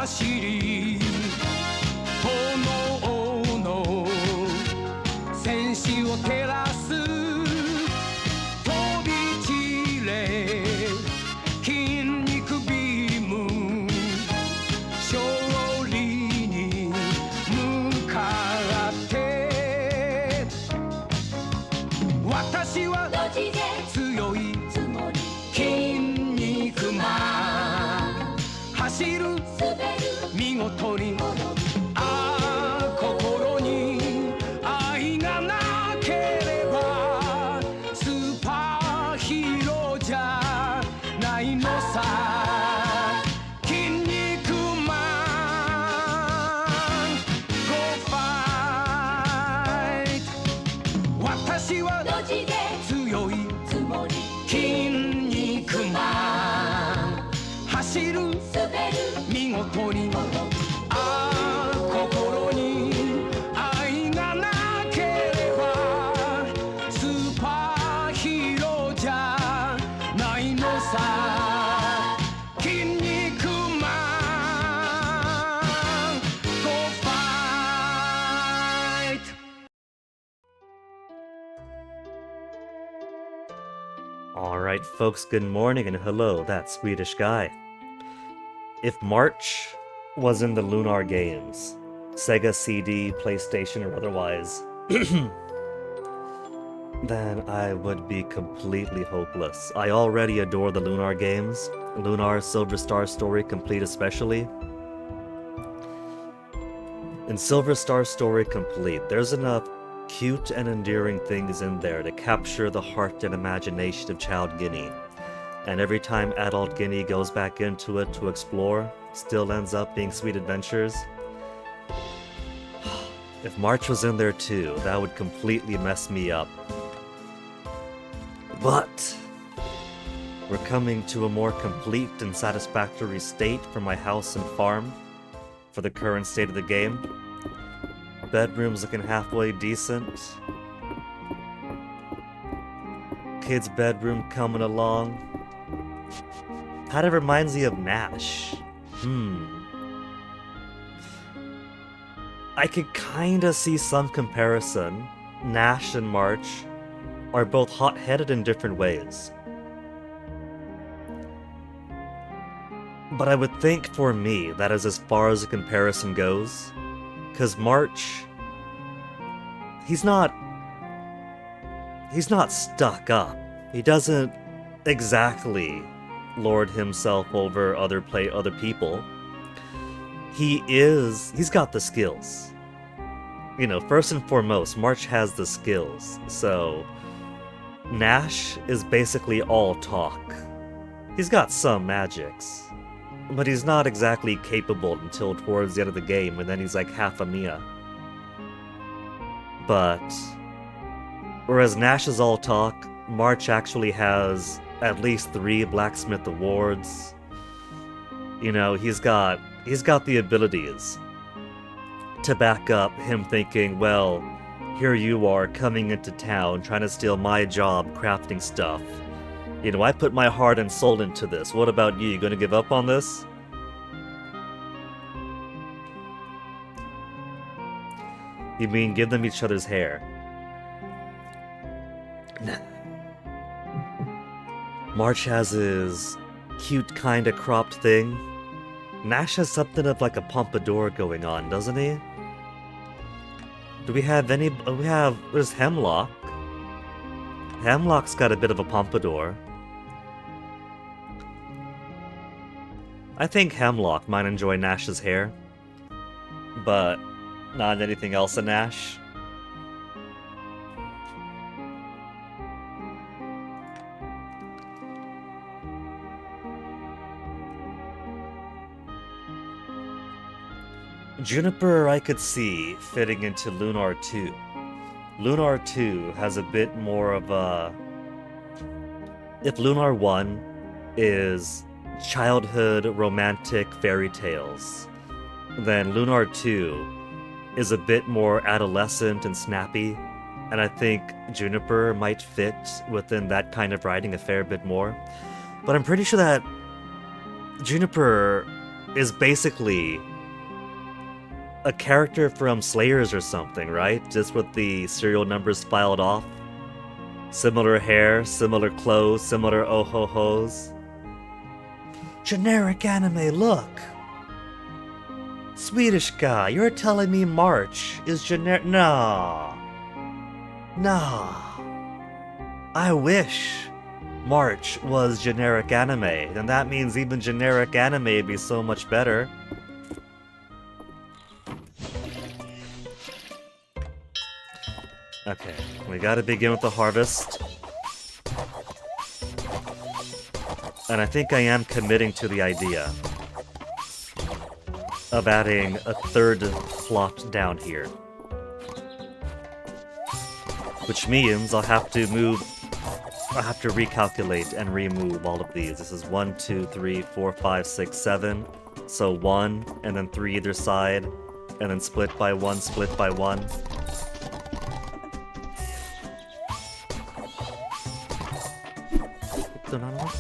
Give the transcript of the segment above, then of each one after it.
走り炎の戦士を照らす飛び散強い筋肉マン走る見事にああ心に愛がなければスーパーヒーローじゃないのさ筋肉マン Go fight 私は強い筋肉マン走る見事にああ心に愛がなければスーパーヒーローじゃないのさ筋肉マン Go fight Alright folks, good morning and hello, that Swedish guy. If March was in the Lunar games, Sega CD, PlayStation, or otherwise, then I would be completely hopeless. I already adore the Lunar games, Lunar Silver Star Story Complete especially. In Silver Star Story Complete, there's enough cute and endearing things in there to capture the heart and imagination of Child Guinea. And every time Adult Guinea goes back into it to explore, still ends up being sweet adventures. If March was in there too, that would completely mess me up. But we're coming to a more complete and satisfactory state for my house and farm for the current state of the game. Bedroom's looking halfway decent. Kid's bedroom coming along. Kind of reminds me of Nash. I could kinda see some comparison. Nash and March are both hot-headed in different ways. But I would think for me that is as far as the comparison goes. Cause March, he's not stuck up. He doesn't exactly lord himself over other people. He's got the skills. You know, first and foremost, March has the skills. So Nash is basically all talk. He's got some magics. But he's not exactly capable until towards the end of the game, and then he's like half a Mia. But whereas Nash is all talk, March actually has at least 3 blacksmith awards. You know, he's got the abilities to back up him thinking, well, here you are coming into town trying to steal my job crafting stuff. You know, I put my heart and soul into this. What about you? You gonna give up on this? You mean give them each other's hair? March has his cute kinda cropped thing. Nash has something of like a pompadour going on, doesn't he? Do we have any... there's Hemlock. Hemlock's got a bit of a pompadour. I think Hemlock might enjoy Nash's hair, but not anything else in Nash. Juniper I could see fitting into Lunar 2. Lunar 2 has a bit more of a... If Lunar 1 is childhood romantic fairy tales, then Lunar 2 is a bit more adolescent and snappy, and I think Juniper might fit within that kind of writing a fair bit more. But I'm pretty sure that Juniper is basically a character from Slayers or something, right? Just with the serial numbers filed off. Similar hair, similar clothes, similar oh-ho-hos. Generic anime look! Swedish guy, you're telling me March is generic? Nah. Nah. I wish March was generic anime, then that means even generic anime would be so much better. Okay, we gotta begin with the harvest. And I think I am committing to the idea of adding a third plot down here. Which means I'll have to recalculate and remove all of these. This is 1, 2, 3, 4, 5, 6, 7. So 1, and then 3 either side, and then split by 1, split by 1.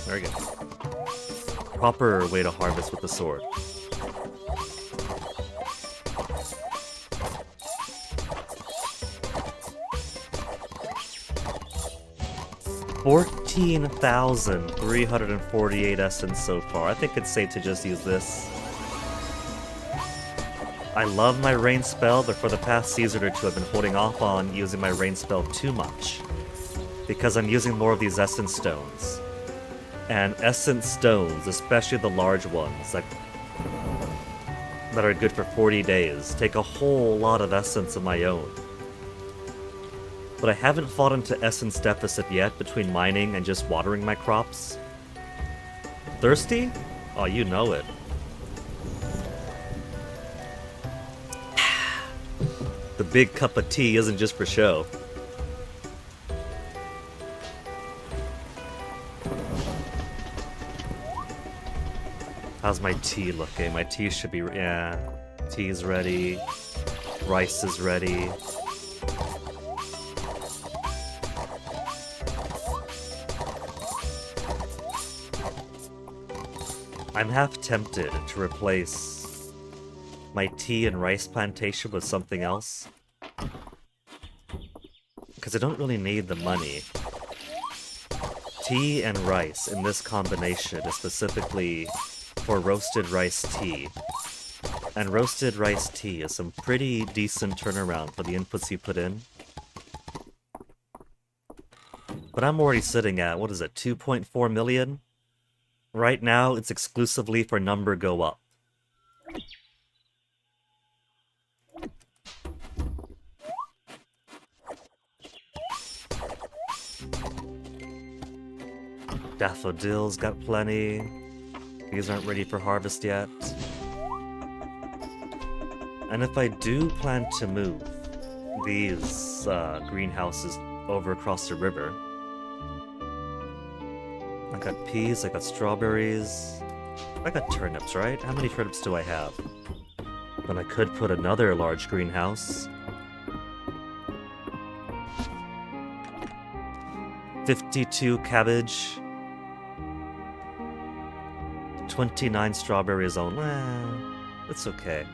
There we go. Proper way to harvest with the sword. $14,348 essence so far. I think it's safe to just use this. I love my rain spell, but for the past season or two I've been holding off on using my rain spell too much. Because I'm using more of these essence stones. And essence stones, especially the large ones, like that are good for 40 days, take a whole lot of essence of my own. But I haven't fallen into essence deficit yet between mining and just watering my crops. Thirsty? Oh, you know it. The big cup of tea isn't just for show. How's my tea looking? My tea should be... yeah. Tea's ready. Rice is ready. I'm half tempted to replace my tea and rice plantation with something else. Because I don't really need the money. Tea and rice in this combination is specifically for roasted rice tea. And roasted rice tea is some pretty decent turnaround for the inputs you put in. But I'm already sitting at, what is it, 2.4 million? Right now, it's exclusively for number go up. Daffodils got plenty. These aren't ready for harvest yet. And if I do plan to move these greenhouses over across the river, I got peas, I got strawberries, I got turnips, right? How many turnips do I have? Then I could put another large greenhouse. 52 cabbage. 29 strawberries only. It's okay.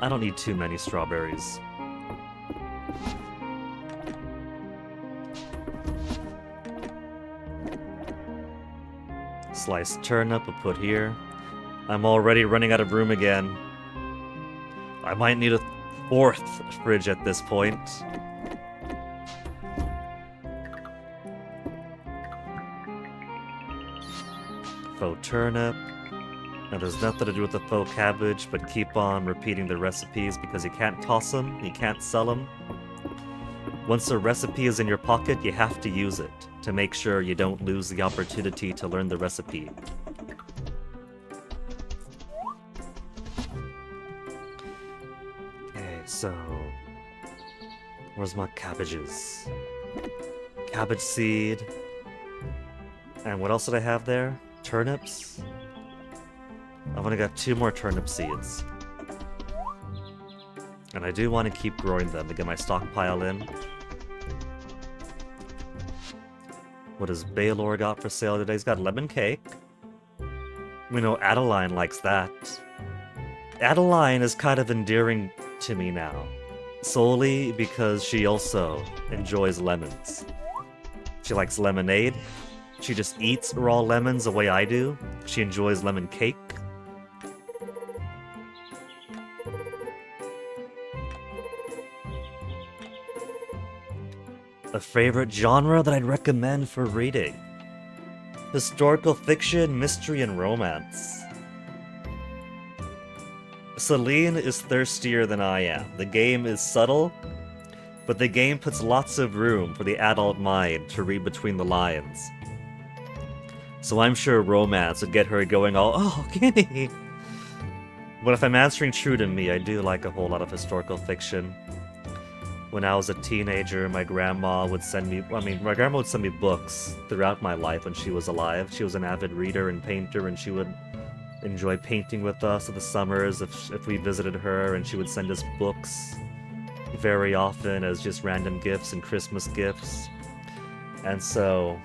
I don't need too many strawberries. Sliced turnip I'll put here. I'm already running out of room again. I might need a fourth fridge at this point. Faux turnip. Now there's nothing to do with the faux cabbage, but keep on repeating the recipes because you can't toss them, you can't sell them. Once a recipe is in your pocket, you have to use it to make sure you don't lose the opportunity to learn the recipe. Okay, so... where's my cabbages? Cabbage seed. And what else did I have there? Turnips? I've only got 2 more turnip seeds. And I do want to keep growing them to get my stockpile in. What does Baylor got for sale today? He's got lemon cake. We know Adeline likes that. Adeline is kind of endearing to me now. Solely because she also enjoys lemons. She likes lemonade. She just eats raw lemons the way I do. She enjoys lemon cake. A favorite genre that I'd recommend for reading. Historical fiction, mystery, and romance. Celine is thirstier than I am. The game is subtle, but the game puts lots of room for the adult mind to read between the lines. So I'm sure romance would get her going all, oh, Kenny! But if I'm answering true to me, I do like a whole lot of historical fiction. When I was a teenager, my grandma would send me, my grandma would send me books throughout my life when she was alive. She was an avid reader and painter, and she would enjoy painting with us in the summers if we visited her, and she would send us books very often as just random gifts and Christmas gifts. And so,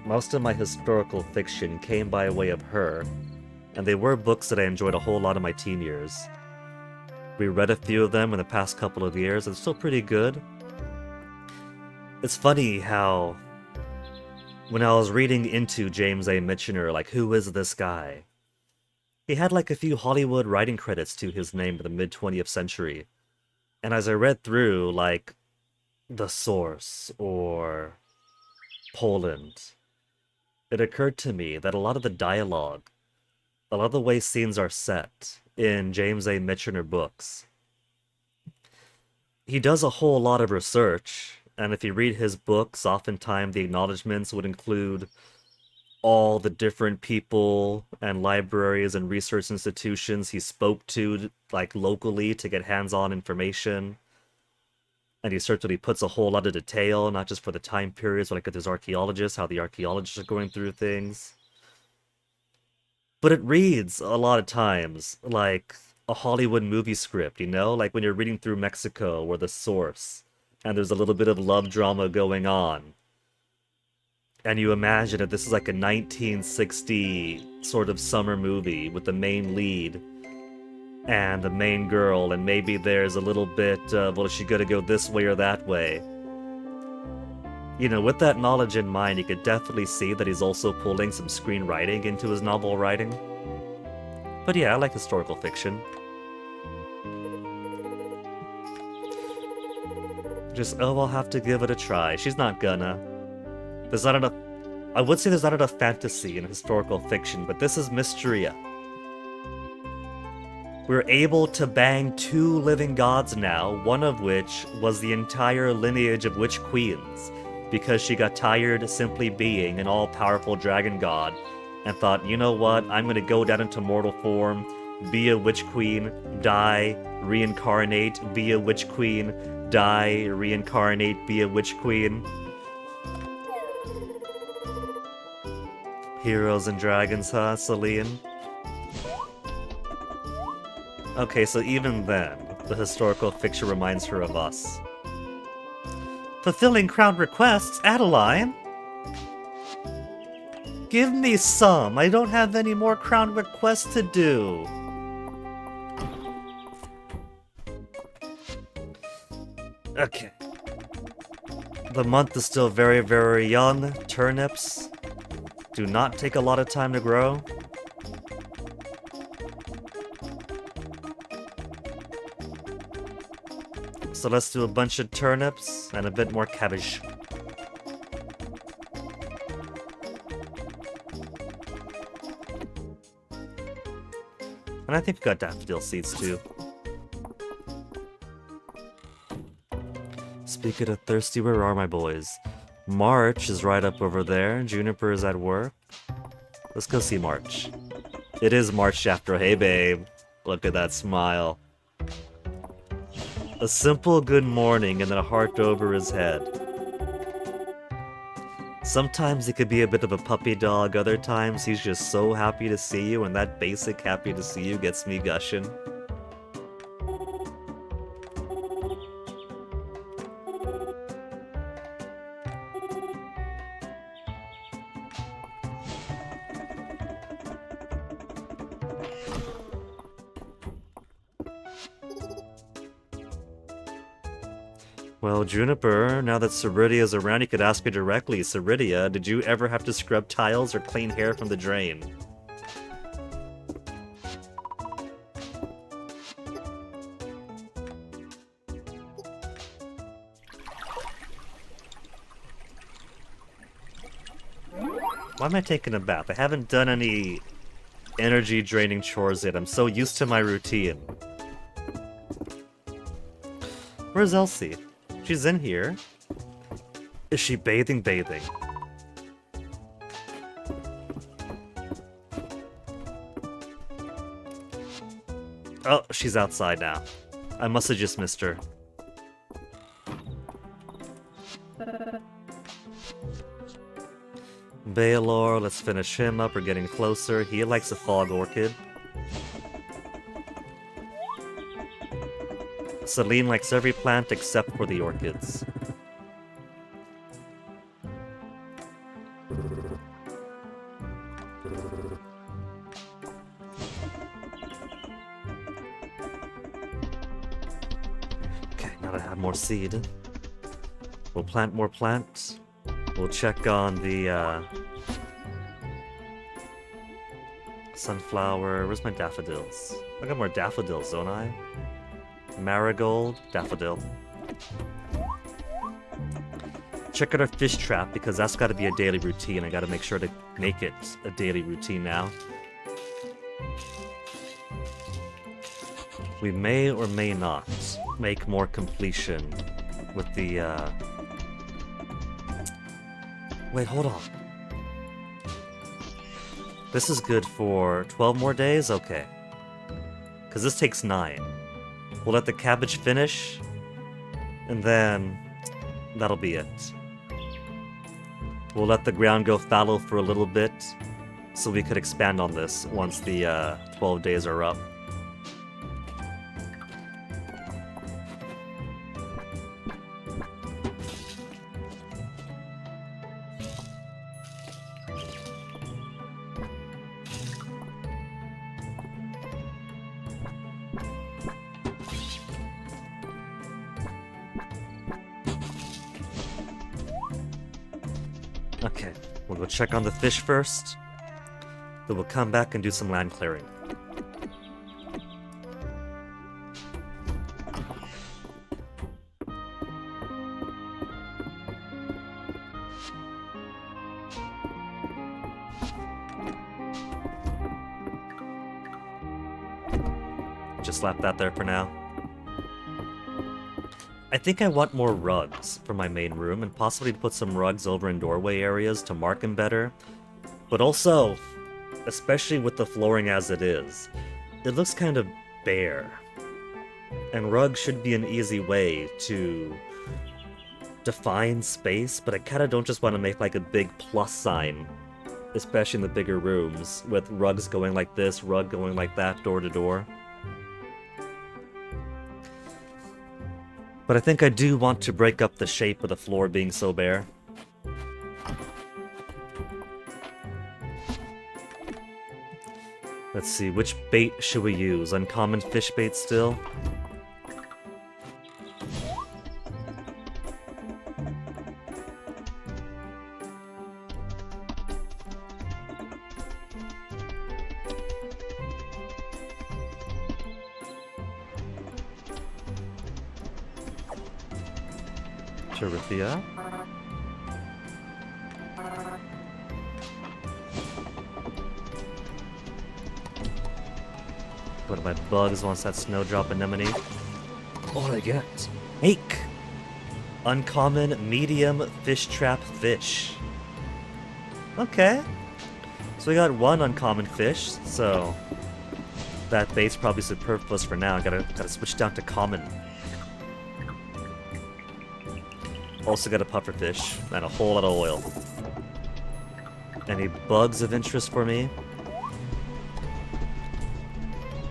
most of my historical fiction came by way of her, and they were books that I enjoyed a whole lot in my teen years. We read a few of them in the past couple of years, and it's still pretty good. It's funny how, when I was reading into James A. Michener, like, who is this guy? He had like a few Hollywood writing credits to his name in the mid-20th century. And as I read through, like, The Source or Poland, it occurred to me that a lot of the dialogue, a lot of the way scenes are set in James A. Michener books, he does a whole lot of research, and if you read his books, oftentimes the acknowledgments would include all the different people and libraries and research institutions he spoke to, like, locally to get hands-on information. And he certainly puts a whole lot of detail, not just for the time periods, but like with his archaeologists, how the archaeologists are going through things. But it reads, a lot of times, like a Hollywood movie script, you know? Like when you're reading through Mexico or The Source, and there's a little bit of love drama going on. And you imagine that this is like a 1960 sort of summer movie with the main lead and the main girl, and maybe there's a little bit of, well, is she gonna go this way or that way? You know, with that knowledge in mind, you could definitely see that he's also pulling some screenwriting into his novel writing. But yeah, I like historical fiction. Just, oh, I'll have to give it a try. She's not gonna. There's not enough... I would say there's not enough fantasy in historical fiction, but this is Mistria. We're able to bang 2 living gods now, one of which was the entire lineage of witch queens, because she got tired simply being an all-powerful dragon god, and thought, you know what, I'm gonna go down into mortal form, be a witch queen, die, reincarnate, be a witch queen, die, reincarnate, be a witch queen. Heroes and dragons, huh, Celine? Okay, so even then, the historical fiction reminds her of us. Fulfilling crown requests, Adeline? Give me some, I don't have any more crown requests to do. Okay. The month is still very, very young. Turnips do not take a lot of time to grow. So let's do a bunch of turnips and a bit more cabbage. And I think we got daffodil seeds too. Speaking of thirsty, where are my boys? March is right up over there. Juniper is at work. Let's go see March. It is March after. Hey, babe. Look at that smile. A simple good morning and then a heart over his head. Sometimes he could be a bit of a puppy dog, other times he's just so happy to see you, and that basic happy to see you gets me gushing. Well, Juniper, now that Ceridia's around, you could ask her directly. Ceridia, did you ever have to scrub tiles or clean hair from the drain? Why am I taking a bath? I haven't done any energy draining chores yet. I'm so used to my routine. Where's Elsie? She's in here. Is she bathing? Bathing. Oh, she's outside now. I must have just missed her. Baylor, let's finish him up. We're getting closer. He likes a fog orchid. Celine likes every plant except for the orchids. Okay, now that I have more seed, we'll plant more plants. We'll check on the sunflower. Where's my daffodils? I got more daffodils, don't I? Marigold, daffodil. Check out our fish trap, because that's got to be a daily routine. I got to make sure to make it a daily routine now. We may or may not make more completion with the, Wait, hold on. This is good for 12 more days? Okay. Because this takes 9. We'll let the cabbage finish, and then that'll be it. We'll let the ground go fallow for a little bit, so we could expand on this once the 12 days are up. Okay, we'll go check on the fish first, then we'll come back and do some land clearing. Just slap that there for now. I think I want more rugs for my main room, and possibly to put some rugs over in doorway areas to mark them better. But also, especially with the flooring as it is, it looks kind of bare. And rugs should be an easy way to define space, but I kind of don't just want to make like a big plus sign, especially in the bigger rooms, with rugs going like this, rug going like that, door to door. But I think I do want to break up the shape of the floor being so bare. Let's see, which bait should we use? Uncommon fish bait still? Terithia. What are my bugs once that snowdrop anemone? What did I get? Hake! Uncommon medium fish trap fish. Okay. So we got one uncommon fish, so that bait's probably superfluous for now. Gotta switch down to common. Also got a pufferfish and a whole lot of oil. Any bugs of interest for me?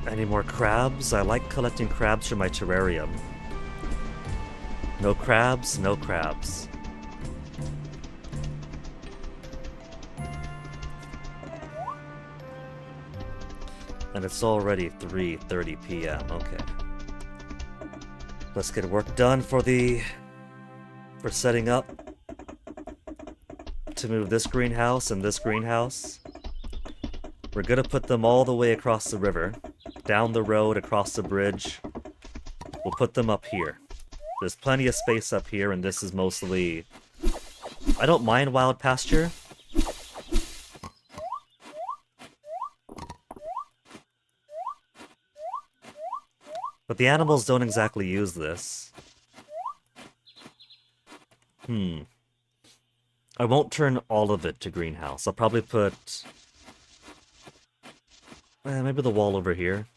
Any more crabs? I like collecting crabs for my terrarium. No crabs, no crabs. And it's already 3:30 p.m. Okay. Let's get work done for setting up to move this greenhouse and this greenhouse. We're gonna put them all the way across the river, down the road, across the bridge. We'll put them up here. There's plenty of space up here, and this is mostly... I don't mind wild pasture, But the animals don't exactly use this. I won't turn all of it to greenhouse. I'll probably put... maybe the wall over here.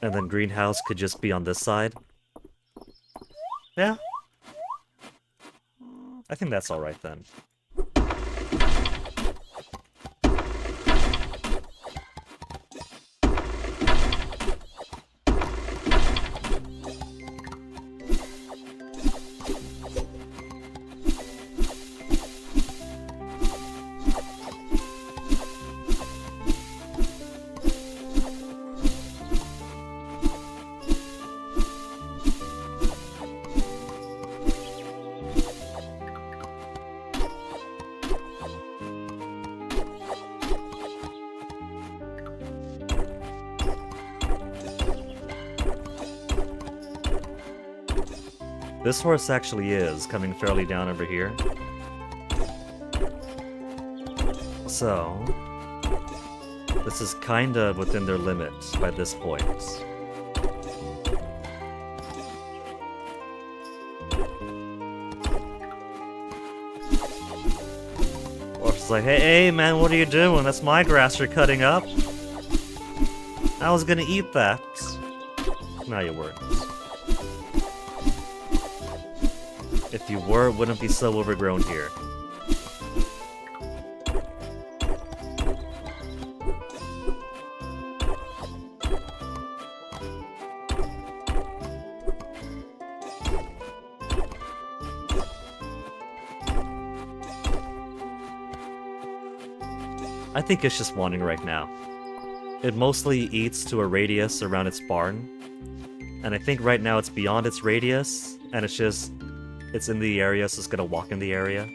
And then greenhouse could just be on this side. Yeah. I think that's alright then. This horse actually is coming fairly down over here. So, this is kind of within their limits by this point. Horse is like, hey man, what are you doing? That's my grass you're cutting up. I was gonna eat that. No, you weren't. If you were, it wouldn't be so overgrown here. I think it's just wanting right now. It mostly eats to a radius around its barn, and I think right now it's beyond its radius, and it's in the area, so it's gonna walk in the area.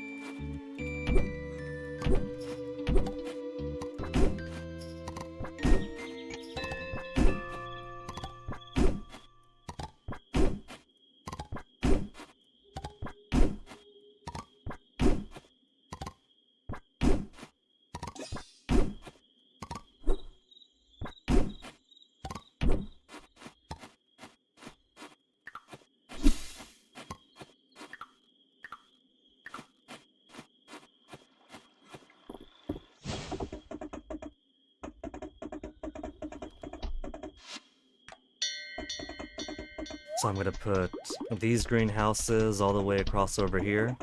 So I'm gonna put these greenhouses all the way across over here.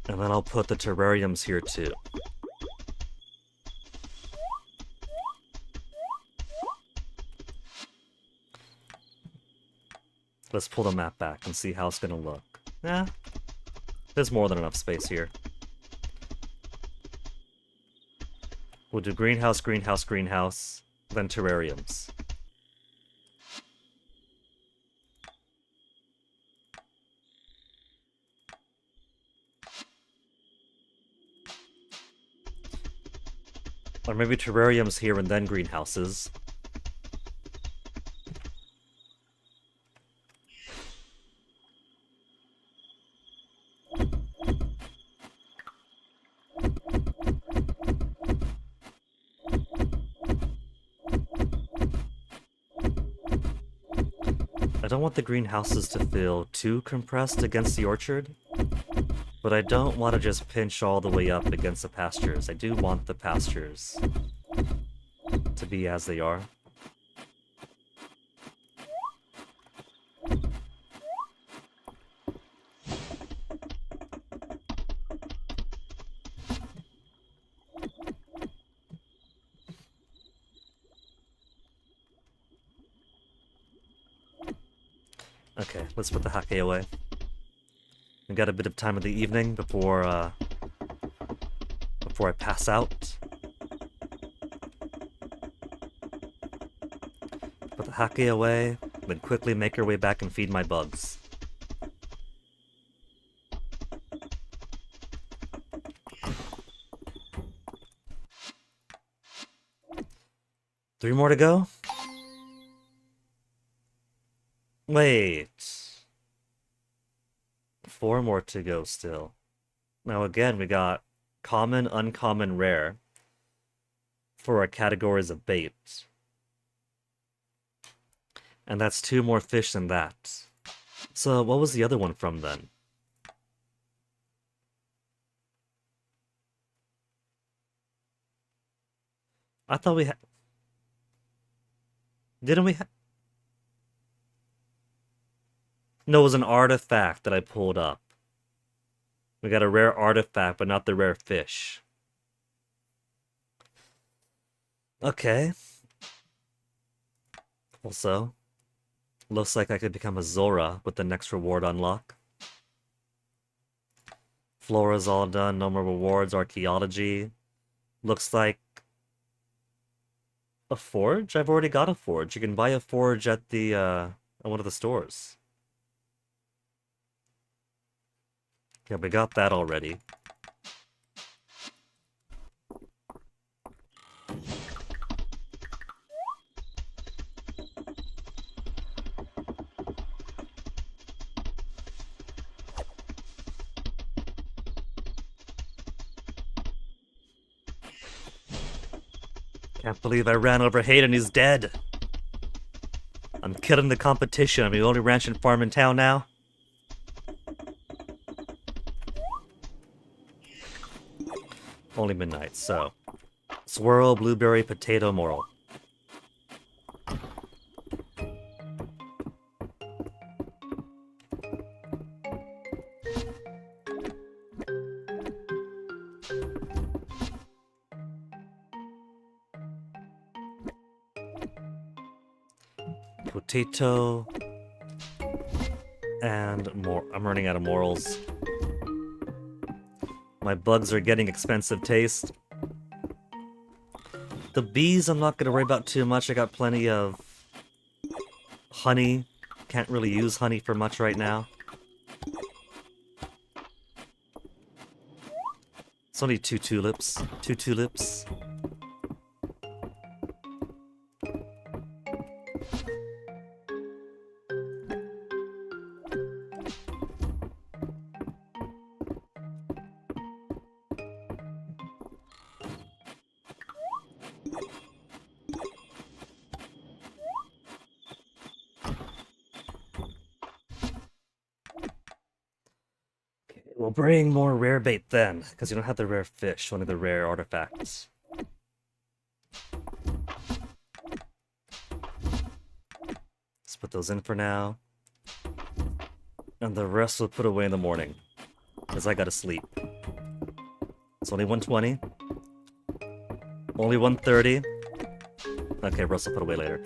And then I'll put the terrariums here too. Let's pull the map back and see how it's gonna look. Yeah, there's more than enough space here. We'll do greenhouse, greenhouse, greenhouse, then terrariums. Or maybe terrariums here and then greenhouses. I don't want the greenhouses to feel too compressed against the orchard, but I don't want to just pinch all the way up against the pastures. I do want the pastures to be as they are. Okay, let's put the hake away. We got a bit of time of the evening before I pass out. Put the hake away, then quickly make our way back and feed my bugs. Three more to go? Wait. Four more to go still. Now again, we got common, uncommon, rare. for our categories of bait. And that's 2 more fish than that. So what was the other one from then? I thought we had... Didn't we have... No, it was an artifact that I pulled up. We got a rare artifact, but not the rare fish. Okay. Also, looks like I could become a Zora with the next reward unlock. Flora's all done, no more rewards, archaeology. Looks like a forge? I've already got a forge. You can buy a forge at the at one of the stores. Yeah, we got that already. Can't believe I ran over Hayden, he's dead. I'm killing the competition. I'm the only ranch and farm in town now. Only midnight, so. Swirl, blueberry, potato, moral. Potato. And more. I'm running out of morals. My bugs are getting expensive taste. The bees I'm not going to worry about too much. I got plenty of honey. Can't really use honey for much right now. It's only 2 tulips. 2 tulips. We'll bring more rare bait then, because you don't have the rare fish, only the rare artifacts. Let's put those in for now. And the rest we'll put away in the morning, because I gotta sleep. It's only 1:20. Only 1:30. Okay, rest I'll put away later.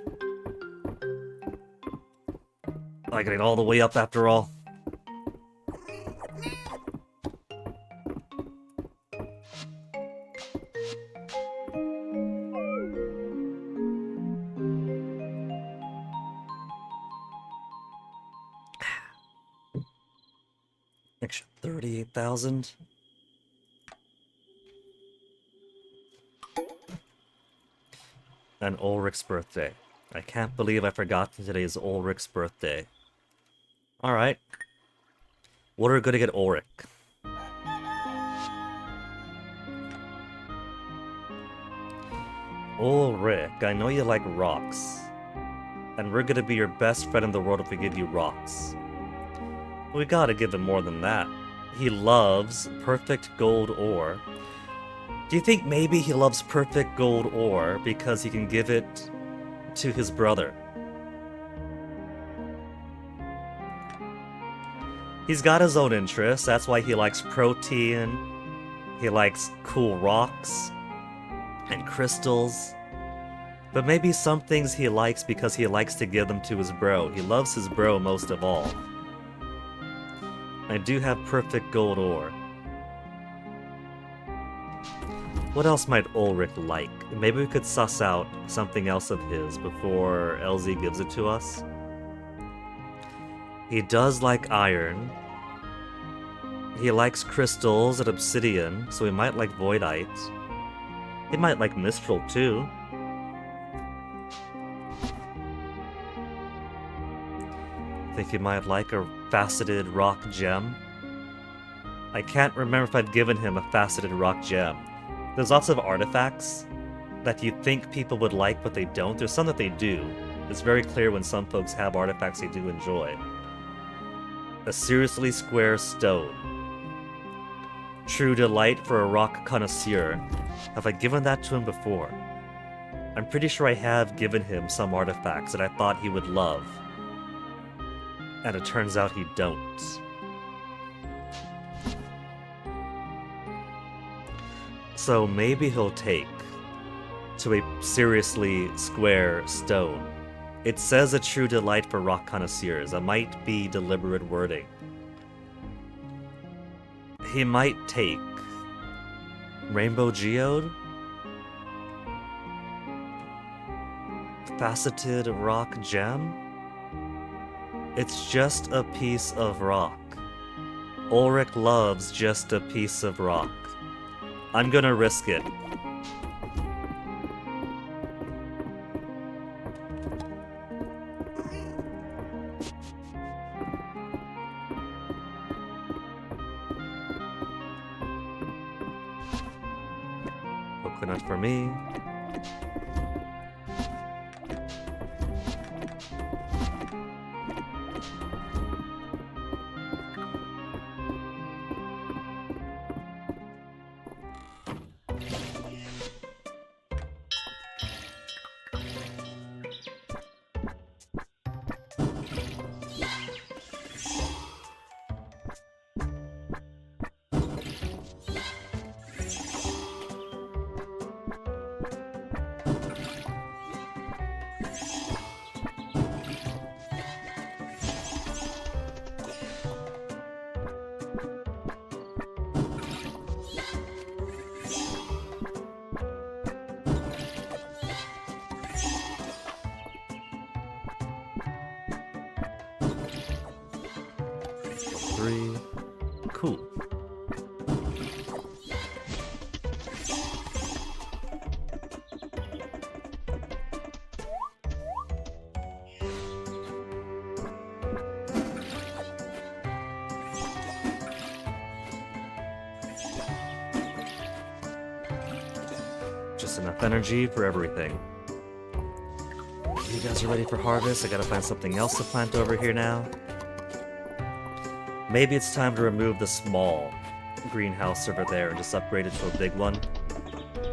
I gotta get all the way up after all. Extra 38,000. And Ulrich's birthday. I can't believe I forgot today is Ulrich's birthday. Alright. What are we gonna get Ulrich? Ulrich, I know you like rocks. And we're gonna be your best friend in the world if we give you rocks. We gotta give him more than that. He loves perfect gold ore. Do you think maybe he loves perfect gold ore because he can give it to his brother? He's got his own interests, that's why he likes protein, he likes cool rocks, and crystals. But maybe some things he likes because he likes to give them to his bro. He loves his bro most of all. I do have perfect gold ore. What else might Ulrich like? Maybe we could suss out something else of his before LZ gives it to us. He does like iron. He likes crystals and obsidian, so he might like voidite. He might like mistral too. Think he might like a faceted rock gem. I can't remember if I've given him a faceted rock gem. There's lots of artifacts that you think people would like, but they don't. There's some that they do. It's very clear when some folks have artifacts they do enjoy. A seriously square stone. True delight for a rock connoisseur. Have I given that to him before? I'm pretty sure I have given him some artifacts that I thought he would love. And it turns out he don't. So maybe he'll take to a seriously square stone. It says a true delight for rock connoisseurs. It might be deliberate wording. He might take Rainbow Geode? Faceted rock gem? It's just a piece of rock. Ulrich loves just a piece of rock. I'm gonna risk it. Coconut for me. Cool. Just enough energy for everything. You guys are ready for harvest? I gotta find something else to plant over here now. Maybe it's time to remove the small greenhouse over there and just upgrade it to a big one.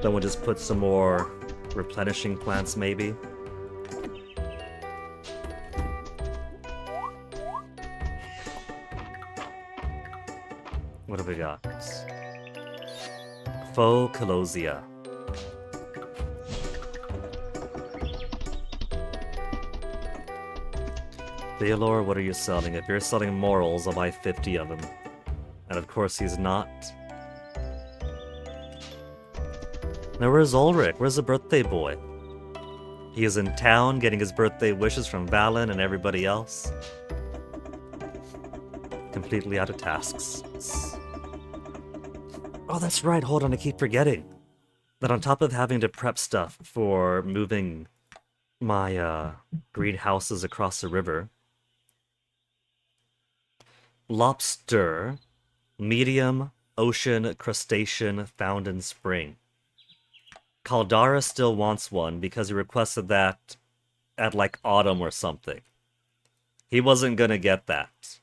Then we'll just put some more replenishing plants, maybe. What have we got? Faux Calosia. Baylor, what are you selling? If you're selling morals, I'll buy 50 of them. And of course he's not. Now where's Ulrich? Where's the birthday boy? He is in town getting his birthday wishes from Valen and everybody else. Completely out of tasks. Oh, that's right. Hold on, I keep forgetting. That on top of having to prep stuff for moving my greenhouses across the river, lobster, medium, ocean, crustacean, found in spring. Caldara still wants one because he requested that at like autumn or something. He wasn't gonna get that.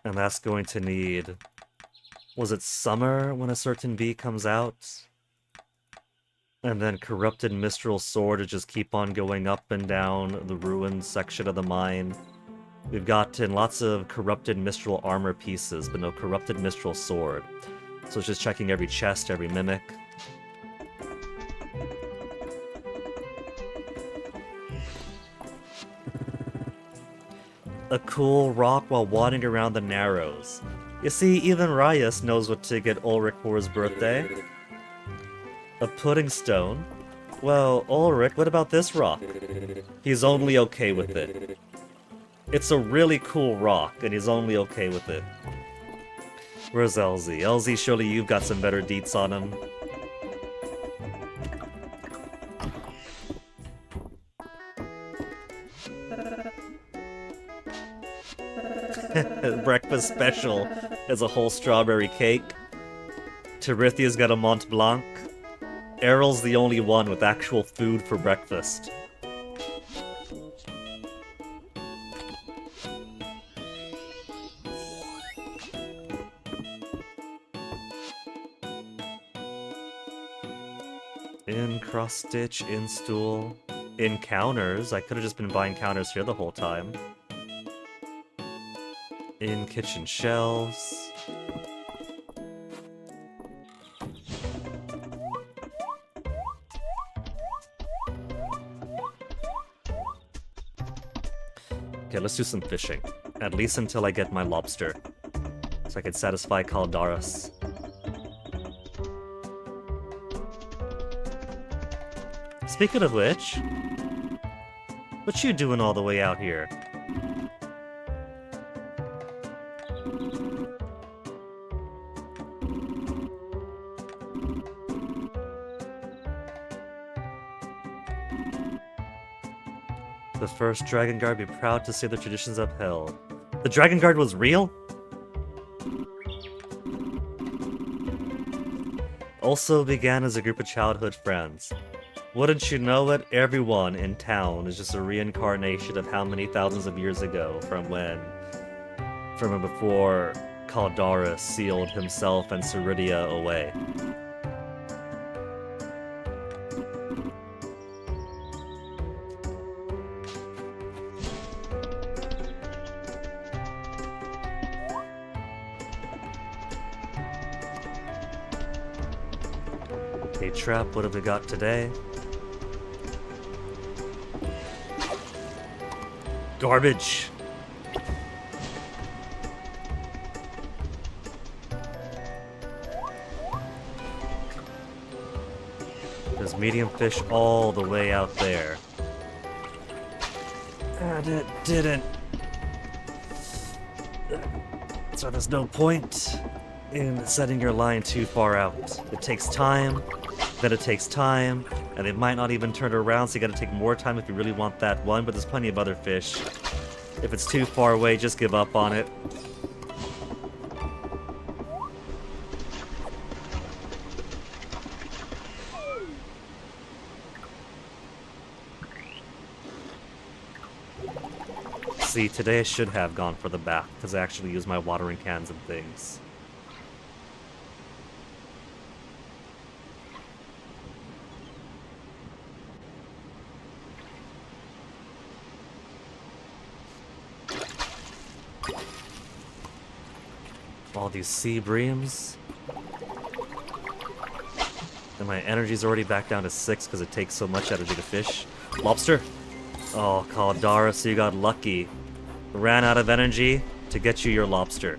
And that's going to need... Was it summer when a certain bee comes out? And then corrupted Mistral Sword to just keep on going up and down the ruined section of the mine. We've gotten lots of corrupted Mistral armor pieces, but no corrupted Mistral Sword. So it's just checking every chest, every mimic. A cool rock while wandering around the Narrows. You see, even Rias knows what to get Ulrich for his birthday. A pudding stone? Well, Ulrich, what about this rock? He's only okay with it. It's a really cool rock, and he's only okay with it. Where's LZ? LZ, surely you've got some better deets on him. Breakfast special is a whole strawberry cake. Terithia's got a Mont Blanc. Errol's the only one with actual food for breakfast. In cross-stitch, in stool, in counters. I could have just been buying counters here the whole time. In kitchen shelves. Okay, let's do some fishing. At least until I get my lobster. So I can satisfy Caldaris. Speaking of which, what you doing all the way out here? The first Dragon Guard, be proud to say the traditions upheld. The Dragon Guard was real? Also began as a group of childhood friends. Wouldn't you know it, everyone in town is just a reincarnation of how many thousands of years ago from when before Caldaris sealed himself and Ceridia away. A trap, what have we got today? Garbage! There's medium fish all the way out there. And it didn't. So there's no point in setting your line too far out. It takes time, then it takes time, and it might not even turn around, so you gotta take more time if you really want that one, but there's plenty of other fish. If it's too far away, just give up on it. See, today I should have gone for the bath, because I actually use my watering cans and things. All these sea breams. And my energy's already back down to 6 because it takes so much energy to fish. Lobster! Oh, Caldaris, you got lucky. Ran out of energy to get you your lobster.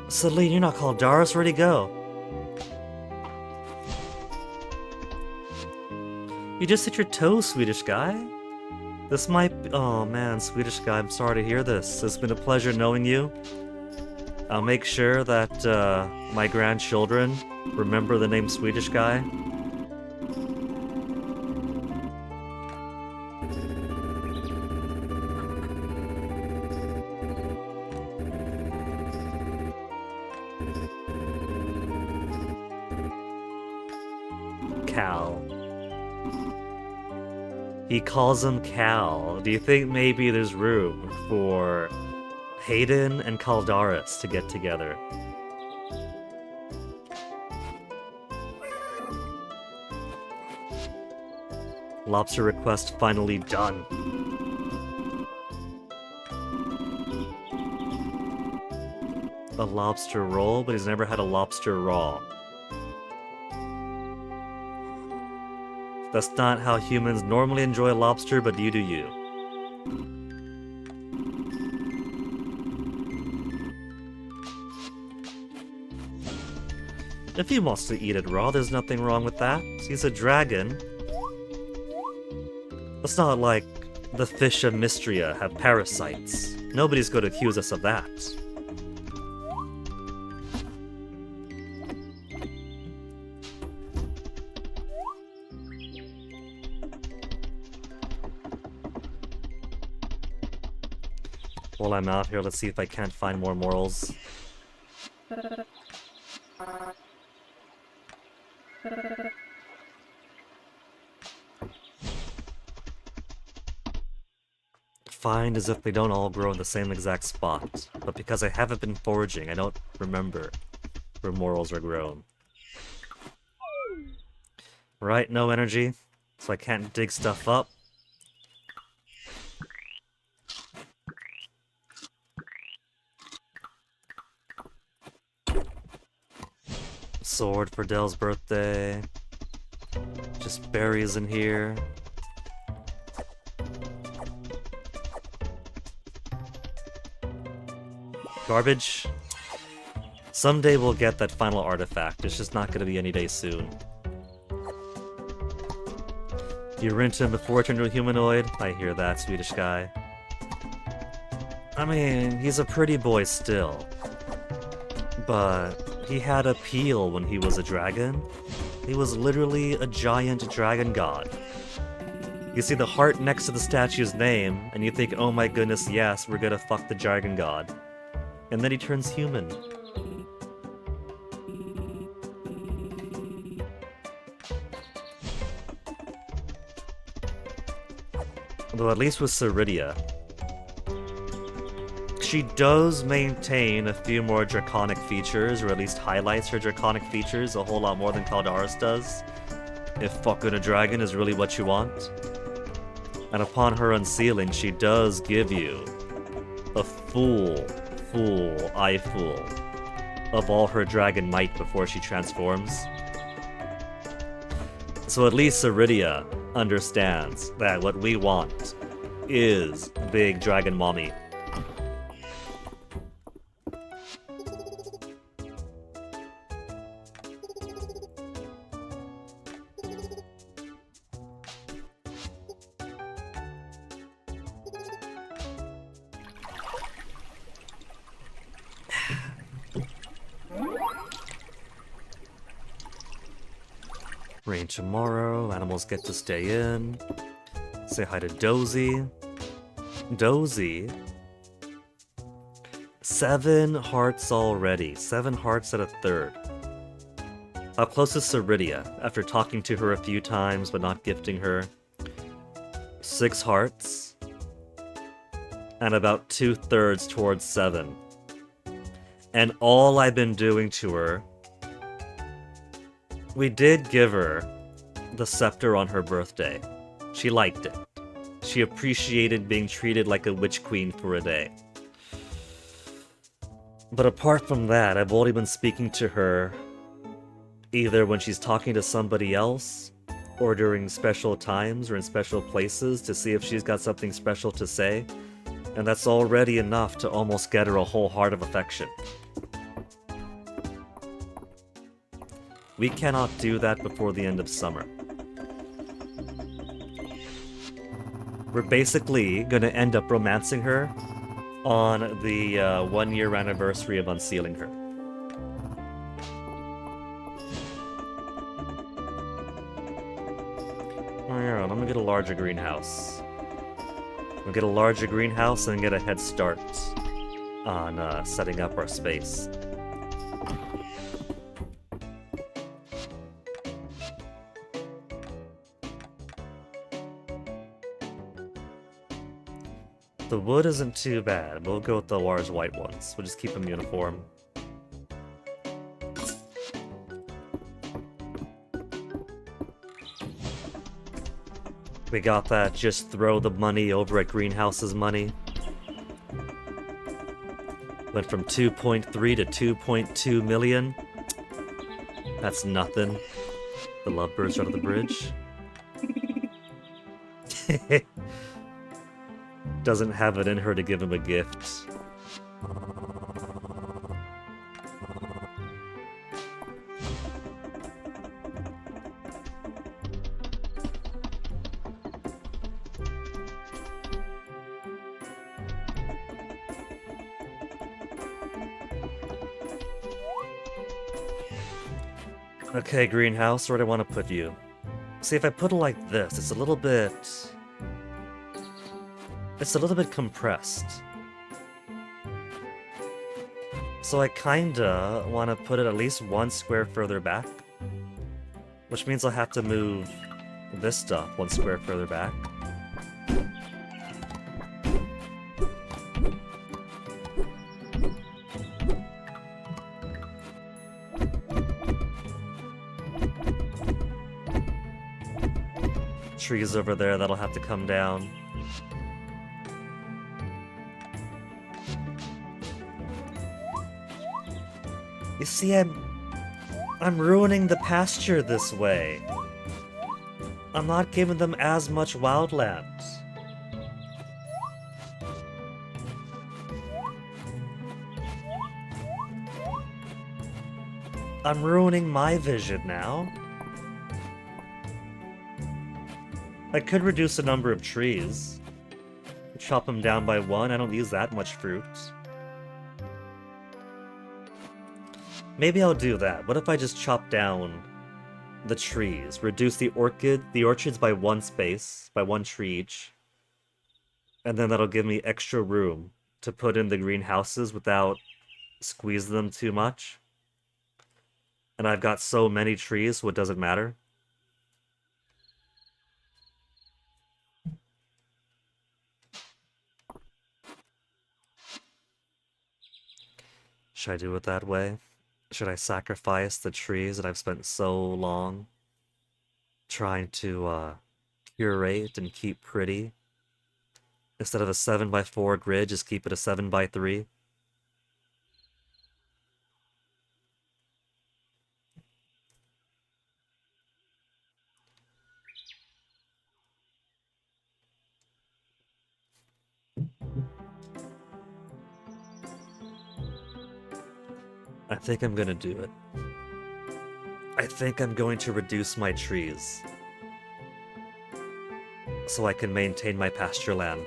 Celine, you're not Caldaris, where'd he go? You just hit your toe, Swedish guy. This might be— oh man, Swedish guy, I'm sorry to hear this. It's been a pleasure knowing you. I'll make sure that my grandchildren remember the name Swedish guy. Cal. He calls him Cal. Do you think maybe there's room for Hayden and Caldaris to get together? Lobster request finally done. A lobster roll, but he's never had a lobster raw. That's not how humans normally enjoy lobster, but you do you. If he wants to eat it raw, there's nothing wrong with that. He's a dragon. It's not like the fish of Mistria have parasites. Nobody's going to accuse us of that. While I'm out here, let's see if I can't find more morals. Find as if they don't all grow in the same exact spot, but because I haven't been foraging, I don't remember where morals are grown. Right, no energy, so I can't dig stuff up. Sword for Dell's birthday. Just berries in here. Garbage. Someday we'll get that final artifact. It's just not gonna be any day soon. You rent him before he turned into a humanoid? I hear that, Swedish guy. I mean, he's a pretty boy still. But he had appeal when he was a dragon. He was literally a giant dragon god. You see the heart next to the statue's name, and you think, oh my goodness, yes, we're gonna fuck the dragon god. And then he turns human. Though at least with Ceridia, she does maintain a few more draconic features, or at least highlights her draconic features a whole lot more than Caldaris does. If fucking a dragon is really what you want. And upon her unsealing, she does give you a full eyeful of all her dragon might before she transforms. So at least Ceridia understands that what we want is big dragon mommy. Rain tomorrow, animals get to stay in. Say hi to Dozy. Dozy. 7 hearts already. 7 hearts at a third. How close is Ceridia, after talking to her a few times but not gifting her? 6 hearts. And about 2/3 towards 7. And all I've been doing to her... We did give her the scepter on her birthday. She liked it. She appreciated being treated like a witch queen for a day. But apart from that, I've only been speaking to her either when she's talking to somebody else, or during special times or in special places to see if she's got something special to say, and that's already enough to almost get her a whole heart of affection. We cannot do that before the end of summer. We're basically gonna end up romancing her on the 1-year anniversary of unsealing her. Alright, I'm gonna get a larger greenhouse. We'll get a larger greenhouse and get a head start on setting up our space. The wood isn't too bad. We'll go with the large white ones. We'll just keep them uniform. We got that just throw the money over at Greenhouse's money. Went from 2.3 to 2.2 million. That's nothing. The lovebirds out of the bridge. Doesn't have it in her to give him a gift. Okay, greenhouse, where do I want to put you? See, if I put it like this, it's a little bit compressed. So I kinda want to put it at least 1 square further back. Which means I'll have to move this stuff 1 square further back. Trees over there that'll have to come down. You see, I'm ruining the pasture this way. I'm not giving them as much wildlands. I'm ruining my vision now. I could reduce the number of trees. Chop them down by 1. I don't use that much fruit. Maybe I'll do that. What if I just chop down the trees? Reduce the orchards by 1 space, by 1 tree each. And then that'll give me extra room to put in the greenhouses without squeezing them too much. And I've got so many trees, so it doesn't matter. Should I do it that way? Should I sacrifice the trees that I've spent so long trying to curate and keep pretty? Instead of a 7x4 grid, just keep it a 7x3? I think I'm gonna do it. I think I'm going to reduce my trees so I can maintain my pasture land.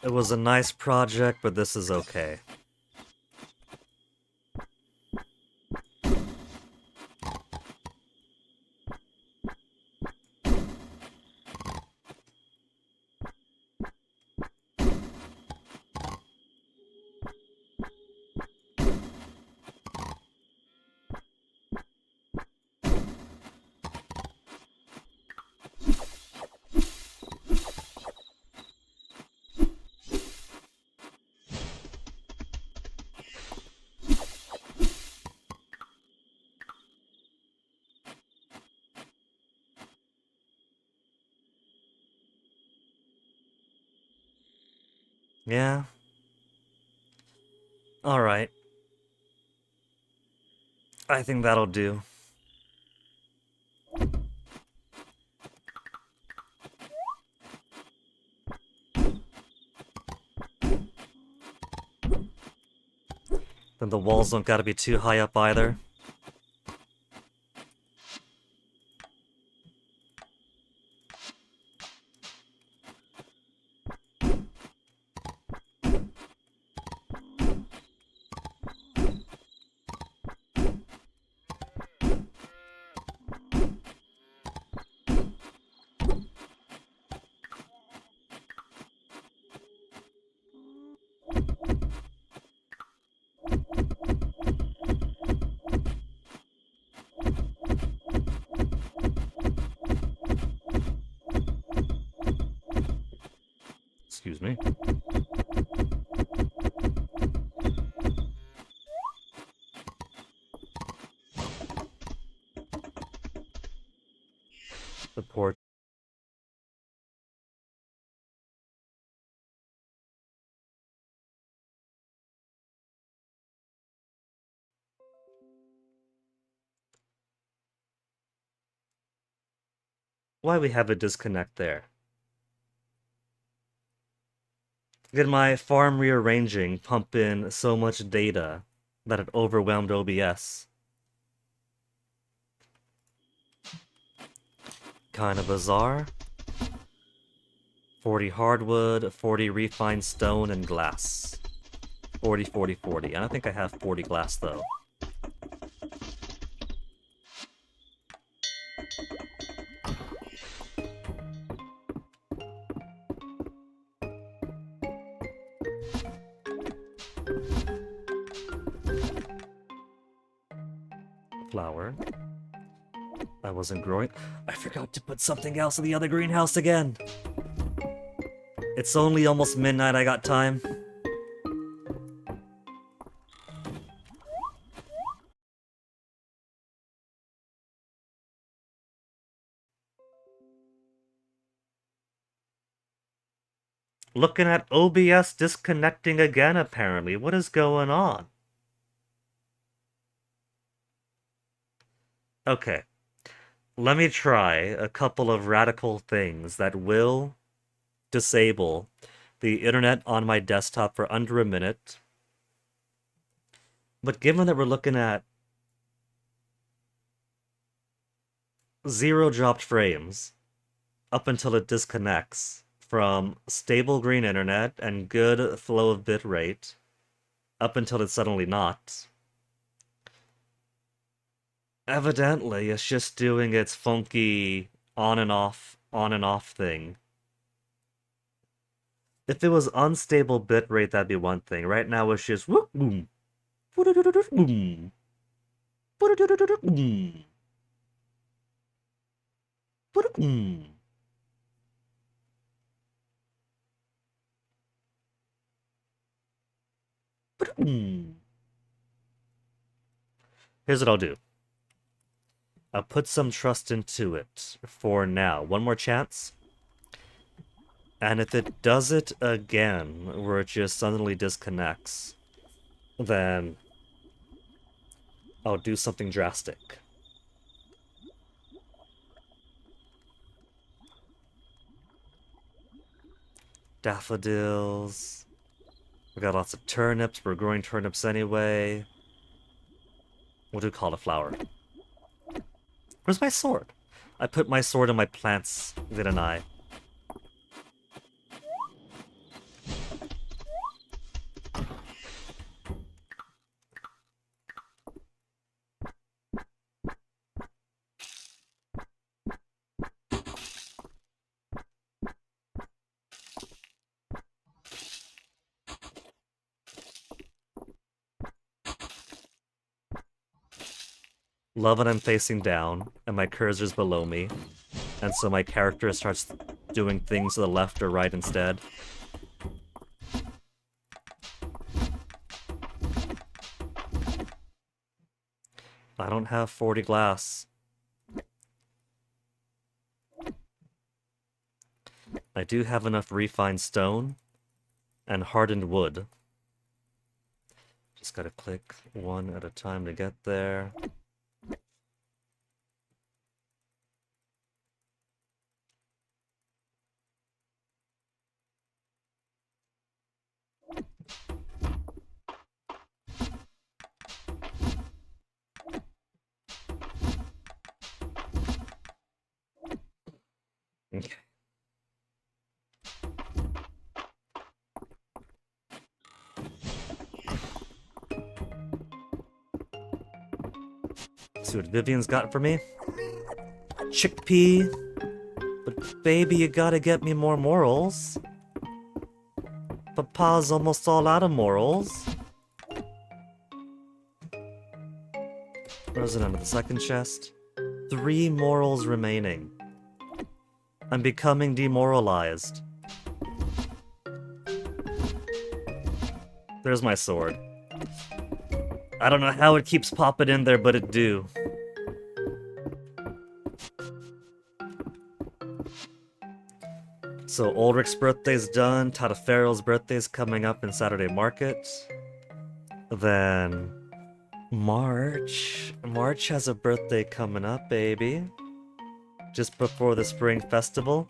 It was a nice project, but this is okay. Yeah. Alright. I think that'll do. Then the walls don't gotta be too high up either. Excuse me. The poor. Why we have a disconnect there? Did my farm rearranging pump in so much data that it overwhelmed OBS? kind of bizarre. 40 hardwood, 40 refined stone and glass. 40, 40, 40. I don't think I have 40 glass though. Flower. I wasn't growing. I forgot to put something else in the other greenhouse again. It's only almost midnight, I got time. Looking at OBS disconnecting again, apparently. What is going on? Okay. Let me try a couple of radical things that will disable the internet on my desktop for under a minute. But given that we're looking at 0 dropped frames up until it disconnects from stable green internet and good flow of bitrate up until it's suddenly not, evidently it's just doing its funky on and off thing. If it was unstable bitrate, that'd be one thing. Right now it's just whoop boom. Boom. Boom. Boom. Here's what I'll do. I'll put some trust into it for now. One more chance. And if it does it again, where it just suddenly disconnects, then I'll do something drastic. Daffodils. We got lots of turnips. We're growing turnips anyway. We'll do cauliflower. Where's my sword? I put my sword in my plants, didn't I? Love when I'm facing down and my cursor's below me, and so my character starts doing things to the left or right instead. I don't have 40 glass. I do have enough refined stone and hardened wood. Just gotta click one at a time to get there. Okay. See what Vivian's got for me? Chickpea. But baby, you gotta get me more morals. Papa's almost all out of morals. Where's it under the second chest? 3 morals remaining. I'm becoming demoralized. There's my sword. I don't know how it keeps popping in there, but it do. So Ulrich's birthday's done, Tadafero's birthday's coming up in Saturday Market. Then March. March has a birthday coming up, baby. Just before the Spring Festival.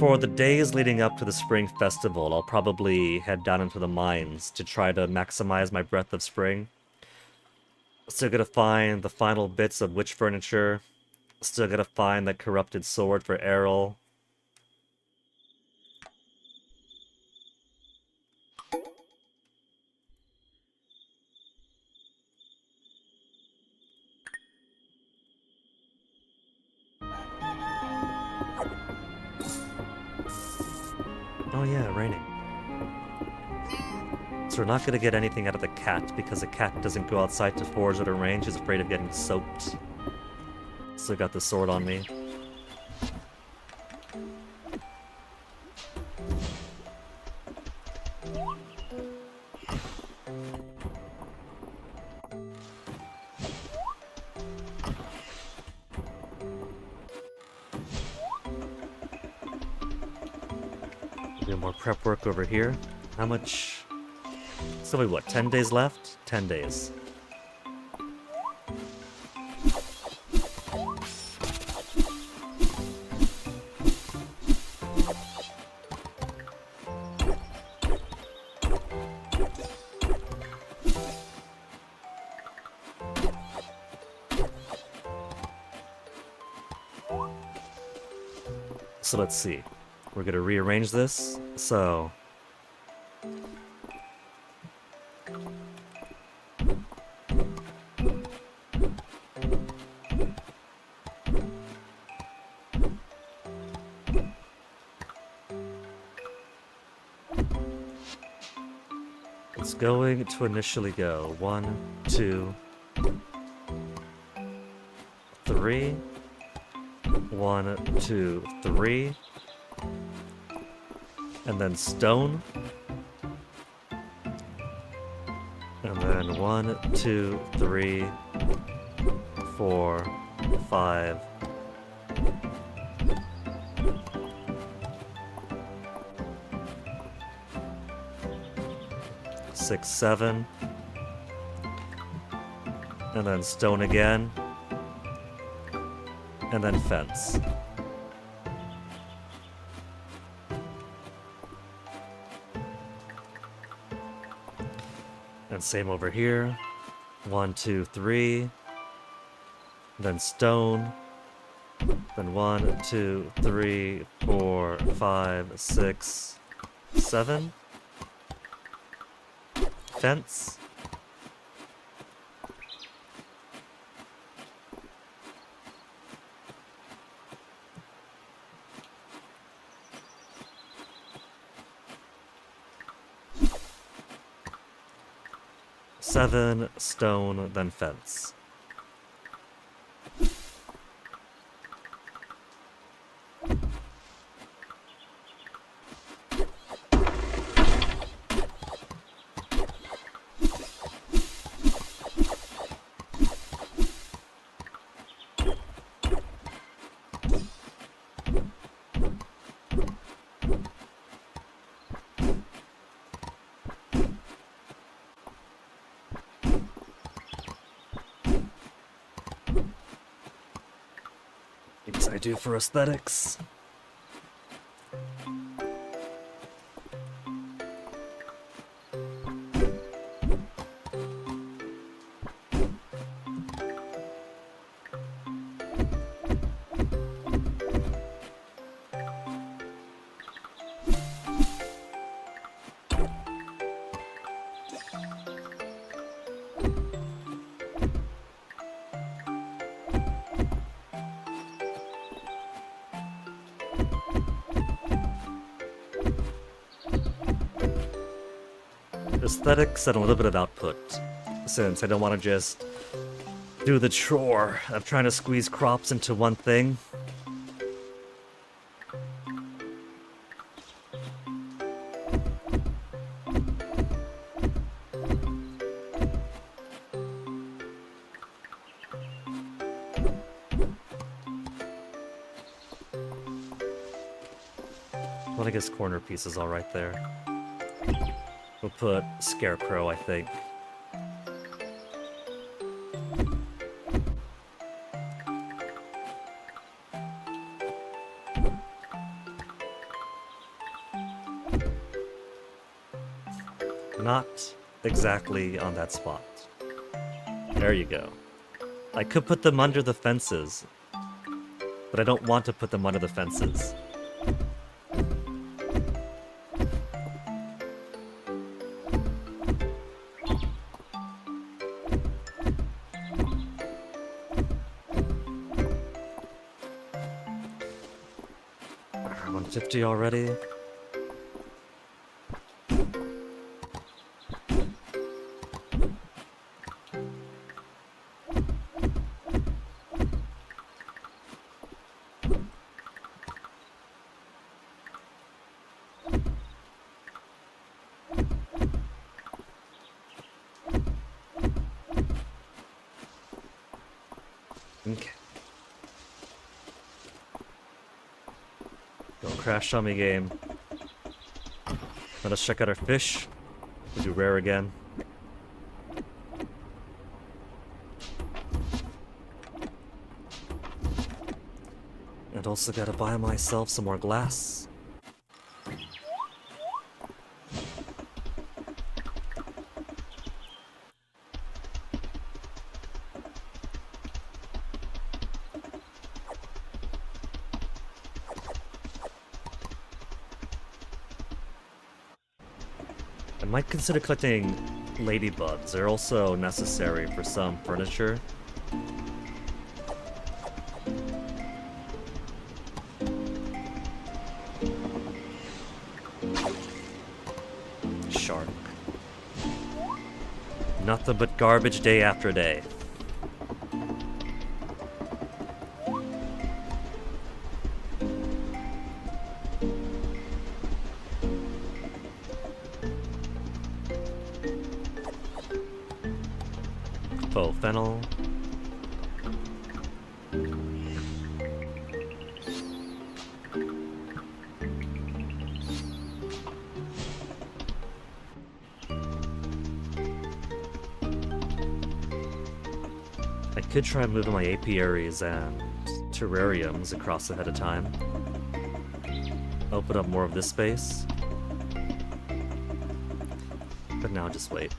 For the days leading up to the spring festival, I'll probably head down into the mines to try to maximize my breath of spring. Still gonna find the final bits of witch furniture. Still gonna find that corrupted sword for Errol. Oh yeah, raining. So we're not gonna get anything out of the cat because the cat doesn't go outside to forage at a range. She's afraid of getting soaked. Still got the sword on me. Do more prep work over here. How much? So wait, what? 10 days left? 10 days. So let's see. We're gonna rearrange this. So it's going to initially go 1, 2, 3. 1, 2, 3. And then stone. And then 1, 2, 3, 4, 5. 6, 7. And then stone again. And then fence. And same over here. 1, 2, 3. Then stone. Then 1, 2, 3, 4, 5, 6, 7. Fence. Seven, stone, then fence. Things I do for aesthetics. Aesthetics and a little bit of output, since I don't want to just do the chore of trying to squeeze crops into one thing. Well, I guess corner piece is all right there. We'll put Scarecrow, I think. Not exactly on that spot. There you go. I could put them under the fences, but I don't want to put them under the fences. Are 150 already? Okay. Don't crash on me, game. Let us check out our fish. We'll do rare again. And also gotta buy myself some more glass. I might consider collecting ladybugs. They're also necessary for some furniture. Shark. Nothing but garbage day after day. Faux fennel. I could try moving my apiaries and terrariums across ahead of time. Open up more of this space. But now just wait.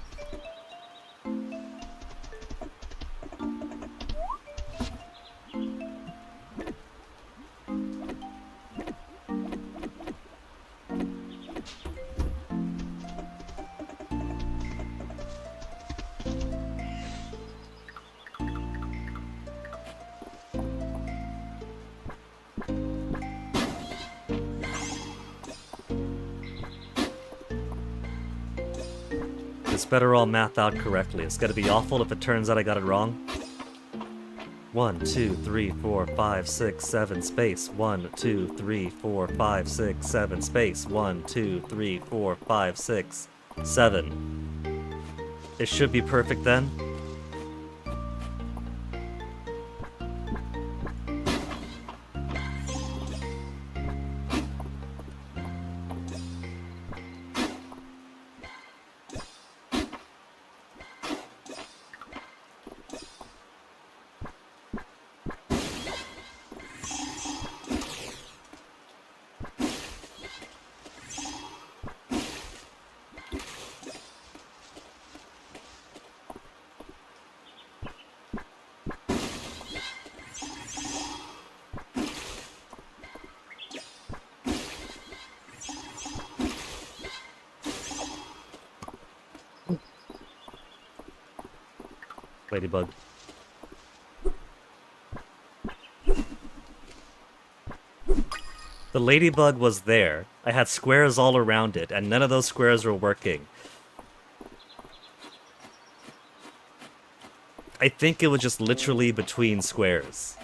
This better all math out correctly. It's gonna be awful if it turns out I got it wrong. 1, 2, 3, 4, 5, 6, 7, space. 1, 2, 3, 4, 5, 6, 7, space. 1, 2, 3, 4, 5, 6, 7. It should be perfect then. Ladybug. The ladybug was there. I had squares all around it, and none of those squares were working. I think it was just literally between squares.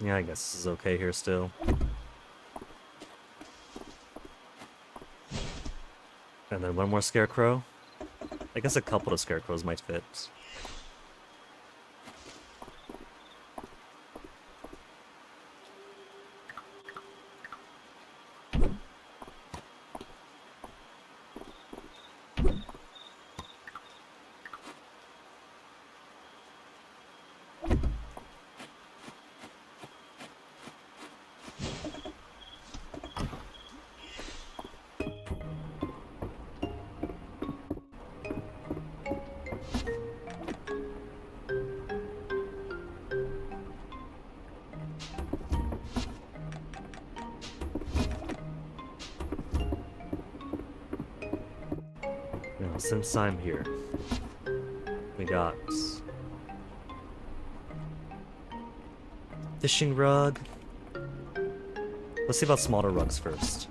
Yeah, I guess this is okay here still. And then one more scarecrow. I guess a couple of scarecrows might fit. since I'm here, we got fishing rug. Let's see about smaller rugs first.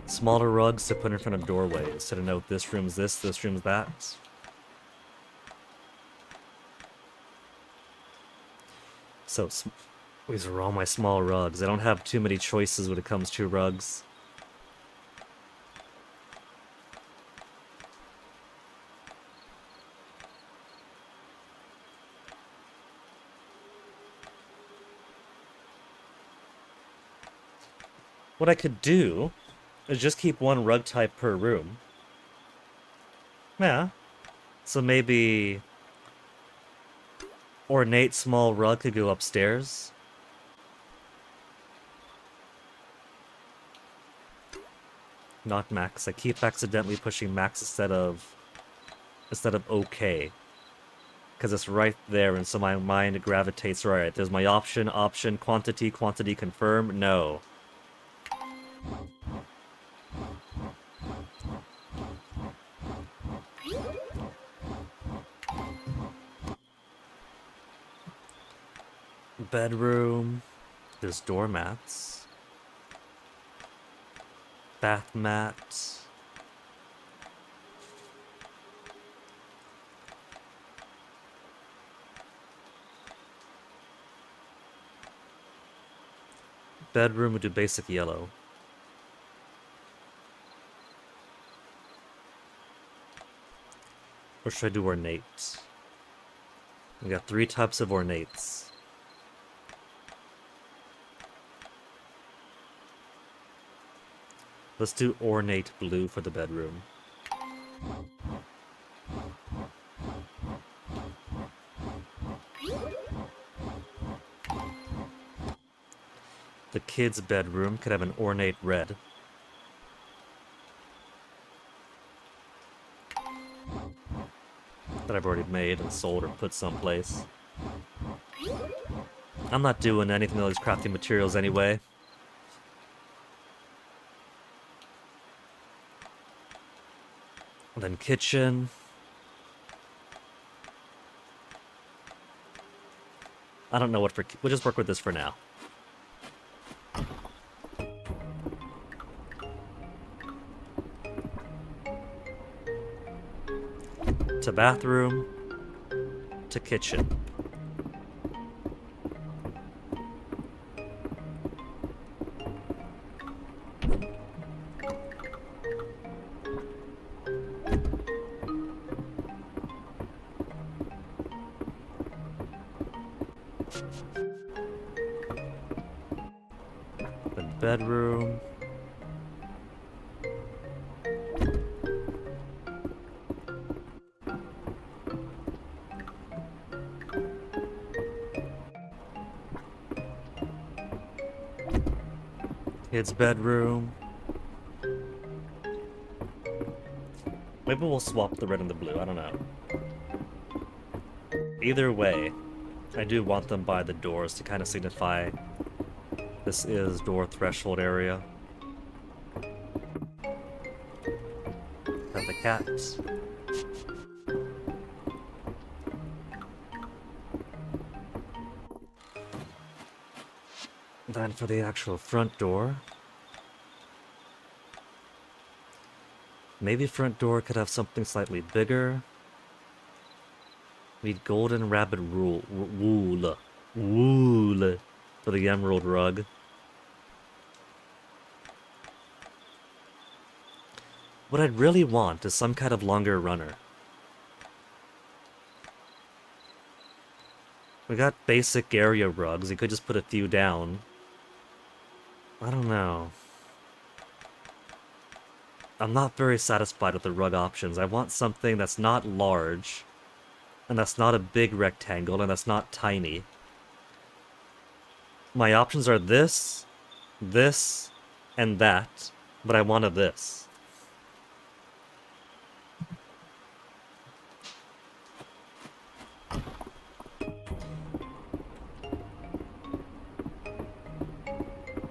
Smaller rugs to put in front of doorways to denote this room's this room's that. So, these are all my small rugs. I don't have too many choices when it comes to rugs. What I could do is just keep one rug type per room. Yeah. So maybe ornate small rug could go upstairs. Not Max. I keep accidentally pushing Max instead of okay. Because it's right there, and so my mind gravitates right. There's my option, quantity confirm, no. Bedroom. There's doormats. Bath mat. Bedroom would do basic yellow. Or should I do ornate? We got 3 types of ornates. Let's do ornate blue for the bedroom. The kids' bedroom could have an ornate red. That I've already made and sold or put someplace. I'm not doing anything with these crafting materials anyway. And then kitchen. I don't know what for. We'll just work with this for now. To bathroom. To kitchen. Then bedroom. Kids' bedroom. Maybe we'll swap the red and the blue, I don't know. Either way, I do want them by the doors to kind of signify this is door threshold area. Have the cats. Then for the actual front door, maybe front door could have something slightly bigger. Need golden rabbit wool for the emerald rug. What I'd really want is some kind of longer runner. We got basic area rugs, you could just put a few down. I don't know. I'm not very satisfied with the rug options. I want something that's not large, and that's not a big rectangle, and that's not tiny. My options are this, and that, but I wanted this.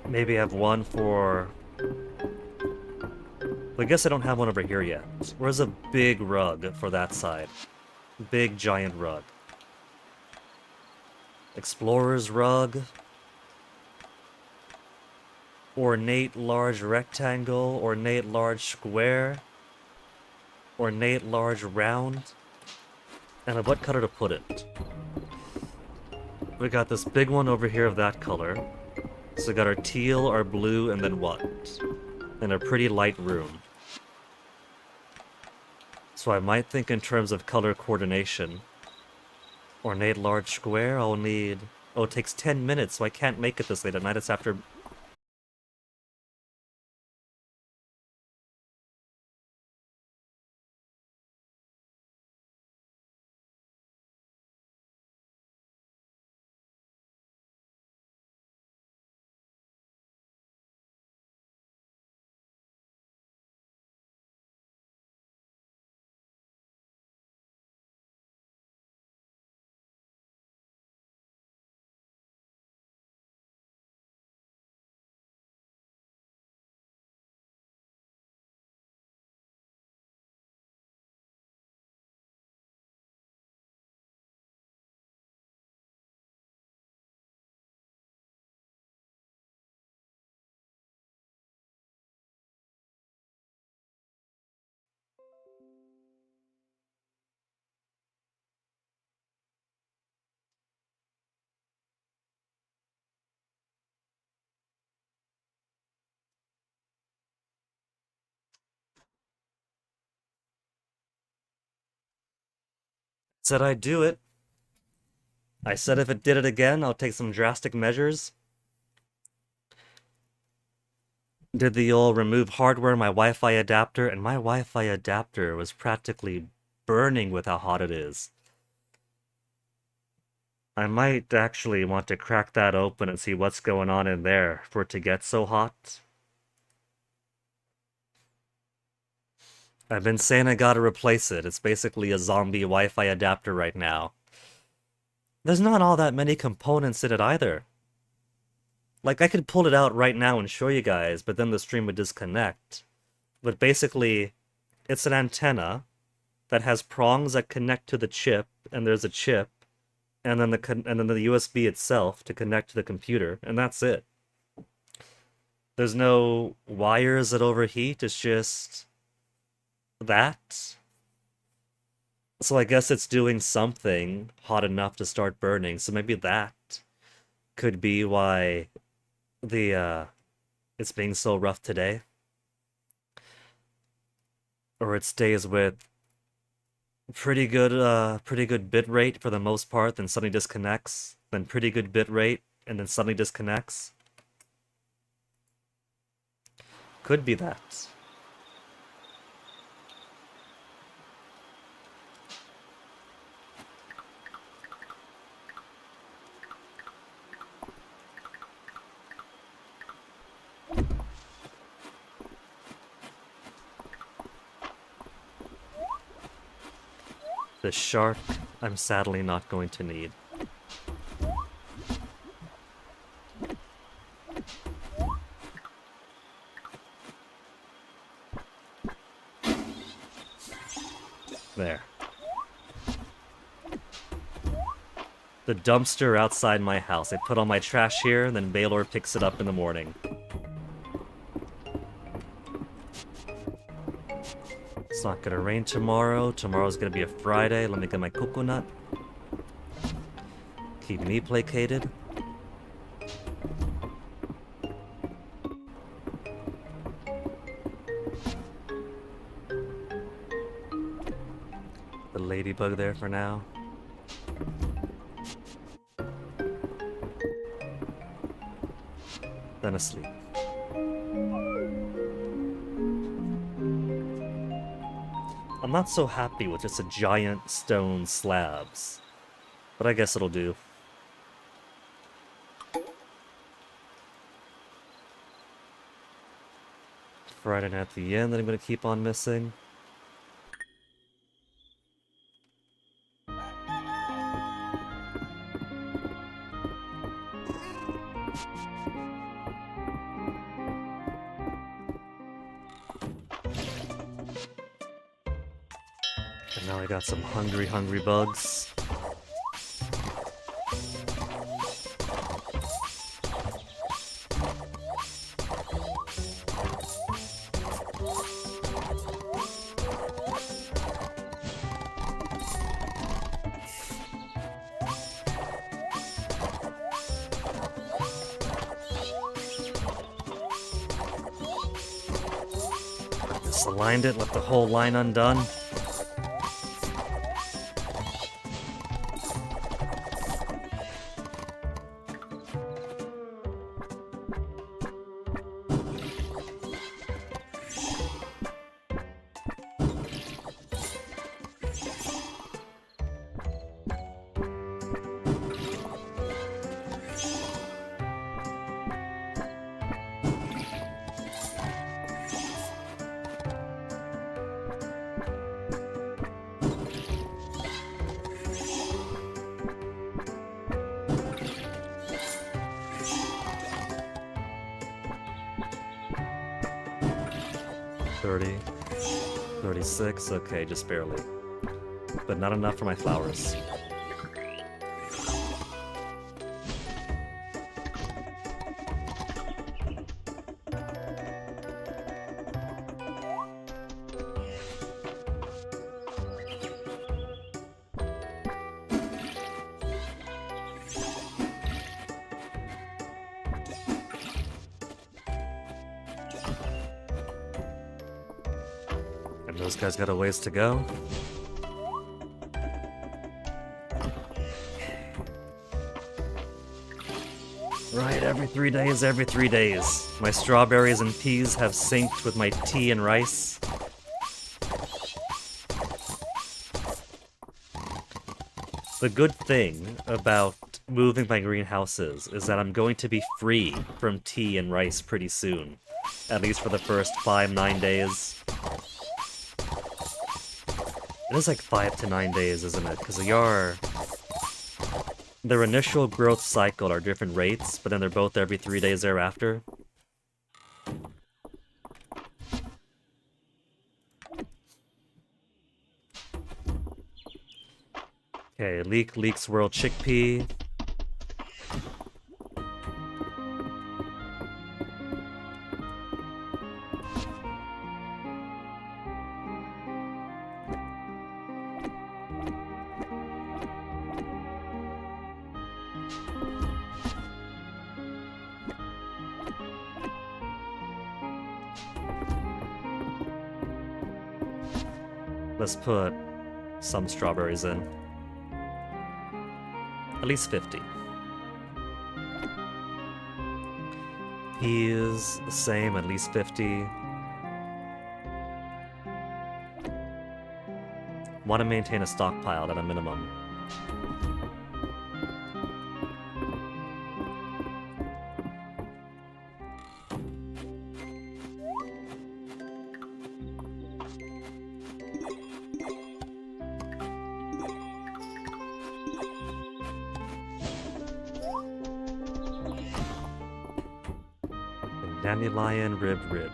Maybe have one for I guess I don't have one over here yet. Where's a big rug for that side? Big giant rug. Explorer's rug. Ornate large rectangle. Ornate large square. Ornate large round. And what color to put it? We got this big one over here of that color. So we got our teal, our blue, and then what? And a pretty light room. So I might think in terms of color coordination. Ornate large square, I'll need... Oh, it takes 10 minutes, so I can't make it this late at night. It's after... Said I'd do it. I said if it did it again, I'll take some drastic measures. Did the old remove hardware, my Wi-Fi adapter, and my Wi-Fi adapter was practically burning with how hot it is. I might actually want to crack that open and see what's going on in there for it to get so hot. I've been saying I gotta replace it. It's basically a zombie Wi-Fi adapter right now. There's not all that many components in it either. Like, I could pull it out right now and show you guys, but then the stream would disconnect. But basically, it's an antenna that has prongs that connect to the chip, and there's a chip, and then the USB itself to connect to the computer, and that's it. There's no wires that overheat, it's just that. So I guess it's doing something hot enough to start burning, so maybe that could be why it's being so rough today. Or it stays with pretty good bit rate for the most part, then suddenly disconnects, then pretty good bit rate, and then suddenly disconnects. Could be that. The shark, I'm sadly not going to need. There. The dumpster outside my house. I put all my trash here, and then Baylor picks it up in the morning. It's not gonna rain tomorrow. Tomorrow's gonna be a Friday. Let me get my coconut. Keep me placated. The ladybug there for now. Then asleep. I'm not so happy with just a giant stone slabs, but I guess it'll do. Friday night at the end that I'm gonna keep on missing. I got some hungry bugs. Misaligned it, left the whole line undone. Okay, just barely. But not enough for my flowers. Those guys got a ways to go. Right, every 3 days. My strawberries and peas have synced with my tea and rice. The good thing about moving my greenhouses is that I'm going to be free from tea and rice pretty soon. At least for the first 5-9 days. It is like 5 to 9 days, isn't it? Because their initial growth cycle are different rates, but then they're both every 3 days thereafter. Okay, Leek Swirl Chickpea. Let's put some strawberries in. At least 50. Peas, the same, at least 50. Want to maintain a stockpile at a minimum. Dandelion ribbed.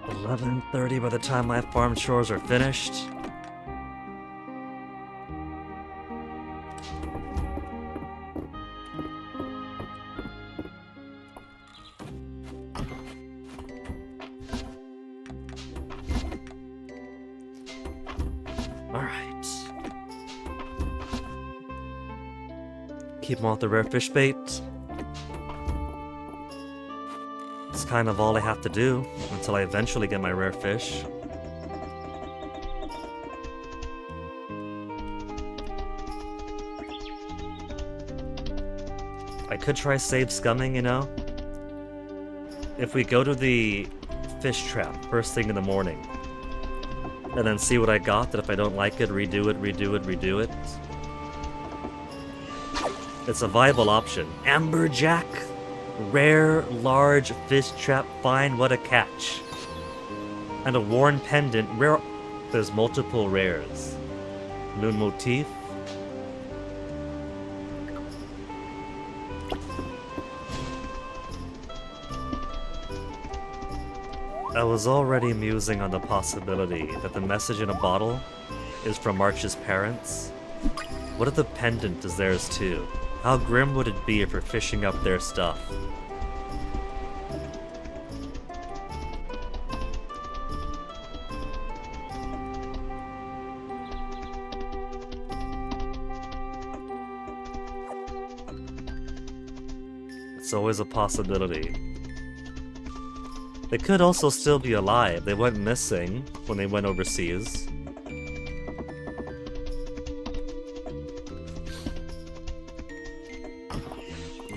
$11:30 by the time my farm chores are finished. Alright. Keep them off the rare fish bait. It's kind of all I have to do until I eventually get my rare fish. I could try save scumming, you know? If we go to the fish trap first thing in the morning, and then see what I got, that if I don't like it, redo it. It's a viable option. Amberjack? Rare, large fish trap, find what a catch. And a worn pendant, rare. There's multiple rares. Moon motif. I was already musing on the possibility that the message in a bottle is from March's parents. What if the pendant is theirs too? How grim would it be if we're fishing up their stuff? It's always a possibility. They could also still be alive. They went missing when they went overseas.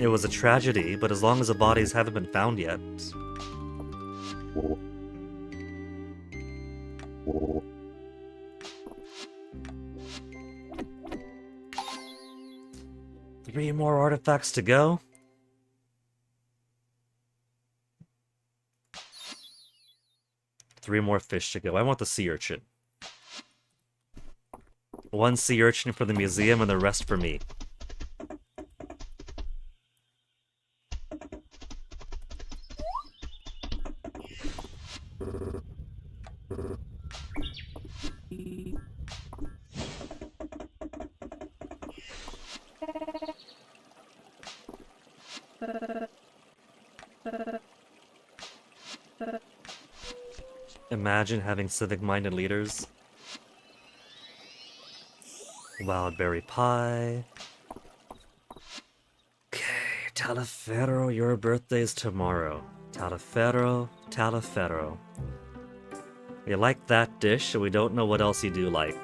It was a tragedy, but as long as the bodies haven't been found yet. Three more artifacts to go. Three more fish to go. I want the sea urchin. One sea urchin for the museum and the rest for me. Imagine having civic-minded leaders. Wildberry pie. Okay, Taliaferro, your birthday's tomorrow. Taliaferro, Taliaferro. We like that dish, and we don't know what else you do like.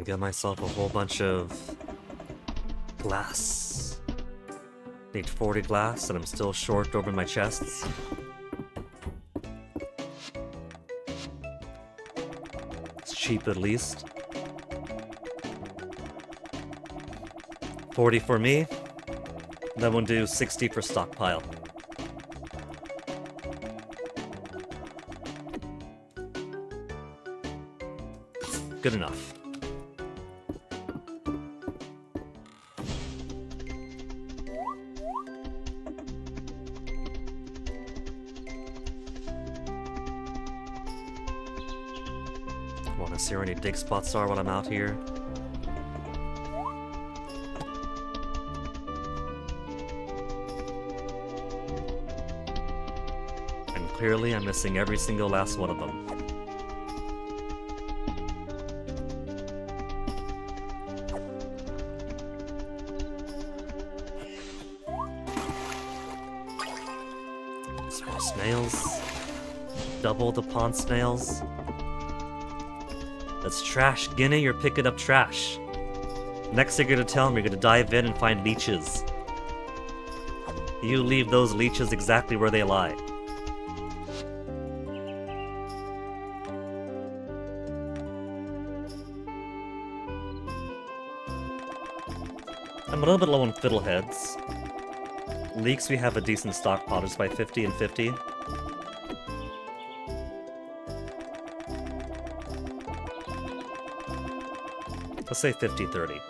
Get myself a whole bunch of glass. Need 40 glass, and I'm still short over my chests. It's cheap at least. 40 for me. Then we'll do 60 for stockpile. Good enough. See where any dig spots are while I'm out here. And clearly I'm missing every single last one of them. Small snails. Double the pond snails. That's trash. Guinea, you're picking up trash. Next thing you're gonna tell me, you're gonna dive in and find leeches. You leave those leeches exactly where they lie. I'm a little bit low on fiddleheads. Leeks, we have a decent stockpile, just by 50 and 50. Let's say 50-30.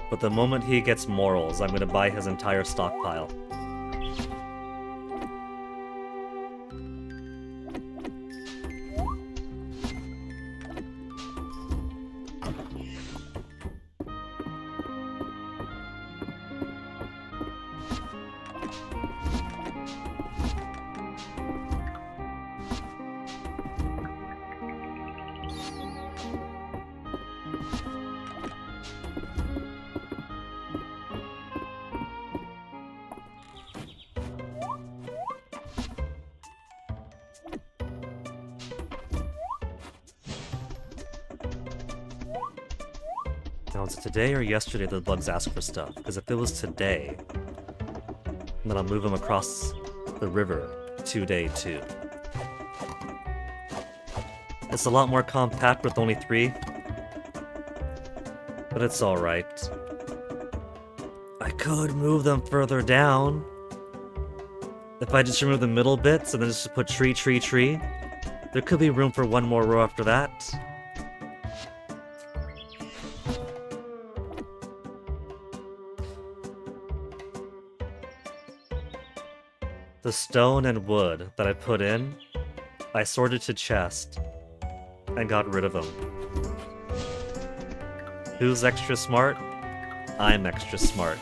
But the moment he gets morals, I'm gonna buy his entire stockpile. Now, was it today or yesterday that the bugs ask for stuff? Because if it was today, then I'll move them across the river to day 2. It's a lot more compact with only 3, but it's alright. I could move them further down. If I just remove the middle bits and then just put tree, tree, tree, there could be room for one more row after that. The stone and wood that I put in, I sorted to chest and got rid of them. Who's extra smart? I'm extra smart.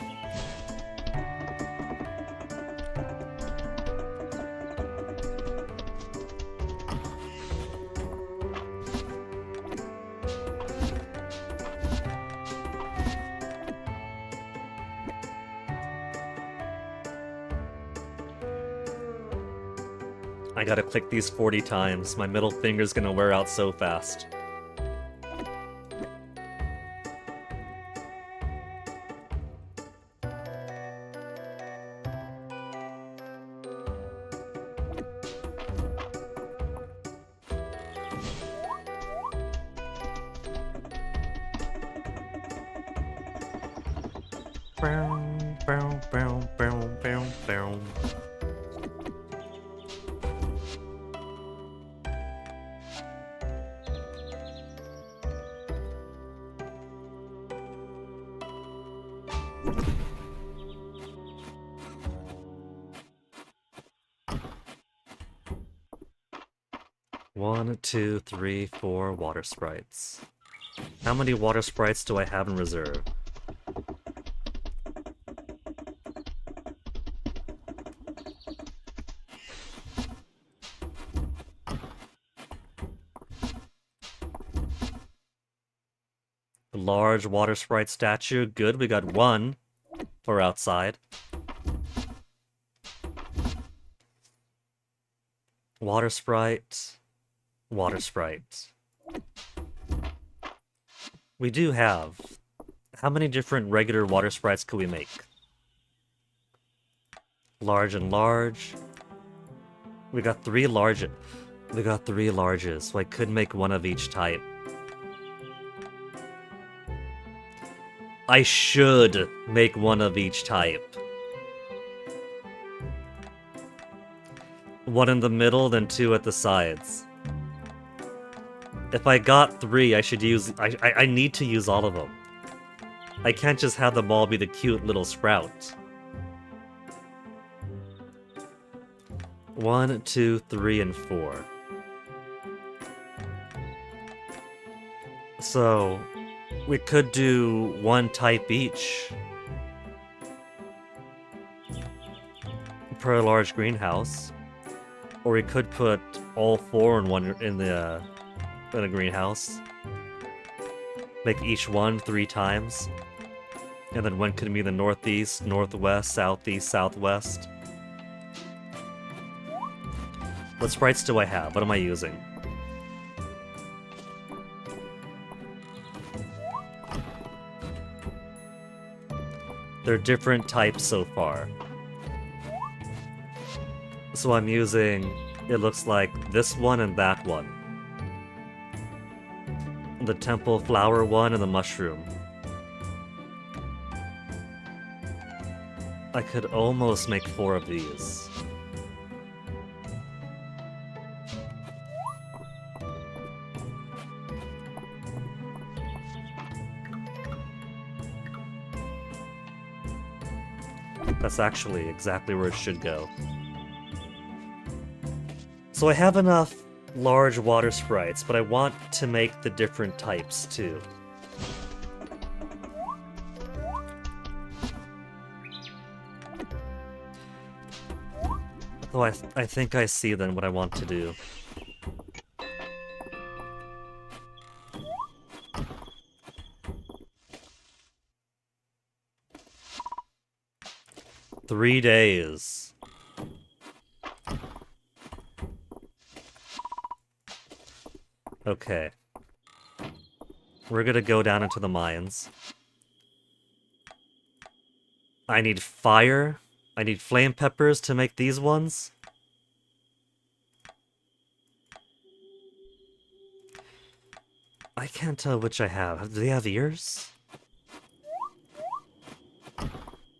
I gotta click these 40 times. My middle finger's gonna wear out so fast. Bow, bow, bow, bow, bow, bow. One, 2, 3, 4 water sprites. How many water sprites do I have in reserve? The large water sprite statue. Good, we got 1 for outside. Water sprite. Water sprite. We do have... How many different regular water sprites could we make? Large and large. We got 3 large... We got 3 larges, so I could make 1 of each type. I should make 1 of each type. 1 in the middle, then 2 at the sides. If I got 3, I should use... I need to use all of them. I can't just have them all be the cute little sprout. 1, 2, 3, and 4. So, we could do 1 type each. Per large greenhouse. Or we could put all 4 in one in a greenhouse. Make each one 3 times. And then 1 could be the northeast, northwest, southeast, southwest. What sprites do I have? What am I using? They're different types so far. So I'm using, it looks like this one and that one. The temple flower one and the mushroom. I could almost make 4 of these. That's actually exactly where it should go. So I have enough large water sprites, but I want to make the different types too. Though I think I see then what I want to do. Three days. Okay. We're gonna go down into the mines. I need fire. I need flame peppers to make these ones. I can't tell which I have. Do they have ears?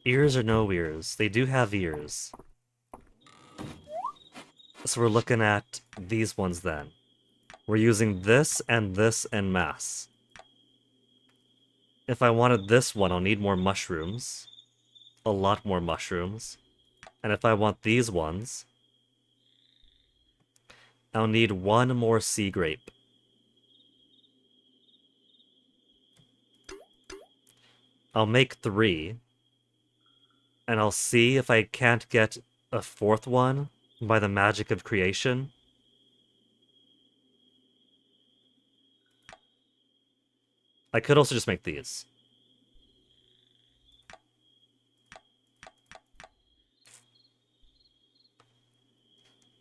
Ears or no ears? They do have ears. So we're looking at these ones then. We're using this and mass. If I wanted this one, I'll need more mushrooms. A lot more mushrooms. And if I want these ones, I'll need one more sea grape. I'll make 3. And I'll see if I can't get a 4th one by the magic of creation. I could also just make these.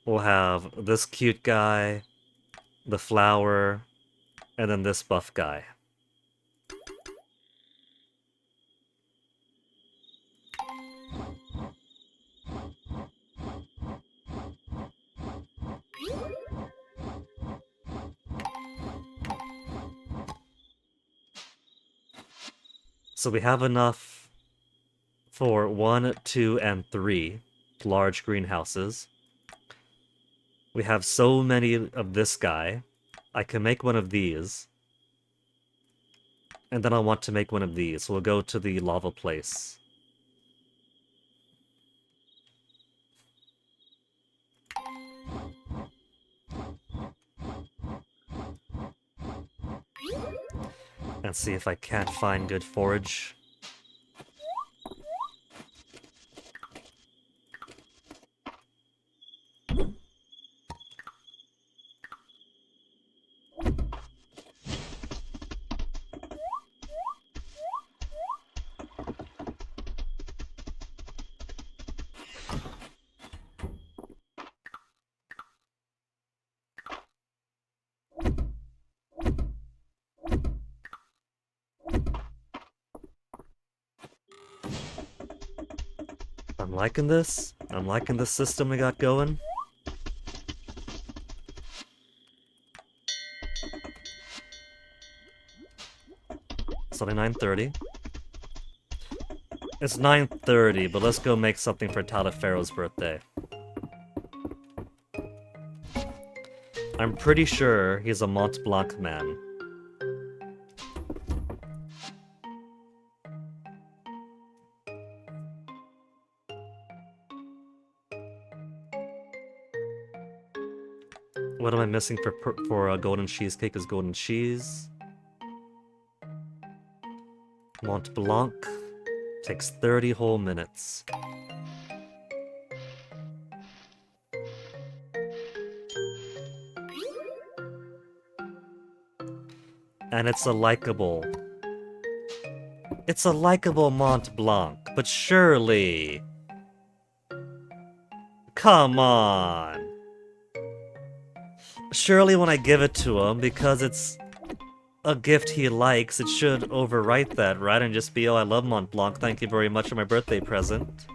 We'll have this cute guy, the flower, and then this buff guy. So we have enough for 1, 2, and 3 large greenhouses. We have so many of this guy. I can make one of these. And then I'll want to make one of these. So we'll go to the lava place. And see if I can't find good forage. I'm liking this. I'm liking the system we got going. It's only 9:30. It's 9:30, but let's go make something for Taliaferro's birthday. I'm pretty sure he's a Mont Blanc man. What am I missing for golden cheesecake is golden cheese. Mont Blanc takes 30 whole minutes. And it's a likable Mont Blanc, but surely... Come on! Surely when I give it to him, because it's a gift he likes, it should overwrite that, right? And just be, oh, I love Mont Blanc, thank you very much for my birthday present.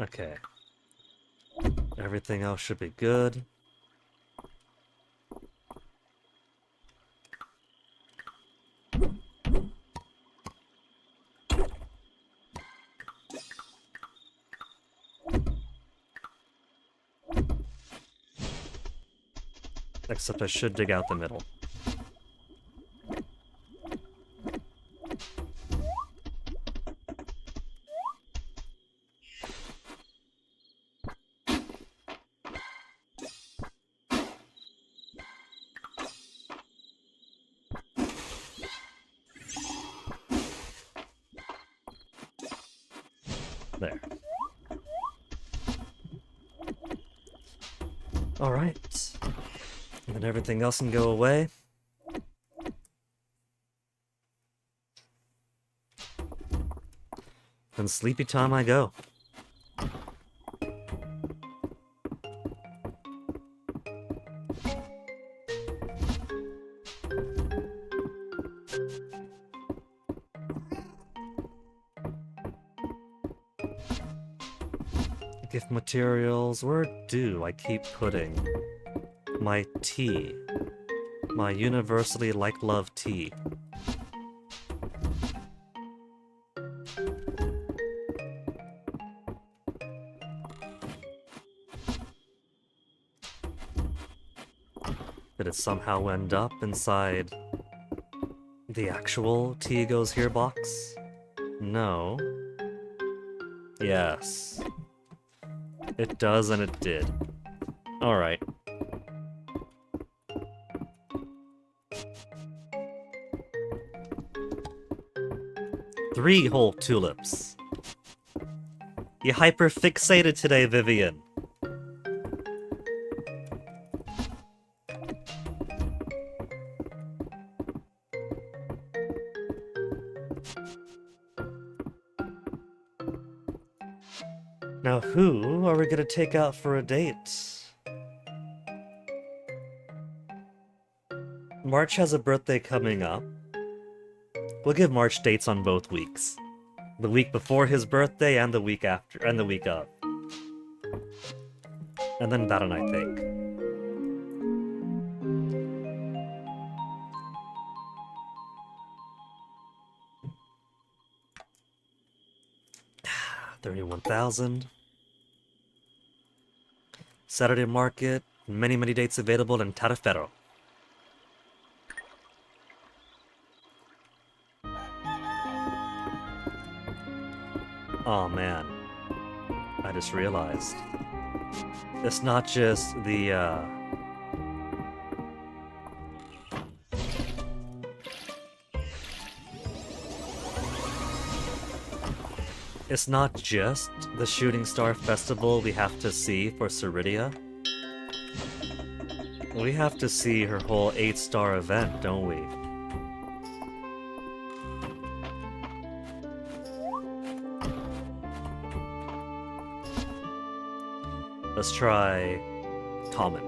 Okay. Everything else should be good. Except I should dig out the middle. There. Alright. And then everything else can go away. Then sleepy time I go. Gift materials, where do I keep putting my tea? My universally like-loved tea. Did it somehow end up inside the actual Tea Goes Here box? No. Yes. It does and it did. Alright. Three whole tulips. You hyper-fixated today, Vivian. Now who are we gonna take out for a date? March has a birthday coming up. We'll give March dates on both weeks. The week before his birthday and the week after, and the week of. And then that and I think. $31,000. Saturday market, many dates available in Taraferro. Oh man, I just realized. It's not just the, It's not just the Shooting Star Festival we have to see for Ceridia. We have to see her whole 8-star event, don't we? Let's try common.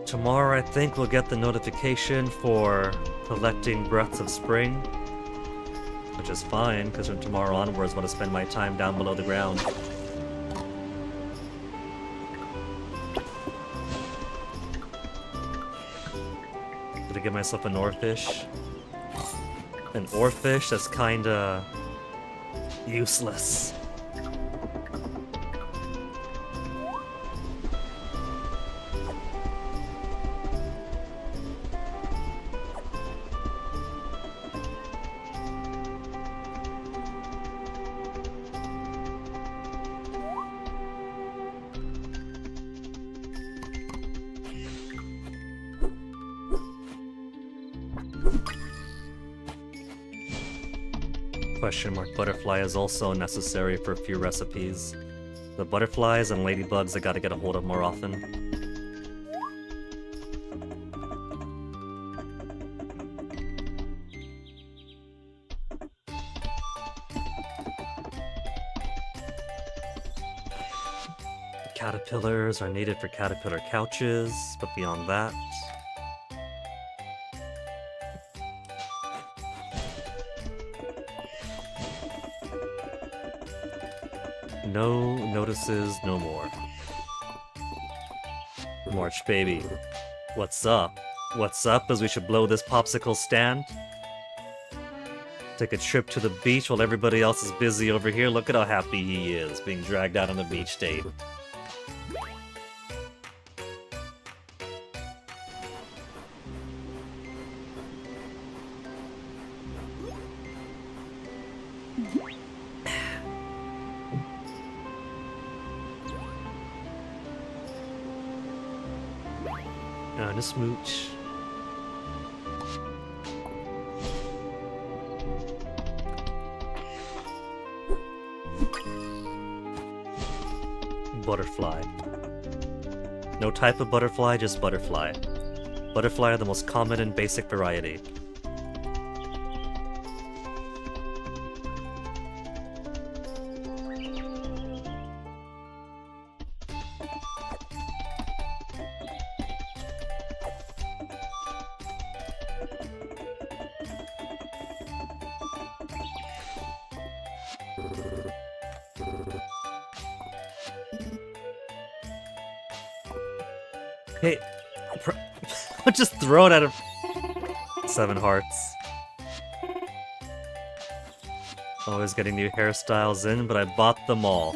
Tomorrow, I think we'll get the notification for collecting Breaths of Spring, which is fine, because from tomorrow onwards, I'm going to spend my time down below the ground. Did I give myself an oarfish? An oarfish that's kinda useless. Question mark butterfly is also necessary for a few recipes. The butterflies and ladybugs I gotta get a hold of more often. Caterpillars are needed for caterpillar couches, but beyond that... No notices, no more. March baby, what's up? What's up as we should blow this popsicle stand? Take a trip to the beach while everybody else is busy over here. Look at how happy he is, being dragged out on a beach date. a smooch. Butterfly. No type of butterfly, just butterfly. Butterfly are the most common and basic variety. Hey, just throw it at him. 7 hearts. Always getting new hairstyles in, but I bought them all.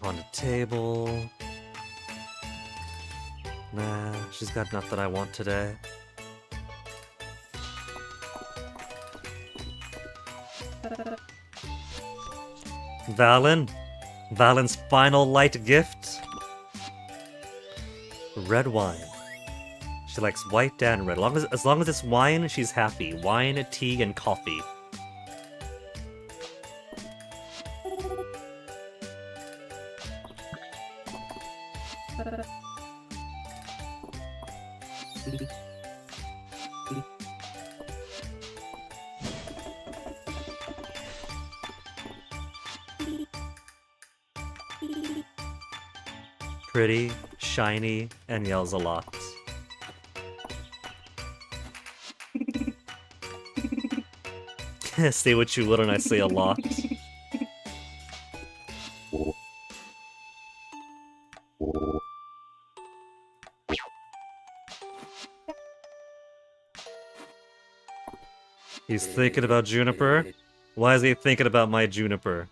On the table. Nah, she's got nothing I want today. Valen? Valen's final light gift? Red wine. She likes white and red. As long as it's wine, she's happy. Wine, tea, and coffee. Pretty, shiny, and yells a lot. Say what you will and I say a lot. He's thinking about Juniper? Why is he thinking about my Juniper?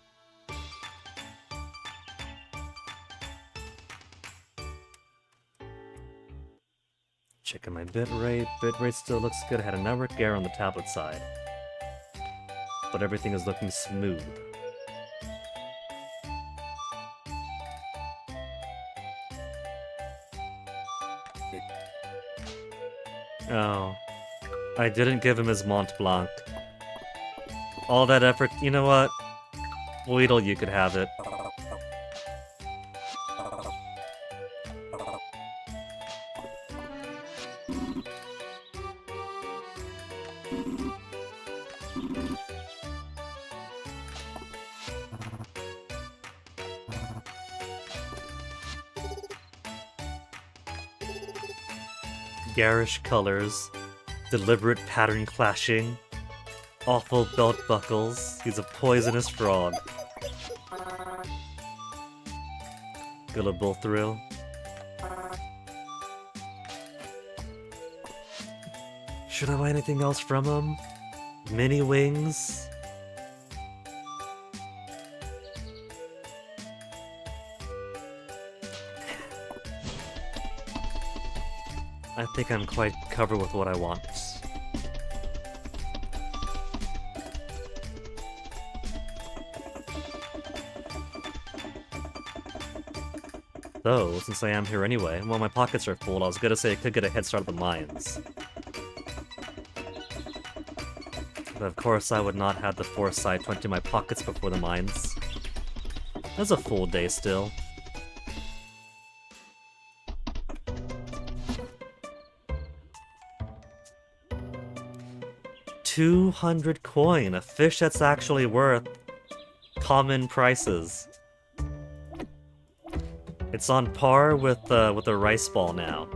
Checking my bitrate. Bitrate still looks good. I had a network error on the tablet side. But everything is looking smooth. Oh. I didn't give him his Mont Blanc. All that effort, you know what? Weedle, you could have it. Garish colors, deliberate pattern clashing, awful belt buckles. He's a poisonous frog. Gullible thrill. Should I buy anything else from him? Mini wings? I think I'm quite covered with what I want. Though, since I am here anyway, well, my pockets are full, I was gonna say I could get a head start at the mines. But of course I would not have the foresight to empty my pockets before the mines. That's a full day still. $200 coin, a fish that's actually worth common prices. It's on par with a rice ball now.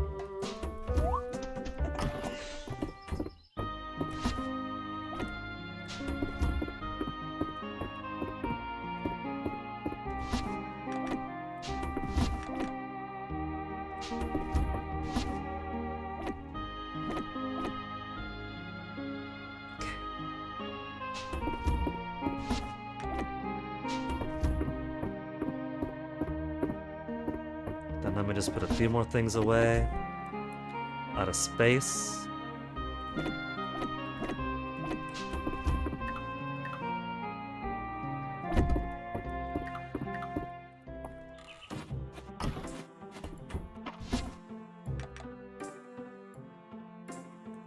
Then let me just put a few more things away. Out of space.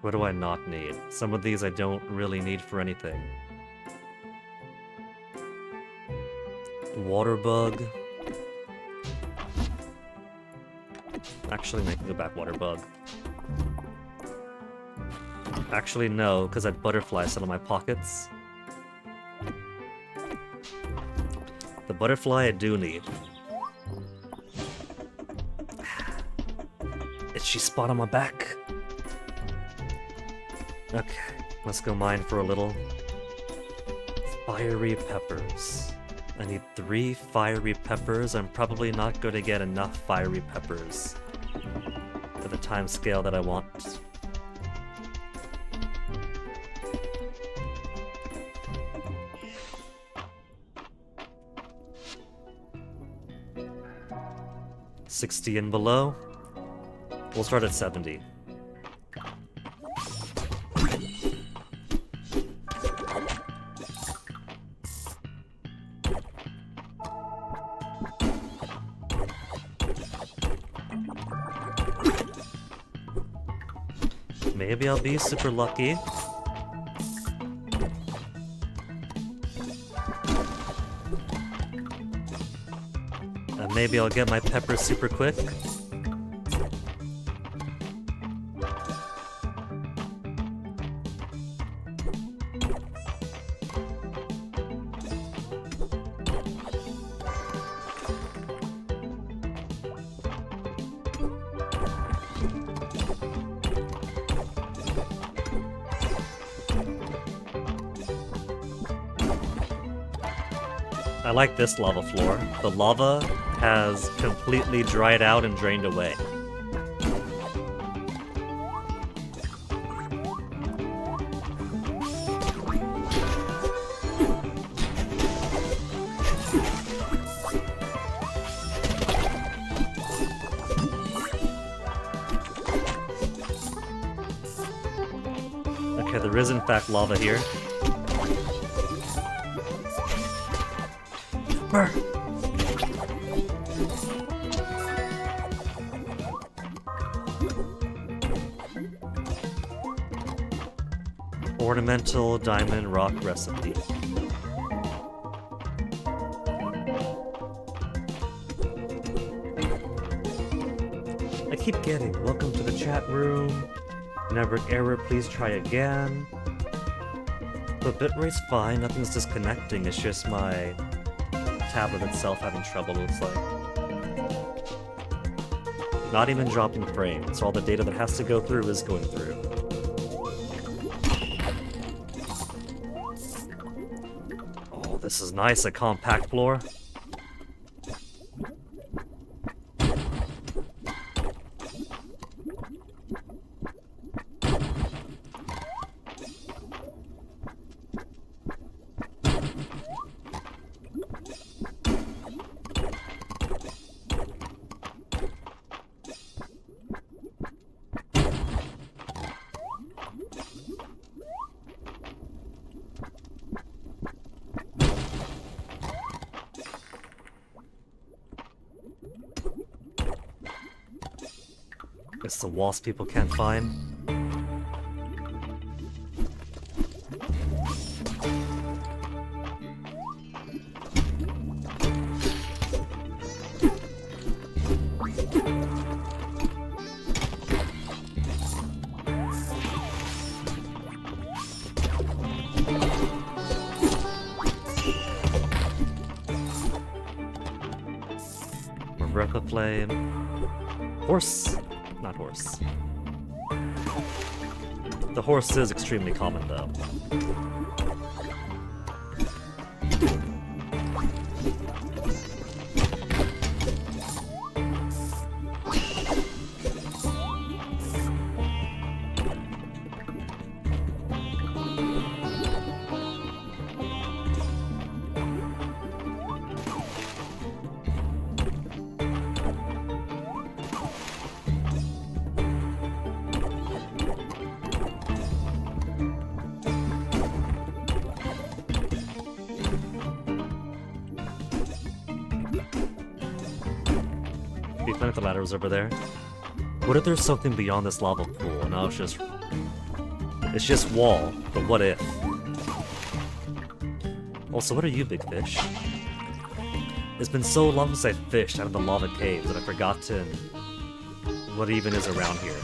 What do I not need? Some of these I don't really need for anything. Water bug. Actually, I can go back water bug. Actually, no, because that butterfly is still in my pockets. The butterfly I do need. Itchy spot on my back. Okay, let's go mine for a little. Fiery peppers. I need 3 fiery peppers. I'm probably not going to get enough fiery peppers for the time scale that I want. $60 and below. We'll start at 70. Maybe I'll be super lucky. And maybe I'll get my peppers super quick. I like this lava floor. The lava has completely dried out and drained away. Okay, there is in fact lava here. Brr. Ornamental diamond rock recipe. I keep getting welcome to the chat room. Network error, please try again. The bitrate's fine, nothing's disconnecting, it's just my tablet itself having trouble, looks like. Not even dropping frames, so all the data that has to go through is going through. Oh, this is nice, a compact floor. It's the wasp people can't find. Rebecca Flame. Horse. Not horse. The horse is extremely common, though. The pinnacle ladder was over there. What if there's something beyond this lava pool and I was just... It's just wall, but what if? Also, what are you, big fish? It's been so long since I fished out of the lava caves that I've forgotten what even is around here.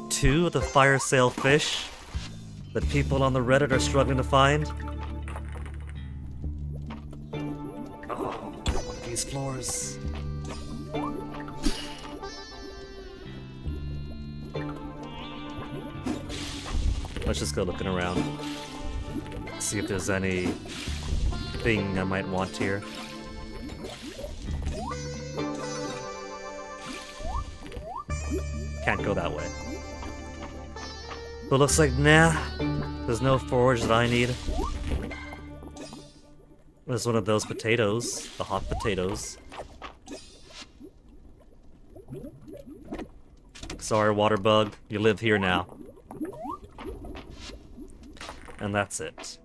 Two of the fire sail fish that people on the Reddit are struggling to find. Oh, one of these floors. Let's just go looking around. See if there's anything I might want here. Can't go that way. But looks like, nah, there's no forage that I need. There's one of those potatoes, the hot potatoes. Sorry, water bug, you live here now. And that's it.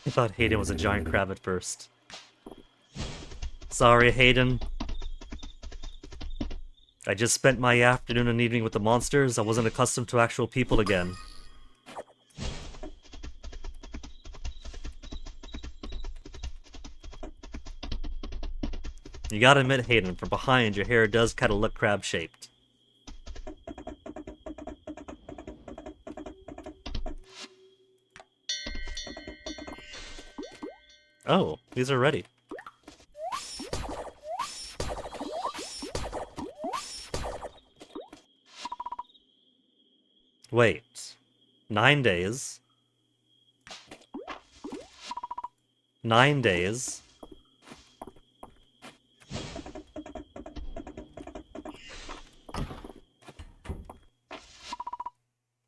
I thought Hayden was a giant crab at first. Sorry, Hayden. I just spent my afternoon and evening with the monsters. I wasn't accustomed to actual people again. You gotta admit, Hayden, from behind, your hair does kind of look crab-shaped. Oh, these are ready. Wait. 9 days. 9 days.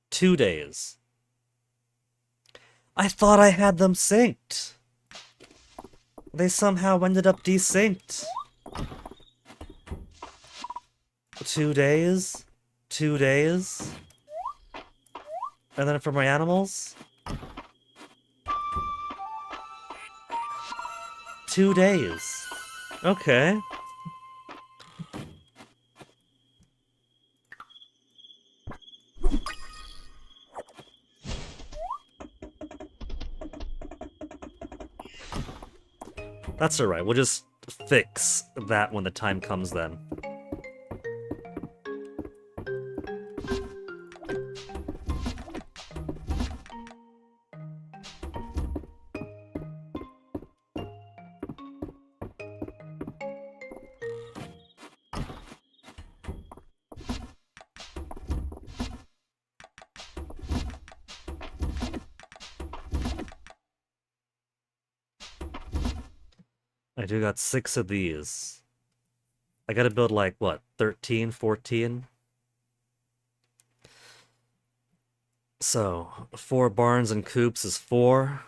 Two days. I thought I had them synced. They somehow ended up desynced. 2 days. 2 days. And then for my animals? 2 days. Okay. That's alright, we'll just fix that when the time comes then. I do got 6 of these. I gotta build like, what, 13, 14? So, 4 barns and coops is 4.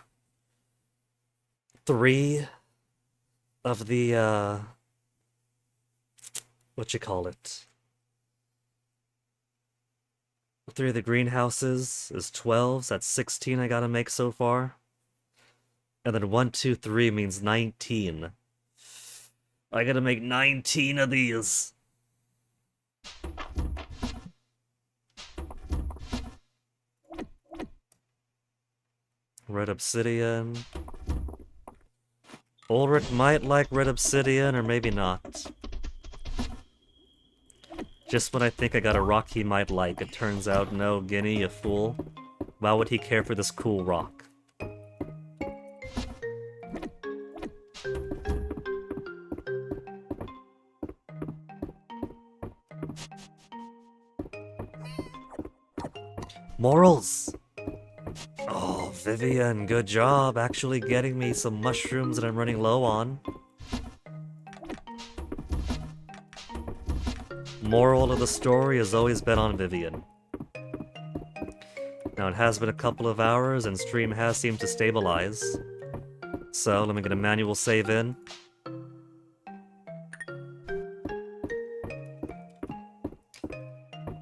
3 of the, what you call it? 3 of the greenhouses is 12, so that's 16 I gotta make so far. And then 1, 2, 3 means 19. I gotta make 19 of these. Red obsidian. Ulrich might like red obsidian, or maybe not. Just when I think I got a rock he might like, it turns out, no, Guinea, you fool. Why would he care for this cool rock? Morals! Oh, Vivian, good job actually getting me some mushrooms that I'm running low on. Moral of the story has always been on Vivian. Now it has been a couple of hours and stream has seemed to stabilize. So let me get a manual save in.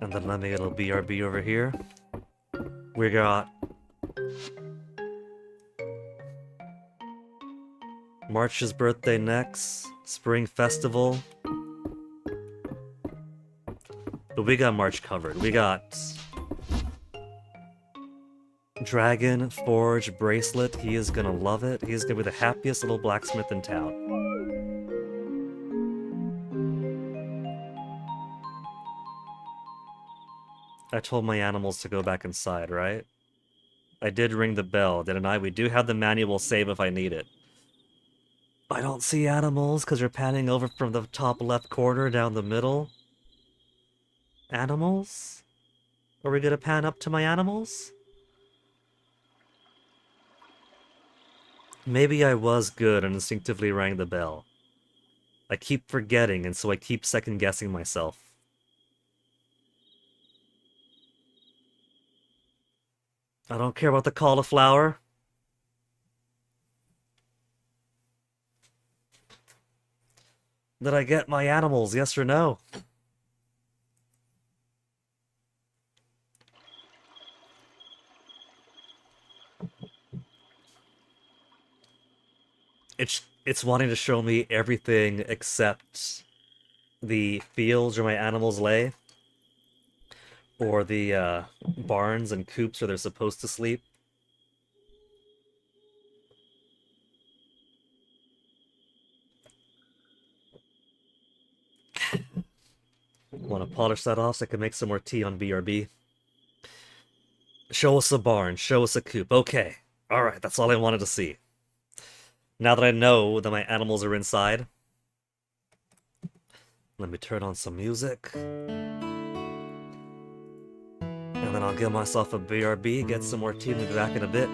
And then let me get a little BRB over here. We got March's birthday next, Spring Festival. But we got March covered. We got Dragon Forge Bracelet. He is gonna love it. He is gonna be the happiest little blacksmith in town. I told my animals to go back inside, right? I did ring the bell, didn't I? We do have the manual save if I need it. I don't see animals because you're panning over from the top left corner down the middle. Animals? Are we gonna pan up to my animals? Maybe I was good and instinctively rang the bell. I keep forgetting, and so I keep second-guessing myself. I don't care about the cauliflower. Did I get my animals, yes or no? It's wanting to show me everything except the fields where my animals lay, or the barns and coops where they're supposed to sleep. Want to polish that off so I can make some more tea on BRB. Show us a barn, show us a coop. Okay, alright, that's all I wanted to see. Now that I know that my animals are inside, let me turn on some music. And then I'll give myself a BRB, get some more tea, and be back in a bit.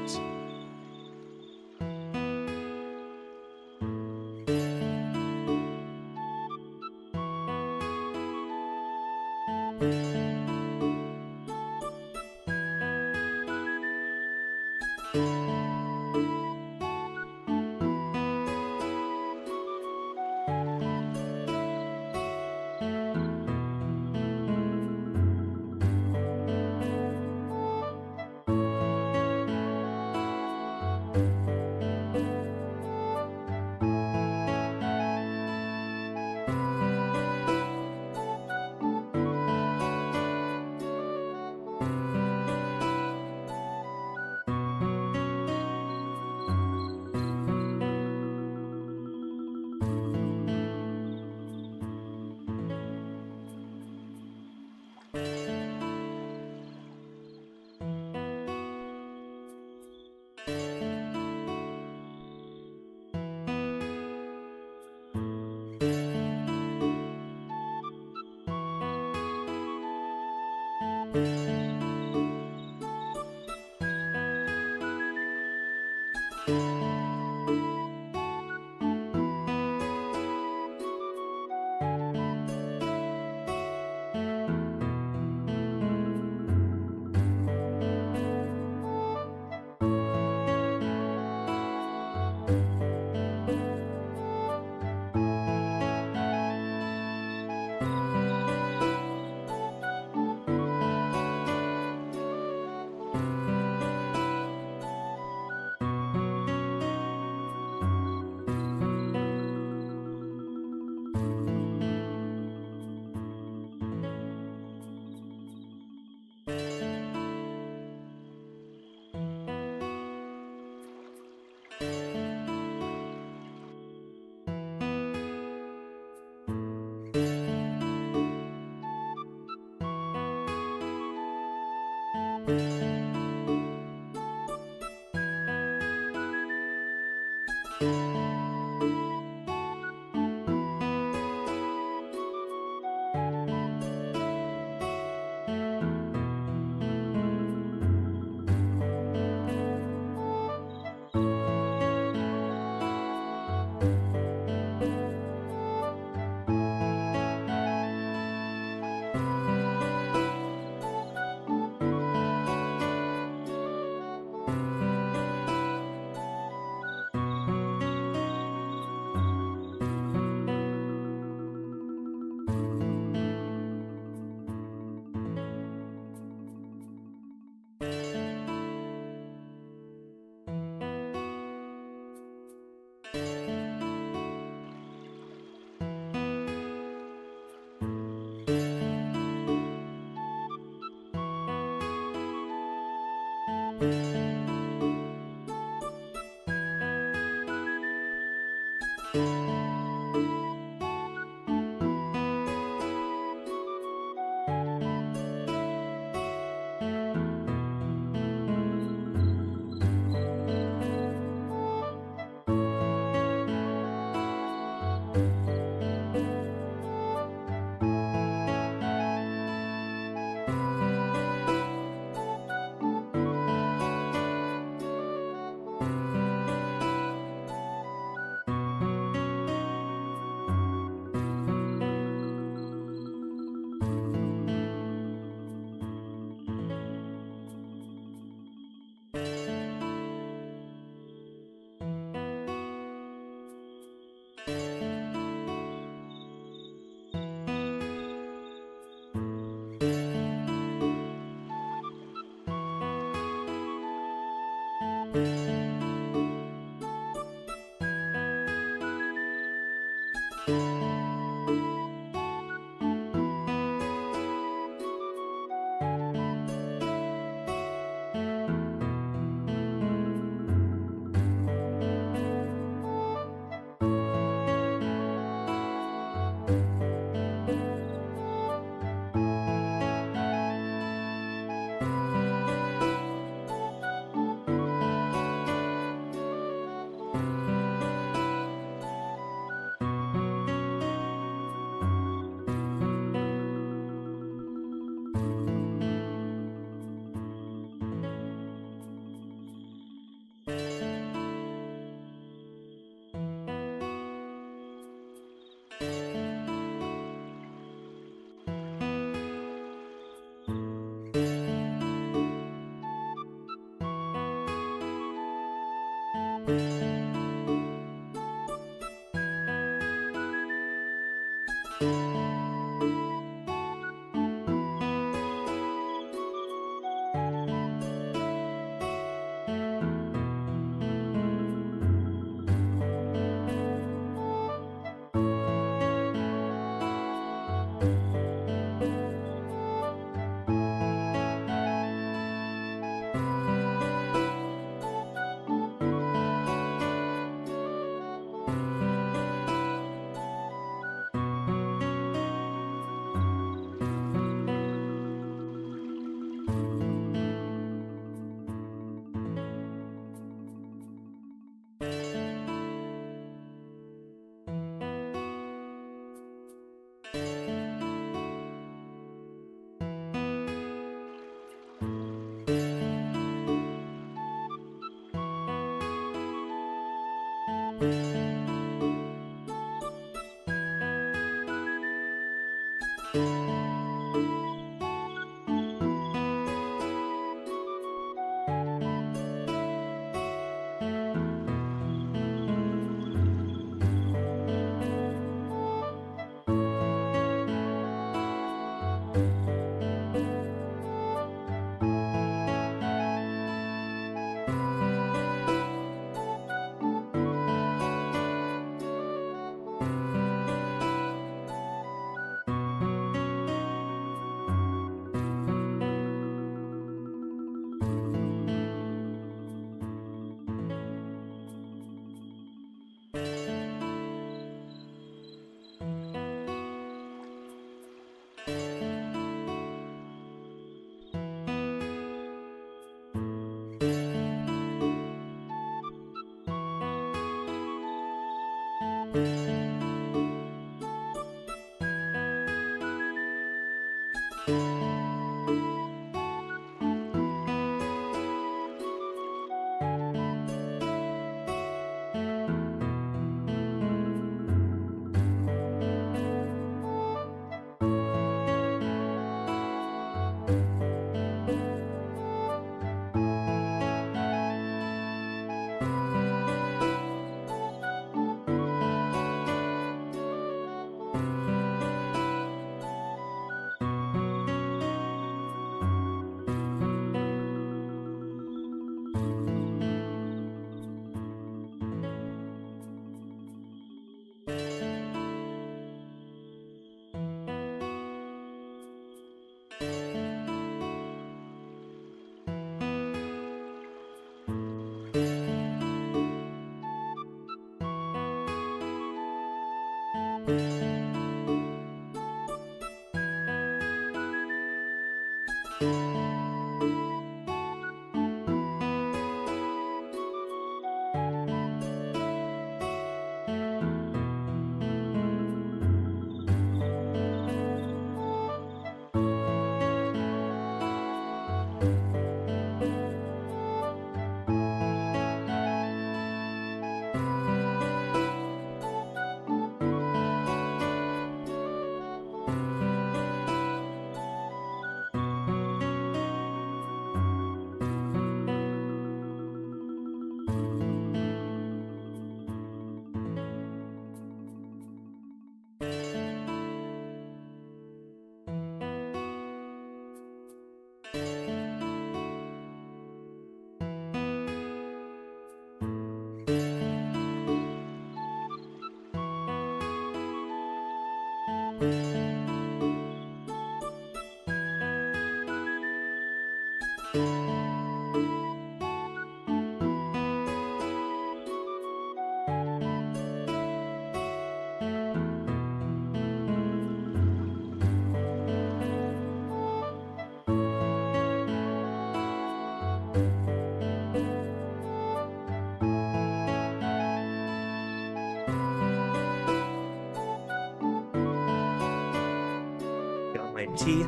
Got my tea.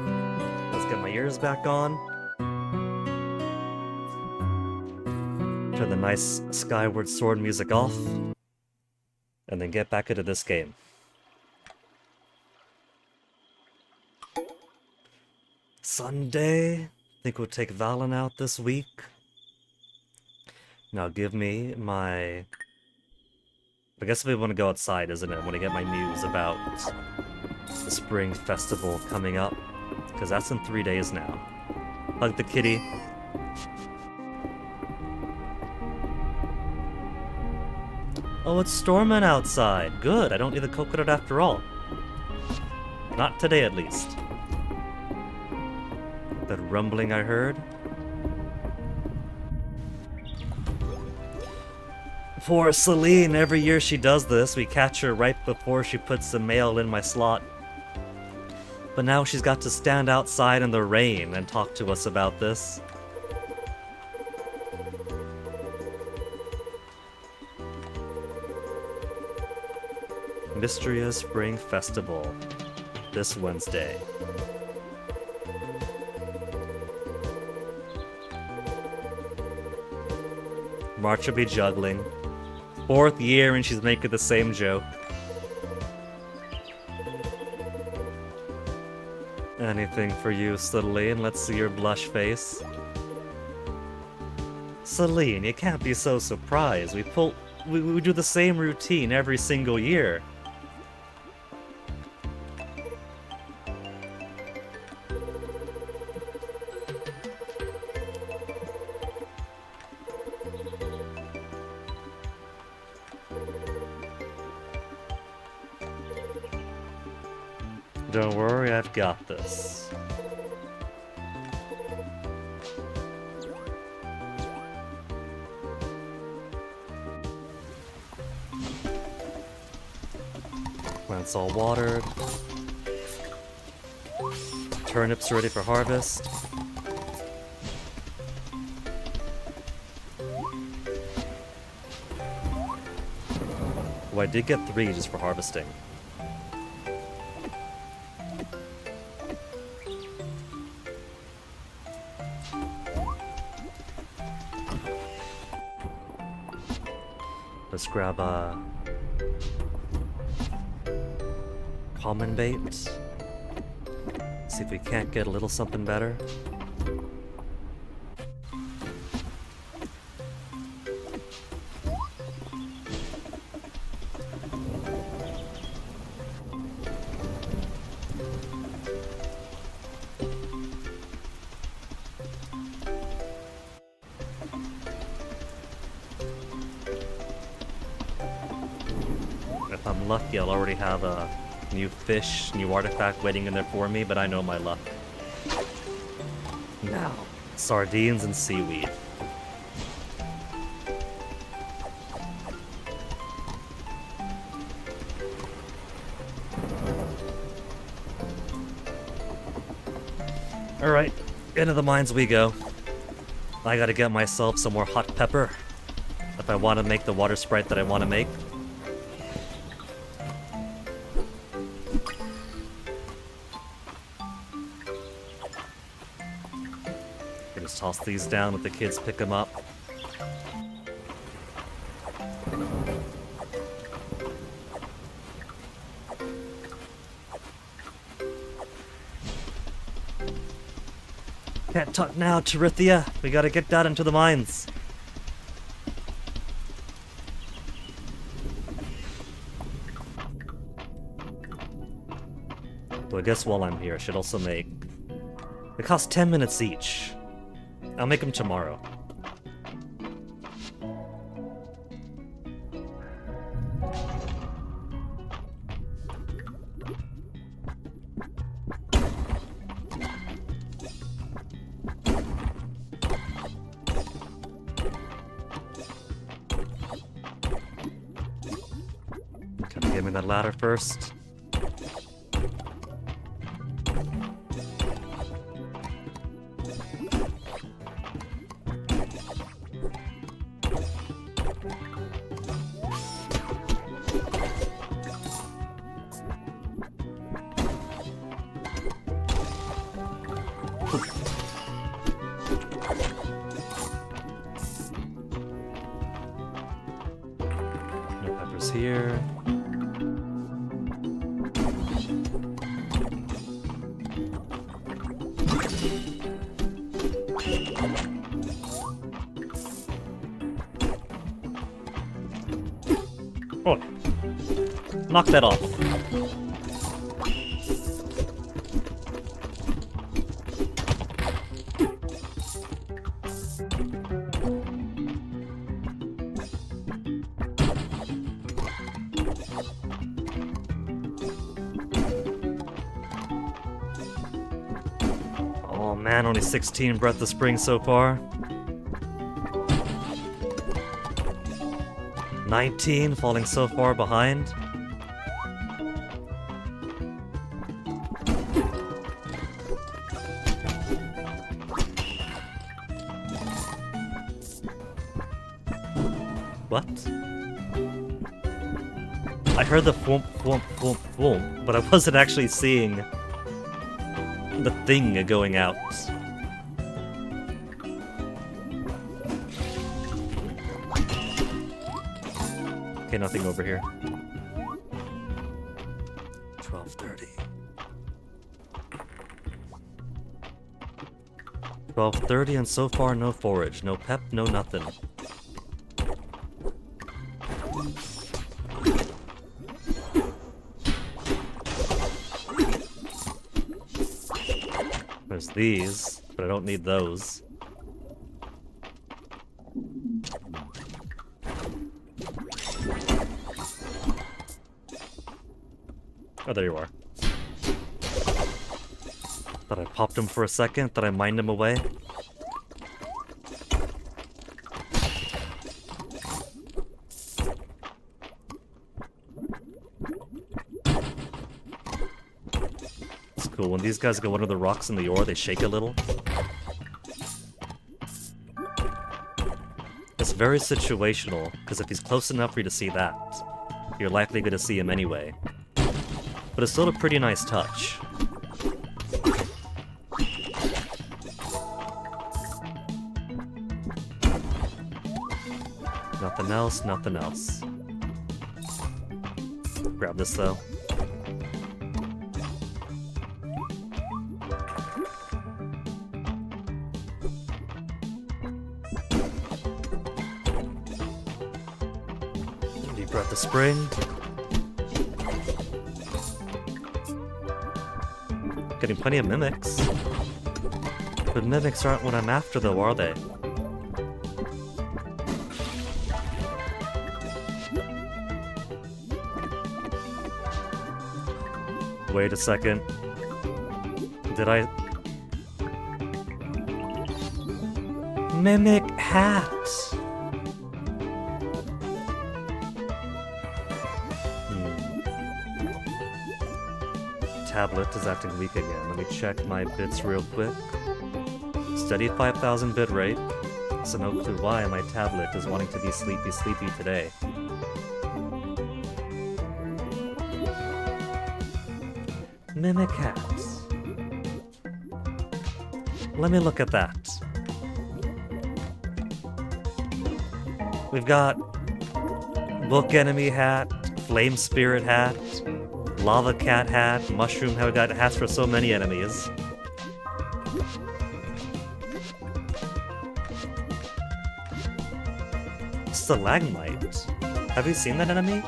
Let's get my ears back on. Turn the nice Skyward Sword music off. And then get back into this game. Sunday. Think we'll take Valen out this week. Now give me my... I guess we want to go outside, isn't it? I want to get my news about the spring festival coming up. Because that's in 3 days now. Hug the kitty. Oh, it's storming outside. Good, I don't need the coconut after all. Not today, at least. That rumbling I heard. Poor Celine, every year she does this, we catch her right before she puts the mail in my slot. But now she's got to stand outside in the rain and talk to us about this. Mistria Spring Festival, this Wednesday. March will be juggling. 4th year and she's making the same joke. Anything for you, Celine? Let's see your blush face. Celine, you can't be so surprised. We do the same routine every single year. Don't worry, I've got this. Plants all watered. Turnips ready for harvest. Oh, I did get 3 just for harvesting. Let's grab a common bait. See if we can't get a little something better. If I'm lucky, I'll already have a new fish, new artifact waiting in there for me, but I know my luck. Now, sardines and seaweed. Alright, into the mines we go. I gotta get myself some more hot pepper if I want to make the water sprite that I want to make. Just toss these down, let the kids pick them up. Can't talk now, Charithia. We gotta get that into the mines. So I guess while I'm here, I should also make... They cost 10 minutes each. I'll make them tomorrow. Gotta give me that ladder first. No peppers here. Oh, knock that off. Oh man, only 16 Breath of Spring so far. 19, falling so far behind. What? I heard the thwomp, thwomp, thwomp, thwomp, but I wasn't actually seeing the thing going out. Okay, nothing over here. 12:30. 12:30 and so far no forage, no pep, no nothing. There's these, but I don't need those. Oh, there you are. Thought I popped him for a second, thought I mined him away. It's cool, when these guys go under the rocks in the ore, they shake a little. It's very situational, because if he's close enough for you to see that, you're likely going to see him anyway. But it's still a pretty nice touch. Nothing else, nothing else. Grab this though. Deep breath of spring. Getting plenty of mimics. But mimics aren't what I'm after though, are they? Wait a second. Did I... Mimic hat! tablet is acting weak again. Let me check my bits real quick. Steady 5,000 bit rate. So no clue why my tablet is wanting to be sleepy today. Mimikatz. Let me look at that. We've got Book Enemy hat, Flame Spirit hat, Lava Cat hat, Mushroom hat. We got hats for so many enemies. Stalagmite. Have you seen that enemy?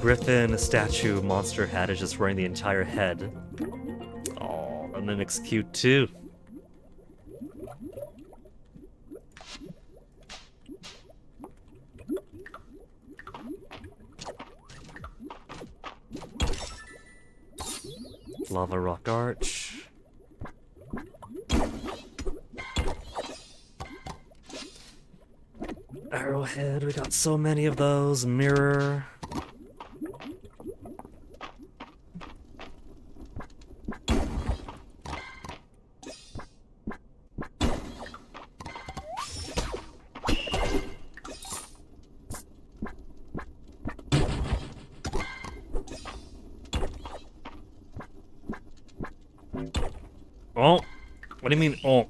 Griffin statue monster hat is just wearing the entire head. Oh, the mimic's cute too. Lava Rock Arch. Arrowhead, we got so many of those. Mirror. Oh, what do you mean, oh?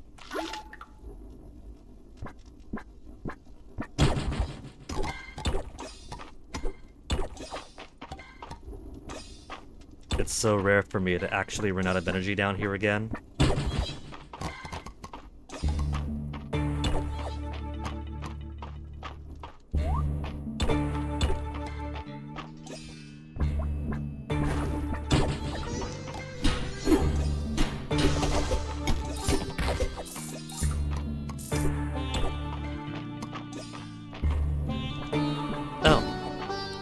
It's so rare for me to actually run out of energy down here again.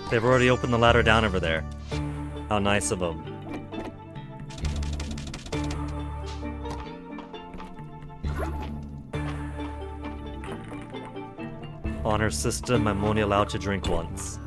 They've already opened the ladder down over there. How nice of them. Honor system, I'm only allowed to drink once.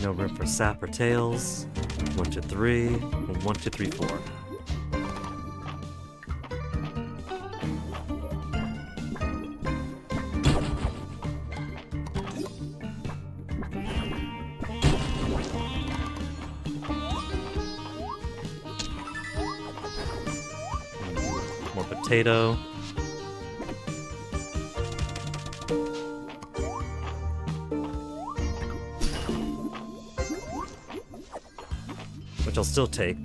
No room for sap or tails. 1, 2, 3. 1, 2, 3, 4. More potato. Which I'll still take.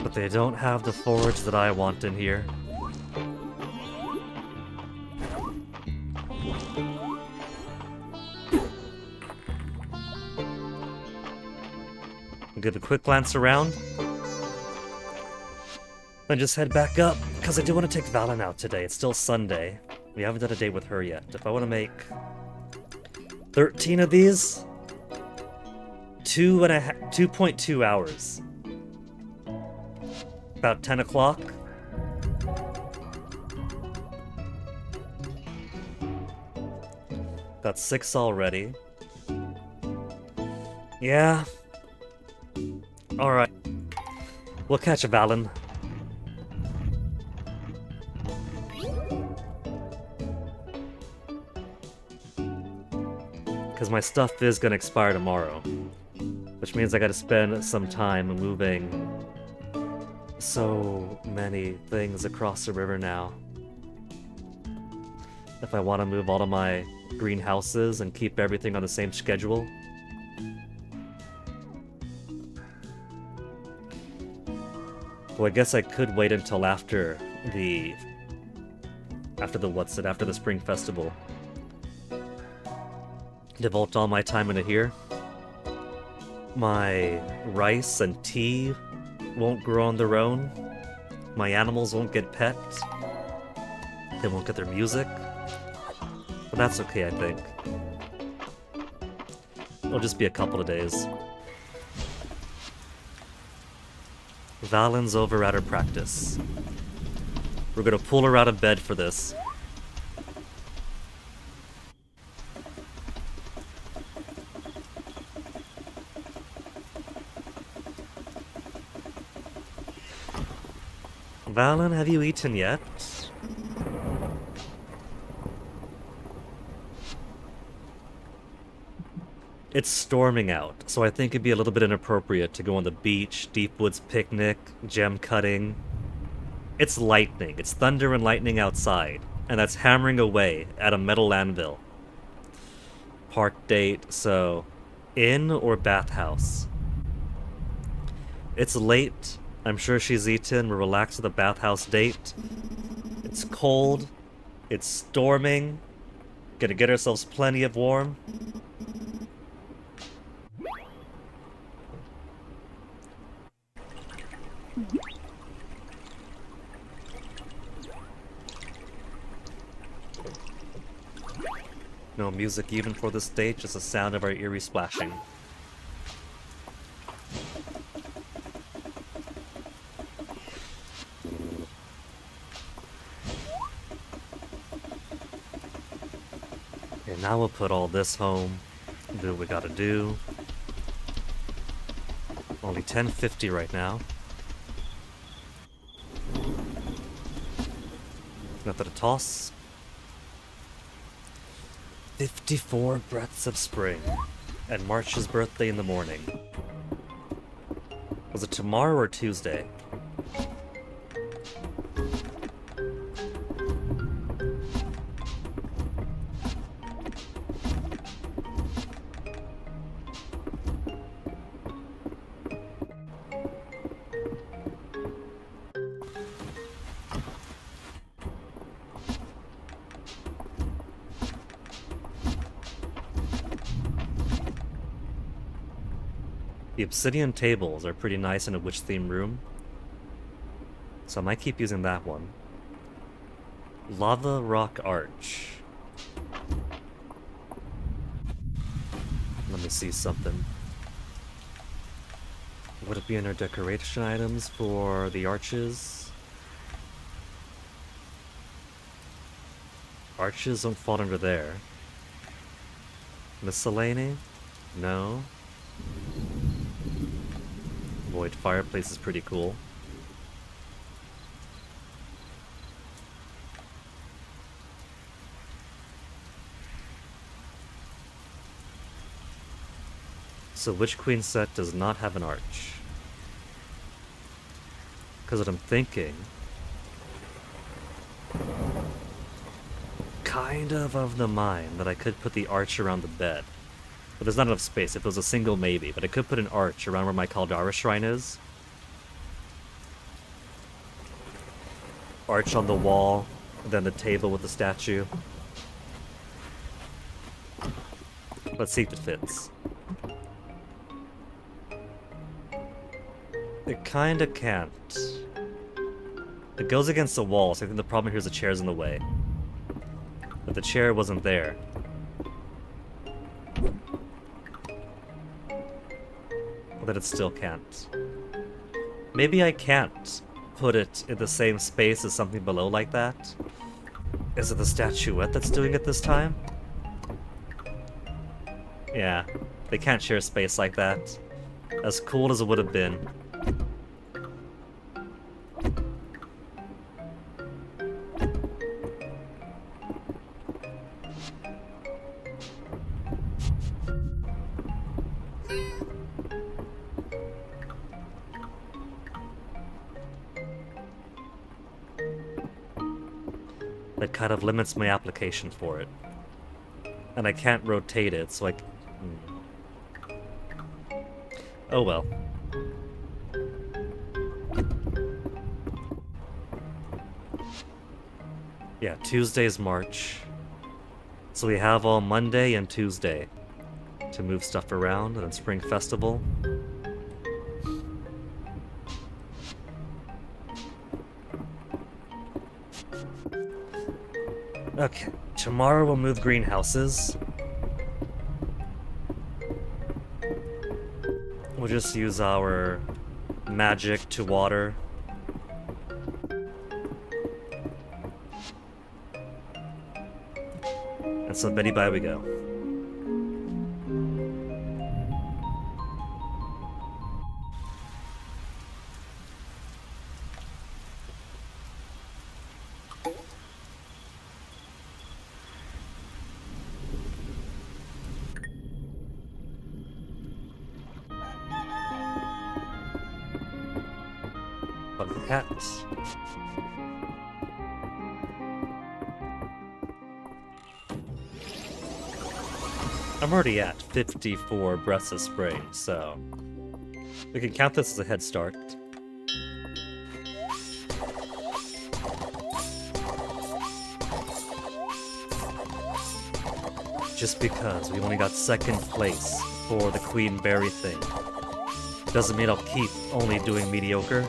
But they don't have the forage that I want in here. I'll give a quick glance around. Then just head back up, because I do want to take Valen out today. It's still Sunday. We haven't done a date with her yet. If I want to make 13 of these, 2.2 hours. About 10 o'clock. Got 6 already. Yeah. Alright. We'll catch a Valen. Because my stuff is going to expire tomorrow. Which means I gotta spend some time moving so many things across the river now. If I want to move all of my greenhouses and keep everything on the same schedule. Well, I guess I could wait until after the after the spring festival. Devote all my time into here. My rice and tea won't grow on their own. My animals won't get pet. They won't get their music. But that's okay, I think. It'll just be a couple of days. Valen's over at her practice. We're gonna pull her out of bed for this. Valen, have you eaten yet? It's storming out, so I think it'd be a little bit inappropriate to go on the beach, deep woods picnic, gem cutting. It's lightning. It's thunder and lightning outside, and that's hammering away at a metal anvil. Park date, so inn or bathhouse? It's late. I'm sure she's eaten. We're relaxed at the bathhouse date. It's cold. It's storming. Gonna get ourselves plenty of warm. No music even for this date, just the sound of our eerie splashing. And now we'll put all this home, do what we gotta do. Only 10:50 right now. Nothing to toss. 54 breaths of spring, and March's birthday in the morning. Was it tomorrow or Tuesday? The obsidian tables are pretty nice in a witch-themed room, so I might keep using that one. Lava rock arch. Let me see something. Would it be in our decoration items for the arches? Arches don't fall under there. Miscellany? No. Void fireplace is pretty cool. So which queen set does not have an arch? Because what I'm thinking... kind of the mind that I could put the arch around the bed. But there's not enough space. If it was a single, maybe. But I could put an arch around where my Caldara shrine is. Arch on the wall, and then the table with the statue. Let's see if it fits. It kinda can't. It goes against the wall, so I think the problem here is the chair's in the way. But the chair wasn't there. That it still can't. Maybe I can't put it in the same space as something below like that. Is it the statuette that's doing it this time? Yeah, they can't share space like that. As cool as it would have been. That kind of limits my application for it. And I can't rotate it, so Oh well. Yeah, Tuesday's March. So we have all Monday and Tuesday to move stuff around, and then Spring Festival. Okay, tomorrow we'll move greenhouses. We'll just use our magic to water. And so Betty Bye we go. Bug the cats. I'm already at 54 breaths of spring, so we can count this as a head start. Just because we only got second place for the Queen Berry thing doesn't mean I'll keep only doing mediocre.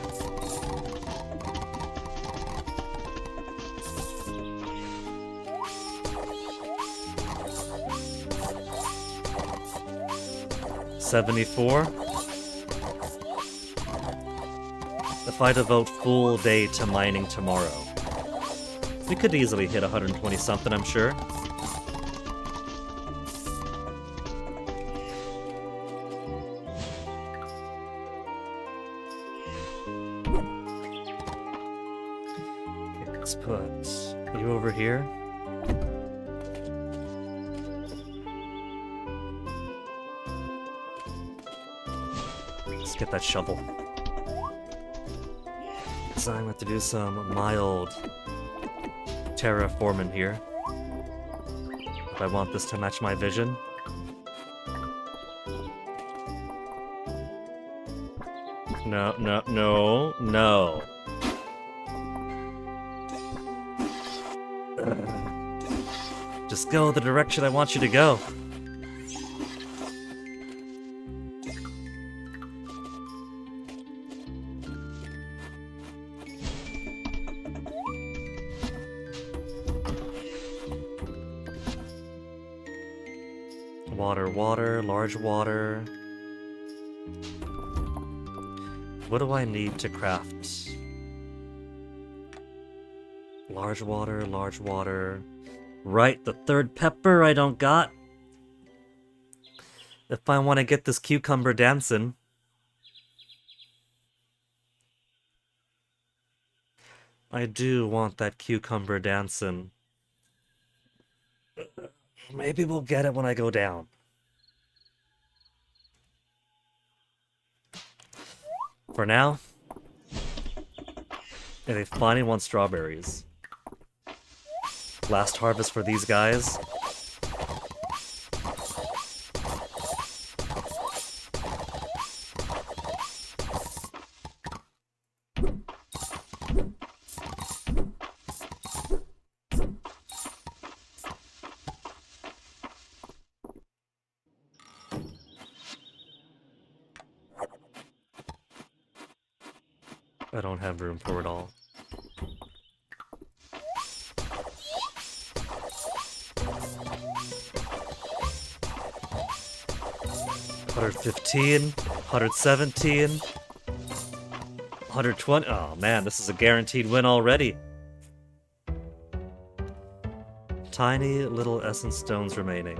$74. If I devote full day to mining tomorrow, we could easily hit 120 something, I'm sure. Okay, let's put you over here. Let's get that shovel. So I'm going to have to do some mild terraforming here if I want this to match my vision. No, no, no, no. Just go the direction I want you to go. Water, water, large water. What do I need to craft? Large water, large water. Right, the third pepper I don't got. If I want to get this cucumber dancing. I do want that cucumber dancing. Maybe we'll get it when I go down. For now, yeah, they finally want strawberries. Last harvest for these guys. I don't have room for it all. $115, $117, $120. Oh man, this is a guaranteed win already. Tiny little essence stones remaining.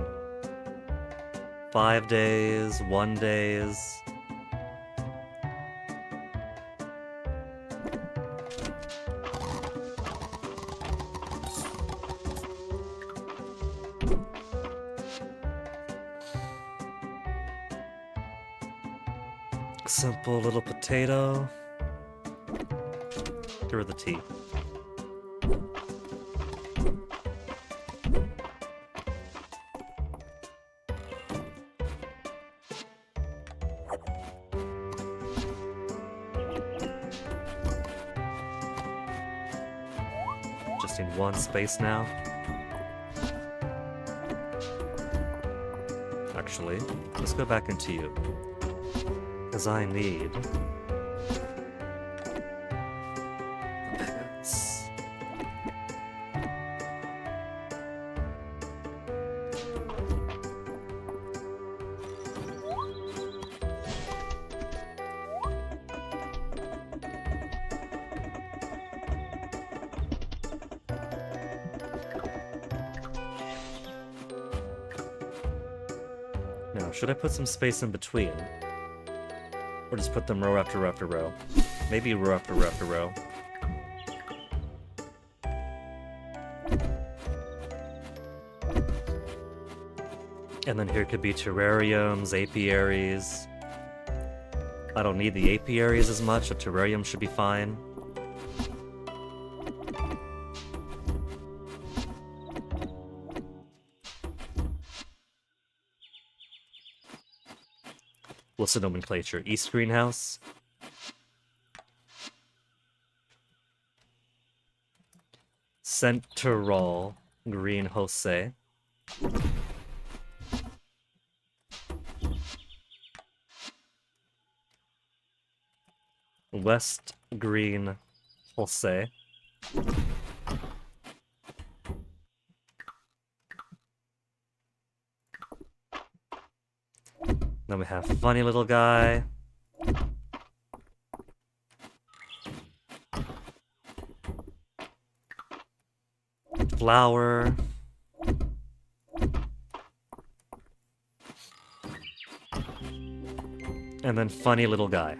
5 days, 1 days. Simple little potato. Get rid of the tea. Just need one space now. Actually, let's go back into you. Because I need... pants. Now, should I put some space in between? Or just put them row after row after row? Maybe row after row after row. And then here could be terrariums, apiaries. I don't need the apiaries as much, a terrarium should be fine. What's the nomenclature? East greenhouse? Central greenhouse. West green Jose. Then we have funny little guy. Flower. And then funny little guy.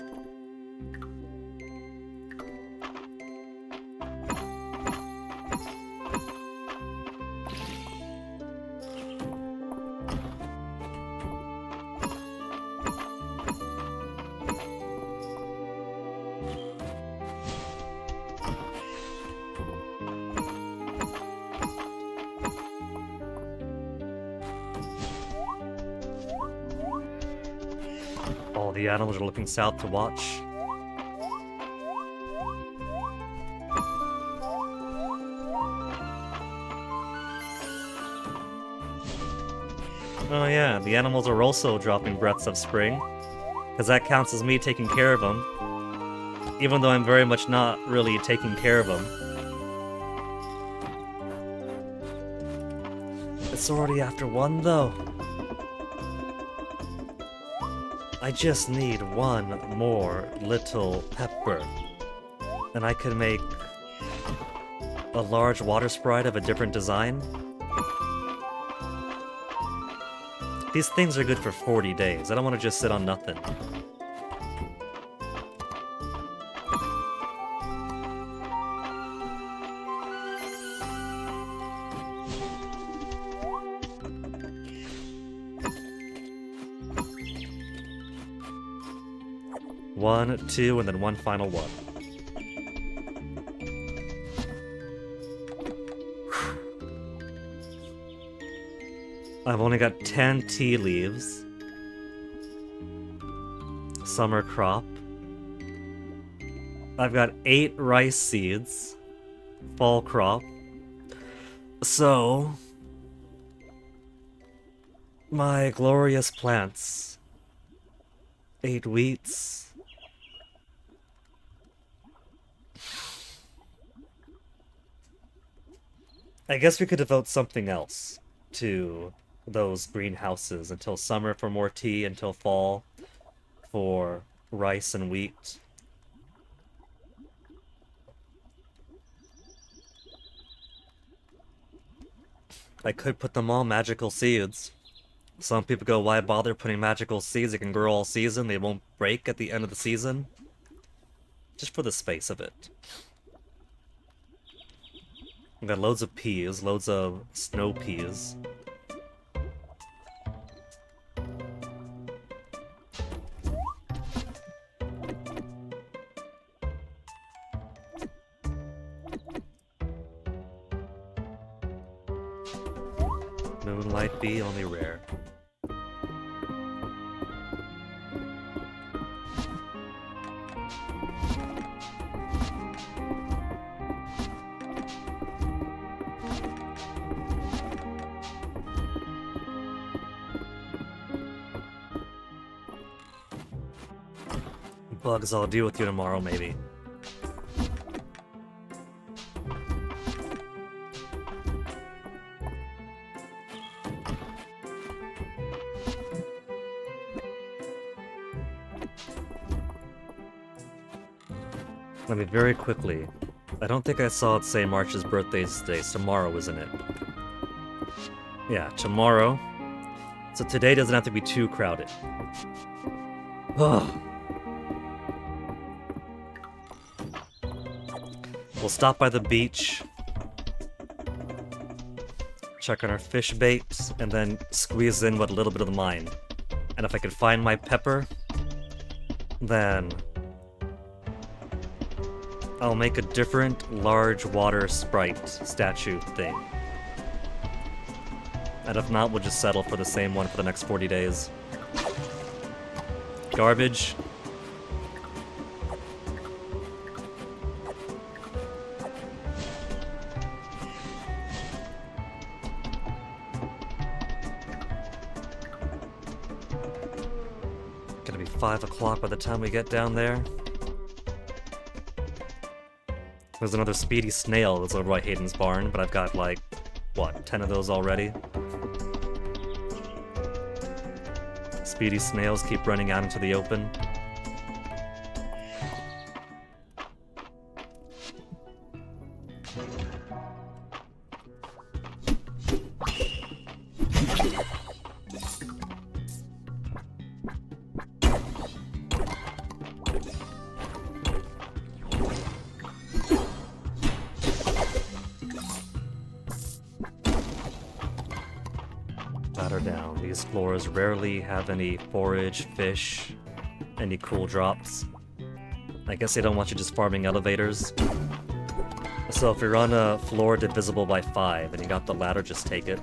All the animals are looking south to watch. Oh yeah, the animals are also dropping breaths of spring, because that counts as me taking care of them, even though I'm very much not really taking care of them. It's already after 1 though. I just need one more little pepper, and I could make a large water sprite of a different design. These things are good for 40 days. I don't want to just sit on nothing. One, two, and then one final one. I've only got 10 tea leaves. Summer crop. I've got 8 rice seeds. Fall crop. So... my glorious plants. 8 wheats. I guess we could devote something else to those greenhouses until summer for more tea, until fall for rice and wheat. I could put them all magical seeds. Some people go, why bother putting magical seeds? It can grow all season, they won't break at the end of the season. Just for the space of it. We've got loads of peas, loads of snow peas. Moonlight bee, only rare. Bugs, I'll deal with you tomorrow, maybe. Let me very quickly. I don't think I saw it say March's birthday today. Tomorrow, isn't it? Yeah, tomorrow. So today doesn't have to be too crowded. Ugh. We'll stop by the beach, check on our fish bait, and then squeeze in with a little bit of the mine. And if I can find my pepper, then I'll make a different large water sprite statue thing. And if not, we'll just settle for the same one for the next 40 days. Garbage. Gonna be 5 o'clock by the time we get down there. There's another speedy snail that's over by Hayden's barn, but I've got like, what, 10 of those already? Speedy snails keep running out into the open. Down. These floors rarely have any forage, fish, any cool drops. I guess they don't want you just farming elevators. So if you're on a floor divisible by 5 and you got the ladder, just take it.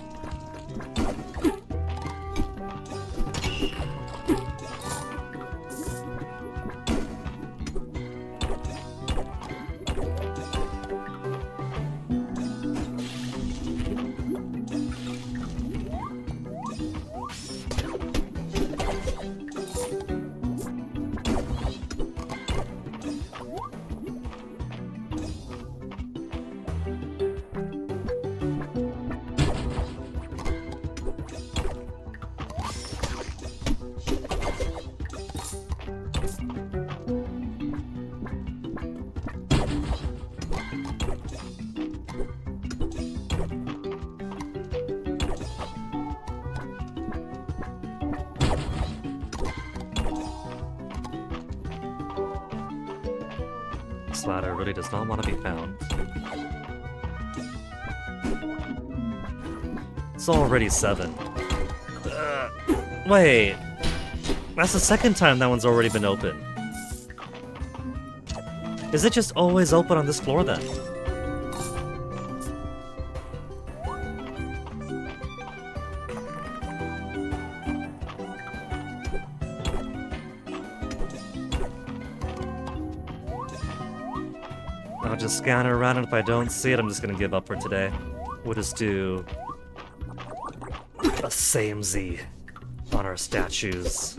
This ladder really does not want to be found. It's already 7. Wait. That's the second time that one's already been open. Is it just always open on this floor then? I'll just scan it around, and if I don't see it, I'm just gonna give up for today. We'll just do a samey on our statues.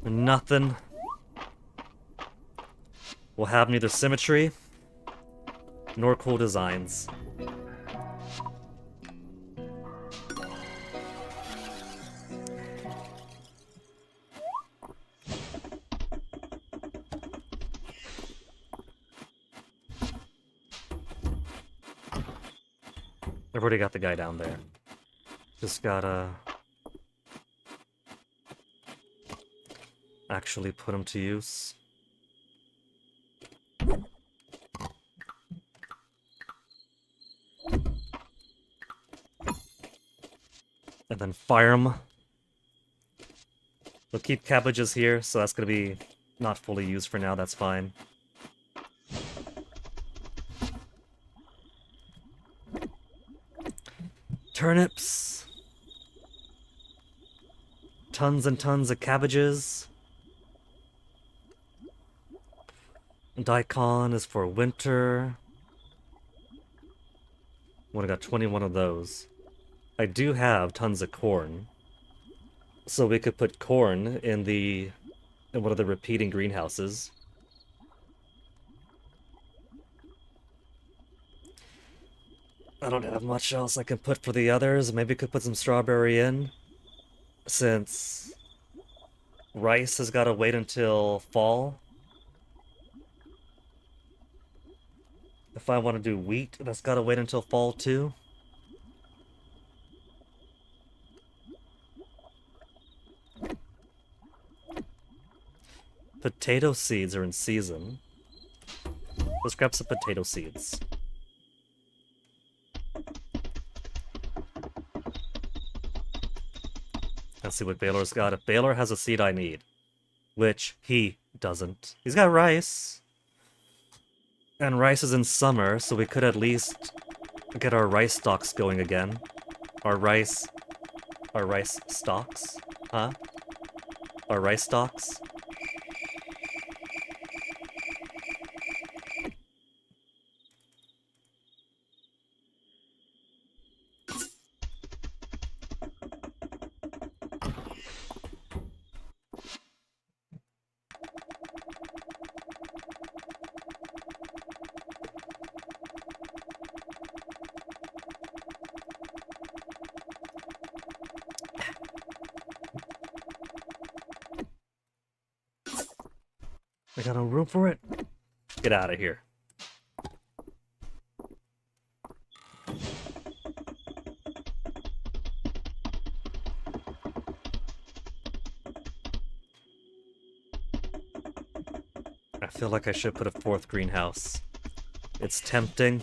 Nothing. We'll have neither symmetry nor cool designs. I've already got the guy down there. Just gotta actually put him to use. And then fire him. We'll keep cabbages here, so that's gonna be not fully used for now, that's fine. Turnips. Tons and tons of cabbages. Daikon is for winter. Would have got 21 of those. I do have tons of corn. So we could put corn in one of the repeating greenhouses. I don't have much else I can put for the others. Maybe we could put some strawberry in, since rice has got to wait until fall. If I want to do wheat, that's got to wait until fall too. Potato seeds are in season. Let's grab some potato seeds. Let's see what Baylor's got. If Baylor has a seed I need, which he doesn't. He's got rice. And rice is in summer, so we could at least get our rice stalks going again. Our rice stalks? Huh? Our rice stalks? I got no room for it? Get out of here. I feel like I should put a fourth greenhouse. It's tempting.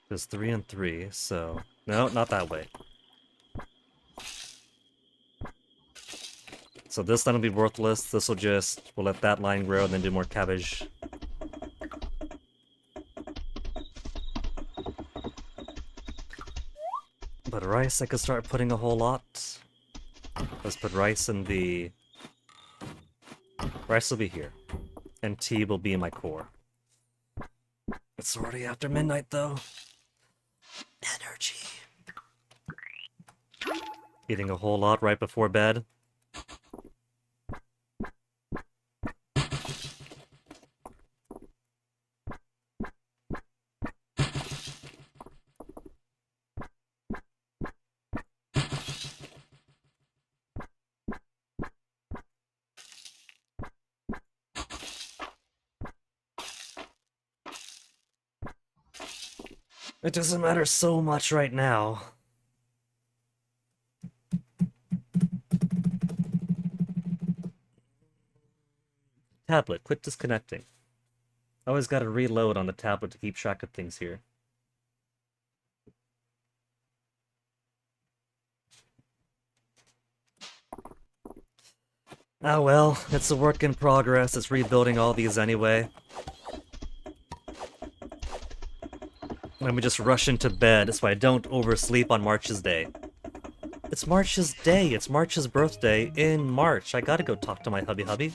There's 3 and 3, so... No, not that way. So this line will be worthless. This will just... We'll let that line grow and then do more cabbage. But rice, I could start putting a whole lot. Let's put rice in the... Rice will be here. And tea will be in my core. It's already after midnight, though. Energy. Eating a whole lot right before bed. It doesn't matter so much right now. Tablet, quit disconnecting. Always gotta reload on the tablet to keep track of things here. Ah well, it's a work in progress. It's rebuilding all these anyway. Let me just rush into bed so I don't oversleep on March's day. It's March's day. It's March's birthday in March. I gotta go talk to my hubby.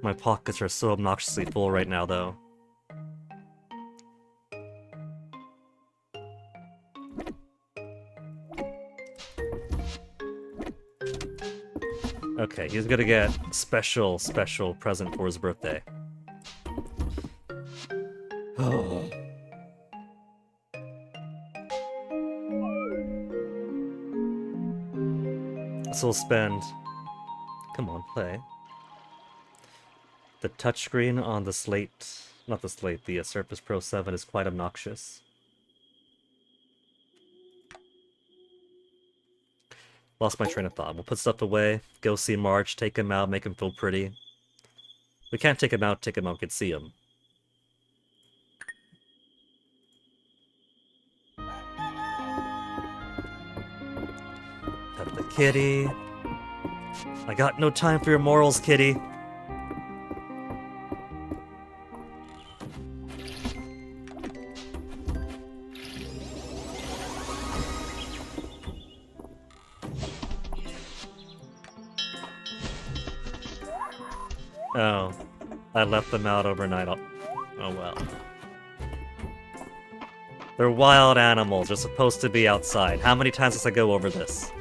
My pockets are so obnoxiously full right now, though. Okay, he's gonna get special present for his birthday. Oh. So we'll spend... Come on, play. The touchscreen on the Slate... Not the Slate, the Surface Pro 7 is quite obnoxious. Lost my train of thought. We'll put stuff away, go see March, take him out, make him feel pretty. We can't take him out, we can see him. Pet the kitty. I got no time for your morals, kitty. Oh, I left them out overnight. Oh well. They're wild animals. They're supposed to be outside. How many times must I go over this?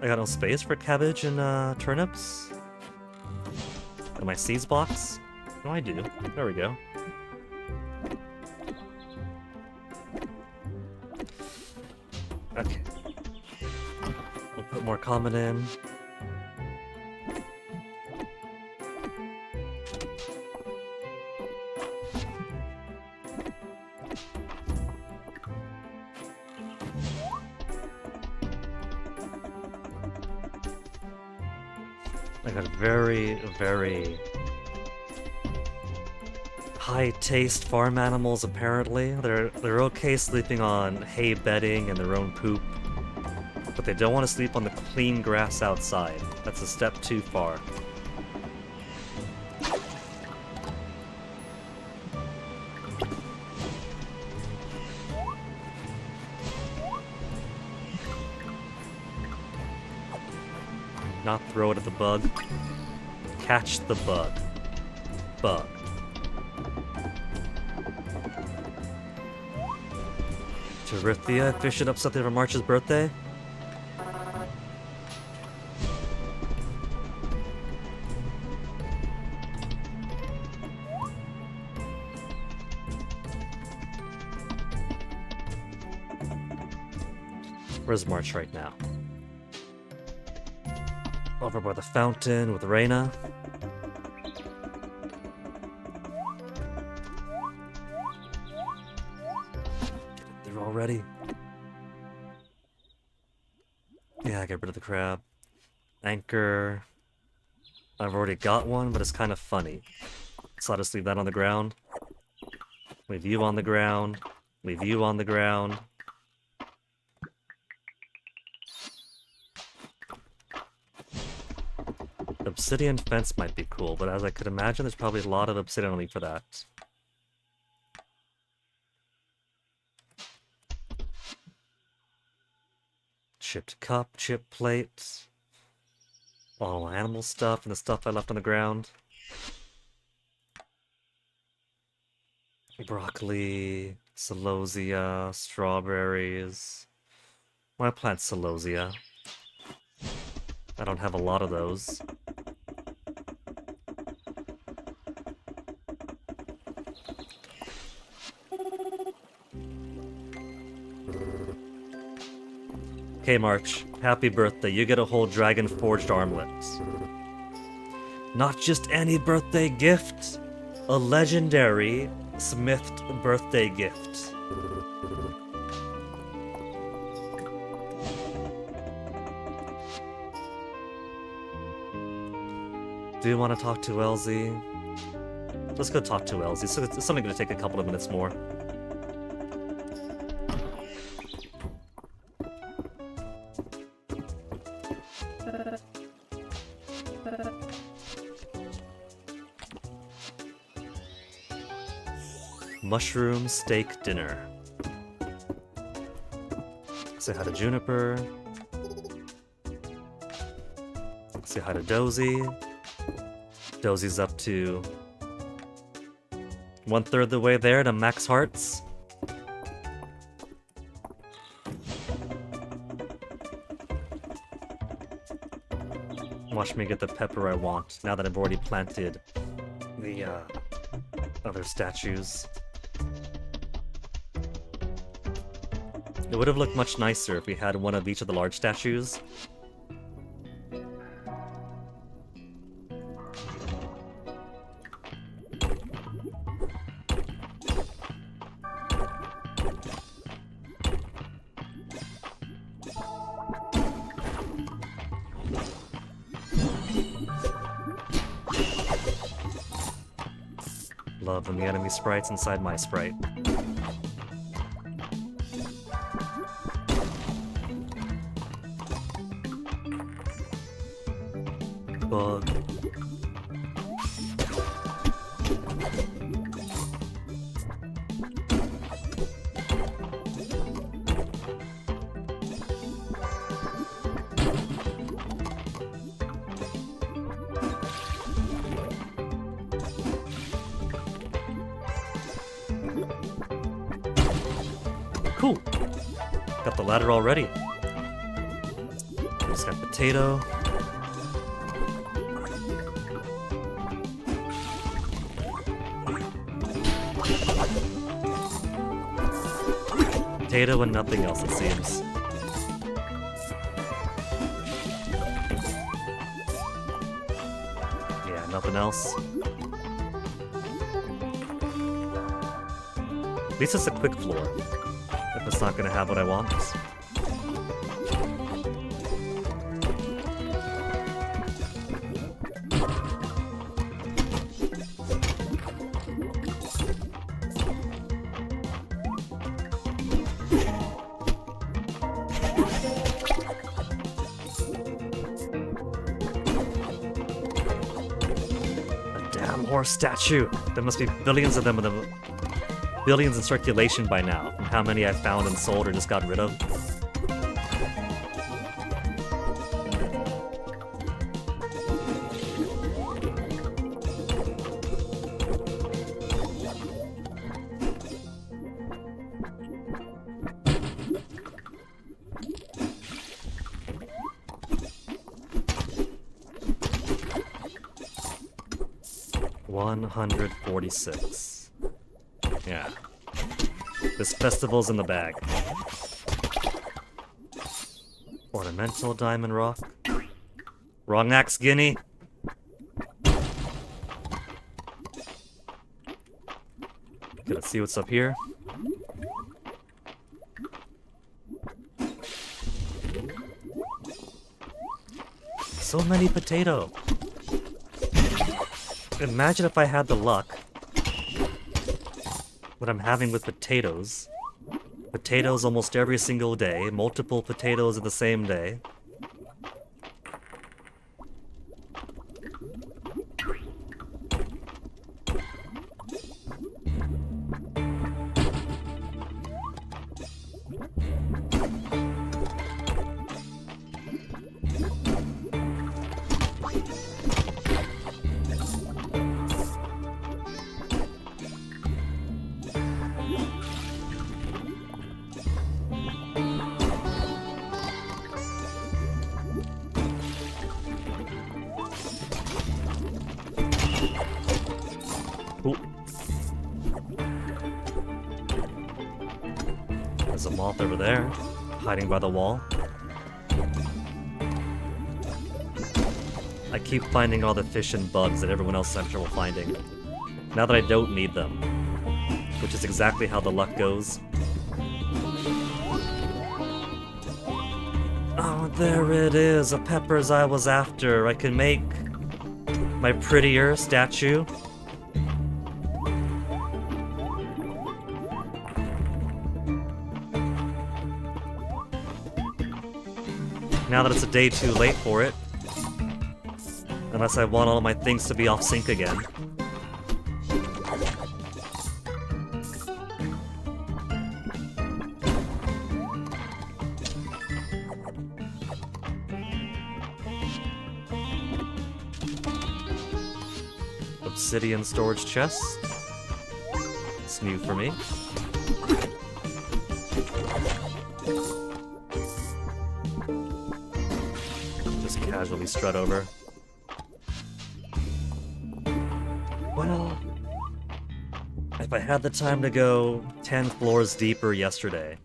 I got no space for cabbage and turnips. In my seeds box? No, I do. There we go. Okay. We'll put more common in. I got very, very high taste farm animals apparently. They're okay sleeping on hay bedding and their own poop, but they don't want to sleep on the clean grass outside. That's a step too far. Not throw it at the bug. Catch the bug. Bug. Terithia, fish it up something for March's birthday? Where's March right now? Over by the fountain with Reyna. They're all ready. Yeah, get rid of the crab. Anchor. I've already got one, but it's kind of funny. So I'll just leave that on the ground. Leave you on the ground. Leave you on the ground. Obsidian fence might be cool, but as I could imagine, there's probably a lot of obsidian only for that. Chipped cup, chip plate. All animal stuff and the stuff I left on the ground. Broccoli, celosia, strawberries. Why plant celosia? I don't have a lot of those. Okay, March. Happy birthday. You get a whole dragon forged armlet. Not just any birthday gift. A legendary smithed birthday gift. Do you want to talk to LZ? Let's go talk to LZ. So it's only going to take a couple of minutes more. Mushroom steak dinner. Say hi to Juniper. Say hi to Dozy. Dozy's up to 1/3 the way there to max hearts. Watch me get the pepper I want, now that I've already planted the other statues. It would have looked much nicer if we had one of each of the large statues. Love when the enemy sprite's inside my sprite. Bug. Cool. Got the ladder already. Just got potato. Potato and nothing else, it seems. Yeah, nothing else. At least it's a quick floor. If it's not gonna have what I want. 4 statue. There must be billions of them, billions in circulation by now, from how many I've found and sold or just got rid of. $146. Yeah. This festival's in the bag. Ornamental diamond rock. Wrong axe, Guinea. Okay, let's see what's up here. So many potato. Imagine if I had the luck. What I'm having with potatoes. Potatoes almost every single day. Multiple potatoes in the same day. There's a moth over there, hiding by the wall. I keep finding all the fish and bugs that everyone else is having trouble finding. Now that I don't need them. Which is exactly how the luck goes. Oh, there it is, a peppers I was after. I can make my prettier statue. Now that it's a day too late for it. Unless I want all my things to be off sync again. Obsidian storage chest. It's new for me. Just casually strut over. Well, if I had the time to go 10 floors deeper yesterday.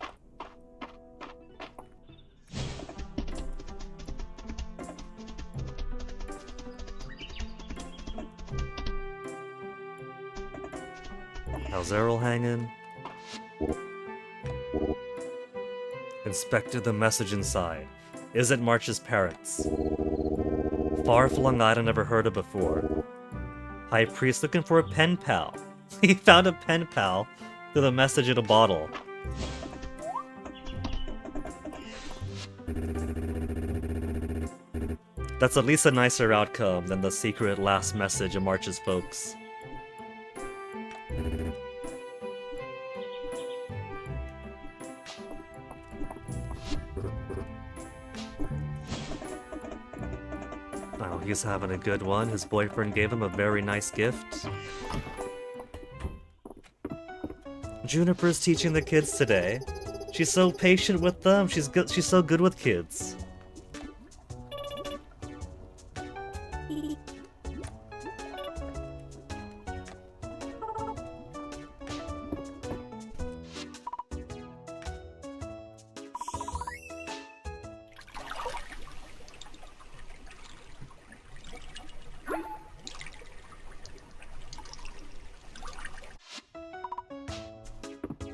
How's Errol hanging? Inspected the message inside. Is it March's parents? Far-flung item never heard of before. High priest looking for a pen pal. He found a pen pal with a message in a bottle. That's at least a nicer outcome than the secret last message of March's folks. Oh, he's having a good one. His boyfriend gave him a very nice gift. Juniper's teaching the kids today. She's so patient with them. She's so good with kids.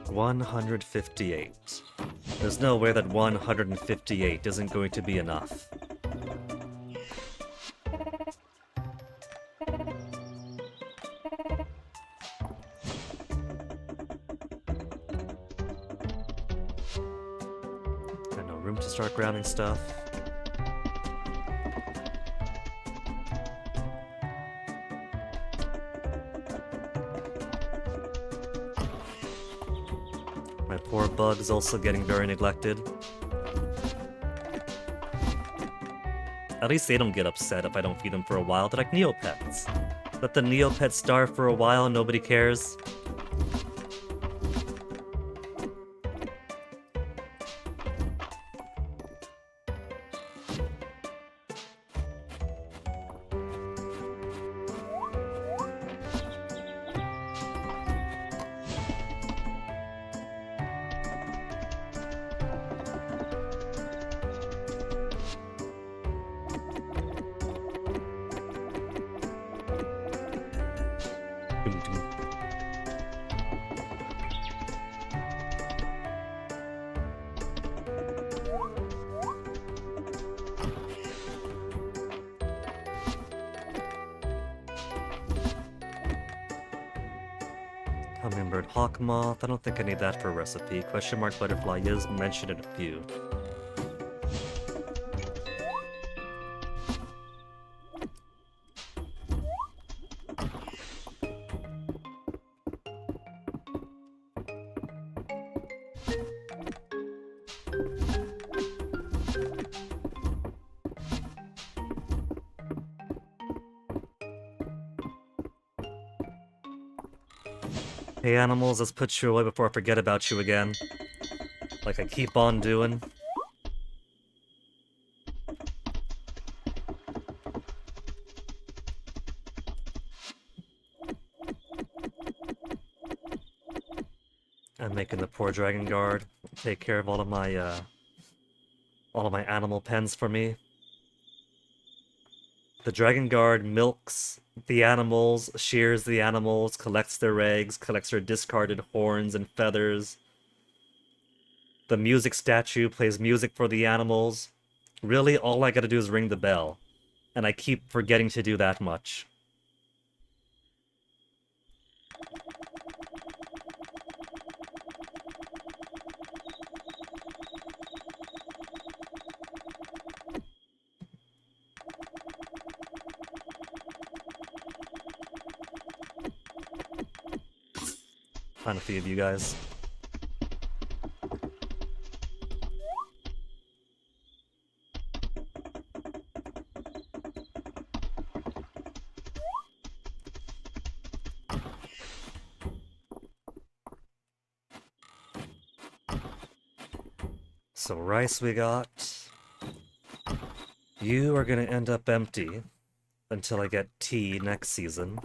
$158. There's no way that 158 isn't going to be enough. Got no room to start grabbing stuff. My poor bug's also getting very neglected. At least they don't get upset if I don't feed them for a while. They're like Neopets. Let the Neopets starve for a while and nobody cares. Hummingbird hawk moth. I don't think I need that for a recipe. Question mark butterfly is mentioned in a few. Hey animals, let's put you away before I forget about you again. Like I keep on doing. I'm making the poor dragon guard take care of all of my animal pens for me. The dragon guard milks the animals, shears the animals, collects their eggs, collects their discarded horns and feathers. The music statue plays music for the animals. Really, all I gotta do is ring the bell. And I keep forgetting to do that much. Find a few of you guys. So rice we got. You are gonna end up empty until I get tea next season.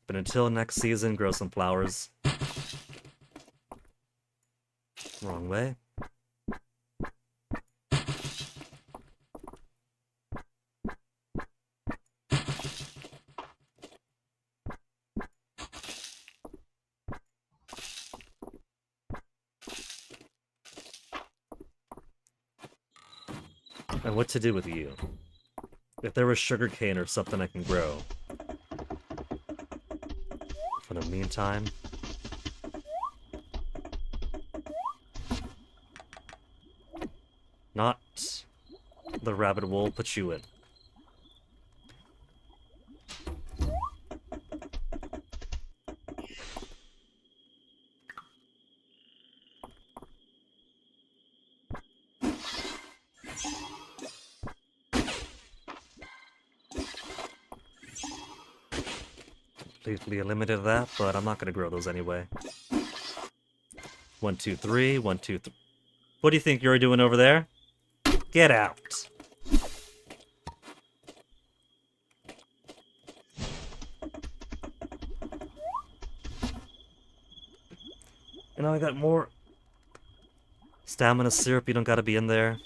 But until next season, grow some flowers. Wrong way. And what to do with you? If there was sugarcane or something I can grow. For the meantime. Not the rabbit we'll put you in. Completely eliminated that, but I'm not gonna grow those anyway. 1, 2, 3, 1, 2, 3. What do you think you're doing over there? Get out. You know, I got more stamina syrup. You don't gotta be in there.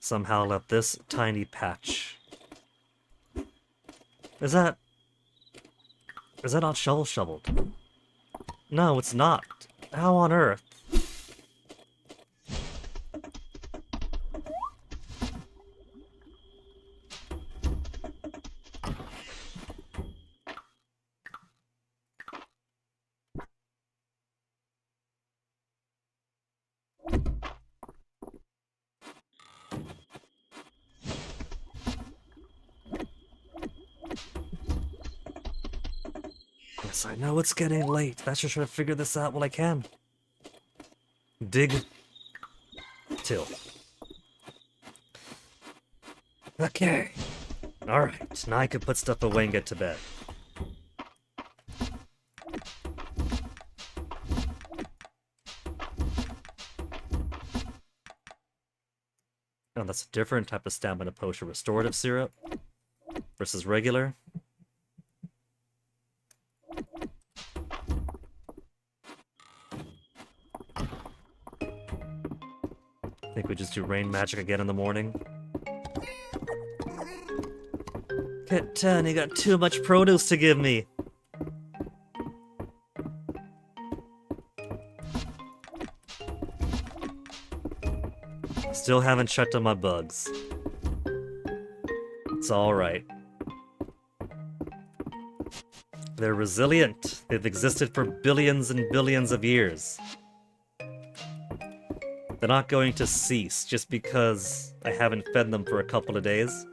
Somehow left this tiny patch. Is that not shoveled? No, it's not. How on earth? Yes, I know it's getting late. That's just trying to figure this out while I can. Dig. Till. Okay. Alright, now I can put stuff away and get to bed. Oh, that's a different type of stamina potion. Restorative syrup versus regular. I think we just do rain magic again in the morning. Hit 10, you got too much produce to give me. Still haven't checked on my bugs. It's alright. They're resilient. They've existed for billions and billions of years. They're not going to cease just because I haven't fed them for a couple of days.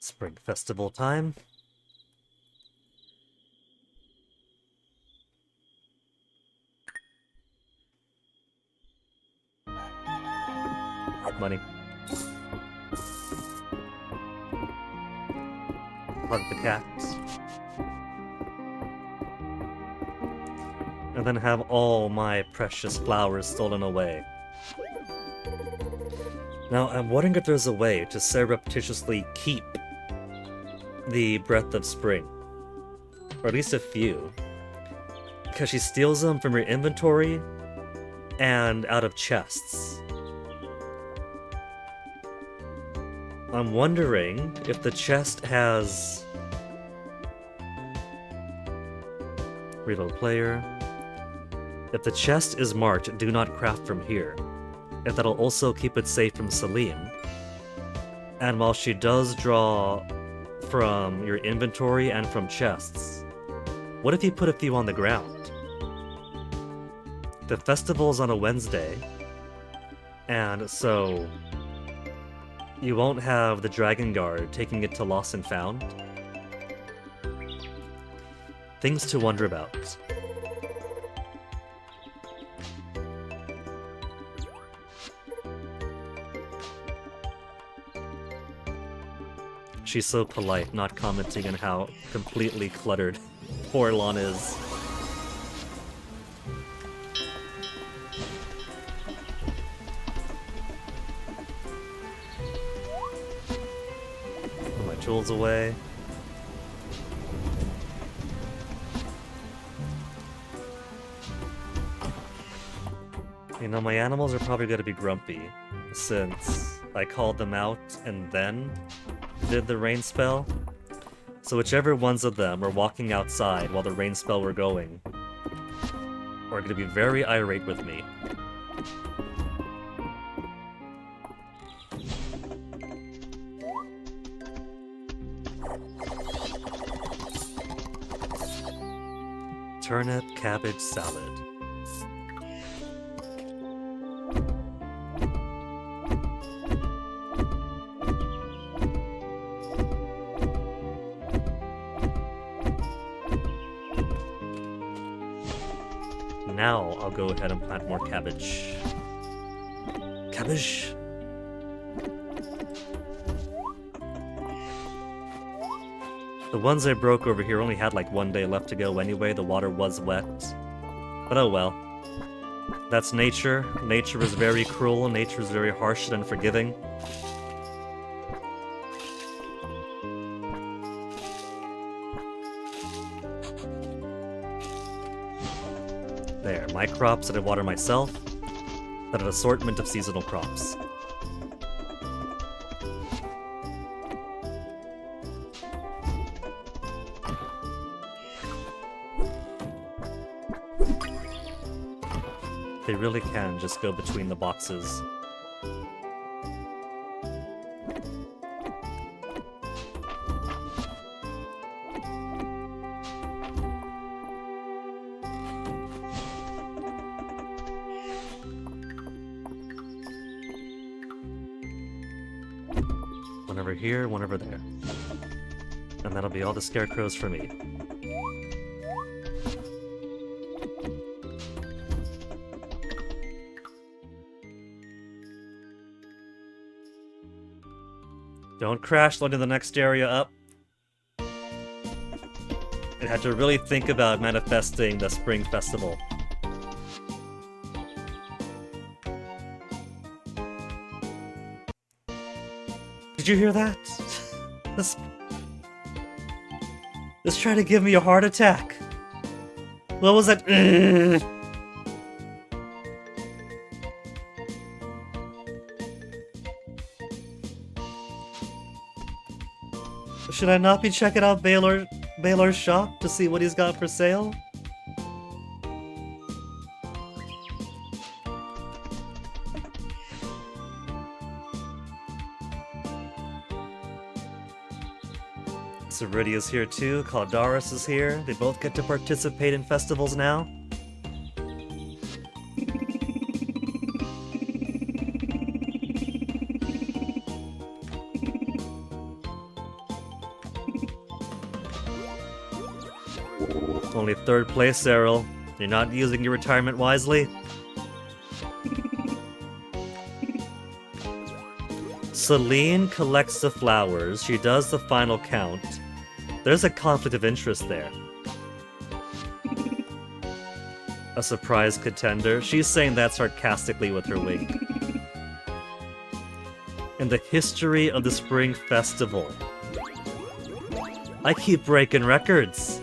Spring festival time. Money. Hug the cats. And then have all my precious flowers stolen away. Now, I'm wondering if there's a way to surreptitiously keep the Breath of Spring. Or at least a few. Because she steals them from your inventory and out of chests. I'm wondering if the chest has... Reload player. If the chest is marked, do not craft from here. If that'll also keep it safe from Celine. And while she does draw from your inventory and from chests, what if you put a few on the ground? The festival's on a Wednesday, and so you won't have the Dragon Guard taking it to Lost and Found. Things to wonder about. She's so polite, not commenting on how completely cluttered poor Lon is. Put my tools away. You know, my animals are probably gonna be grumpy, since I called them out and then did the rain spell. So whichever ones of them are walking outside while the rain spell were going are gonna be very irate with me. Turnip cabbage salad. Now I'll go ahead and plant more cabbage. Cabbage! The ones I broke over here only had like 1 day left to go anyway, the water was wet. But oh well. That's nature. Nature is very cruel, nature is very harsh and unforgiving. There, my crops that I water myself, but an assortment of seasonal crops. They really can just go between the boxes. One over here, one over there. And that'll be all the scarecrows for me. Don't crash loading the next area up. I had to really think about manifesting the Spring Festival. Did you hear that? This tried to give me a heart attack. What was that? Should I not be checking out Baylor's shop to see what he's got for sale? Ceridia's here too, Caldaris is here. They both get to participate in festivals now. Only third place, Cyril. You're not using your retirement wisely. Celine collects the flowers. She does the final count. There's a conflict of interest there. A surprise contender. She's saying that sarcastically with her wink. In the history of the Spring Festival, I keep breaking records.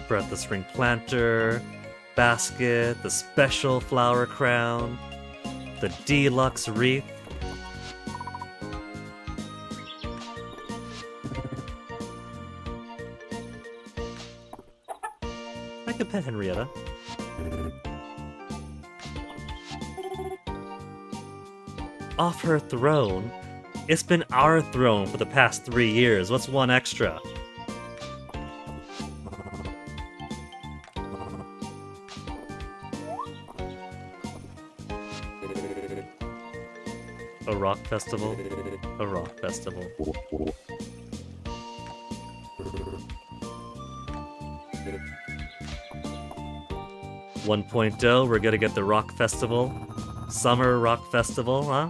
Breath the Spring Planter, Basket, the Special Flower Crown, the Deluxe Wreath. I could pet Henrietta. Off her throne? It's been our throne for the past 3 years. What's one extra? A rock festival? A rock festival. One 1.0, we're gonna get the rock festival. Summer rock festival, huh?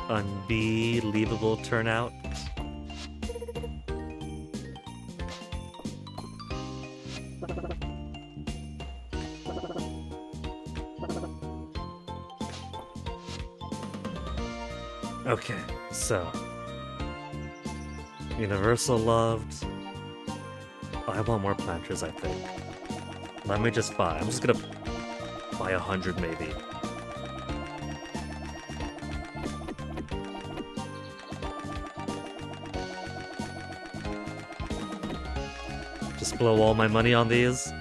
Unbelievable turnout. Okay, so Universal loved. Oh, I want more planters, I think. Let me just buy. I'm just gonna buy 100 maybe. Just blow all my money on these.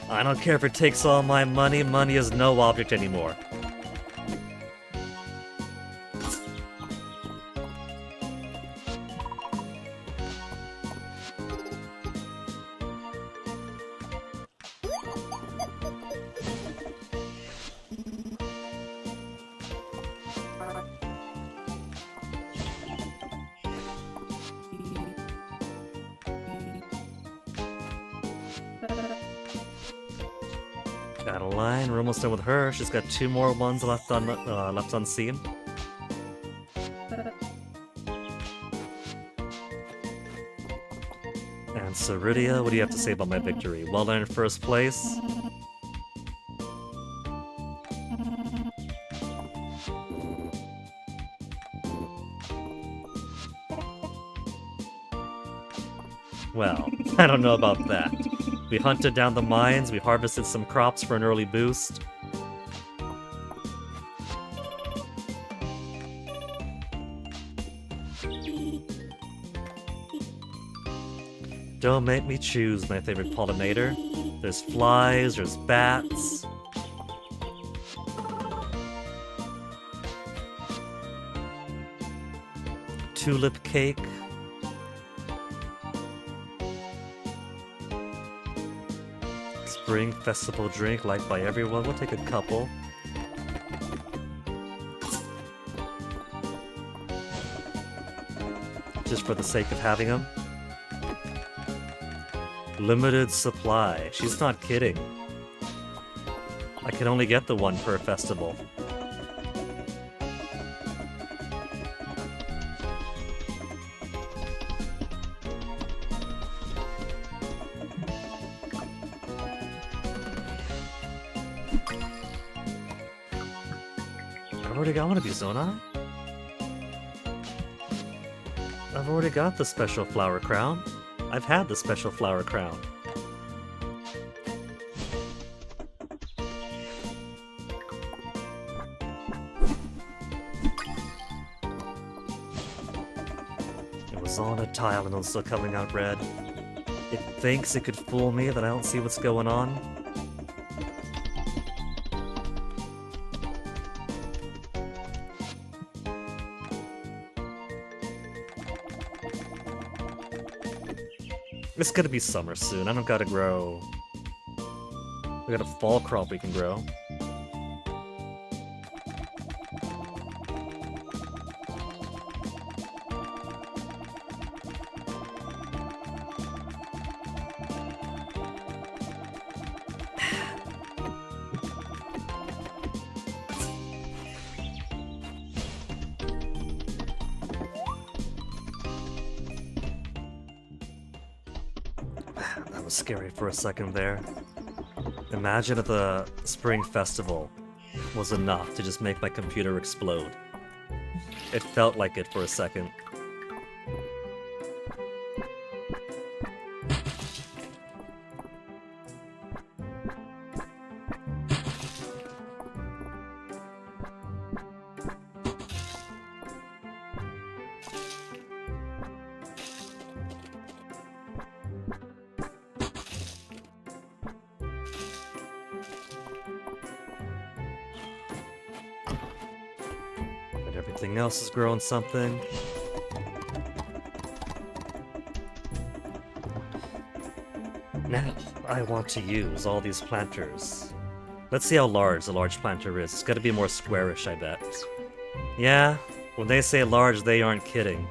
I don't care if it takes all my money, money is no object anymore. Adeline, we're almost done with her. She's got 2 more ones left unseen. And Ceridia, what do you have to say about my victory? Well done in first place. Well, I don't know about that. We hunted down the mines, we harvested some crops for an early boost. Don't make me choose my favorite pollinator. There's flies, there's bats. Tulip cake. Spring festival drink liked by everyone. We'll take a couple. Just for the sake of having them. Limited supply. She's not kidding. I can only get the one per festival. I've already got one of these, don't I? I've already got the special flower crown. I've had the special flower crown. It was on a tile and it was still coming out red. It thinks it could fool me that I don't see what's going on. It's gonna be summer soon. I don't gotta grow. We got a fall crop we can grow. That was scary for a second there. Imagine if the Spring Festival was enough to just make my computer explode. It felt like it for a second. Everything else is growing something. Now, I want to use all these planters. Let's see how large the large planter is. It's gotta be more squarish, I bet. Yeah, when they say large, they aren't kidding.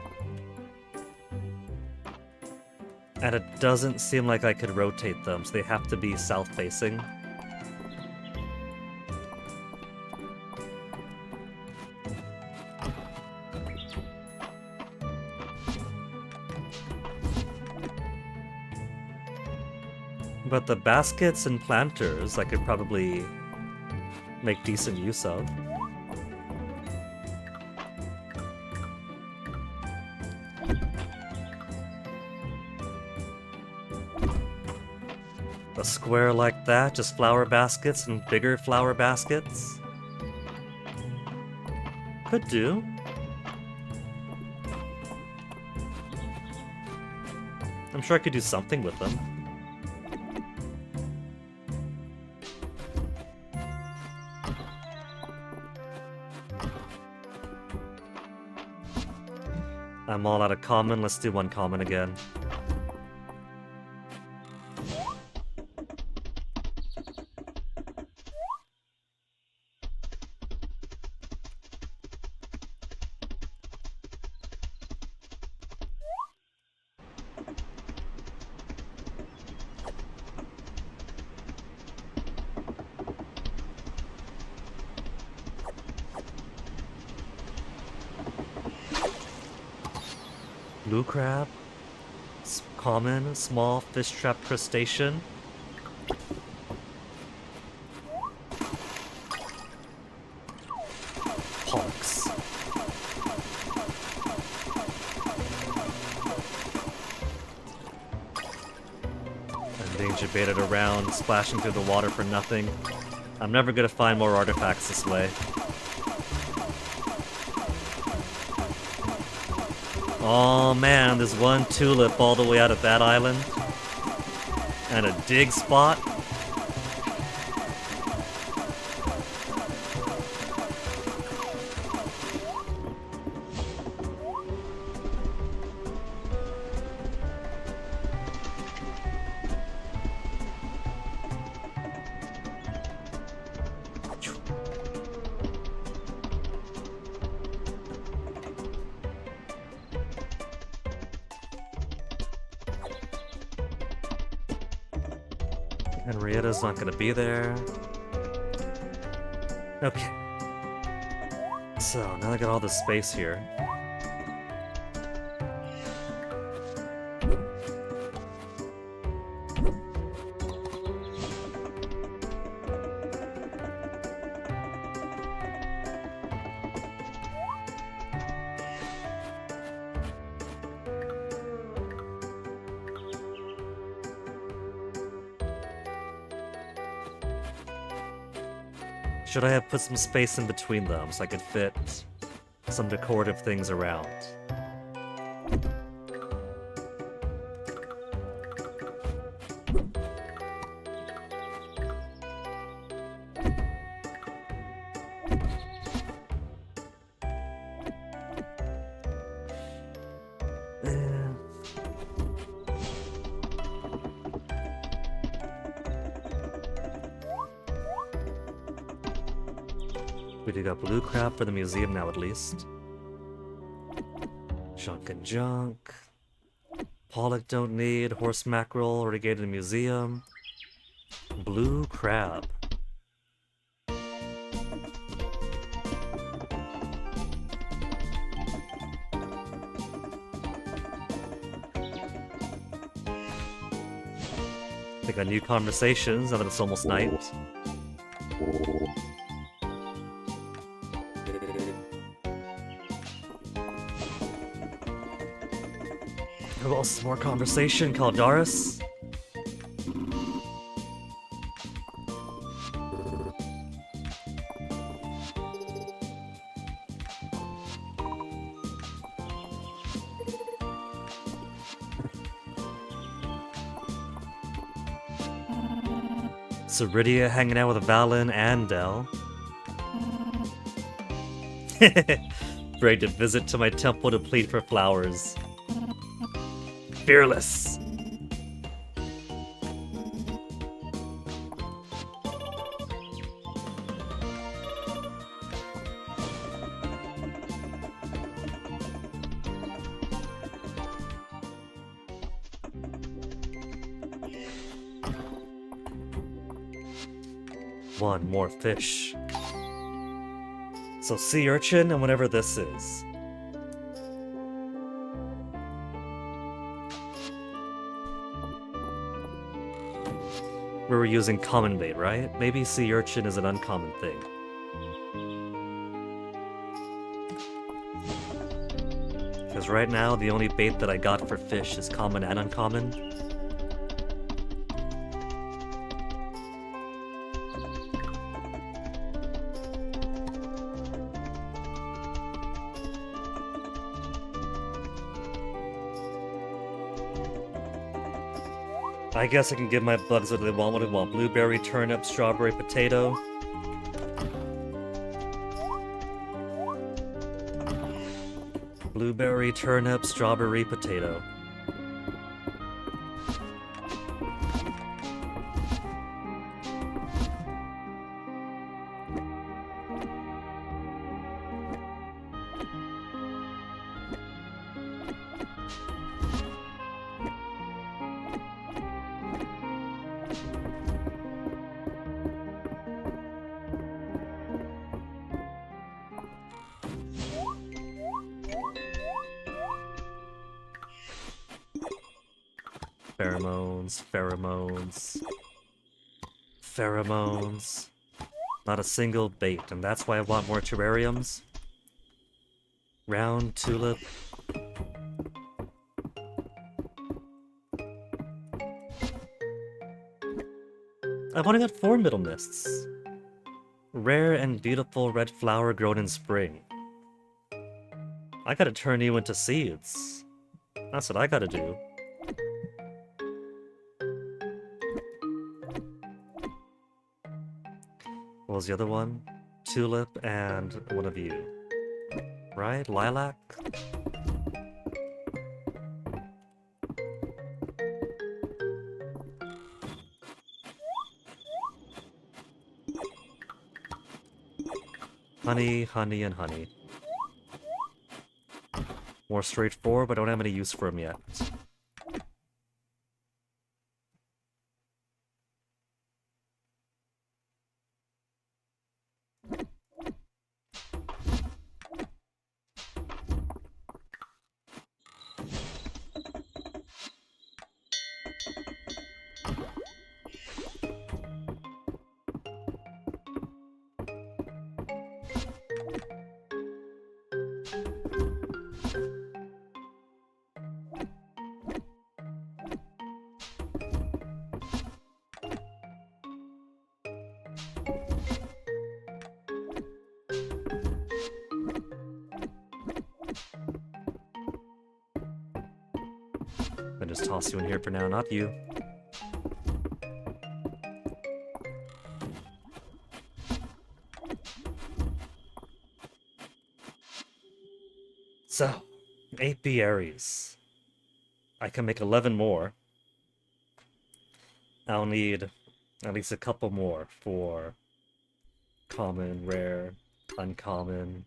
And it doesn't seem like I could rotate them, so they have to be south-facing. But the baskets and planters I could probably make decent use of. A square like that, just flower baskets and bigger flower baskets. Could do. I'm sure I could do something with them. I'm all out of common, let's do one common again. Blue crab, common, small, fish trap crustacean. Pollux. I'm being debated around, splashing through the water for nothing. I'm never gonna find more artifacts this way. Oh man, there's one tulip all the way out of that island. And a dig spot. Henrietta's not gonna be there. Okay. So, now I got all this space here. Should I have put some space in between them so I could fit some decorative things around? We do got blue crab for the museum now, at least. Junk and junk. Pollock don't need. Horse mackerel already gave to the museum. Blue crab. I got new conversations now that it's almost night. Who else? More conversation, Caldaris. Ceridia hanging out with Valen and Del. Ready to visit to my temple to plead for flowers. Fearless. One more fish. So sea urchin and whatever this is. we were using common bait, right? Maybe sea urchin is an uncommon thing. Because right now, the only bait that I got for fish is common and uncommon. I guess I can give my bugs what they want. What do they want? Blueberry, turnip, strawberry, potato. Blueberry, turnip, strawberry, potato. Pheromones, pheromones, pheromones. Not a single bait, and that's why I want more terrariums. Round tulip. I've only got 4 middle mists. Rare and beautiful red flower grown in spring. I gotta turn you into seeds. That's what I gotta do. What was the other one? Tulip and one of you. Right? Lilac? Honey, honey, and honey. More straightforward, but I don't have any use for them yet. I'll just toss you in here for now, not you. So, 8 berries. I can make 11 more. I'll need at least a couple more for common, rare, uncommon.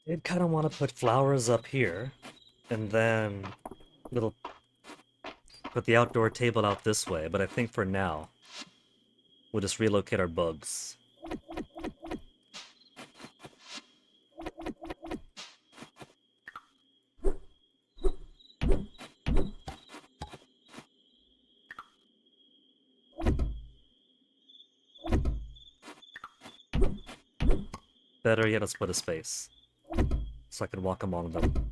I kind of want to put flowers up here, and then little put the outdoor table out this way, but I think for now, we'll just relocate our bugs. Better yet, let's put a space, so I can walk among them.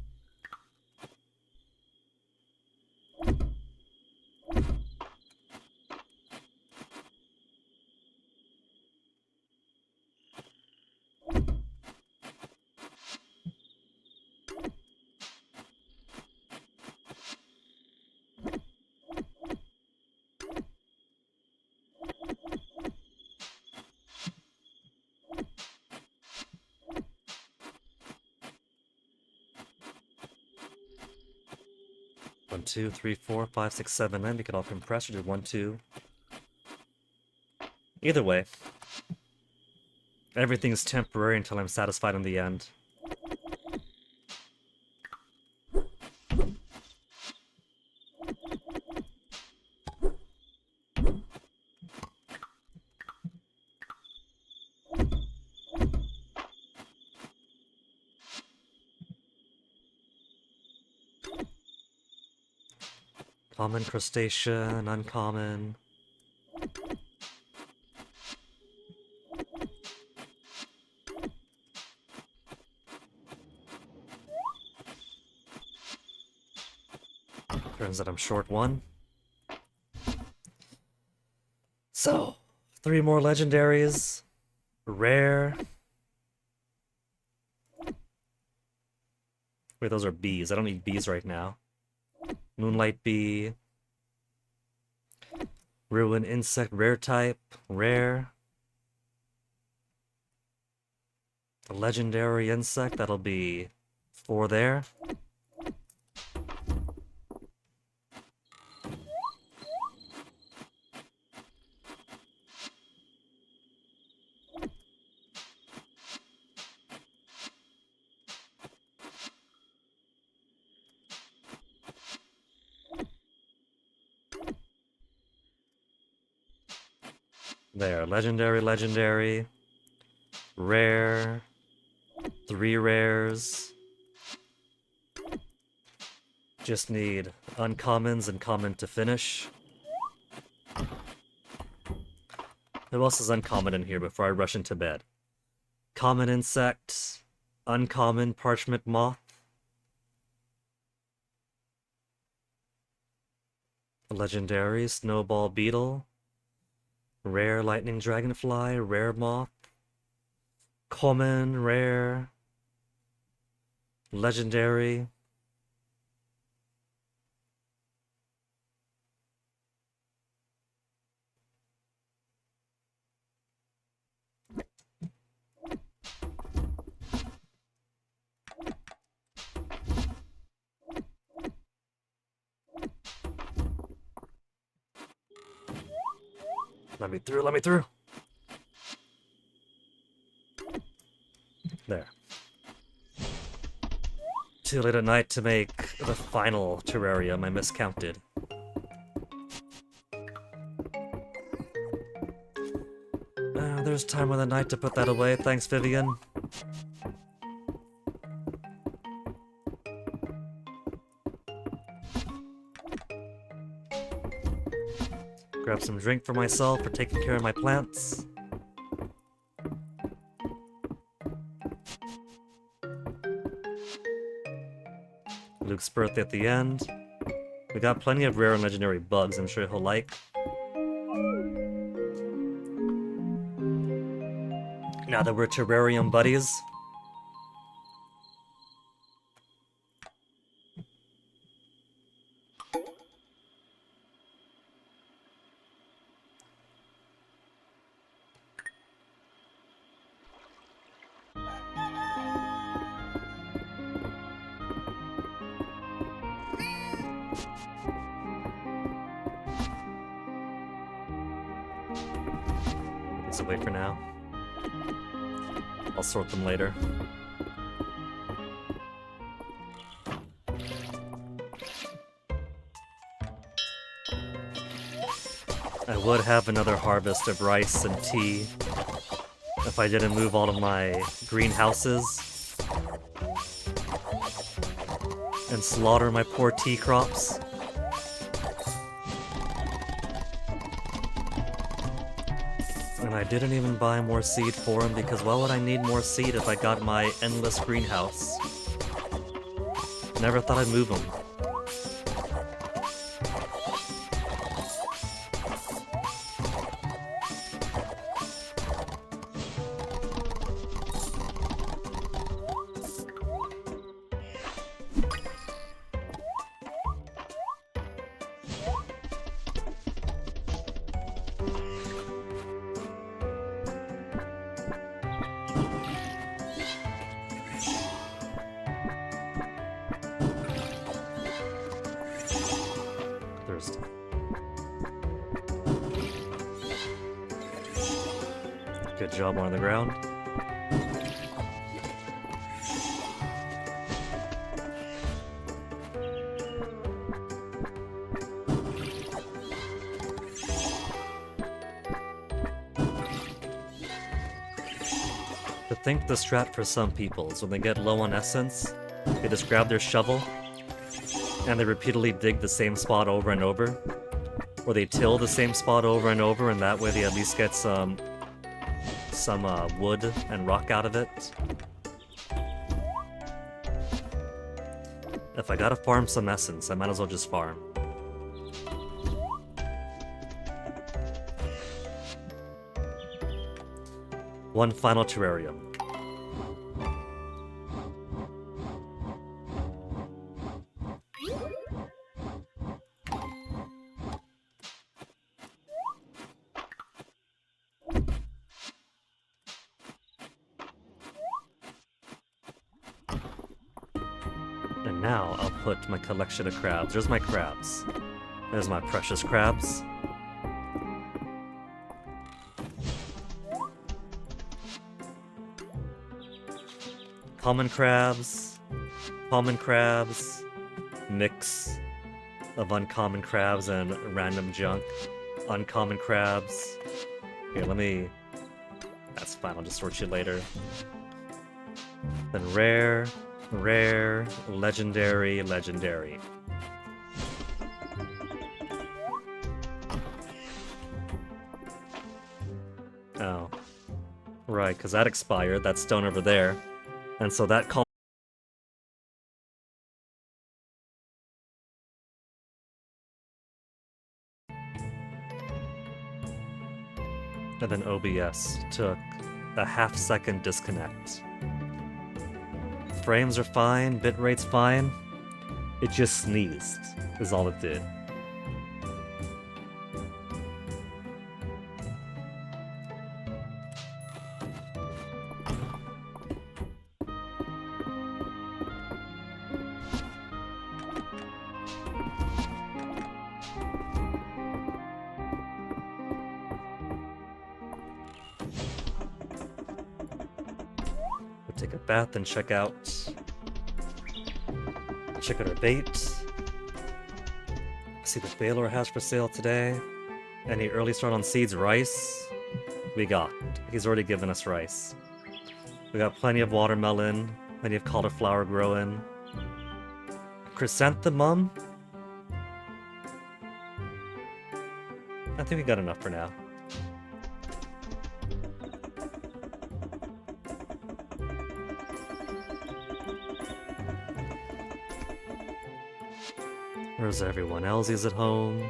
1, 2, 3, 4, 5, 6, 7, 9. We could all compress or do 1, 2. Either way, everything's temporary until I'm satisfied in the end. Common crustacean, uncommon. Turns out I'm short 1. So, 3 more legendaries. Rare. Wait, those are bees. I don't need bees right now. Moonlight bee. Ruin insect, rare type, rare. A legendary insect, that'll be 4 there. There, legendary, rare, 3 rares. Just need uncommons and common to finish. Who else is uncommon in here before I rush into bed? Common insect, uncommon parchment moth. A legendary snowball beetle. Rare lightning dragonfly, rare moth. Common, rare. Legendary. Let me through. There. Too late at night to make the final terrarium. I miscounted. There's time on the night to put that away. Thanks, Vivian. Grab some drink for myself for taking care of my plants. Luke's birthday at the end. We got plenty of rare and legendary bugs I'm sure he'll like. Now that we're terrarium buddies. These away for now. I'll sort them later. I would have another harvest of rice and tea if I didn't move all of my greenhouses and slaughter my poor tea crops. And I didn't even buy more seed for them because why would I need more seed if I got my endless greenhouse? Never thought I'd move them. first. Good job on the ground. I think the strat for some people is when they get low on essence, they just grab their shovel and they repeatedly dig the same spot over and over. Or they till the same spot over and over, and that way they at least get some wood and rock out of it. If I gotta farm some essence, I might as well just farm. One final terrarium. And now I'll put my collection of crabs. There's my crabs. There's my precious crabs. Common crabs, mix of uncommon crabs and random junk. Uncommon crabs. Here, let me... That's fine, I'll just sort you later. Then rare, legendary. Oh. Right, because that expired, that stone over there. And so that call. And then OBS took a half-second disconnect. Frames are fine, bitrate's fine. It just sneezed, is all it did. Take a bath and check out our bait. See what Baylor has for sale today. Any early start on seeds? Rice? We got. He's already given us rice. We got plenty of watermelon, plenty of cauliflower growing. Chrysanthemum? I think we got enough for now. Where's everyone else? Is at home?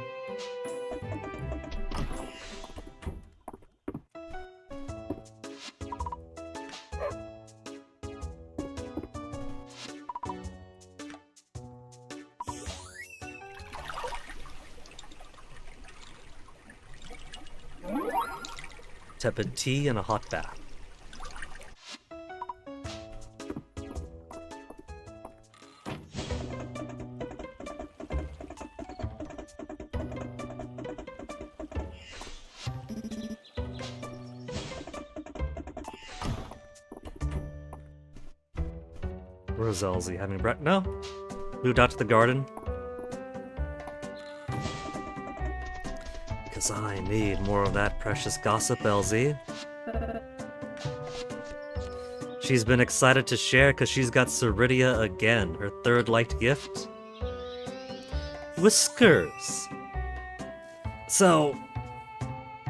Tepid tea and a hot bath. Where's Elsie? Having breakfast? No. Moved out to the garden. Because I need more of that precious gossip, Elsie. She's been excited to share because she's got Ceridia again, her third liked gift. Whiskers! So,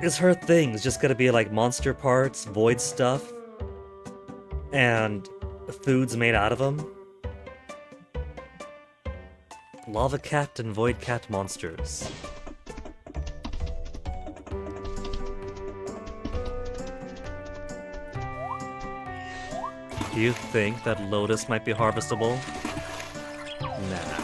is her things just gonna be like monster parts, void stuff, and foods made out of them? Lava cat and void cat monsters. Do you think that Lotus might be harvestable? Nah.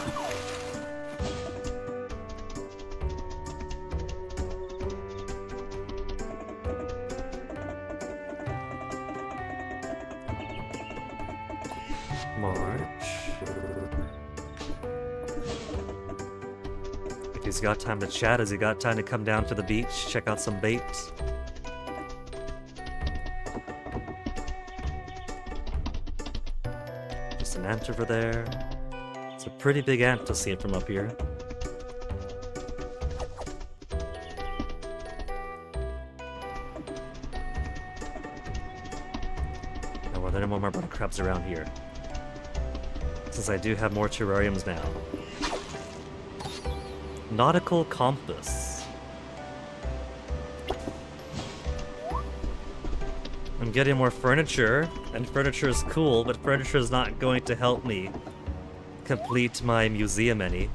If he's got time to chat, has he got time to come down to the beach, check out some bait? Just an ant over there. It's a pretty big ant to see it from up here. Now, are there no more butter crabs around here? Since I do have more terrariums now. Nautical compass. I'm getting more furniture, and furniture is cool, but furniture is not going to help me complete my museum any.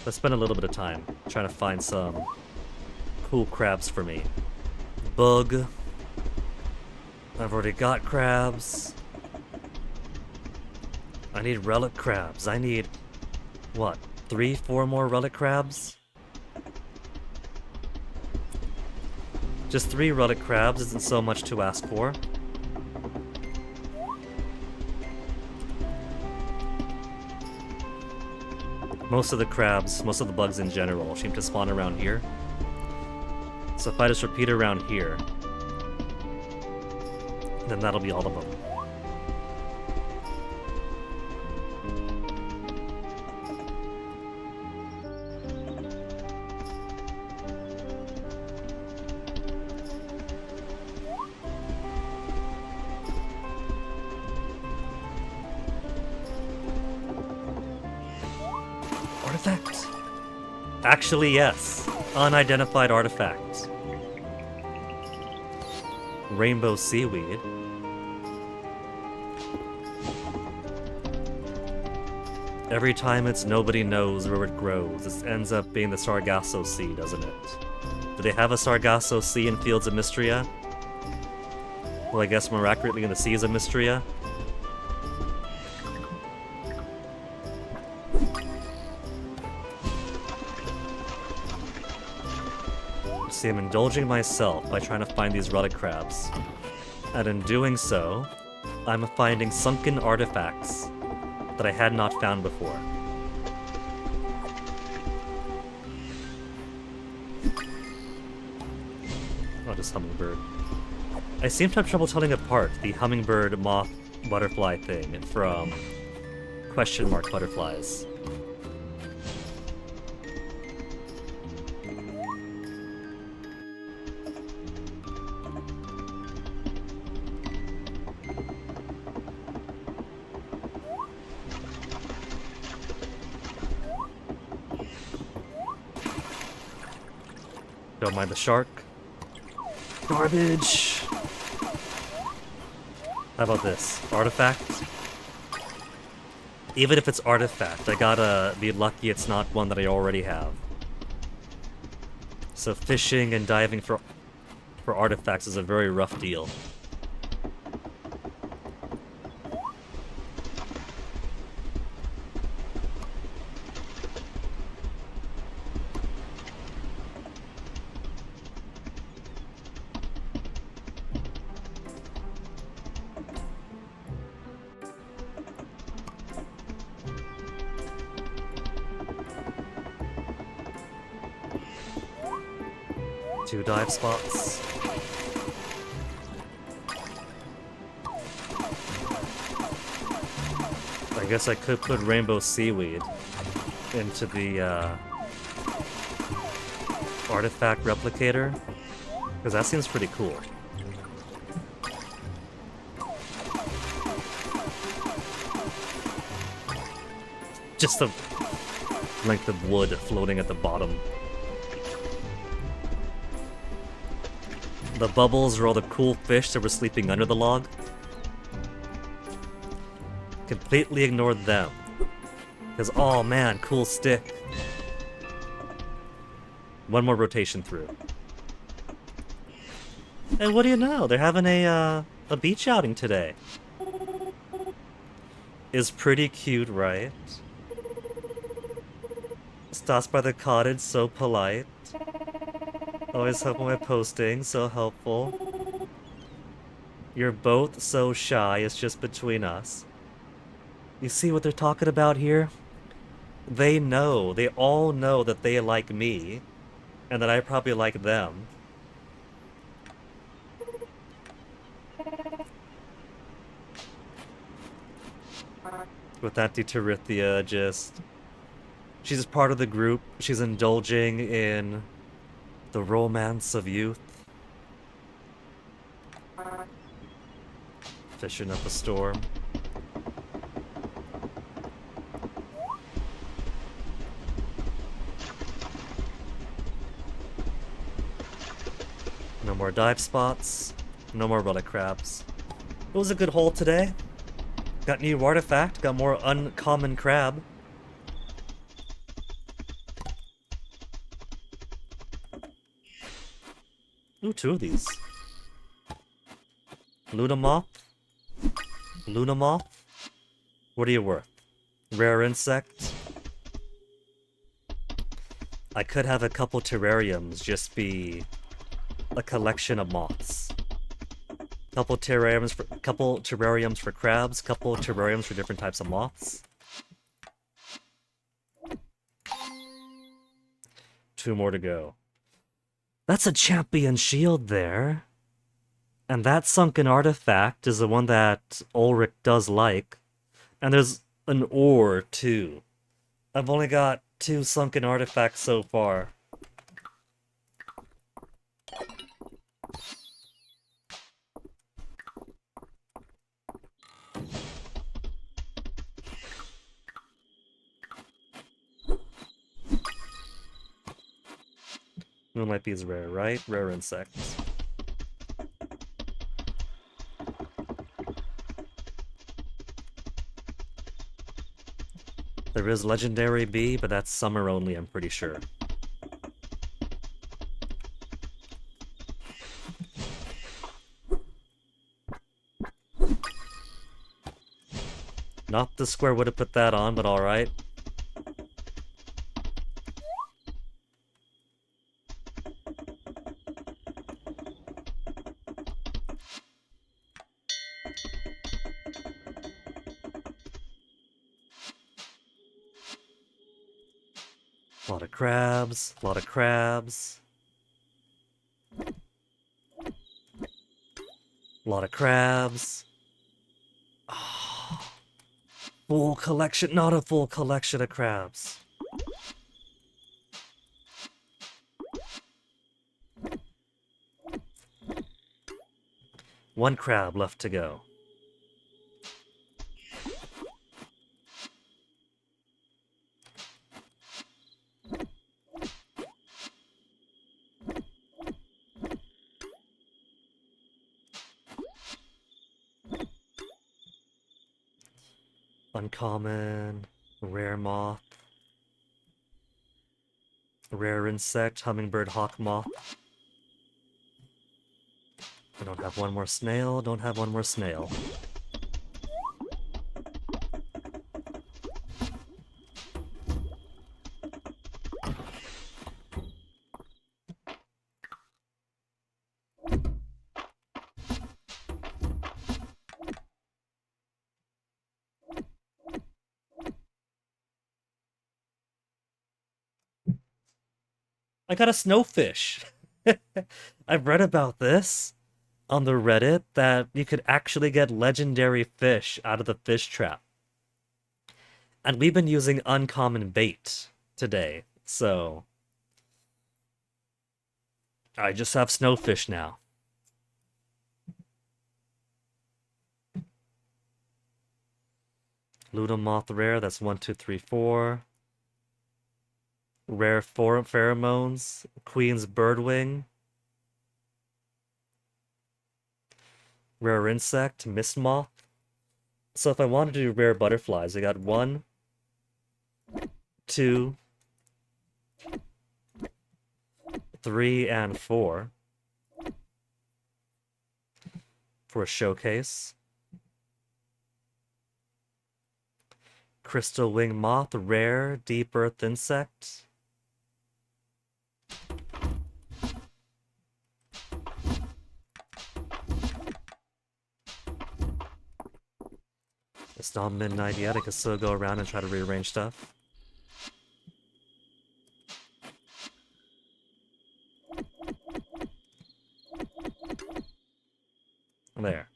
Let's spend a little bit of time trying to find some cool crabs for me. Bug. I've already got crabs. I need relic crabs. I need, what, 3, 4 more relic crabs? Just 3 relic crabs isn't so much to ask for. Most of the crabs, most of the bugs in general, seem to spawn around here. So if I just repeat around here, then that'll be all of them. Artifact? Actually, yes. Unidentified artifact. Rainbow seaweed. Every time it's nobody knows where it grows, this ends up being the Sargasso Sea, doesn't it? Do they have a Sargasso Sea in Fields of Mistria? Well, I guess more accurately in the Seas of Mistria. See, I'm indulging myself by trying to find these relic crabs. And in doing so, I'm finding sunken artifacts that I had not found before. Oh, just hummingbird. I seem to have trouble telling apart the hummingbird moth butterfly thing from question mark butterflies. Don't mind the shark. Garbage! How about this? Artifact? Even if it's artifact, I gotta be lucky it's not one that I already have. So fishing and diving for artifacts is a very rough deal. Two dive spots. I guess I could put rainbow seaweed into the artifact replicator, because that seems pretty cool. Just a length of wood floating at the bottom. The bubbles are all the cool fish that were sleeping under the log. Completely ignored them. Because, oh man, cool stick. One more rotation through. And what do you know? They're having a beach outing today. Is pretty cute, right? Stops by the cottage, so polite. Always helping my posting, so helpful. You're both so shy, it's just between us. You see what they're talking about here? They all know that they like me, and that I probably like them. With Auntie Terithia she's just part of the group. She's indulging in the romance of youth. Fishing up a storm. No more dive spots. No more relic crabs. It was a good haul today. Got new artifact, got more uncommon crab. Ooh, two of these. Lunamoth. Lunamoth. What are you worth? Rare insect. I could have a couple terrariums just be a collection of moths. Couple terrariums for crabs, couple terrariums for different types of moths. Two more to go. That's a champion shield there. And that sunken artifact is the one that Ulrich does like. And there's an ore, too. I've only got 2 sunken artifacts so far. Moonlight Bee is rare, right? Rare insects. There is Legendary Bee, but that's summer only, I'm pretty sure. Not the square would have put that on, but alright. A lot of crabs, a lot of crabs. A lot of crabs. Oh, full collection, not a full collection of crabs. One crab left to go. Uncommon, rare moth, rare insect, hummingbird hawk moth. I don't have one more snail, don't have one more snail. I got a snowfish! I've read about this on the Reddit, that you could actually get legendary fish out of the fish trap. And we've been using uncommon bait today, so I just have snowfish now. Lunamoth rare, that's 1, 2, 3, 4. Rare pheromones, Queen's birdwing. Rare insect, mist moth. So if I wanted to do rare butterflies, I got 1, 2, 3, and 4 for a showcase. crystal wing moth, rare, deep earth insect. It's not midnight yet, I can still go around and try to rearrange stuff. There.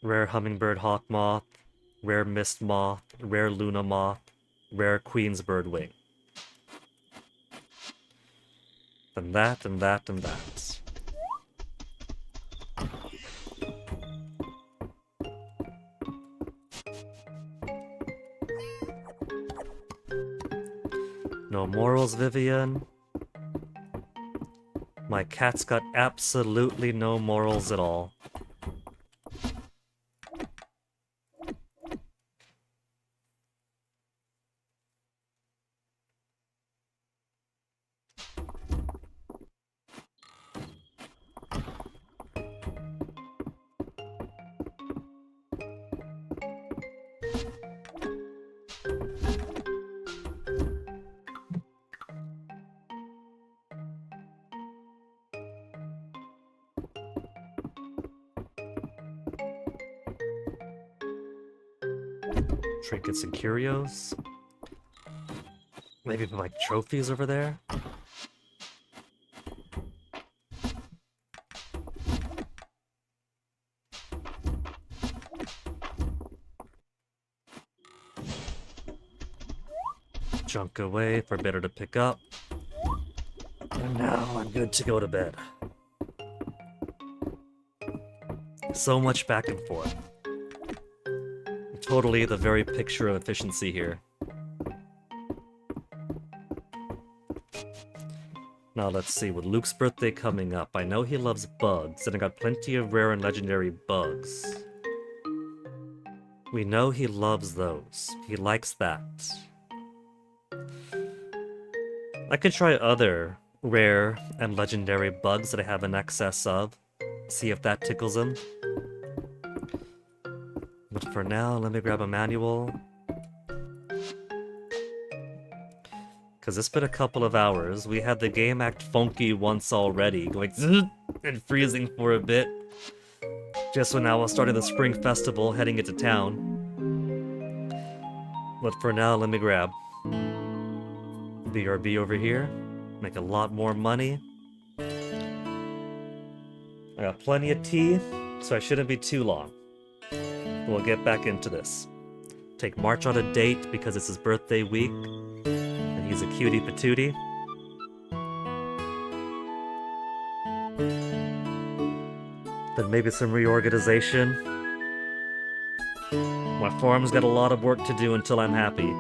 Rare hummingbird hawk moth, rare mist moth, rare luna moth, rare queen's bird wing. And that, and that, and that. No morals, Vivian. My cat's got absolutely no morals at all. Trinkets and curios. Maybe my trophies over there? Junk away for better to pick up. And now I'm good to go to bed. So much back and forth. Totally the very picture of efficiency here. Now let's see, with Luke's birthday coming up, I know he loves bugs, and I got plenty of rare and legendary bugs. We know he loves those. He likes that. I could try other rare and legendary bugs that I have in excess of. See if that tickles him. But for now, let me grab a manual. Because it's been a couple of hours. We had the game act funky once already, going zzz and freezing for a bit. Just when I was starting the spring festival, heading into town. But for now, let me grab BRB over here. Make a lot more money. I got plenty of tea, so I shouldn't be too long. We'll get back into this. Take March on a date because it's his birthday week, and he's a cutie patootie. Then maybe some reorganization. My farm's got a lot of work to do until I'm happy.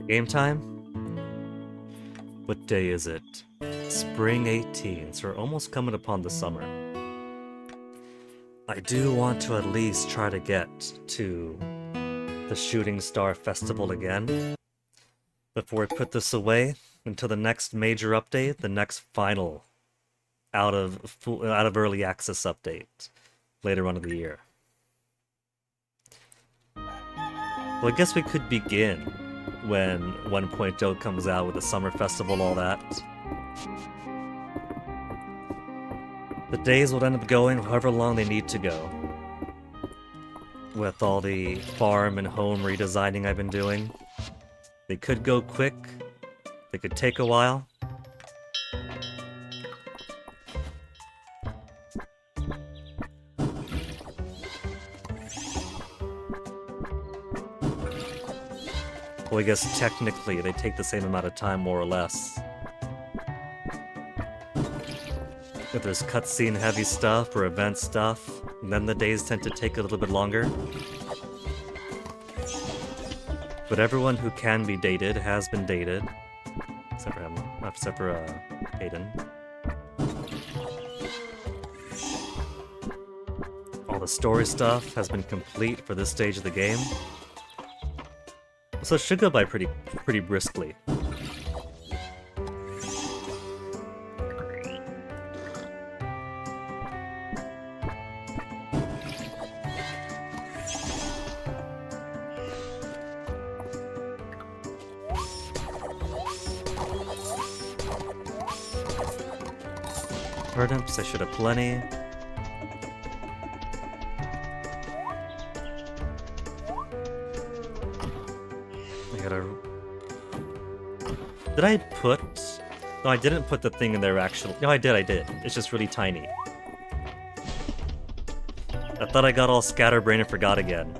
Game time? What day is it? Spring 18th, so we're almost coming upon the summer. I do want to at least try to get to the Shooting Star Festival again before we put this away until the next major update, the next final out of early access update later on in the year. Well, I guess we could begin when 1.0 comes out with the summer festival, all that. The days will end up going however long they need to go. With all the farm and home redesigning I've been doing. They could go quick. They could take a while. Well, I guess technically they take the same amount of time, more or less. If there's cutscene heavy stuff or event stuff, then the days tend to take a little bit longer. But everyone who can be dated has been dated. Except for him. Except for Hayden. All the story stuff has been complete for this stage of the game. So it should go by pretty briskly. Turnips, I should have plenty. Did I put... No, I didn't put the thing in there, actually. No, I did. It's just really tiny. I thought I got all scatterbrained and forgot again.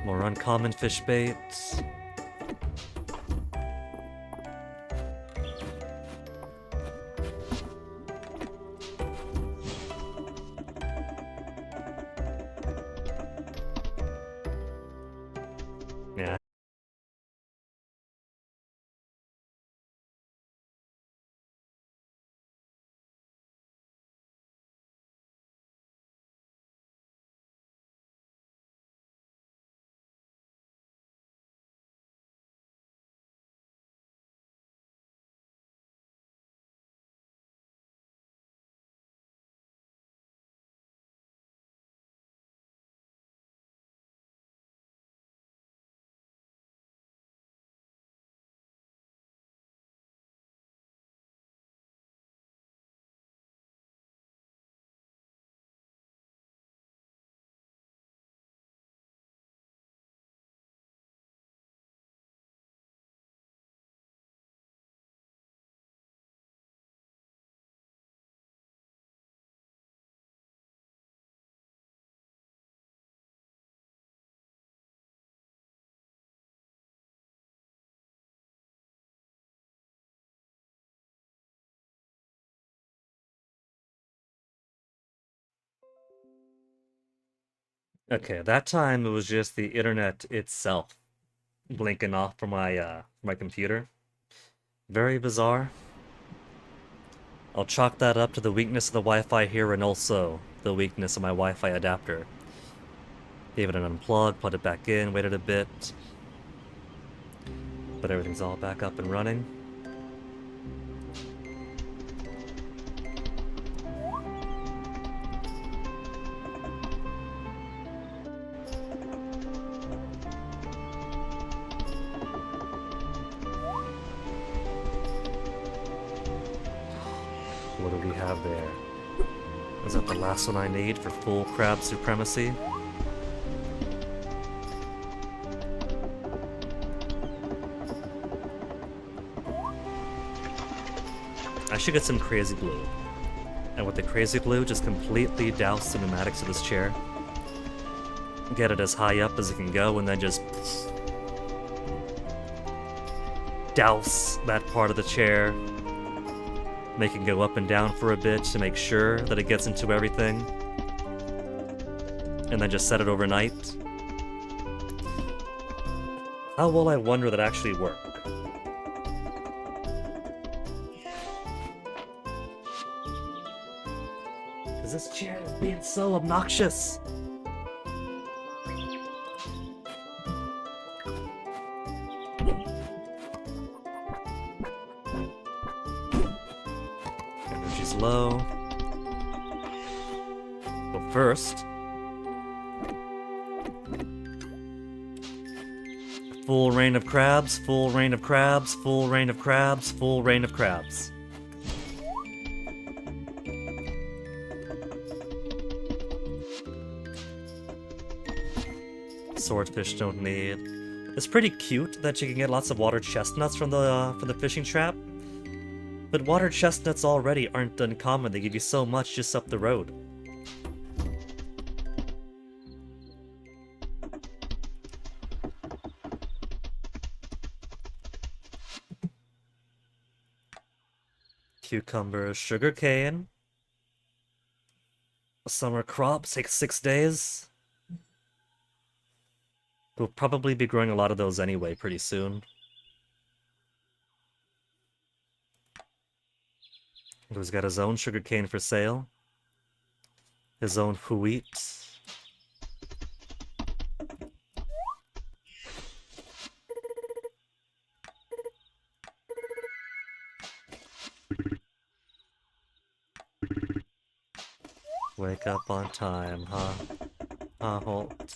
More uncommon fish baits. Yeah. Okay, that time it was just the internet itself blinking off from my computer. Very bizarre. I'll chalk that up to the weakness of the Wi-Fi here and also the weakness of my Wi-Fi adapter. Gave it an unplug, put it back in, waited a bit. But everything's all back up and running. have there? Is that the last one I need for full crab supremacy? I should get some crazy glue. And with the crazy glue, just completely douse the pneumatics of this chair. Get it as high up as it can go, and then just douse that part of the chair. Make it go up and down for a bit to make sure that it gets into everything. And then just set it overnight. How will I wonder that actually work? Because this chair is being so obnoxious. Energy's low. But first, full rain of crabs, full rain of crabs, full rain of crabs, full rain of crabs. Swordfish don't need. It's pretty cute that you can get lots of water chestnuts from the fishing trap. But water chestnuts already aren't uncommon, they give you so much just up the road. Cucumbers, sugarcane. Summer crops take 6 days. We'll probably be growing a lot of those anyway pretty soon. He's got his own sugarcane for sale. His own wheat. Wake up on time, huh? Holt.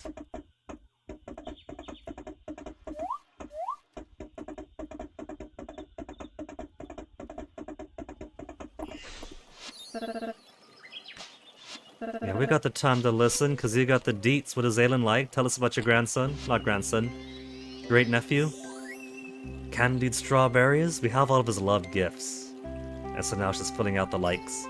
Yeah, we got the time to listen, because you got the deets. What is Aelin like? Tell us about your grandson. Not grandson. Great nephew. Candied strawberries. We have all of his loved gifts. And so now she's filling out the likes.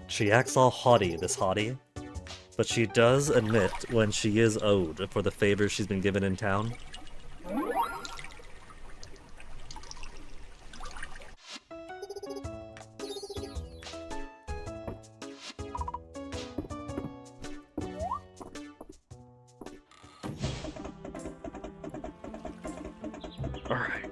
She acts all haughty, this haughty. But she does admit when she is owed for the favors she's been given in town. Alright.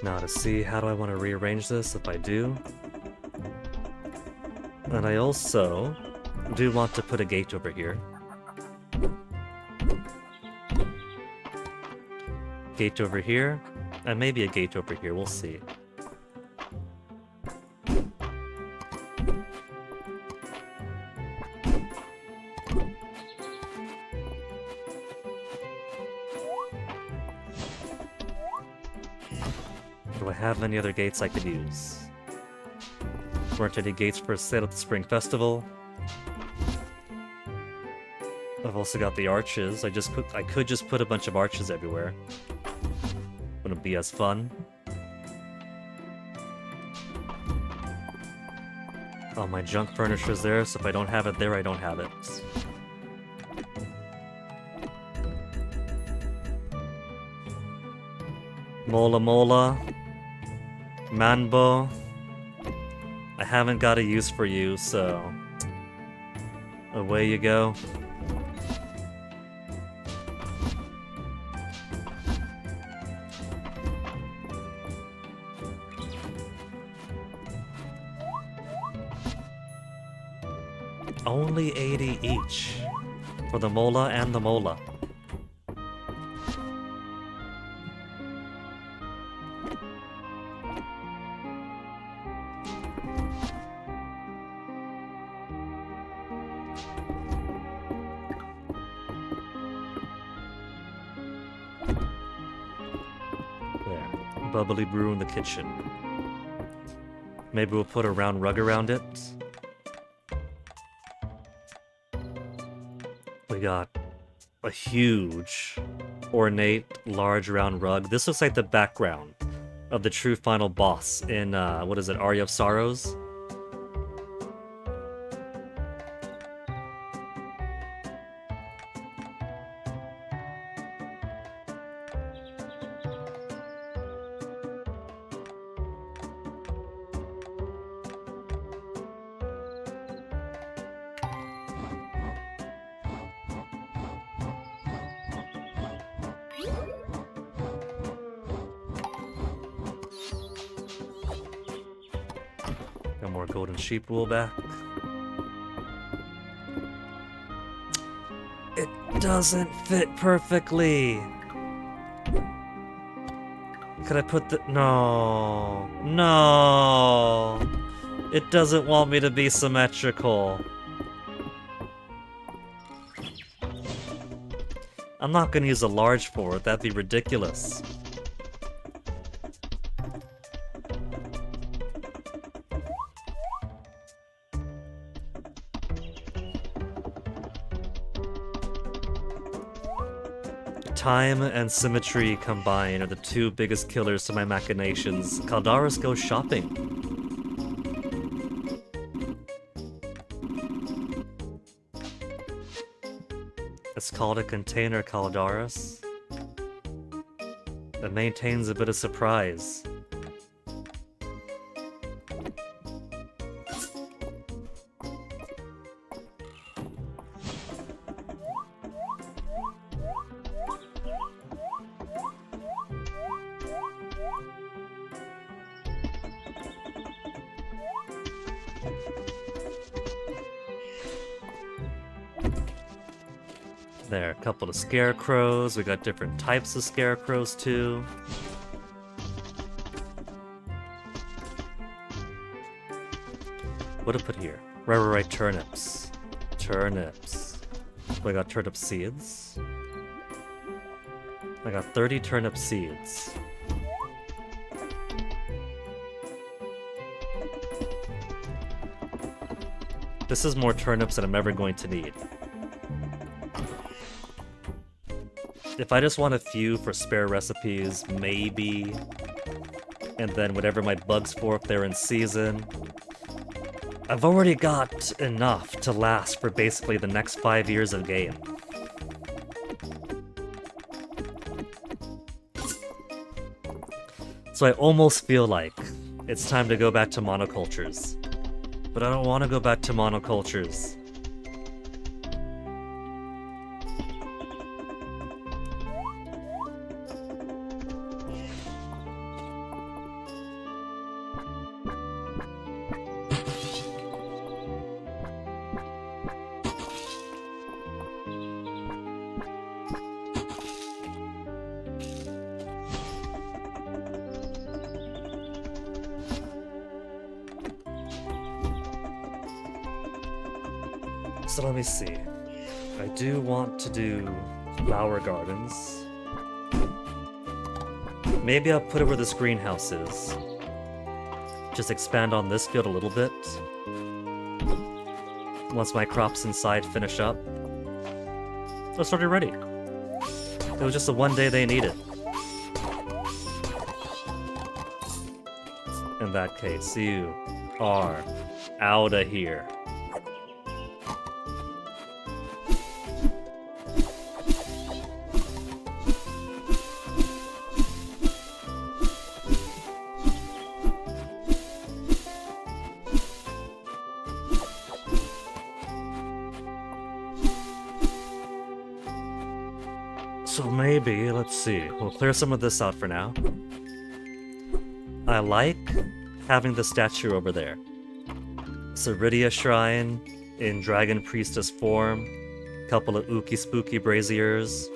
Now to see, how do I want to rearrange this if I do? And I also do want to put a gate over here. Gate over here, and maybe a gate over here, we'll see. Do I have any other gates I could use? Weren't any gates for sale at the Spring Festival. I've also got the arches. I could just put a bunch of arches everywhere. Wouldn't be as fun. All my junk furniture's there, so if I don't have it there, I don't have it. Mola Mola. Manbo. I haven't got a use for you, so away you go. Only 80 each for the Mola and the Mola. Bubbly brew in the kitchen. Maybe we'll put a round rug around it. We got a huge, ornate, large round rug. This looks like the background of the true final boss in, what is it, Aria of Sorrows? Got more golden sheep wool back. It doesn't fit perfectly. Could I put the... No. No. It doesn't want me to be symmetrical. I'm not gonna use a large for it. That'd be ridiculous. Time and symmetry combined are the two biggest killers to my machinations. Caldaris goes shopping. It's called a container, Caldaris. It maintains a bit of surprise. There, a couple of scarecrows. We got different types of scarecrows too. What to put here? Right, turnips. Turnips. We got turnip seeds. I got 30 turnip seeds. This is more turnips than I'm ever going to need. If I just want a few for spare recipes, maybe. And then whatever my bugs for if they're in season. I've already got enough to last for basically the next 5 years of game. So I almost feel like it's time to go back to monocultures. But I don't want to go back to monocultures. So let me see. I do want to do flower gardens. Maybe I'll put it where this greenhouse is. Just expand on this field a little bit. Once my crops inside finish up. So it's already ready. It was just the one day they needed. In that case, you are out of here. So maybe, let's see, we'll clear some of this out for now. I like having the statue over there. Ceridia Shrine in Dragon Priestess form. Couple of ooky spooky braziers.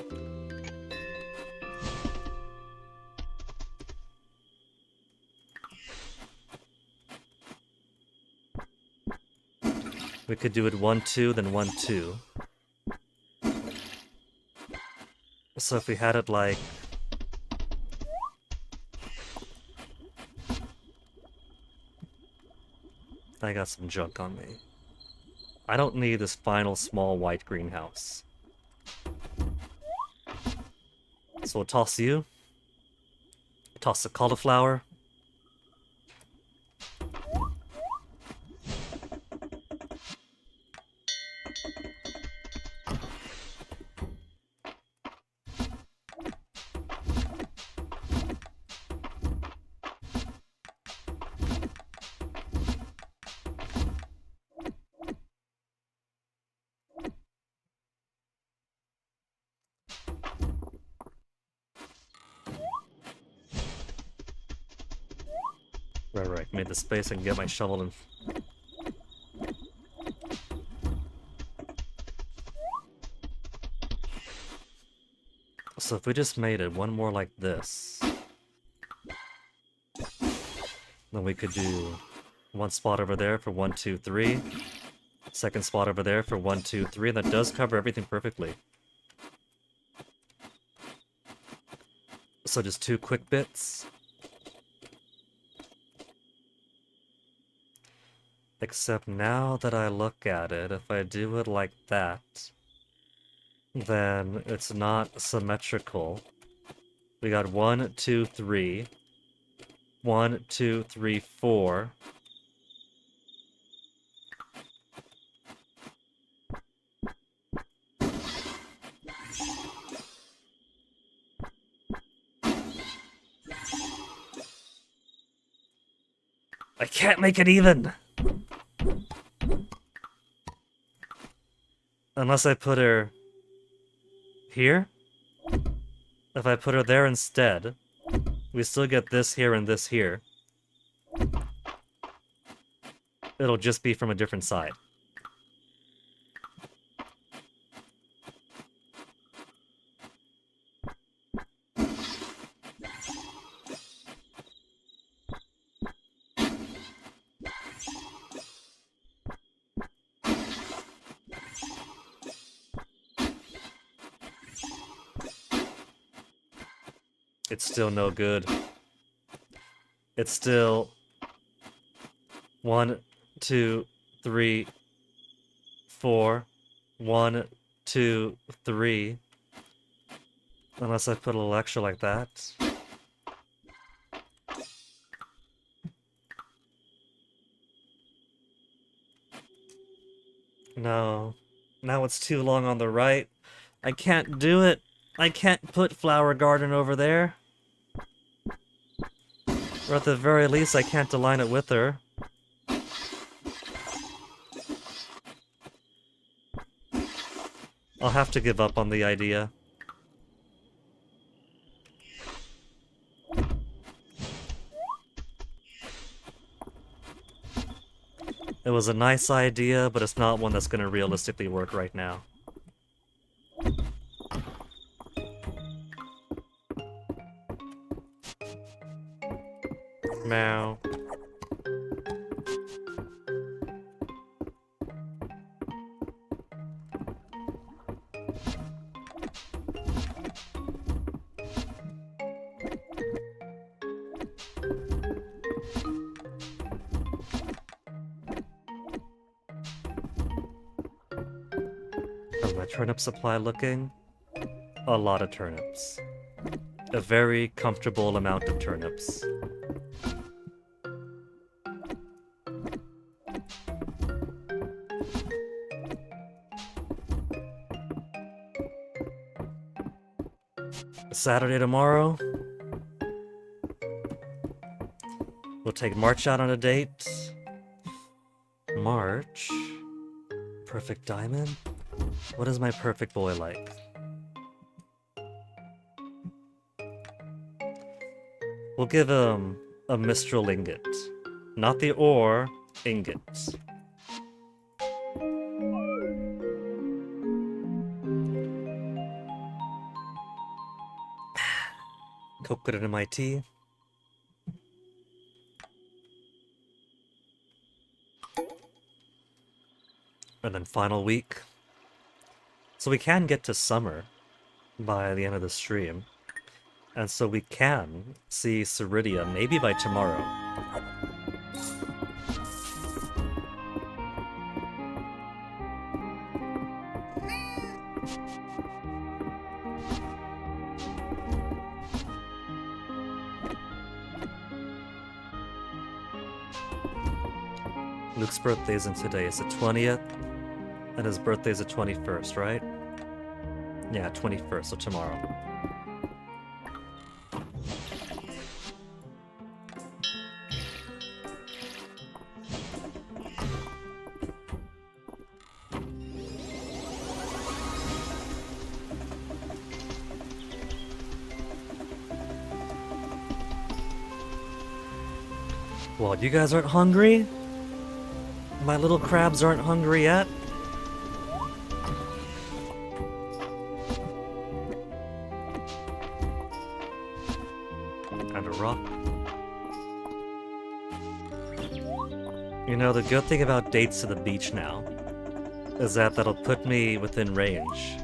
We could do it 1-2, then 1-2. So if we had it like I got some junk on me. I don't need this final small white greenhouse. So we'll toss you. Toss the cauliflower. Right. Made the space and get my shovel in. So if we just made it one more like this, then we could do one spot over there for 1, 2, 3. Second spot over there for 1, 2, 3. And that does cover everything perfectly. So just 2 quick bits. Except now that I look at it, if I do it like that, then it's not symmetrical. We got 1, 2, 3. 1, 2, 3, 4. I can't make it even! Unless I put her here? If I put her there instead, we still get this here and this here. It'll just be from a different side. It's still no good. It's still 1, 2, 3, 4. 1, 2, 3. Unless I put a little extra like that. No. Now it's too long on the right. I can't do it. I can't put Flower Garden over there. Or at the very least, I can't align it with her. I'll have to give up on the idea. It was a nice idea, but it's not one that's going to realistically work right now. Meow. How's my turnip supply looking? A lot of turnips. A very comfortable amount of turnips. Saturday tomorrow. We'll take March out on a date. March? Perfect diamond? What is my perfect boy like? We'll give him a Mistral ingot. Not the ore, ingot. Coconut in my tea. And then final week. So we can get to summer by the end of the stream. And so we can see Ceridia maybe by tomorrow. Luke's birthday isn't today, it's the 20th. And his birthday's the 21st, right? Yeah, 21st, so tomorrow. What, you guys aren't hungry? My little crabs aren't hungry yet? And a rock. You know, the good thing about dates to the beach now is that that'll put me within range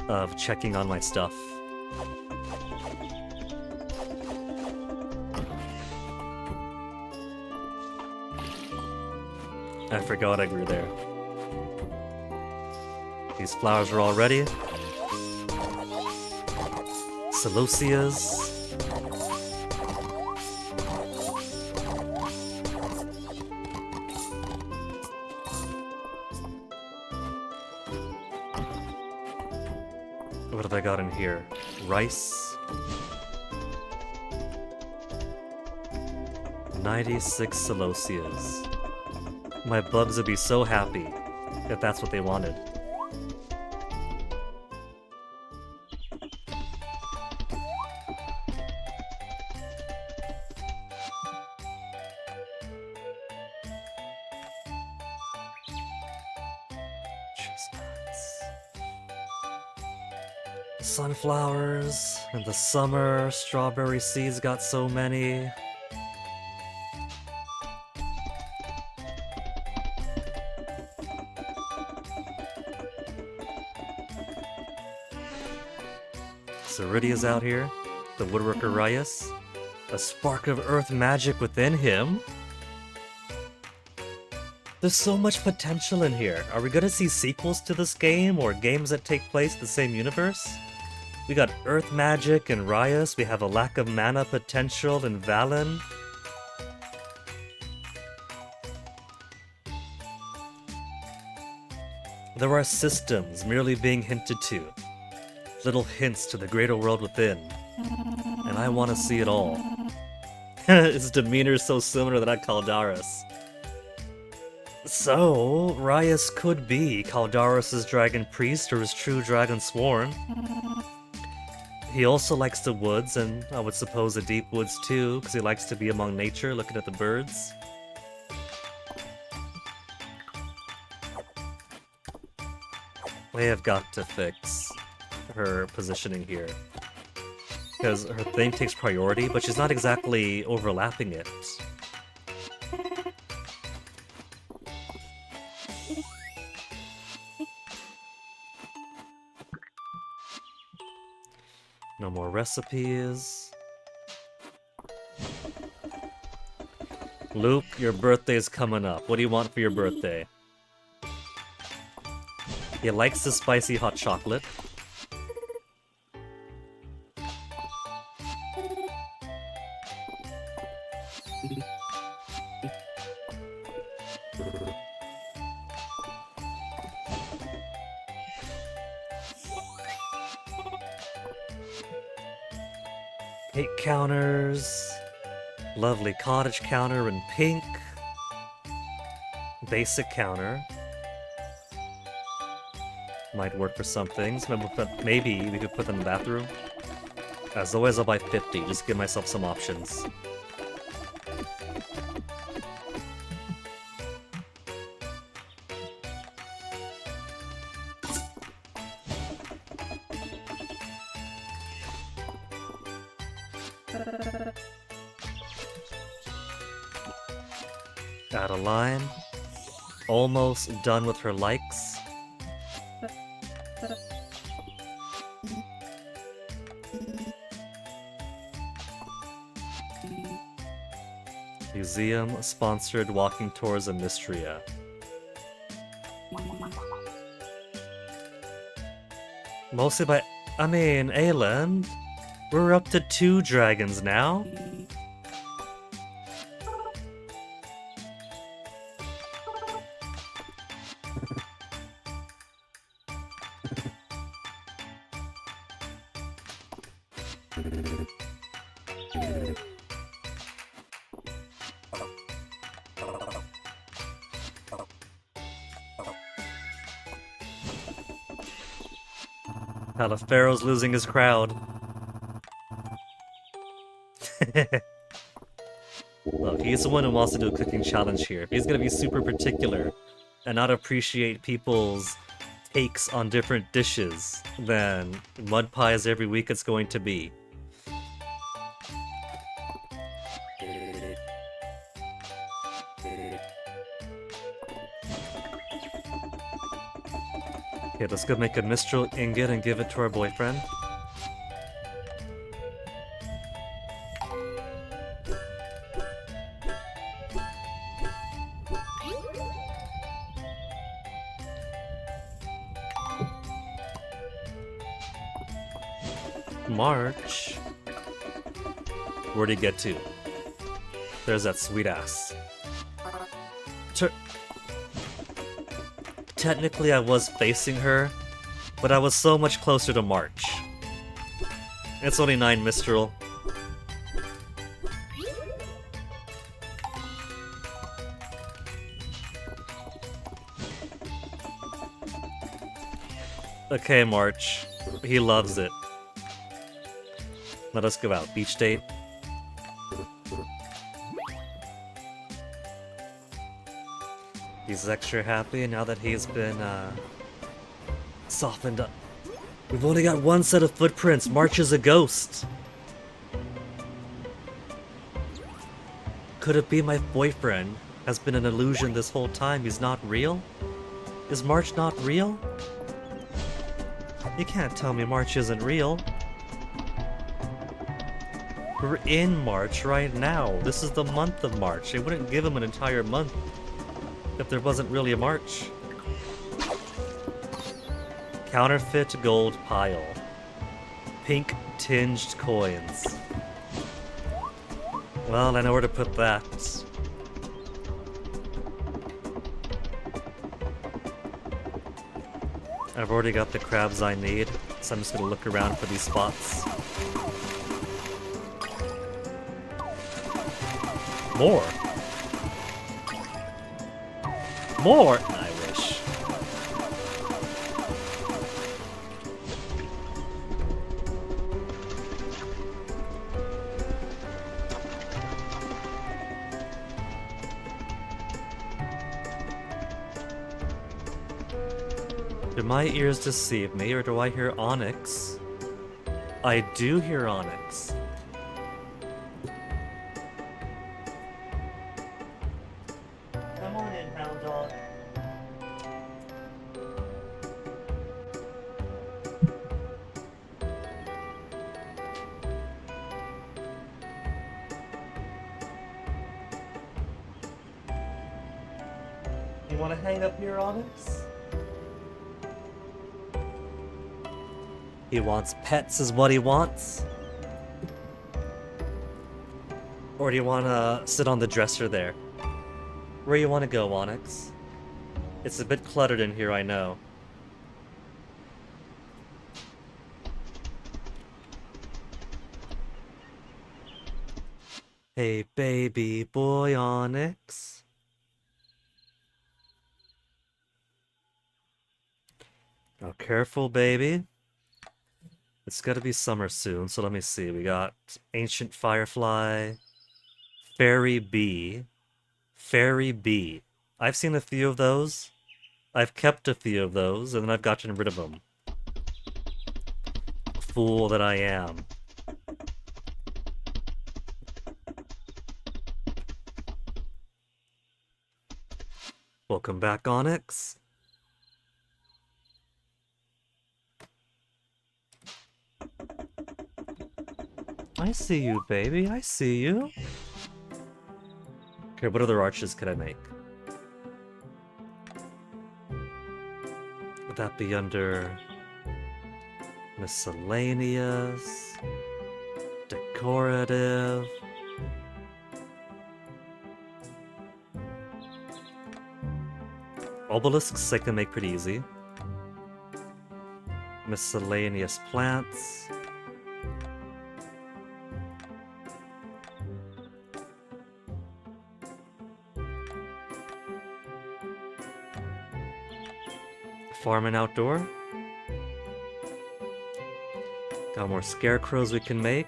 of checking on my stuff. I forgot I grew there. These flowers are all ready. Celosias. What have I got in here? Rice. 96 Celosias. My bugs would be so happy if that's what they wanted. Chestnuts. Sunflowers. In the summer, strawberry seeds got so many. Ceridia's out here, the woodworker Rias, a spark of earth magic within him. There's so much potential in here. Are we gonna see sequels to this game or games that take place in the same universe? We got earth magic in Rias, we have a lack of mana potential in Valen. There are systems merely being hinted to. Little hints to the greater world within. And I want to see it all. His demeanor is so similar to that Caldaris. So, Rias could be Caldaris' dragon priest or his true dragon sworn. He also likes the woods, and I would suppose the deep woods too, because he likes to be among nature, looking at the birds. They have got to fix her positioning here, because her thing takes priority, but she's not exactly overlapping it. No more recipes. Luke, your birthday's coming up. What do you want for your birthday? He likes the spicy hot chocolate. Cake counters. Lovely cottage counter in pink. Basic counter. Might work for some things. Maybe we could put them in the bathroom. As always, I'll buy 50, just give myself some options. Adeline. Almost done with her likes. Museum sponsored walking tours of Mistria. Mostly by... I mean, Ayland, we're up to 2 dragons now. Pharaoh's losing his crowd. Look, he's the one who wants to do a cooking challenge here. If he's gonna be super particular and not appreciate people's takes on different dishes, then mud pies every week it's going to be. Okay, let's go make a Mistral ingot and give it to our boyfriend. March. Where'd he get to? There's that sweet ass. Technically I was facing her, but I was so much closer to March. It's only 9 Mistral. Okay, March. He loves it. Let us go out. Beach date. He's extra happy now that he's been, softened up. We've only got one set of footprints. March is a ghost. Could it be my boyfriend has been an illusion this whole time? He's not real? Is March not real? You can't tell me March isn't real. We're in March right now. This is the month of March. They wouldn't give him an entire month if there wasn't really a March. Counterfeit gold pile. Pink tinged coins. Well, I know where to put that. I've already got the crabs I need, so I'm just gonna look around for these spots. More! More! I wish. Do my ears deceive me, or do I hear Onyx? I do hear Onyx. Come on in, hound dog. You want to hang up here, Onyx? He wants pets is what he wants? Or do you want to sit on the dresser there? Where you want to go, Onyx? It's a bit cluttered in here, I know. Hey, baby boy Onyx. Oh, careful, baby. It's gotta be summer soon, so let me see. We got Ancient Firefly, Fairy Bee, Fairy Bee. I've seen a few of those. I've kept a few of those, and then I've gotten rid of them. Fool that I am. Welcome back, Onyx. I see you, baby. I see you. Okay, what other arches could I make? Would that be under miscellaneous, decorative? Obelisks I can make pretty easy. Miscellaneous plants. Farm and outdoor. Got more scarecrows we can make.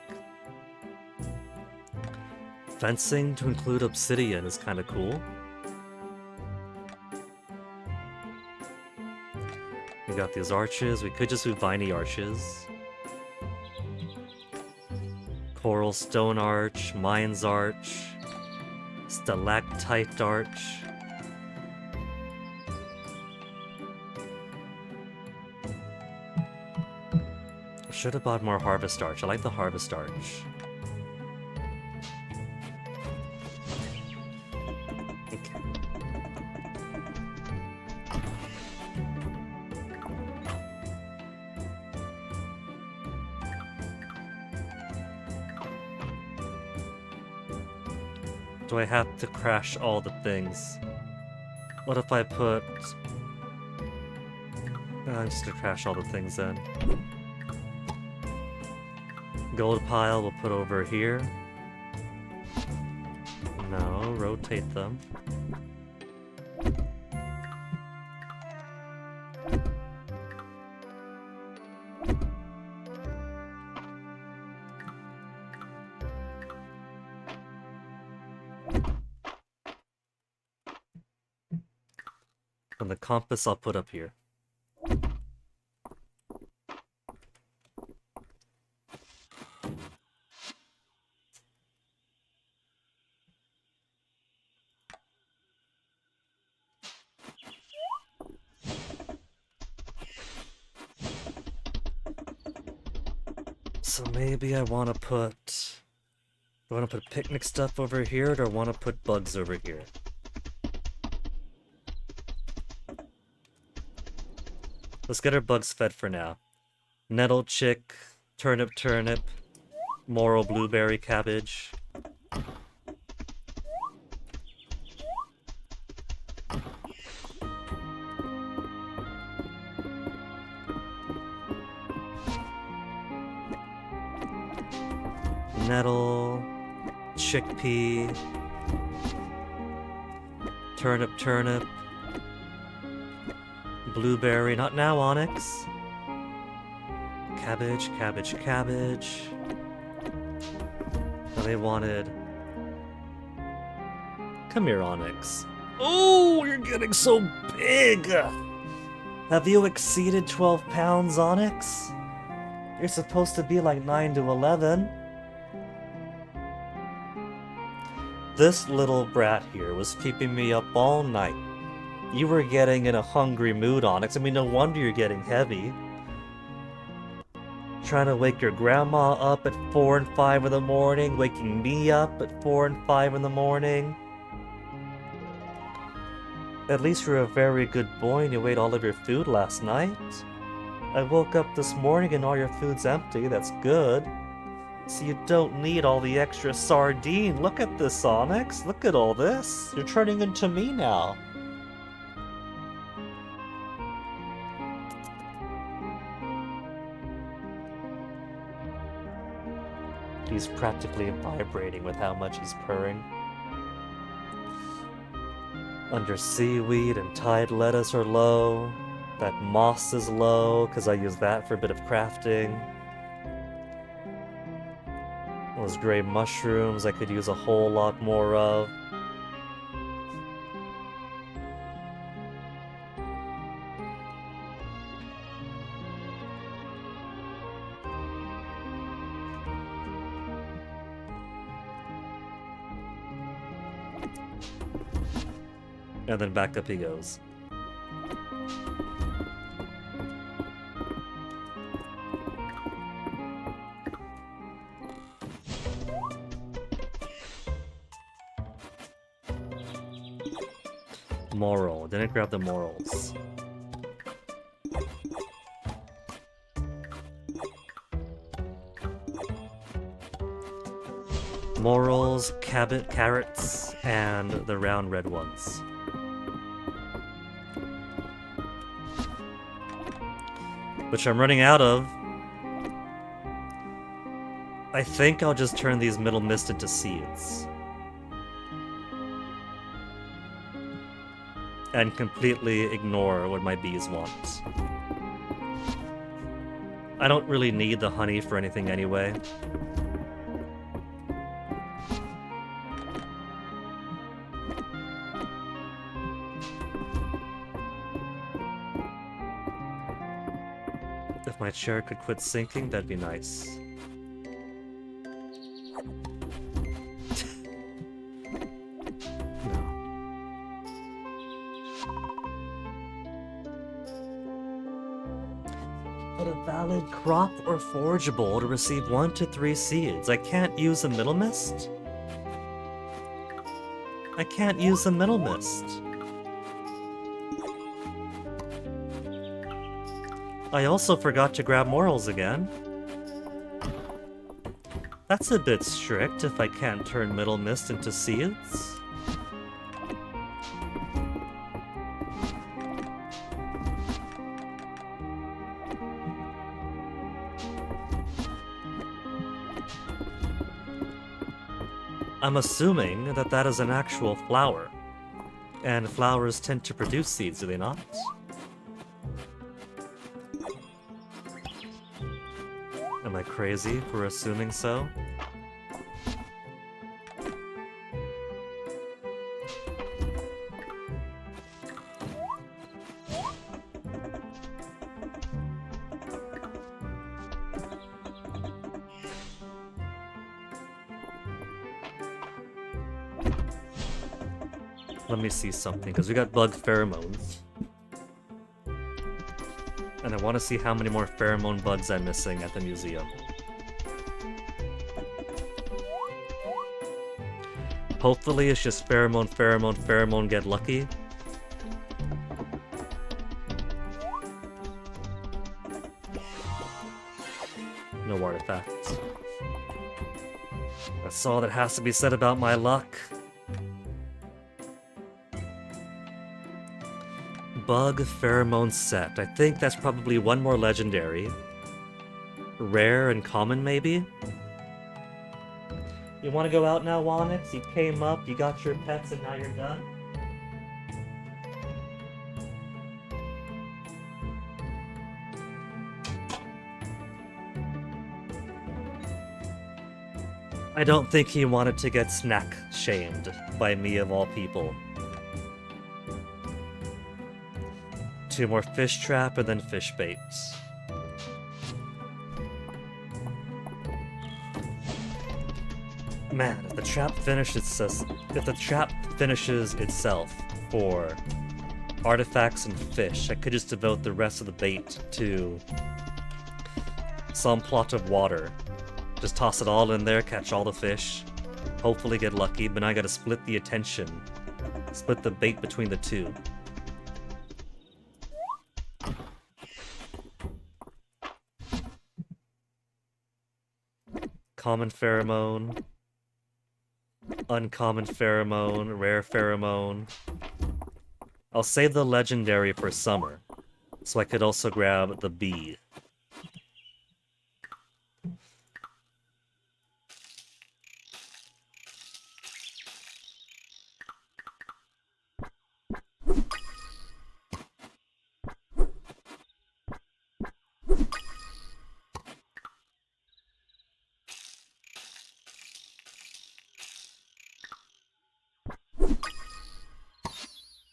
Fencing to include obsidian is kind of cool. We got these arches. We could just do viney arches. Coral stone arch, mines arch, stalactite arch. Should have bought more harvest arch. I like the harvest arch. Okay. Do I have to crash all the things? What if I put... I'm just gonna crash all the things then. Gold pile we'll put over here. No, rotate them. And the compass I'll put up here. So maybe I want to put... Do I want to put picnic stuff over here, or do I want to put bugs over here? Let's get our bugs fed for now. Nettle chick, turnip, morel blueberry cabbage. Nettle, chickpea, turnip, blueberry, not now, onyx. Cabbage. Oh, they wanted... Come here, onyx. Oh, you're getting so big! Have you exceeded 12 pounds, onyx? You're supposed to be like 9 to 11. This little brat here was keeping me up all night. You were getting in a hungry mood, Onyx. I mean, no wonder you're getting heavy. Trying to wake your grandma up at 4 and 5 in the morning, waking me up at 4 and 5 in the morning. At least you're a very good boy and you ate all of your food last night. I woke up this morning and all your food's empty. That's good. So you don't need all the extra sardine. Look at this, Onyx. Look at all this. You're turning into me now. He's practically vibrating with how much he's purring. Under seaweed and tide lettuce are low. That moss is low, because I use that for a bit of crafting. Those gray mushrooms I could use a whole lot more of. And then back up he goes. Moral. Didn't grab the morals. Morals, carrots, and the round red ones. Which I'm running out of. I think I'll just turn these middle mist into seeds. And completely ignore what my bees want. I don't really need the honey for anything anyway. If my chair could quit sinking, that'd be nice. But a valid crop or forageable to receive 1 to 3 seeds. I can't use a middle mist? I can't use a middle mist. I also forgot to grab morals again. That's a bit strict if I can't turn middle mist into seeds. I'm assuming that that is an actual flower. And flowers tend to produce seeds, do they not? Am I crazy for assuming so? Let me see something, because we got bug pheromones. And I want to see how many more pheromone bugs I'm missing at the museum. Hopefully it's just pheromone, pheromone, pheromone, get lucky. No artifacts. That's all that has to be said about my luck. Bug pheromone set. I think that's probably one more legendary. Rare and common, maybe? You want to go out now, Wonix? You came up, you got your pets, and now you're done? I don't think he wanted to get snack shamed by me of all people. 2 more fish trap and then fish baits. Man, if the trap finishes itself for artifacts and fish, I could just devote the rest of the bait to some plot of water. Just toss it all in there, catch all the fish, hopefully get lucky, but now I gotta split the attention. Split the bait between the two. Common pheromone, uncommon pheromone, rare pheromone. I'll save the legendary for summer, so I could also grab the bee.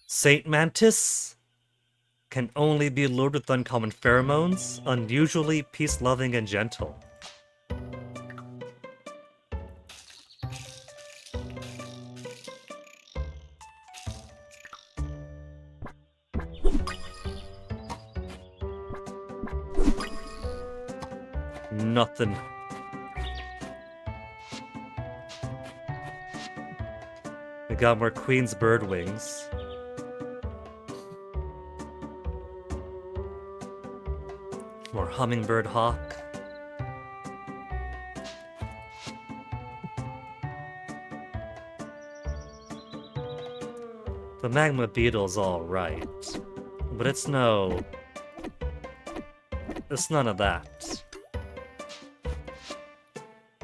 Saint Mantis can only be lured with uncommon pheromones, unusually peace-loving and gentle. Nothing. We got more Queen's bird wings. More hummingbird hawk. The magma beetle's alright, but it's none of that.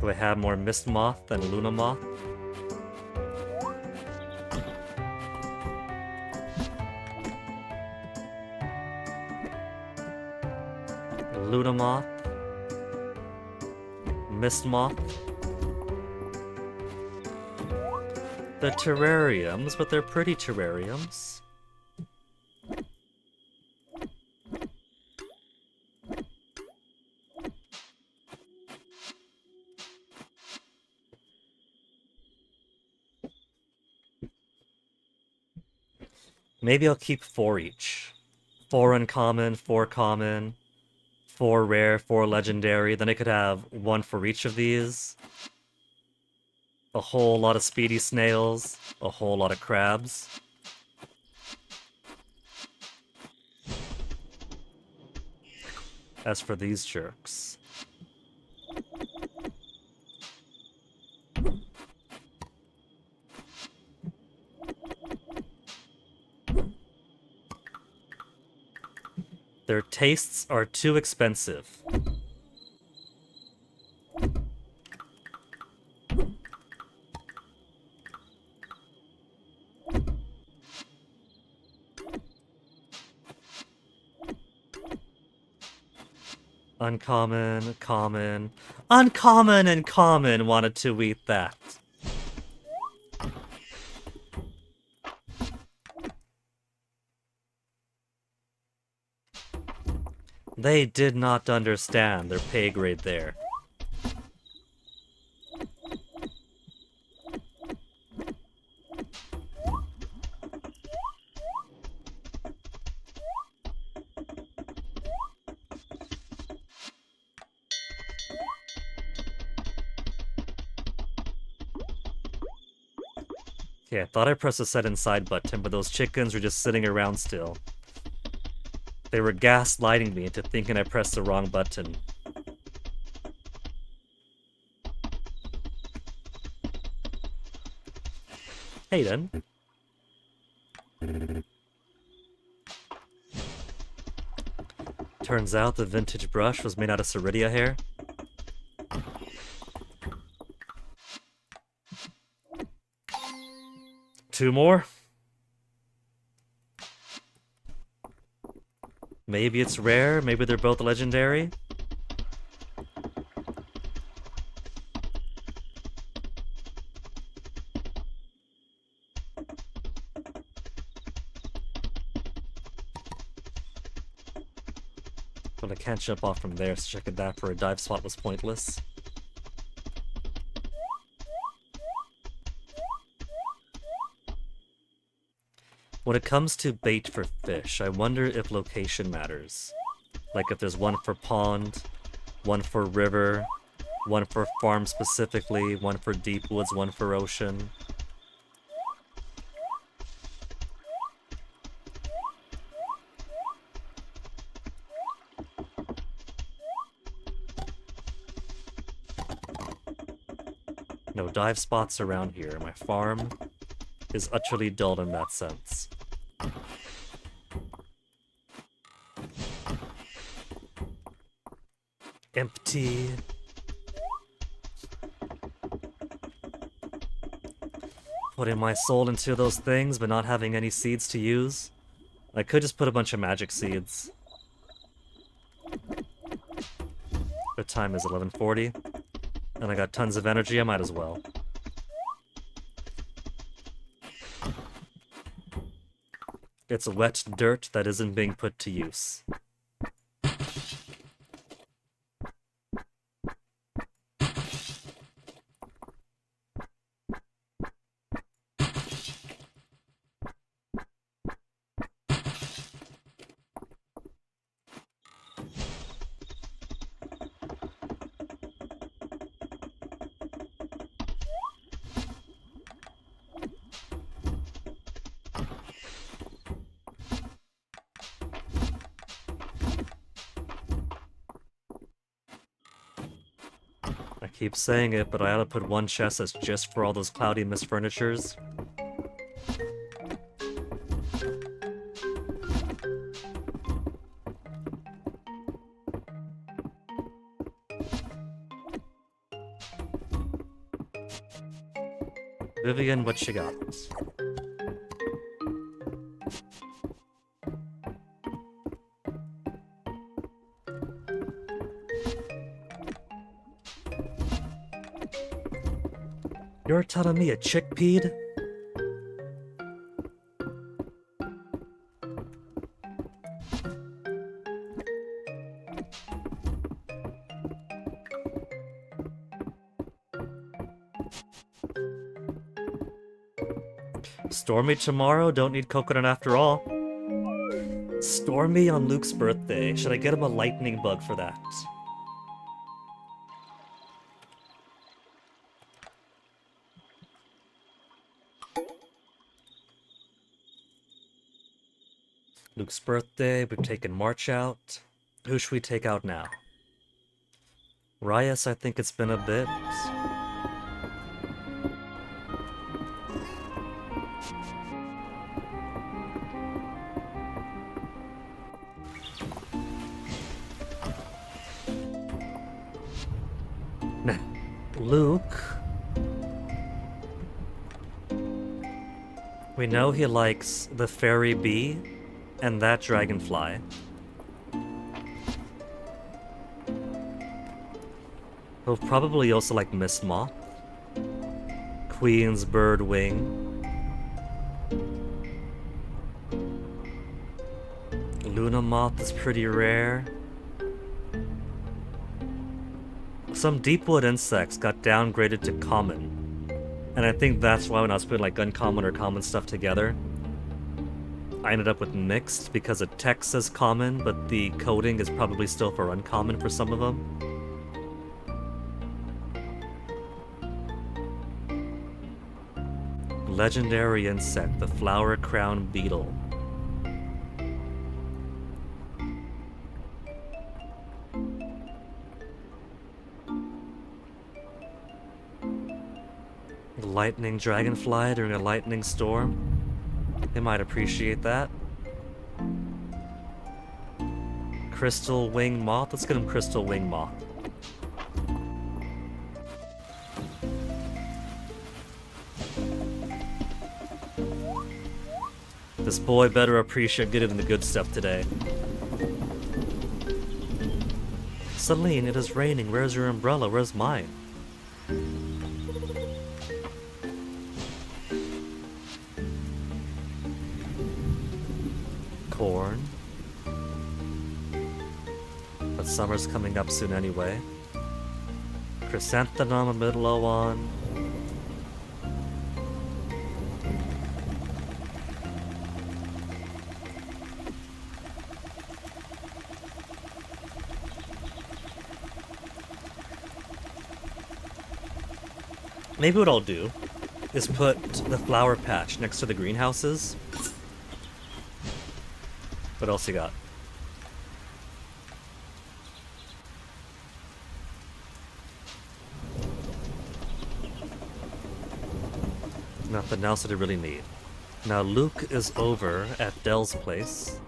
Do I have more mist moth than Luna moth? Luna moth. Mist Moth. The terrariums, but they're pretty terrariums. Maybe I'll keep 4 each. 4 uncommon, 4 common, 4 rare, 4 legendary. Then I could have 1 for each of these. A whole lot of speedy snails, a whole lot of crabs. As for these jerks... their tastes are too expensive. Uncommon, common, uncommon and common wanted to eat that. They did not understand their pay grade there. Okay, I thought I pressed the set inside button, but those chickens were just sitting around still. They were gaslighting me into thinking I pressed the wrong button. Hey then. Turns out the vintage brush was made out of Ceridia hair. Two more? Maybe it's rare, maybe they're both legendary. But I can't jump off from there, so checking that for a dive spot was pointless. When it comes to bait for fish, I wonder if location matters. Like if there's one for pond, one for river, one for farm specifically, one for deep woods, one for ocean. No dive spots around here. My farm is utterly dull in that sense. Empty. Putting my soul into those things, but not having any seeds to use. I could just put a bunch of magic seeds. The time is 11:40, and I got tons of energy, I might as well. It's wet dirt that isn't being put to use. I keep saying it, but I ought to put one chest that's just for all those cloudy mist furnitures. Vivian, what you got? You're telling me a chickpea'd? Stormy tomorrow? Don't need coconut after all. Stormy on Luke's birthday. Should I get him a lightning bug for that? Luke's birthday, we've taken March out. Who should we take out now? Ryas, I think it's been a bit. Luke. We know he likes the fairy bee and that dragonfly. He'll probably also like mist moth, queen's bird wing, Luna moth is pretty rare. Some deepwood insects got downgraded to common, and I think that's why when I was putting like uncommon or common stuff together, I ended up with mixed because the text says common, but the coding is probably still for uncommon for some of them. Legendary insect, the flower crown beetle. Lightning dragonfly during a lightning storm. They might appreciate that. Crystal wing moth. Let's get him crystal wing moth. This boy better appreciate getting the good stuff today. Celine, it is raining. Where's your umbrella? Where's mine? Corn. But summer's coming up soon anyway. Chrysanthemum, a middle one. Maybe what I'll do is put the flower patch next to the greenhouses. What else you got? Nothing else that I really need. Now Luke is over at Dell's place.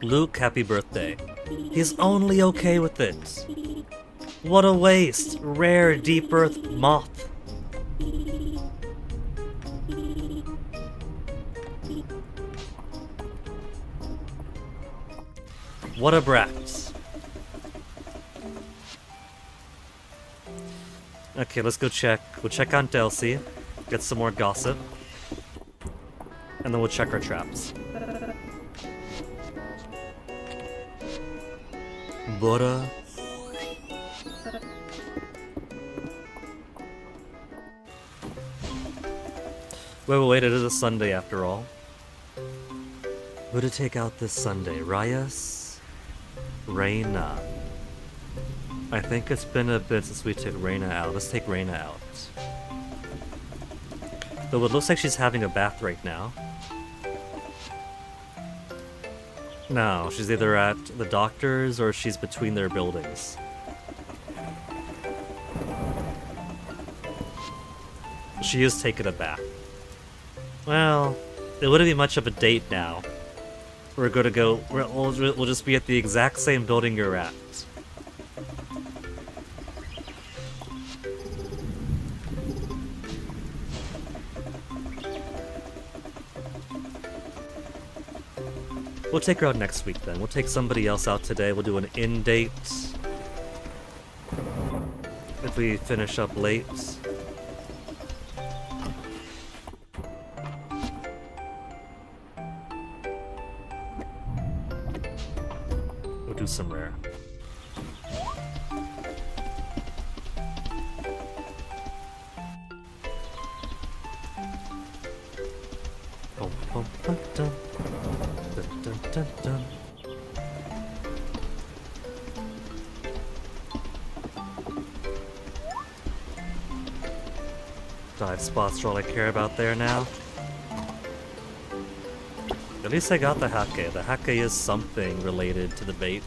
Luke, happy birthday. He's only okay with it. What a waste! Rare deep earth moth. What a brat. Okay, let's go check. We'll check on Delcy, get some more gossip, and then we'll check our traps. Bora. Wait, it is a Sunday after all. Who to take out this Sunday? Ryas? Reina. I think it's been a bit since we took Reina out. Let's take Reina out. Though it looks like she's having a bath right now. No, she's either at the doctor's or she's between their buildings. She is taking a bath. Well, it wouldn't be much of a date now. We're gonna go. We'll just be at the exact same building you're at. We'll take her out next week then. We'll take somebody else out today. We'll do an in date. If we finish up late. do some rare. Oh, oh, dun, dun. Dun, dun, dun, dun. Dive spots are all I care about there now. At least I got the hake. The hake is something related to the bait.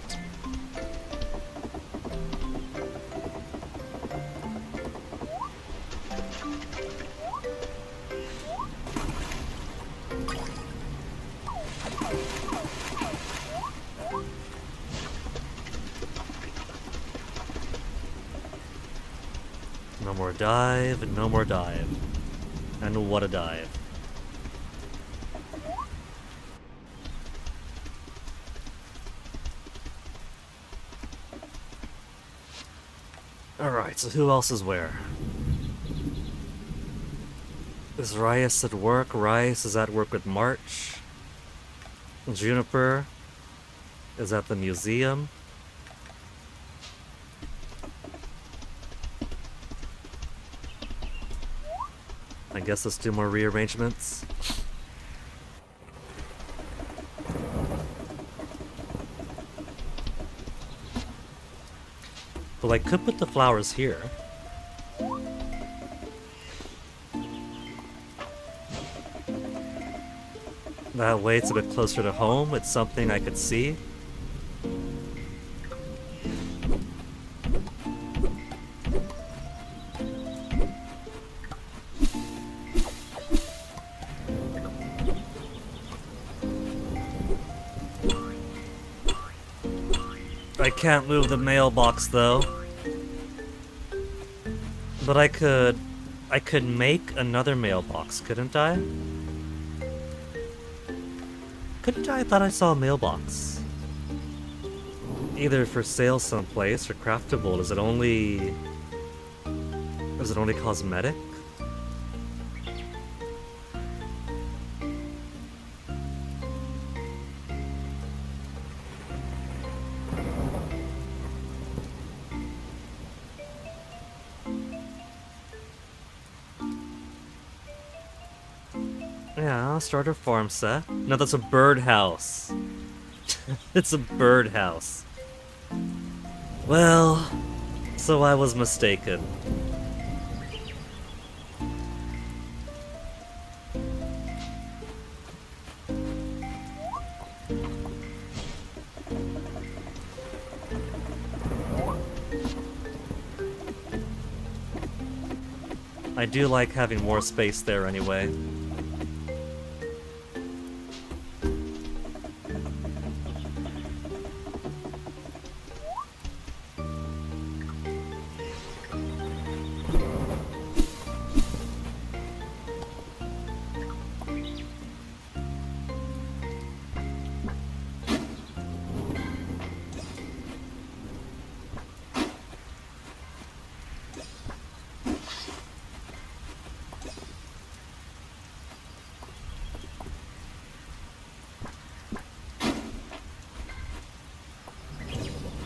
No more dive, no more dive. And what a dive. Alright, so who else is where? Is Rias at work? Rias is at work with March. Juniper is at the museum. I guess let's do more rearrangements. Well, I could put the flowers here. That way it's a bit closer to home. It's something I could see. I can't move the mailbox though. But I could make another mailbox, couldn't I? Couldn't I? I thought I saw a mailbox. Either for sale someplace or craftable. Is it only cosmetic? Yeah, starter farm set. No, that's a birdhouse. It's a birdhouse. Well, so I was mistaken. I do like having more space there anyway.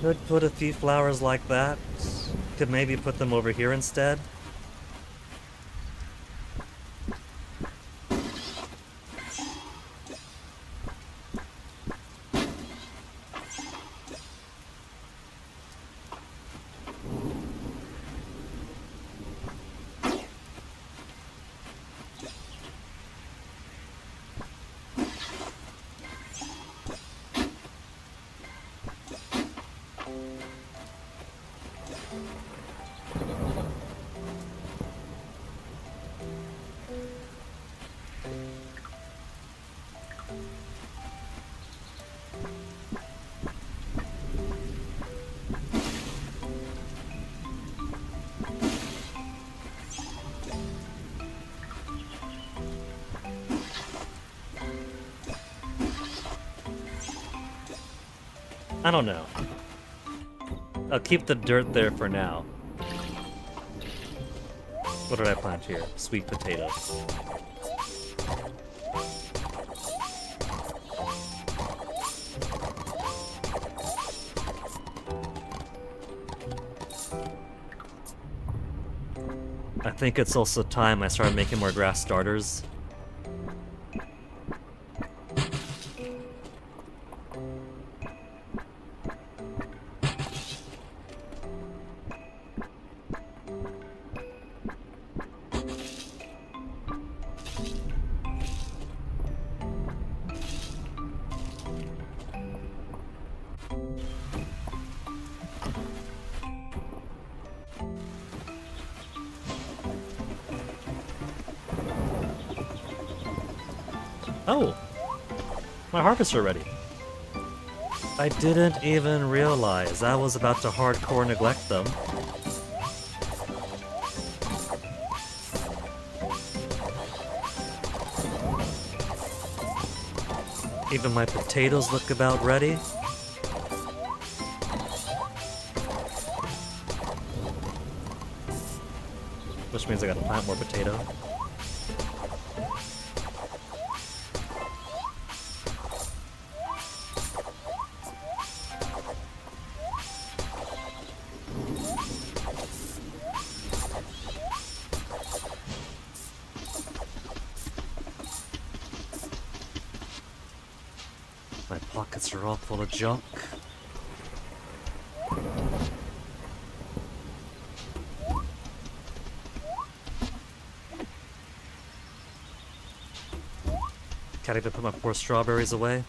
Could put a few flowers like that. Could maybe put them over here instead. I don't know. I'll keep the dirt there for now. What did I plant here? Sweet potatoes. think it's also time I started making more grass starters. Oh! My harvester ready. I didn't even realize I was about to hardcore neglect them. Even my potatoes look about ready. Which means I gotta plant more potato. My pockets are all full of junk. Can't even put my poor strawberries away.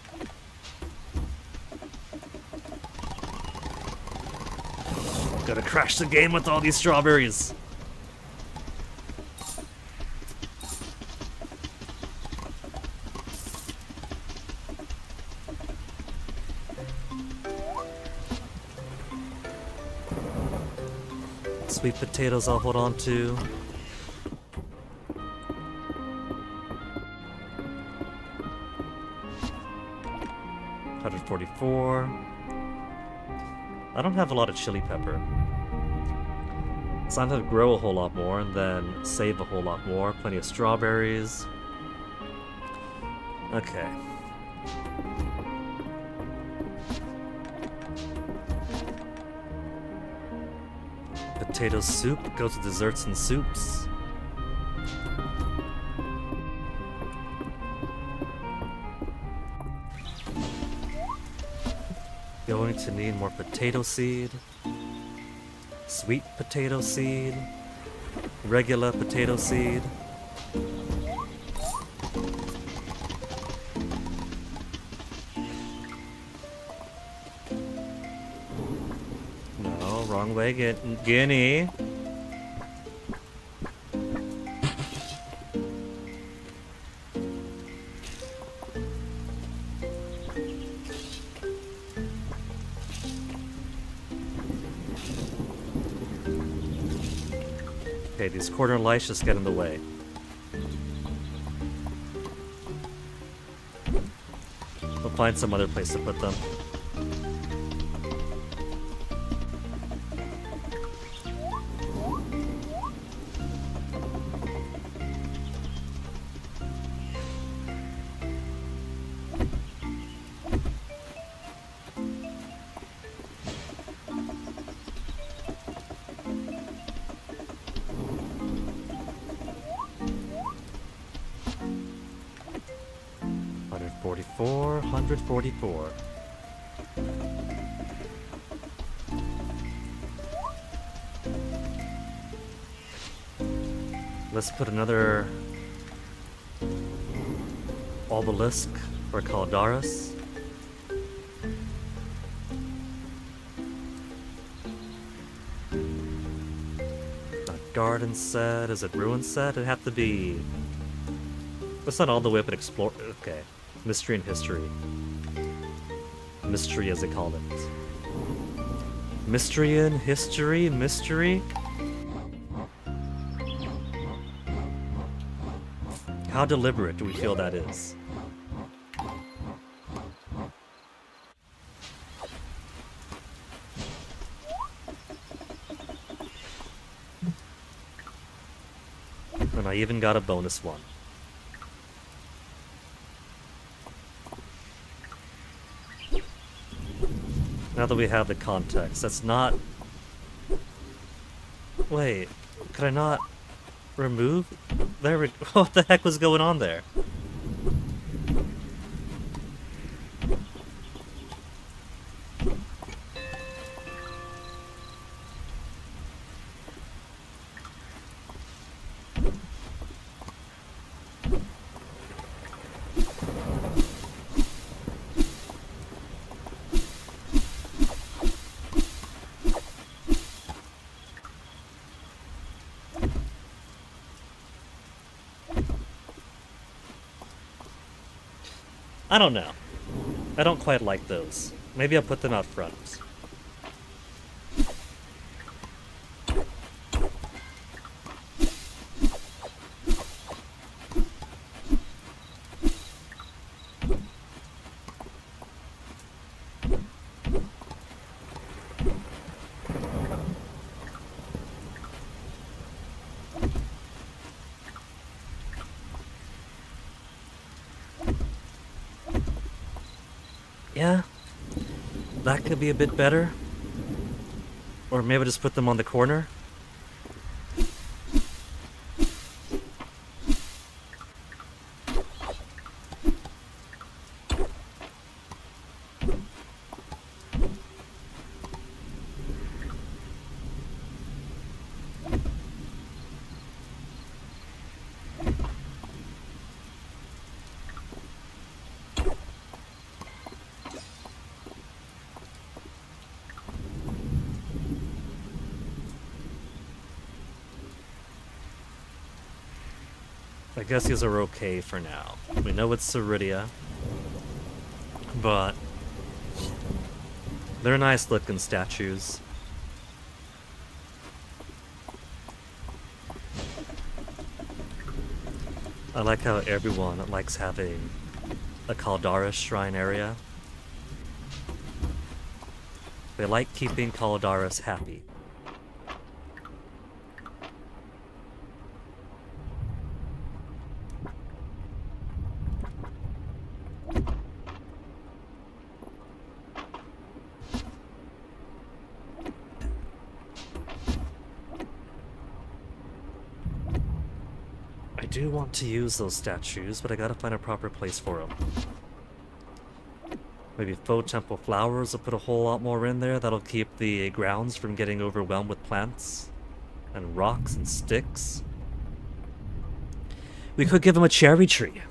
Gotta crash the game with all these strawberries. Sweet potatoes I'll hold on to. $144. I don't have a lot of chili pepper. So I'm gonna grow a whole lot more and then save a whole lot more. Plenty of strawberries. Okay. Potato soup, go to desserts and soups. Going to need more potato seed, sweet potato seed, regular potato seed. No, wrong way, Guinea. Okay, these corner lights just get in the way. We'll find some other place to put them. $144. Let's put another obelisk for Caldaris. Not garden set, is it ruin set? It'd have to be... Let's not all the way up and explore... Okay. Mystery and history. Mystery as they call it. Mystery and history? Mystery? How deliberate do we feel that is? And I even got a bonus one. Now that we have the context, that's not... Wait, could I not... Remove? There we... What the heck was going on there? I don't know. I don't quite like those. Maybe I'll put them out front. Yeah, that could be a bit better. Or maybe just put them on the corner. I guess these are okay for now. We know it's Ceridia, but they're nice looking statues. I like how everyone likes having a Caldaris shrine area. They like keeping Caldaris happy. I do want to use those statues, but I gotta find a proper place for them. Maybe faux temple flowers will put a whole lot more in there. That'll keep the grounds from getting overwhelmed with plants and rocks and sticks. We could give him a cherry tree.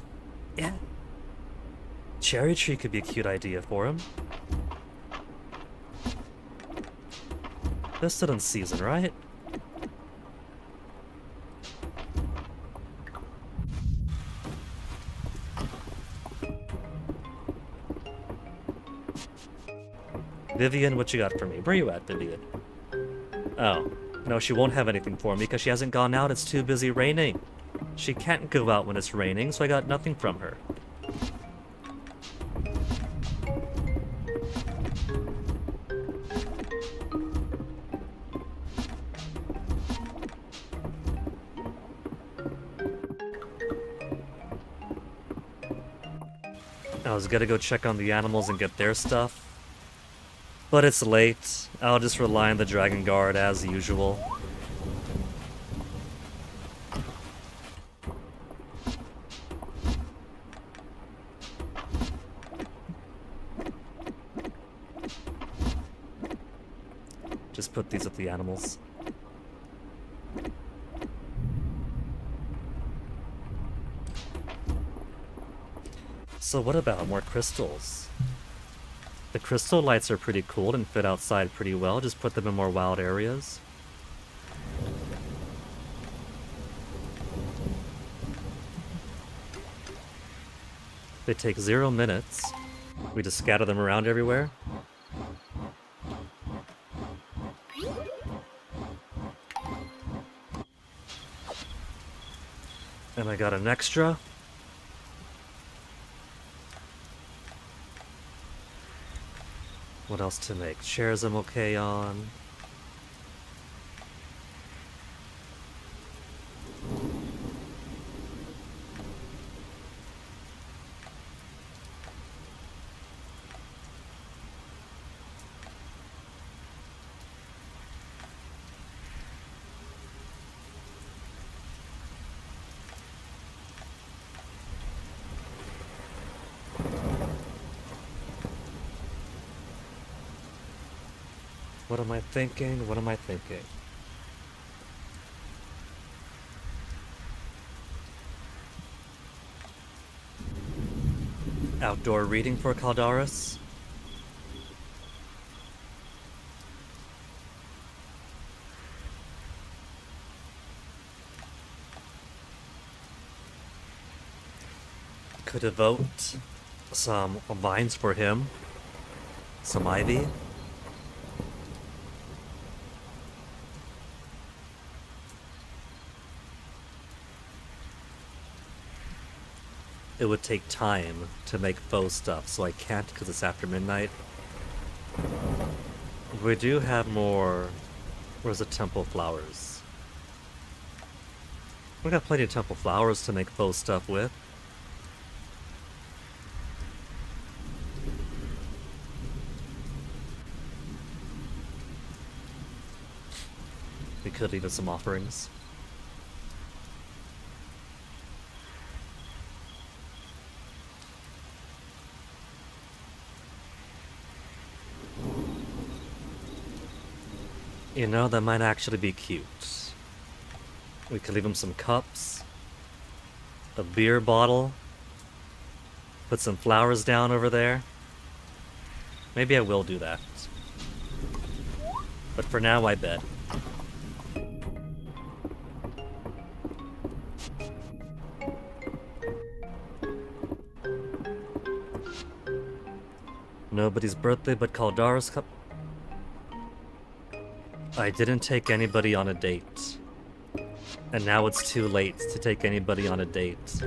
Yeah. Cherry tree could be a cute idea for him. They're still in season, right? Vivian, what you got for me? Where you at, Vivian? Oh. No, she won't have anything for me because she hasn't gone out. It's too busy raining. She can't go out when it's raining, so I got nothing from her. I was gonna go check on the animals and get their stuff, but it's late. I'll just rely on the Dragon Guard as usual. Just put these with the animals. So what about more crystals? The crystal lights are pretty cool and fit outside pretty well. Just put them in more wild areas. They take 0 minutes. We just scatter them around everywhere. And I got an extra. What else to make? Chairs I'm okay on. What am I thinking? What am I thinking? Outdoor reading for Caldaris? Could devote some vines for him. Some ivy. It would take time to make faux stuff, so I can't because it's after midnight. We do have more... Where's the temple flowers? We got plenty of temple flowers to make faux stuff with. We could leave us some offerings. You know, that might actually be cute. We could leave him some cups, a beer bottle, put some flowers down over there. Maybe I will do that. But for now, I bet. Nobody's birthday but Caldara's cup. I didn't take anybody on a date. And now it's too late to take anybody on a date.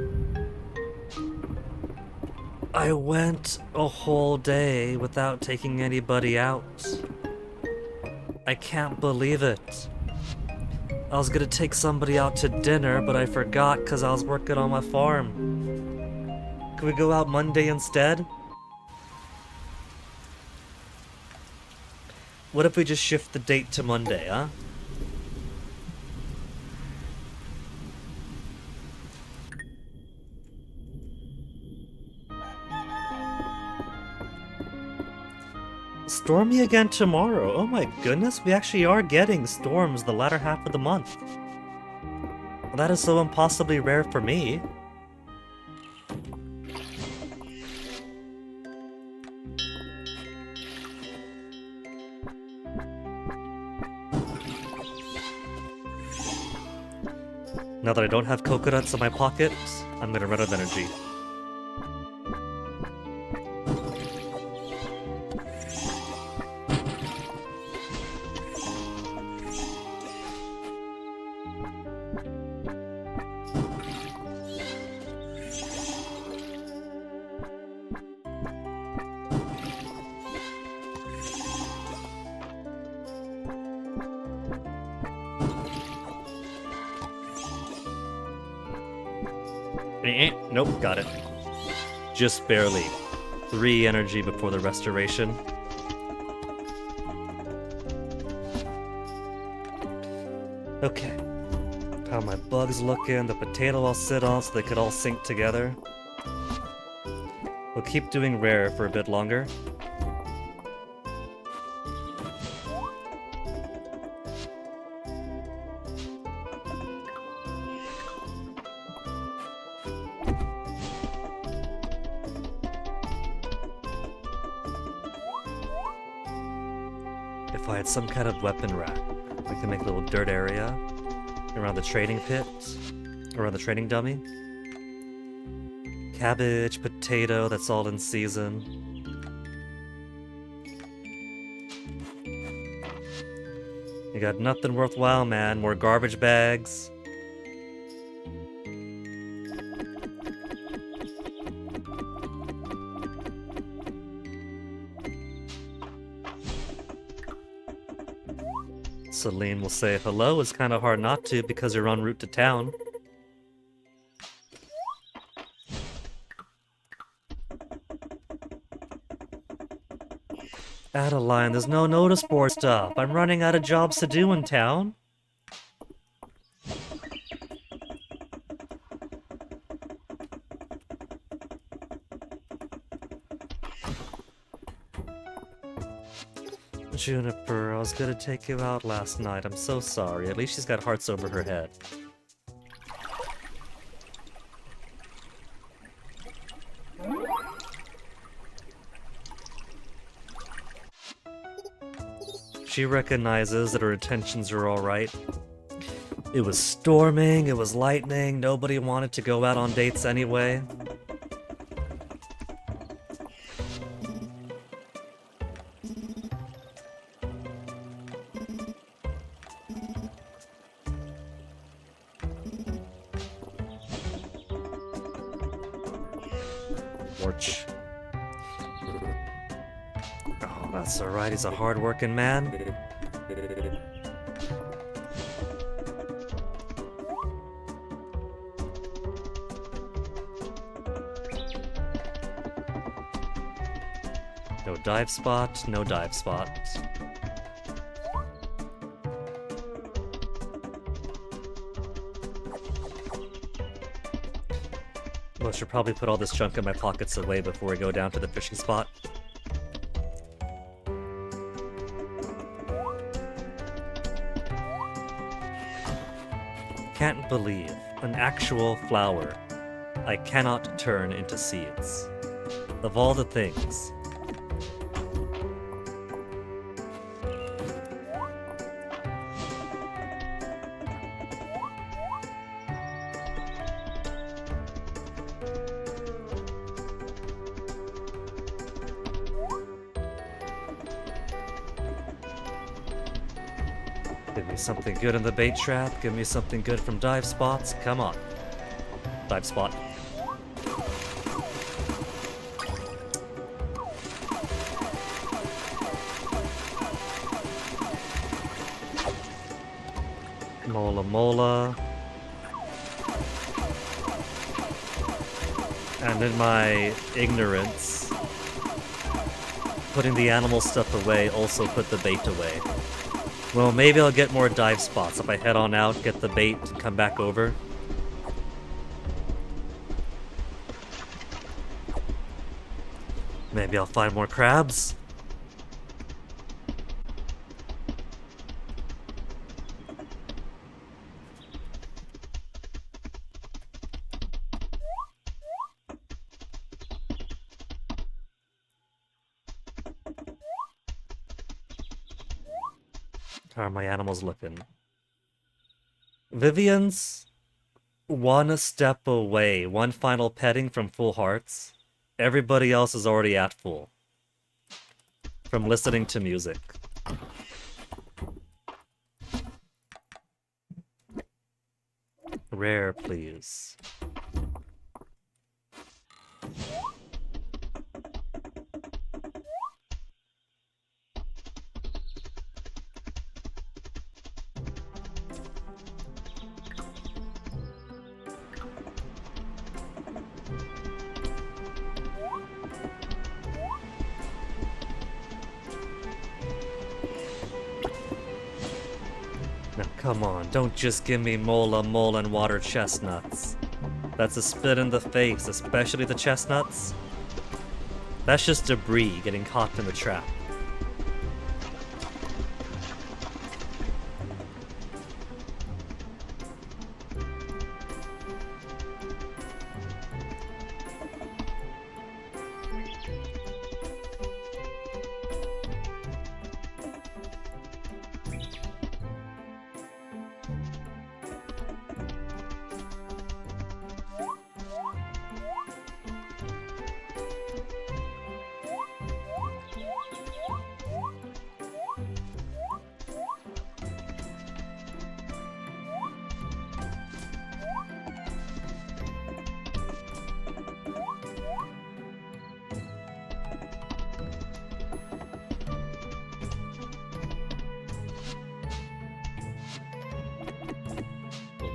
I went a whole day without taking anybody out. I can't believe it. I was gonna take somebody out to dinner, but I forgot because I was working on my farm. Can we go out Monday instead? What if we just shift the date to Monday, huh? Stormy again tomorrow. Oh my goodness, we actually are getting storms the latter half of the month. Well, that is so impossibly rare for me. Now that I don't have coconuts in my pocket, I'm gonna run out of energy. Nope, got it. Just barely. 3 energy before the restoration. Okay. How my bugs looking, the potato I'll sit on so they could all sync together. We'll keep doing rare for a bit longer. If I had some kind of weapon rack, we can make a little dirt area around the trading pit, around the trading dummy. Cabbage, potato, that's all in season. You got nothing worthwhile, man. More garbage bags. Celine will say hello. It's kind of hard not to because you're en route to town. Adeline, there's no notice board stuff. I'm running out of jobs to do in town. Juniper, I was gonna take you out last night. I'm so sorry. At least she's got hearts over her head. She recognizes that her intentions are alright. It was storming, it was lightning, nobody wanted to go out on dates anyway. Torch. Oh, that's alright, he's a hard-working man. No dive spot, no dive spot. Well, I should probably put all this junk in my pockets away before we go down to the fishing spot. Can't believe an actual flower I cannot turn into seeds. Of all the things. Give me something good in the bait trap. Give me something good from dive spots. Come on. Dive spot. Mola mola. And in my ignorance, putting the animal stuff away also put the bait away. Well, maybe I'll get more dive spots if I head on out, get the bait, and come back over. Maybe I'll find more crabs. How are my animals looking? Vivian's one step away, one final petting from full hearts. Everybody else is already at full. From listening to music. Rare, please. Now come on, don't just give me mola, mole, and water chestnuts. That's a spit in the face, especially the chestnuts. That's just debris getting caught in the trap.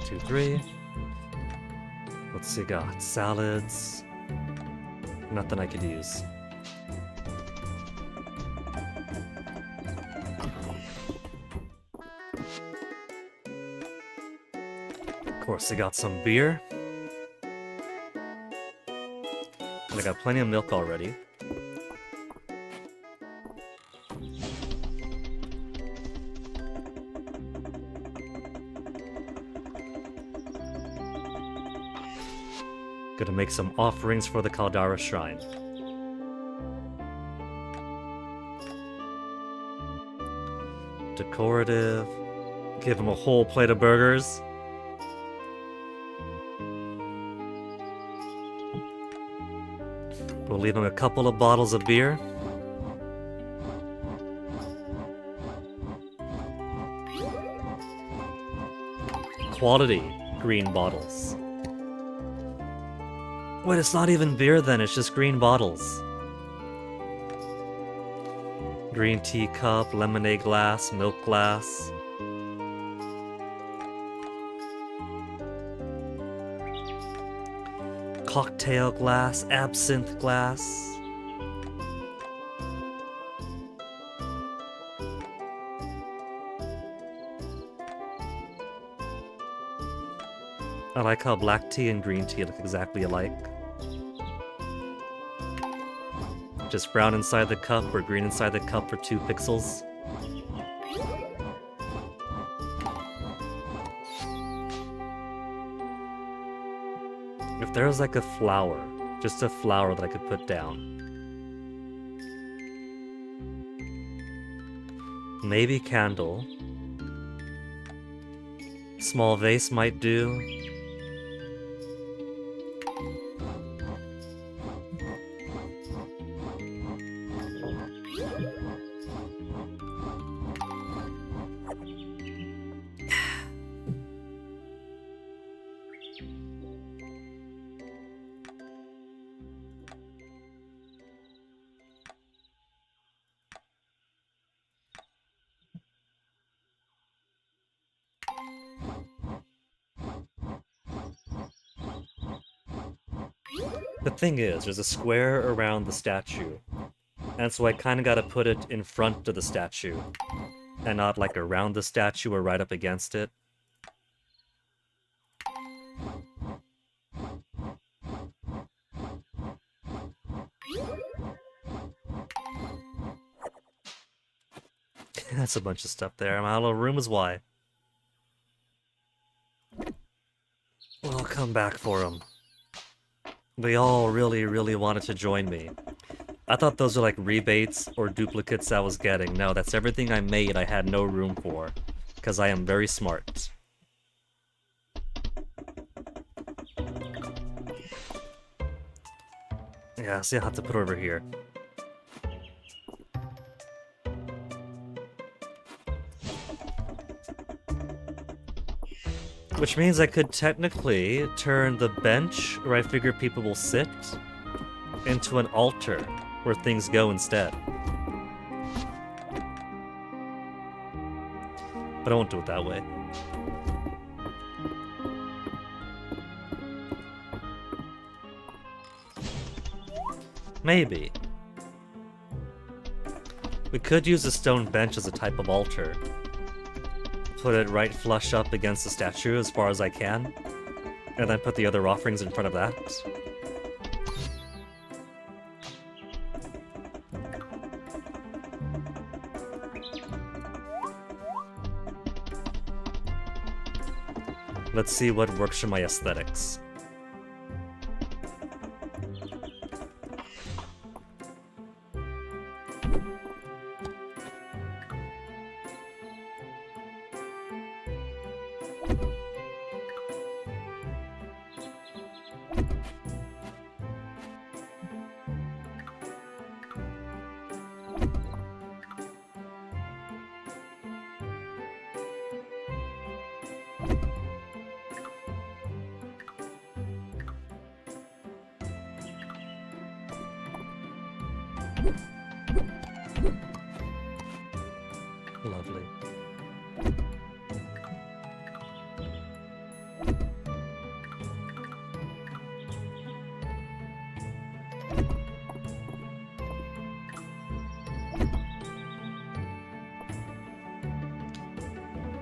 Two, three. What's he got? Salads. Nothing I could use. Of course, I got some beer. And I got plenty of milk already. Gonna make some offerings for the Caldara Shrine. Decorative. Give him a whole plate of burgers. We'll leave him a couple of bottles of beer. Quality green bottles. Wait, it's not even beer then, it's just green bottles. Green tea cup, lemonade glass, milk glass. Cocktail glass, absinthe glass. I like how black tea and green tea look exactly alike. Just brown inside the cup or green inside the cup for 2 pixels. If there was like a flower, just a flower that I could put down. Maybe candle. Small vase might do. The thing is, there's a square around the statue, and so I kinda gotta put it in front of the statue, and not like around the statue or right up against it. That's a bunch of stuff there. I'm out of room is why. Well, I'll come back for them. They all really wanted to join me. I thought those were like rebates or duplicates I was getting. No, that's everything I made I had no room for. Because I am very smart. Yeah, see, I'll have to put it over here. Which means I could technically turn the bench where I figure people will sit into an altar where things go instead. But I won't do it that way. Maybe. We could use a stone bench as a type of altar. Put it right flush up against the statue as far as I can, and then put the other offerings in front of that. Let's see what works for my aesthetics. Lovely.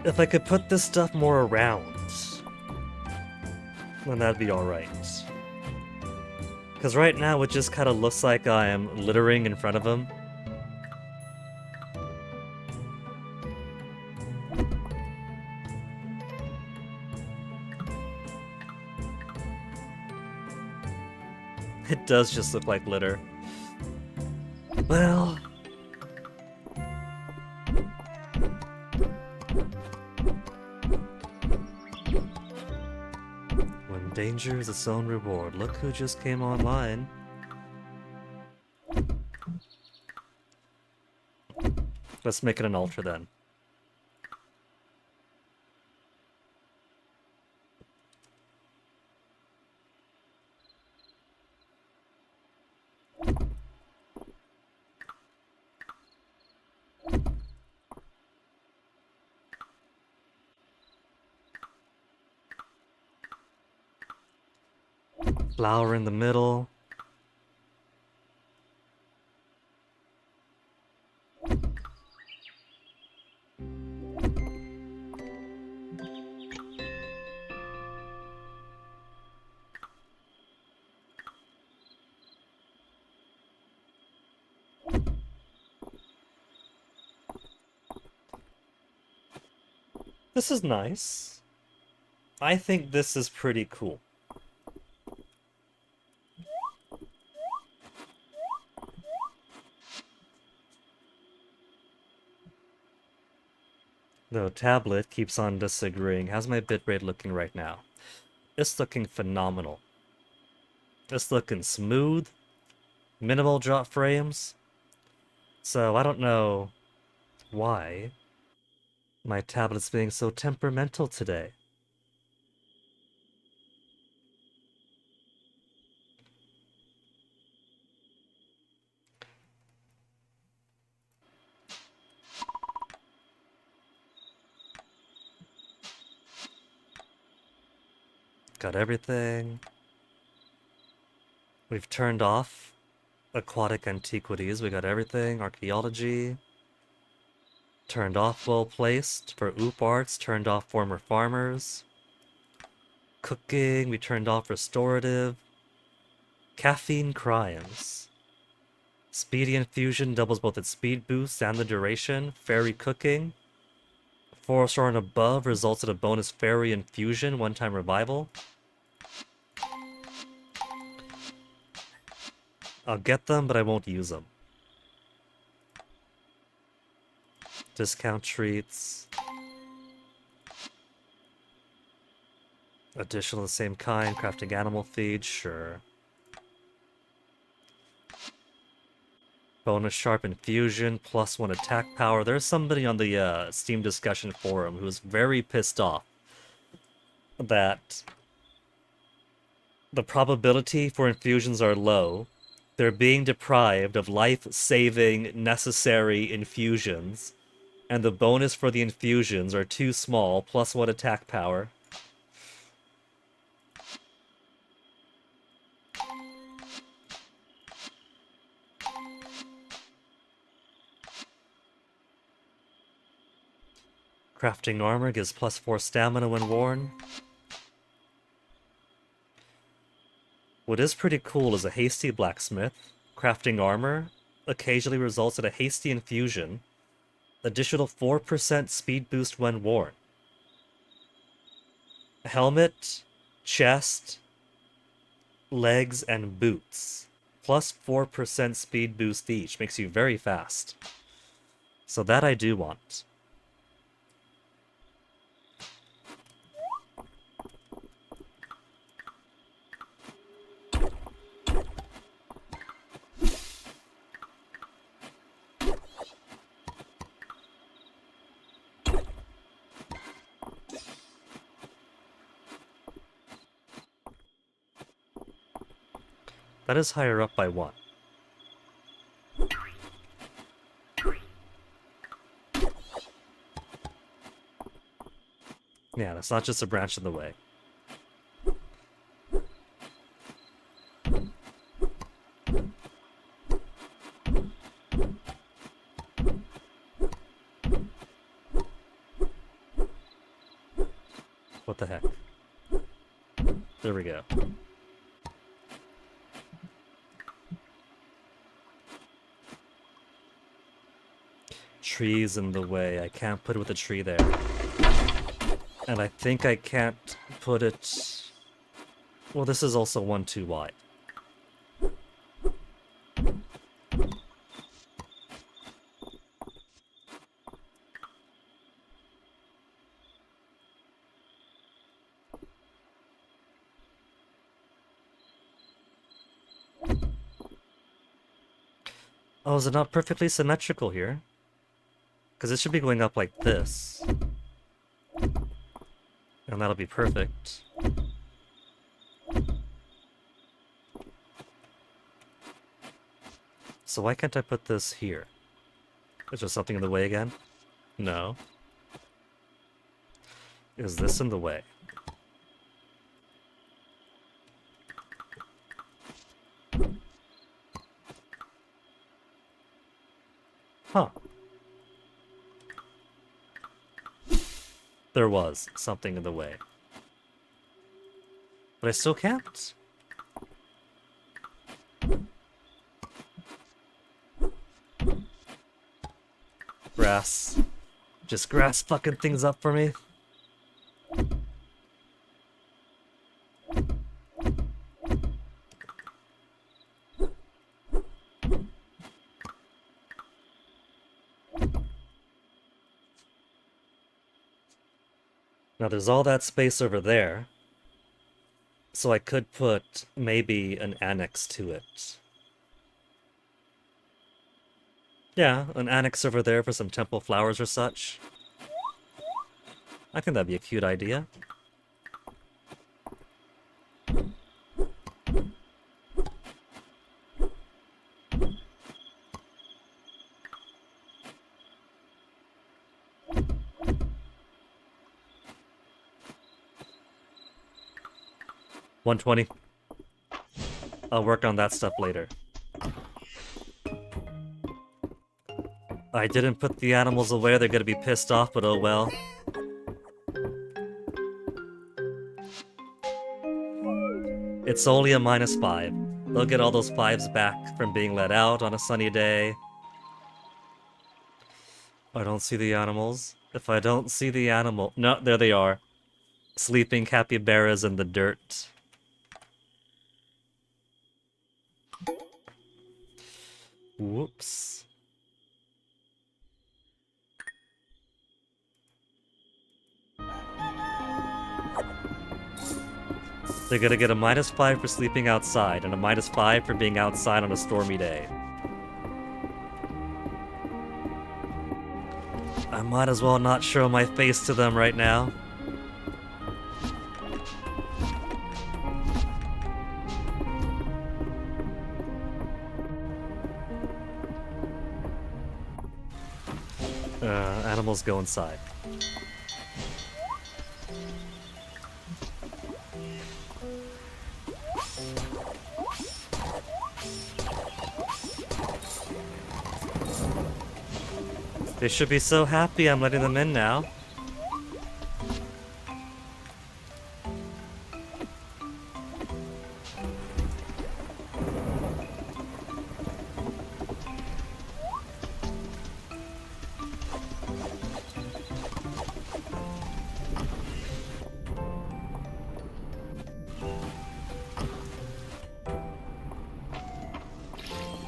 If I could put this stuff more around, then that'd be alright. Because right now it just kind of looks like I am littering in front of him. It does just look like litter. Well... when danger is its own reward. Look who just came online. Let's make it an ultra then. Flower in the middle. This is nice. I think this is pretty cool. The tablet keeps on disagreeing. How's my bitrate looking right now? It's looking phenomenal. It's looking smooth. Minimal drop frames. So I don't know why my tablet's being so temperamental today. Got everything. We've turned off aquatic antiquities. We got everything. Archaeology. Turned off well placed for oop arts. Turned off former farmers. Cooking. We turned off restorative. Caffeine crimes. Speedy infusion doubles both its speed boost and the duration. Fairy cooking. 4-star and above results in a bonus fairy infusion, one-time revival. I'll get them, but I won't use them. Discount treats. Additional of the same kind, crafting animal feed, sure. Bonus sharp infusion, +1 attack power. There's somebody on the Steam discussion forum who's very pissed off that the probability for infusions are low. They're being deprived of life-saving, necessary infusions, and the bonus for the infusions are too small, +1 attack power. Crafting armor gives +4 stamina when worn. What is pretty cool is a hasty blacksmith. Crafting armor occasionally results in a hasty infusion. Additional 4% speed boost when worn. Helmet, chest, legs, and boots. +4% speed boost each. Makes you very fast. So that I do want. That is higher up by 1. Yeah, that's not just a branch in the way. What the heck? There we go. Trees in the way. I can't put it with a tree there. And I think I can't put it... Well, this is also 1 too wide. Oh, is it not perfectly symmetrical here? Because it should be going up like this. And that'll be perfect. So why can't I put this here? Is there something in the way again? No. Is this in the way? Huh. There was something in the way. But I still can't. Grass. Just grass fucking things up for me. Now there's all that space over there. So I could put maybe an annex to it. Yeah, an annex over there for some temple flowers or such. I think that'd be a cute idea. $120. I'll work on that stuff later. I didn't put the animals away, they're gonna be pissed off, but oh well. It's only a -5. They'll get all those 5s back from being let out on a sunny day. I don't see the animals. If I don't see the animal... No, there they are. Sleeping capybaras in the dirt. Whoops. They're gonna get a -5 for sleeping outside, and a -5 for being outside on a stormy day. I might as well not show my face to them right now. Animals go inside. They should be so happy I'm letting them in now.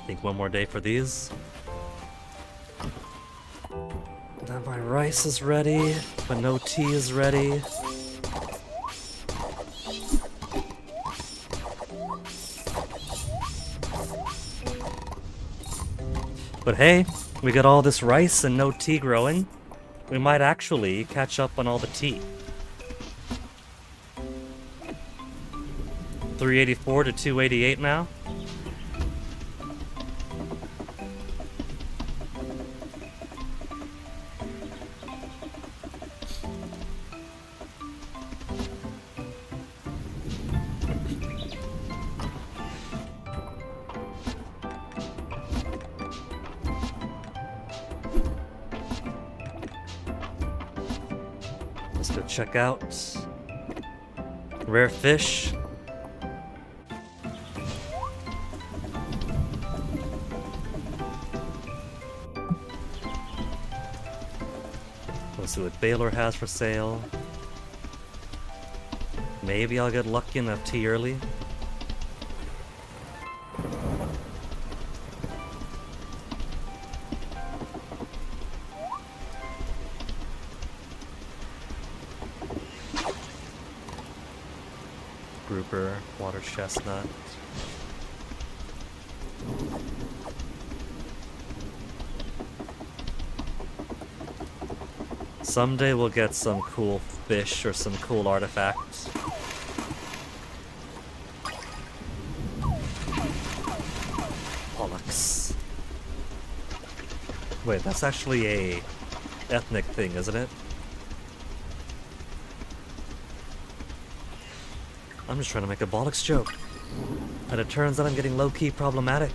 Think one more day for these. Now my rice is ready, but no tea is ready. But hey, we got all this rice and no tea growing. We might actually catch up on all the tea. 384 to 288 now. Let's go check out rare fish. Let's see what Baylor has for sale. Maybe I'll get lucky enough tea early. Grouper, water chestnut. Someday we'll get some cool fish or some cool artifacts. Bollocks. Wait, that's actually a ethnic thing, isn't it? I'm just trying to make a bollocks joke. And it turns out I'm getting low-key problematic.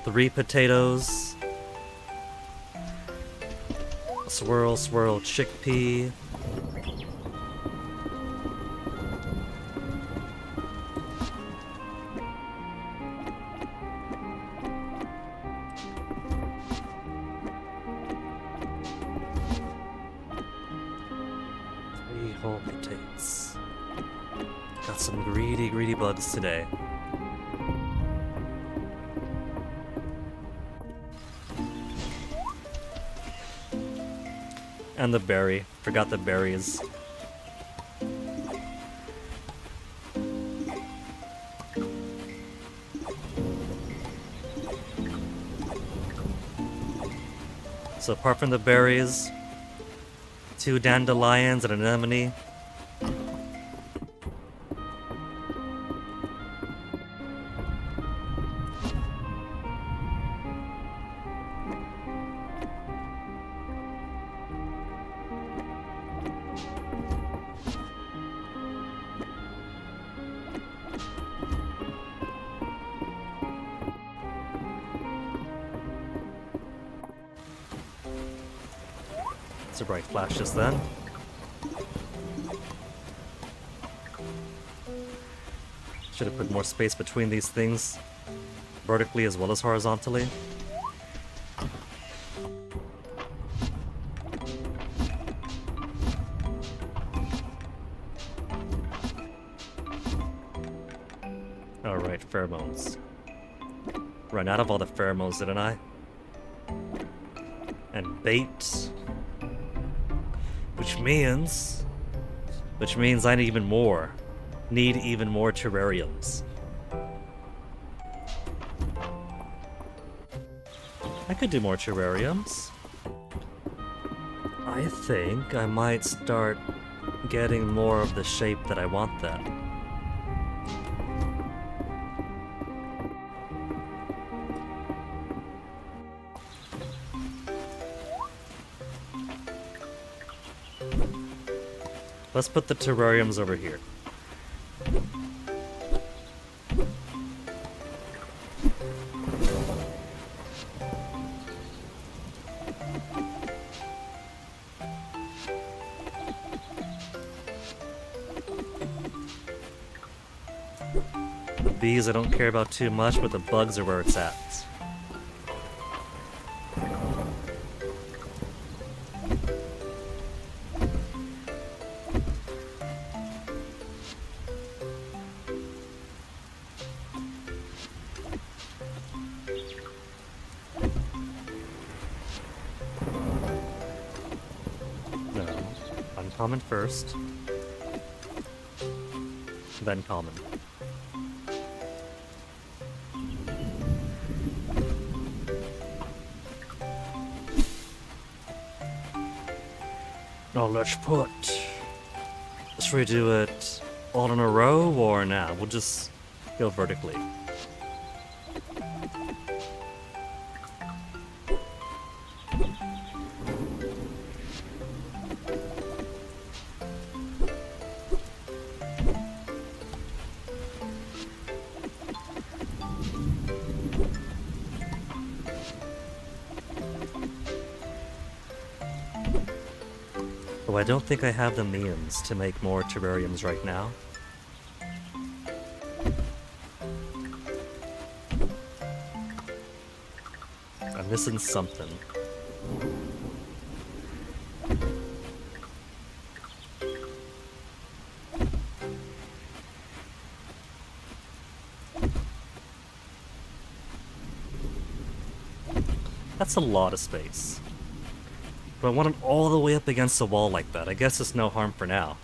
Three potatoes. Swirl, swirl, chickpea. Three whole potatoes. Got some greedy, greedy bugs today. And the berry. Forgot the berries. So apart from the berries, 2 dandelions and an anemone. It's a bright flash just then. Should have put more space between these things, vertically as well as horizontally. Alright, pheromones. Run out of all the pheromones, didn't I? And bait. Which means I need even more. Need even more terrariums. I could do more terrariums. I think I might start getting more of the shape that I want then. Let's put the terrariums over here. The bees I don't care about too much, but the bugs are where it's at. Common first, then common. Now let's redo it all in a row, or now we'll just go vertically. Oh, I don't think I have the means to make more terrariums right now. I'm missing something. That's a lot of space. But I want it all the way up against the wall like that. I guess it's no harm for now.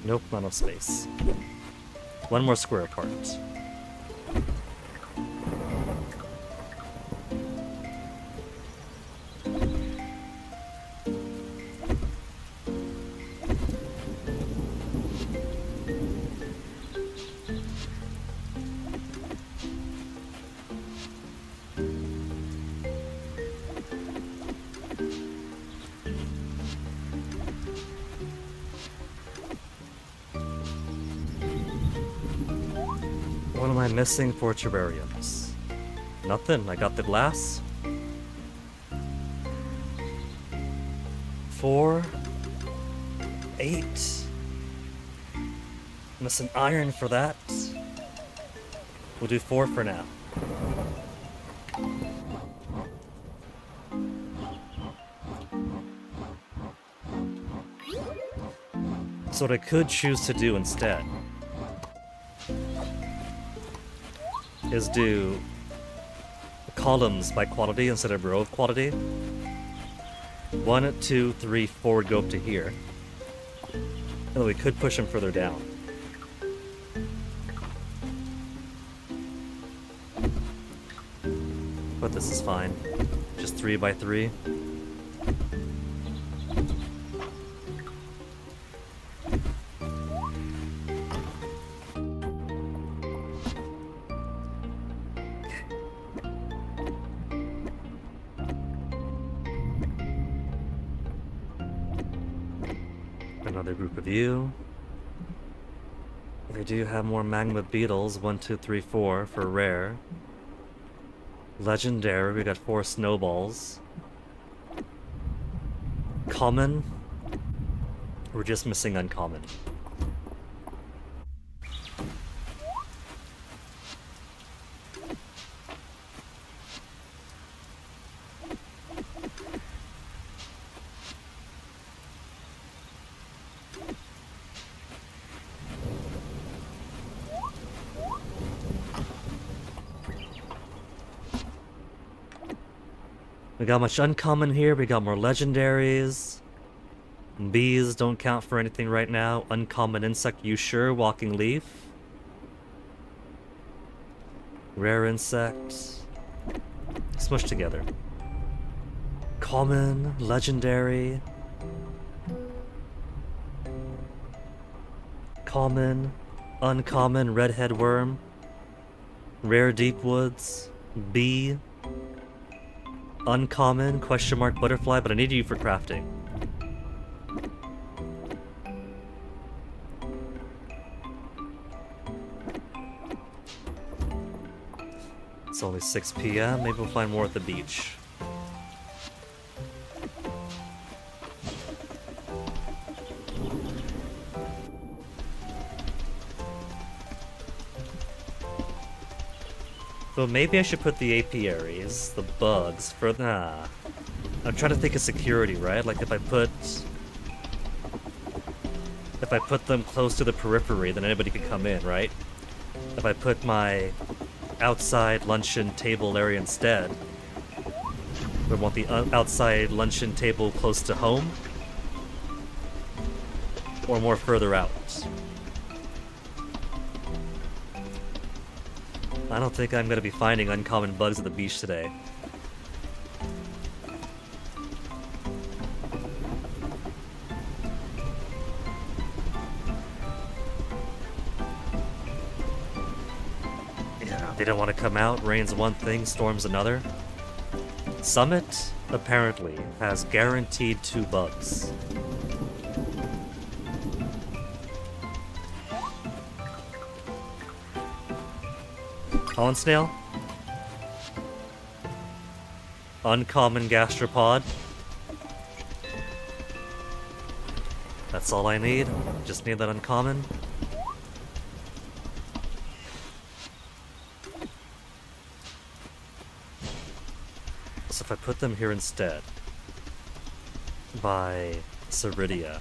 Nope, not enough space. One more square apart. What am I missing for terrariums? Nothing. I got the glass. 4, 8. Missing iron for that. We'll do 4 for now. So what I could choose to do instead is do columns by quality instead of row of quality. 1, 2, 3, 4 would go up to here. And then we could push them further down. But this is fine. Just 3 by 3. Another group of you. They do have more magma beetles. 1, 2, 3, 4 for rare. Legendary, we got 4 snowballs. Common. We're just missing uncommon. We got much uncommon here, we got more legendaries. Bees don't count for anything right now. Uncommon insect, you sure? Walking leaf. Rare insect. Smushed together. Common, legendary. Common, uncommon, redhead worm. Rare deep woods. Bee. Uncommon, question mark, butterfly, but I need you for crafting. It's only 6 p.m. Maybe we'll find more at the beach. So ate I should put the apiaries, the bugs, for nah. I'm trying to think of security, right? Like if I put them close to the periphery, then anybody could come in, right? If I put my outside luncheon table area instead, we want the outside luncheon table close to home, or more further out. I don't think I'm going to be finding uncommon bugs at the beach today. Yeah, they don't want to come out. Rain's one thing, storm's another. Summit, apparently, has guaranteed 2 bugs. Holland snail. Uncommon gastropod. That's all I need. Just need that uncommon. So if I put them here instead, by Ceridia.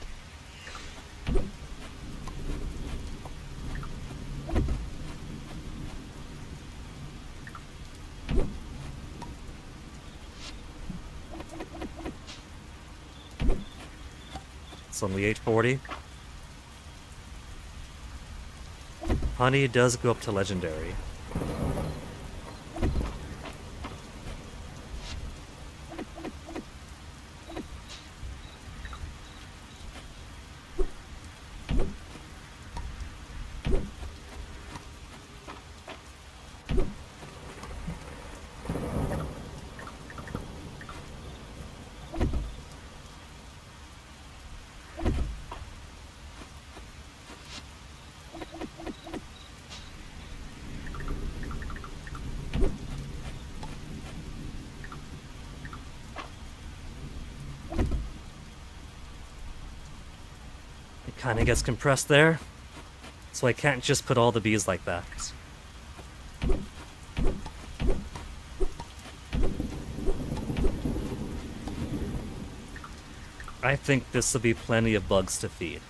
It's only 840. Honey does go up to legendary. Kinda gets compressed there, so I can't just put all the bees like that. I think this will be plenty of bugs to feed.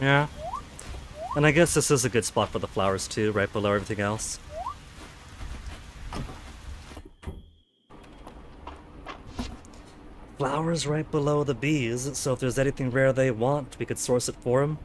Yeah. And I guess this is a good spot for the flowers too, right below everything else. Flowers right below the bees, so if there's anything rare they want, we could source it for them.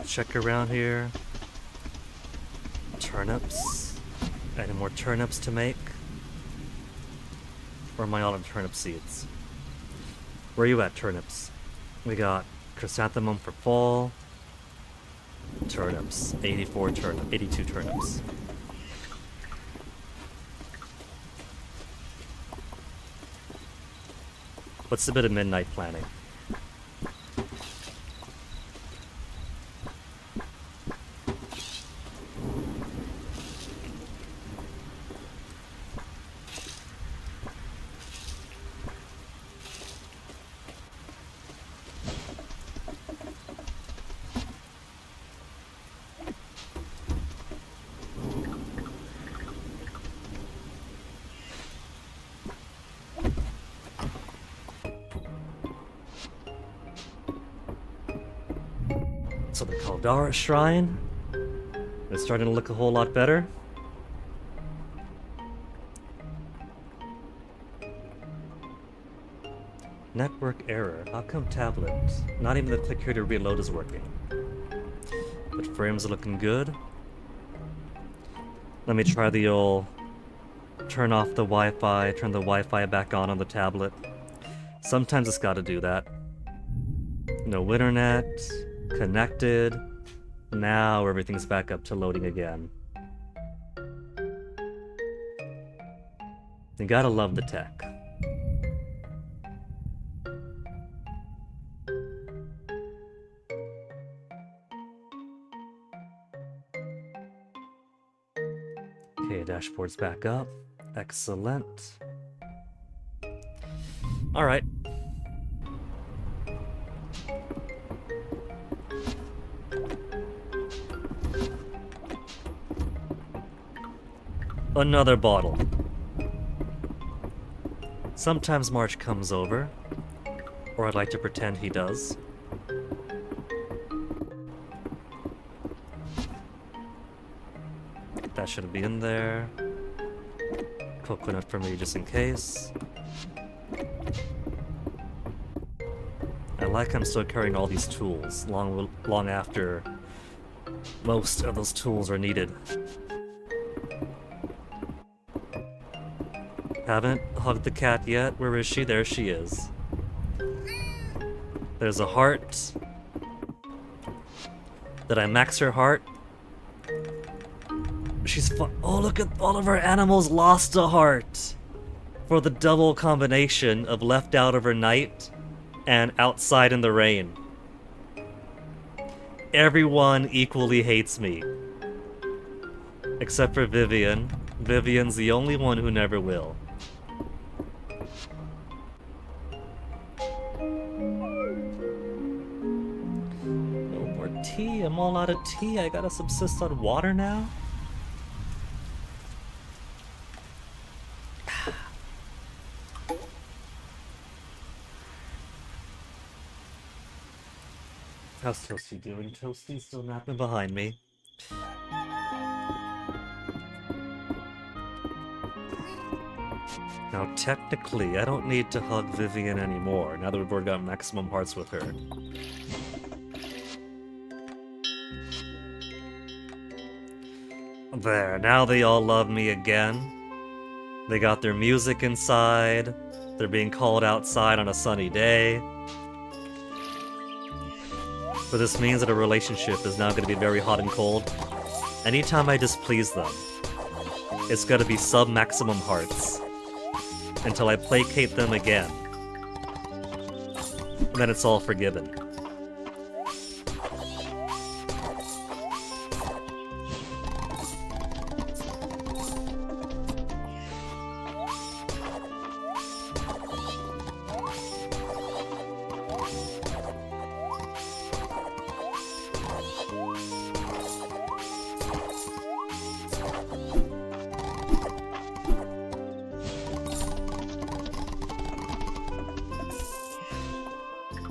Check around here. Turnips. Any more turnips to make? Or am I all out of turnip seeds? Where are you at, turnips? We got chrysanthemum for fall. Turnips. 82 turnips. What's a bit of midnight planning? So the Caldara Shrine is starting to look a whole lot better. Network error. How come tablet? Not even the click here to reload is working. But frames are looking good. Let me try the old turn off the Wi-Fi, turn the Wi-Fi back on the tablet. Sometimes it's gotta do that. No internet. Connected. Now everything's back up to loading again. You gotta love the tech. Okay, dashboard's back up. Excellent. Alright. Another bottle. Sometimes March comes over, or I'd like to pretend he does. That shouldn't be in there. Coconut for me just in case. I like I'm still carrying all these tools long after most of those tools are needed. Haven't hugged the cat yet. Where is she? There she is. There's a heart. Did I max her heart? She's oh, look at all of our animals lost a heart for the double combination of left out overnight and outside in the rain. Everyone equally hates me. Except for Vivian. Vivian's the only one who never will. No more tea. I'm all out of tea. I gotta subsist on water now? How's Toasty doing? Toasty's still napping behind me. Now, technically, I don't need to hug Vivian anymore, now that we've already got maximum hearts with her. There, now they all love me again. They got their music inside. They're being called outside on a sunny day. But this means that a relationship is now going to be very hot and cold. Anytime I displease them, it's going to be sub-maximum hearts. Until I placate them again. And then it's all forgiven.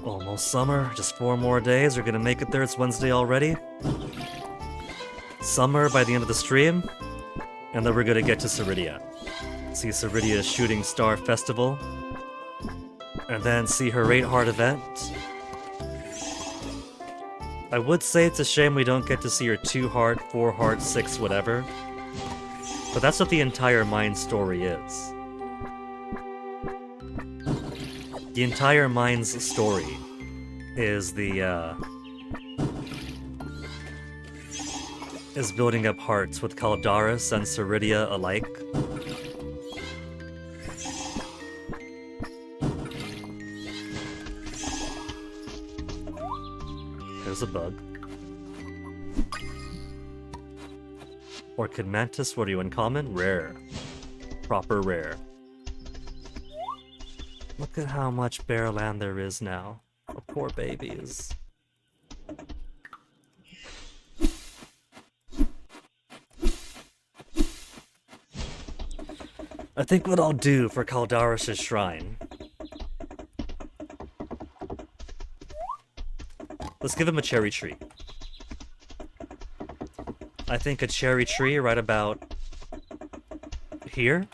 Almost summer, just 4 more days. We're gonna make it there. It's Wednesday already. Summer by the end of the stream, and then we're gonna get to Ceridia. See Ceridia's Shooting Star Festival, and then see her 8-heart event. I would say it's a shame we don't get to see her 2-heart, 4-heart, 6 whatever, but that's what the entire Mind story is. The entire Mind's story is is building up hearts with Caldaris and Ceridia alike. There's a bug. Orchid Mantis, what are you in common? Rare. Proper rare. Look at how much bare land there is now. Oh, poor babies. I think what I'll do for Caldaris' shrine... Let's give him a cherry tree. I think a cherry tree right about here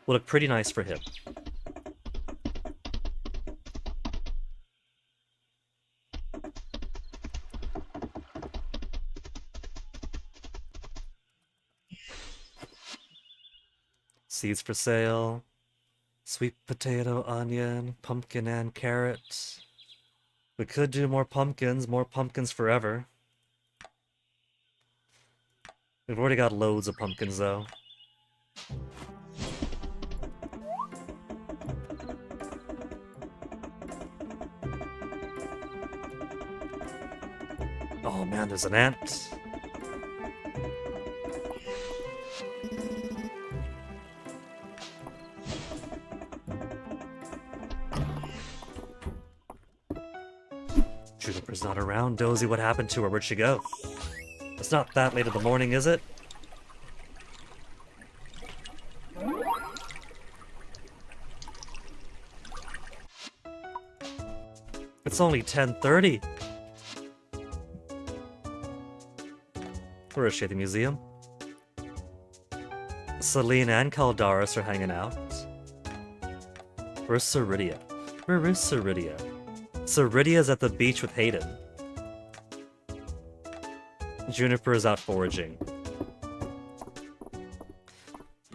will look pretty nice for him. Seeds for sale, sweet potato, onion, pumpkin, and carrot. We could do more pumpkins forever. We've already got loads of pumpkins, though. Oh man, there's an ant. Juniper's not around. Dozy, what happened to her? Where'd she go? It's not that late in the morning, is it? It's only 10:30. Where is she? At the museum? Celine and Caldaris are hanging out. Where's Ceridia? Where is Ceridia? Ceridia's at the beach with Hayden. Juniper is out foraging.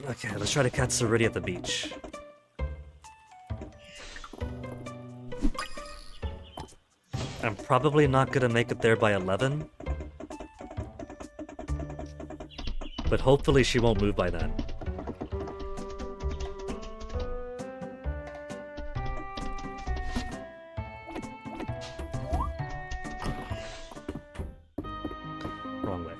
Okay, let's try to catch Ceridia at the beach. I'm probably not gonna make it there by 11. But hopefully she won't move by then. Wrong way.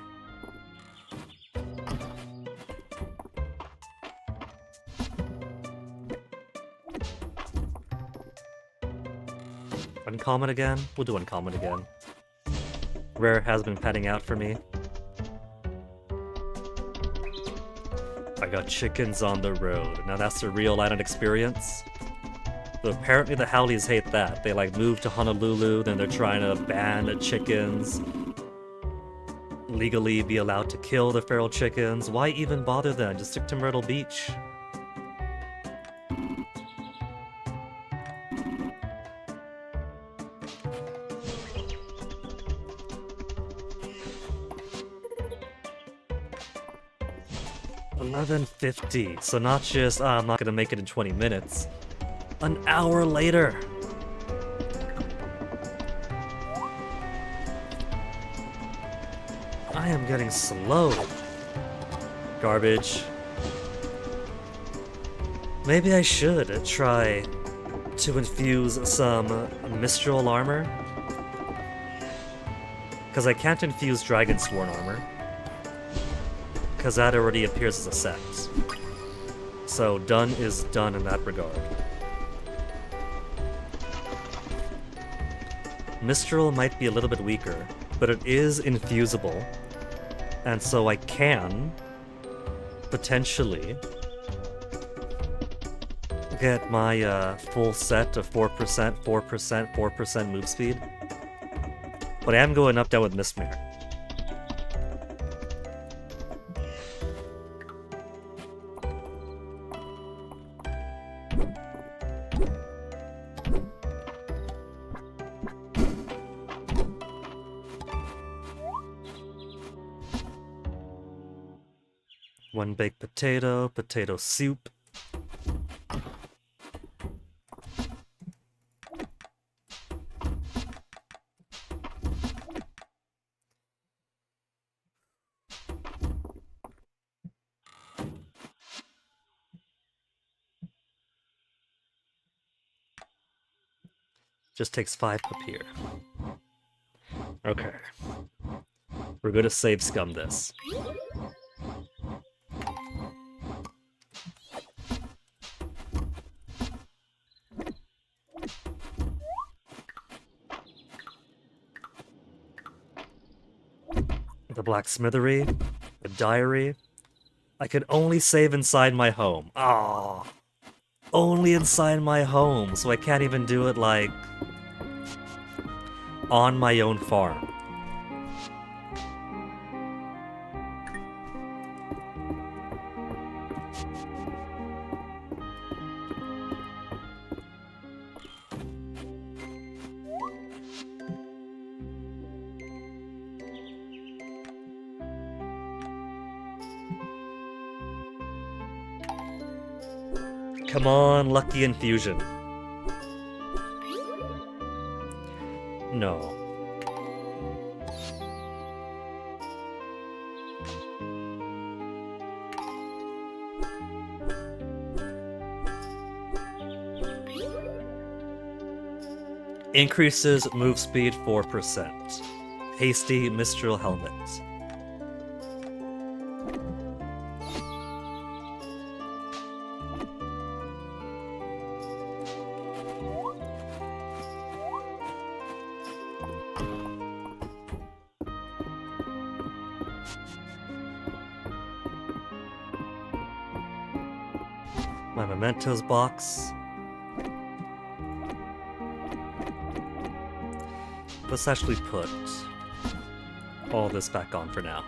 Uncommon again? We'll do uncommon again. Rare has been padding out for me. I got chickens on the road. Now that's a real island experience. But apparently the Howleys hate that. They like move to Honolulu, then they're trying to ban the chickens. Legally be allowed to kill the feral chickens. Why even bother then? Just stick to Myrtle Beach. $11:50. So not just, I'm not gonna make it in 20 minutes. An hour later. I am getting slow. Garbage. Maybe I should try to infuse some Mistral armor. Because I can't infuse Dragonsworn armor. Because that already appears as a set. So done is done in that regard. Mistral might be a little bit weaker, but it is infusible. And so I can potentially get my full set of 4%, 4%, 4% move speed. But I am going up down with Mistmare. One baked potato, potato soup. Just takes 5 up here. Okay. We're gonna save scum this. The blacksmithery, the diary. I can only save inside my home. Ah, only inside my home, so I can't even do it like on my own farm. Come on, lucky infusion. No. Increases move speed 4%. Hasty Mistral helmet. My mementos box. Let's actually put all this back on for now.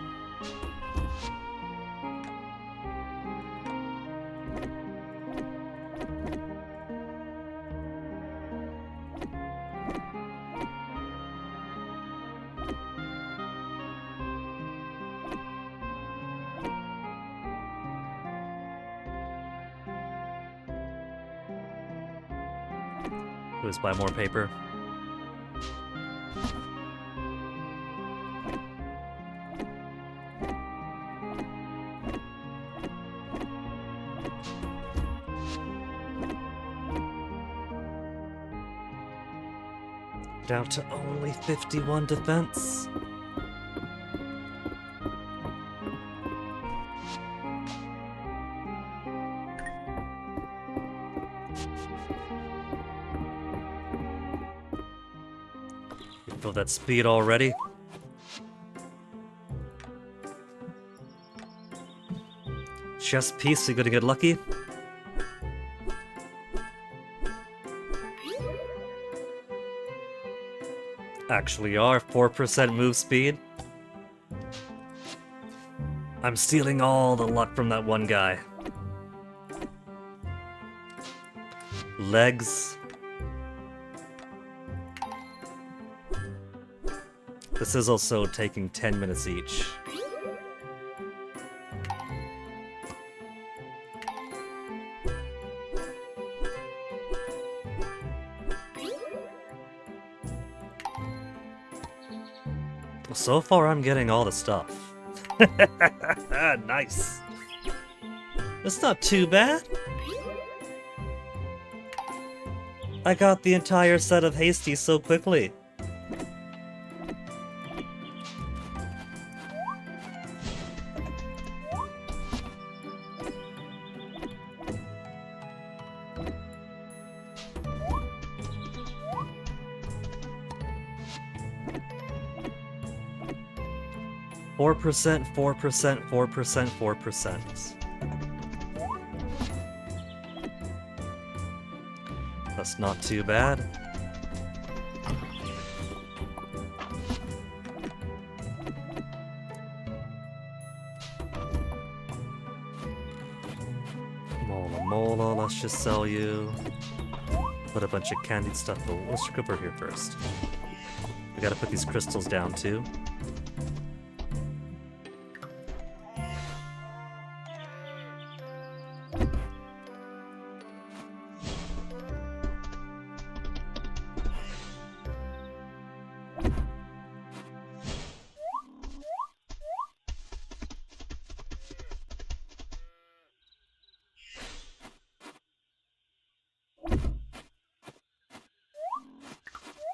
Let's buy more paper. Down to only 51 defense. You feel that speed already? Chess piece, you gonna get lucky? Actually are 4% move speed. I'm stealing all the luck from that one guy. Legs. This is also taking 10 minutes each. So far, I'm getting all the stuff. Nice. That's not too bad. I got the entire set of Hasties so quickly. Four percent, 4%, 4%, 4%. That's not too bad. Mola, let's just sell you. Put a bunch of candied stuff. Oh, let's look over here first. We gotta put these crystals down too.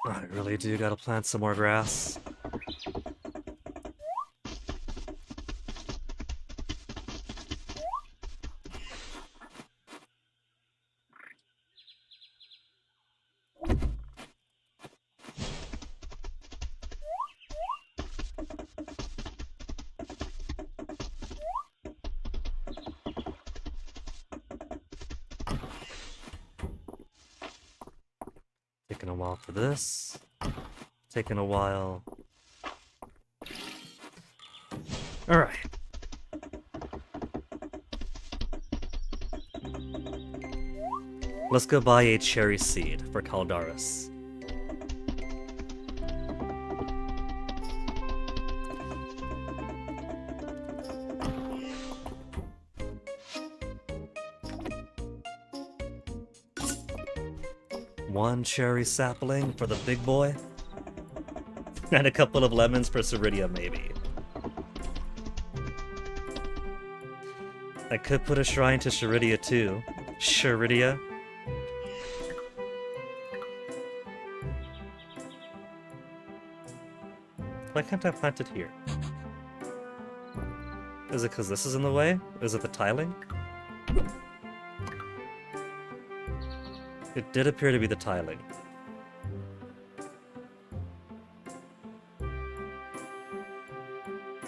I really do gotta plant some more grass. Taking a while for this. Taking a while. Alright. Let's go buy a cherry seed for Caldaris. One cherry sapling for the big boy. And a couple of lemons for Ceridia, maybe. I could put a shrine to Ceridia too. Ceridia. Why can't I plant it here? Is it because this is in the way? Is it the tiling? It did appear to be the tiling.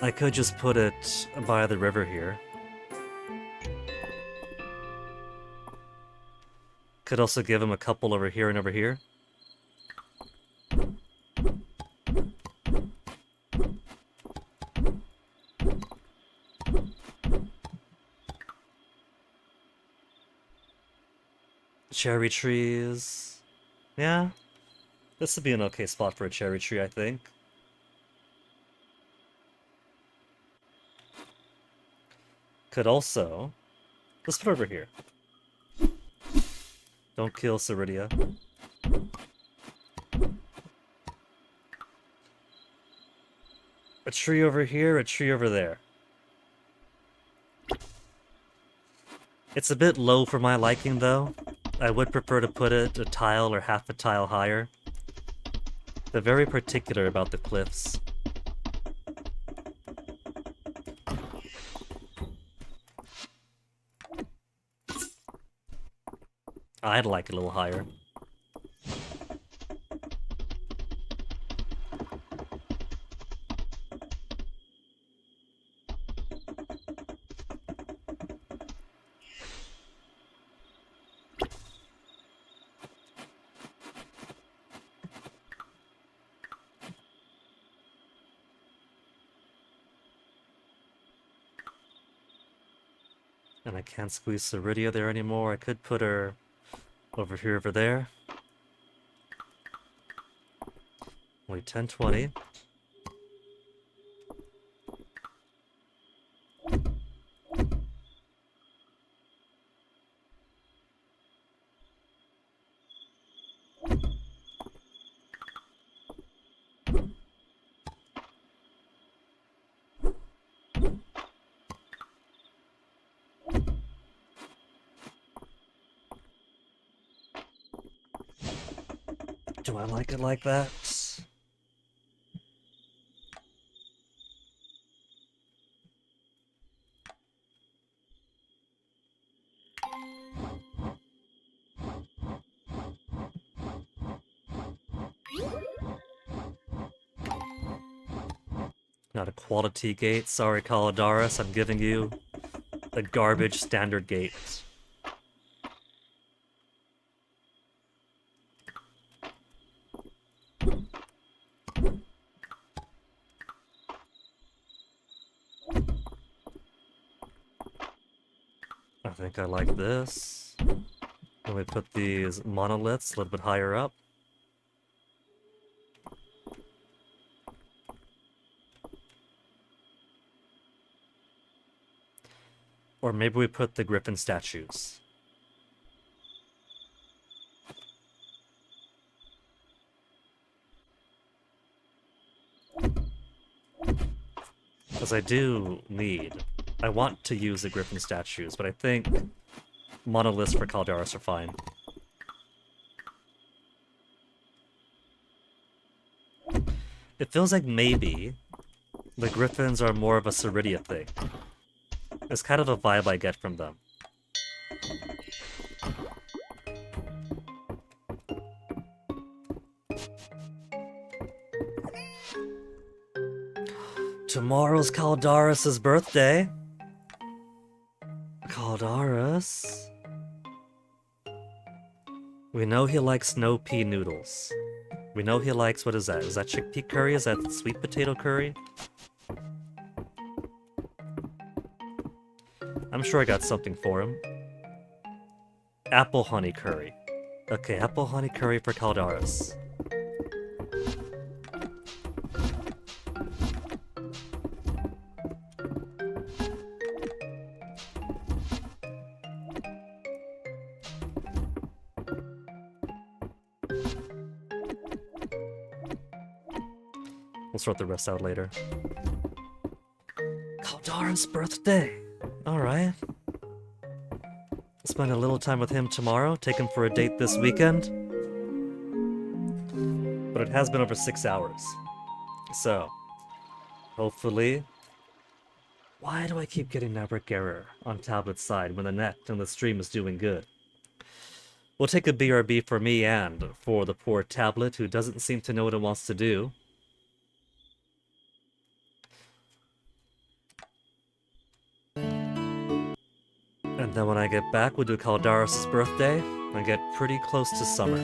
I could just put it by the river here. Could also give him a couple over here and over here. Cherry trees. Yeah. This would be an okay spot for a cherry tree, I think. Could also... Let's put it over here. Don't kill Ceridia. A tree over here, a tree over there. It's a bit low for my liking, though. I would prefer to put it a tile or half a tile higher. They're very particular about the cliffs. I'd like it a little higher. And I can't squeeze Ceridia there anymore. I could put her over here, over there. Only 1020. Do I like it like that? Not a quality gate. Sorry, Kalidaris. I'm giving you a garbage standard gate. I think I like this. Then we put these monoliths a little bit higher up. Or maybe we put the griffin statues. Because I want to use the griffin statues, but I think monoliths for Caldaris are fine. It feels like maybe the griffins are more of a Ceridia thing. It's kind of a vibe I get from them. Tomorrow's Caldaris' birthday. Caldaris? We know he likes snow pea noodles. We know he likes, what is that? Is that chickpea curry? Is that sweet potato curry? I'm sure I got something for him. Apple honey curry. Okay, apple honey curry for Caldaris. We'll sort the rest out later. Caldaris' birthday! Alright. Spend a little time with him tomorrow, take him for a date this weekend. But it has been over 6 hours. So, hopefully... Why do I keep getting network error on tablet's side when the net and the stream is doing good? We'll take a BRB for me and for the poor tablet who doesn't seem to know what it wants to do. And then when I get back, we'll do Caldaris' birthday. and get pretty close to summer.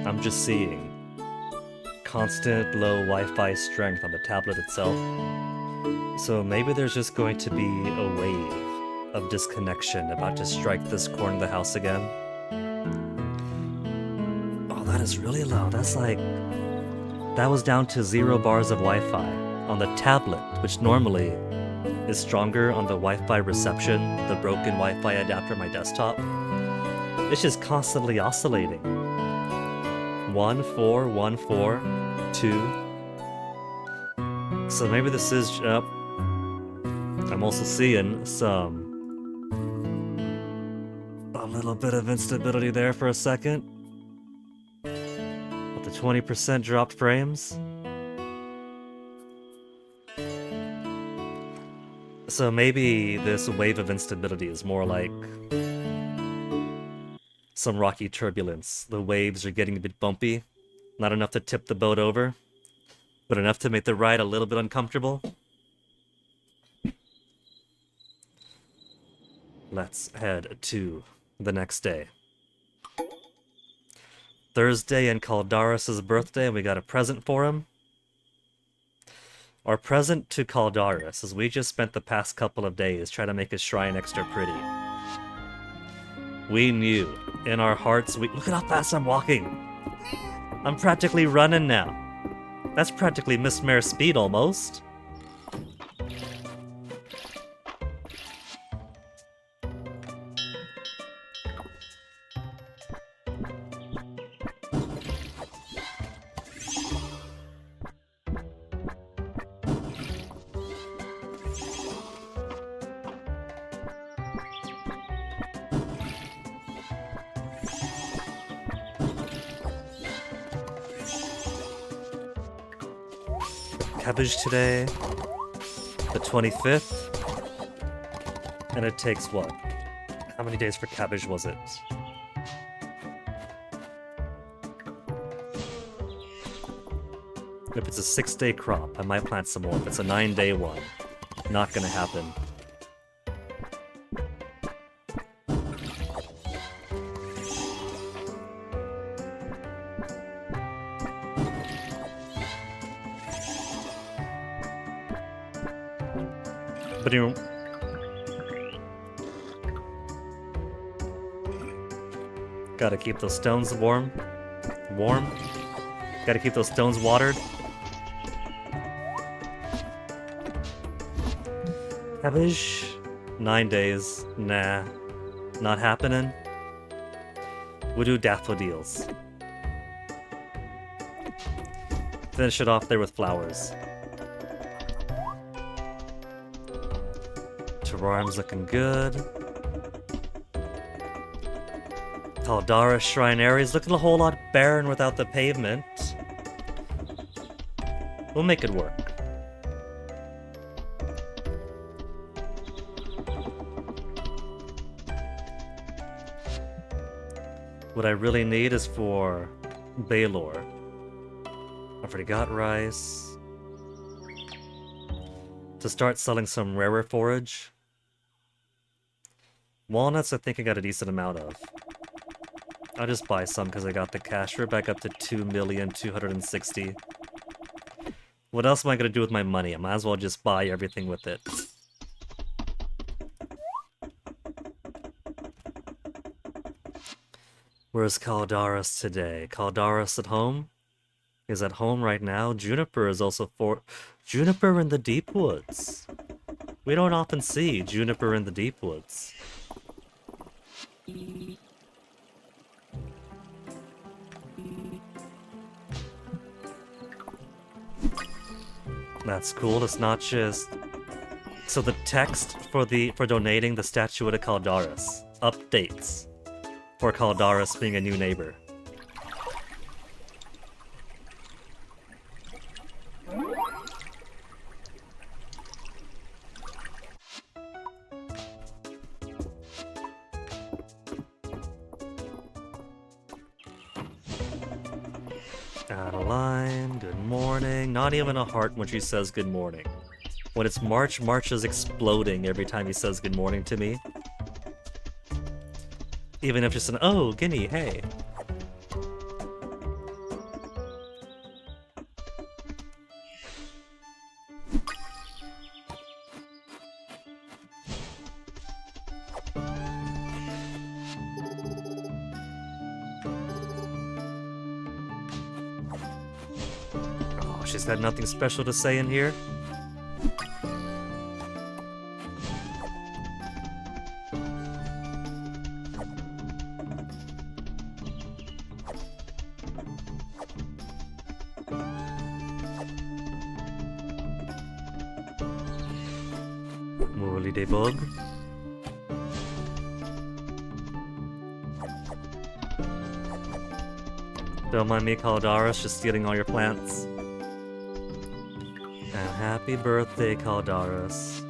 I'm just seeing constant low Wi-Fi strength on the tablet itself. So maybe there's just going to be a wave of disconnection about to strike this corner of the house again. Oh, that is really low. That's like That was down to 0 bars of Wi-Fi on the tablet, which normally is stronger on the Wi-Fi reception, the broken Wi-Fi adapter on my desktop. It's just constantly oscillating. 1, 4, 1, 4, 2. So maybe this is... I'm also seeing a little bit of instability there for a second. With the 20% dropped frames. So maybe this wave of instability is more like some rocky turbulence. The waves are getting a bit bumpy. Not enough to tip the boat over, but enough to make the ride a little bit uncomfortable. Let's head to the next day. Thursday and Caldaris' birthday, and we got a present for him. Our present to Caldaris is we just spent the past couple of days trying to make his shrine extra pretty. We knew in our hearts, look at how fast I'm walking. I'm practically running now. That's practically Miss Mare speed almost. Cabbage today, the 25th, and it takes what? How many days for cabbage was it? If it's a 6-day crop, I might plant some more. If it's a 9-day one, not gonna happen. Gotta keep those stones warm. Gotta keep those stones watered. Cabbage, 9 days. Nah, not happening. We'll do daffodils. Finish it off there with flowers. Terrarium's looking good. Caldara Shrine area is looking a whole lot barren without the pavement. We'll make it work. What I really need is for Baylor. I've already got rice. To start selling some rarer forage. Walnuts I think I got a decent amount of. I'll just buy some because I got the cash. We're back up to 2,260,000. What else am I going to do with my money? I might as well just buy everything with it. Where's Caldaris today? Caldaris at home? Is at home right now. Juniper is also Juniper in the deep woods. We don't often see Juniper in the deep woods. That's cool. It's not just... So the text for donating the statue to Caldaris updates for Caldaris being a new neighbor. Adeline, good morning. Not even a heart when she says good morning. When it's March, March is exploding every time he says good morning to me. Even if just an, oh, Guinea, hey. she's got nothing special to say in here? Morally de bug. Don't mind me, Caldaris, just stealing all your plants. And happy birthday, Caldaris.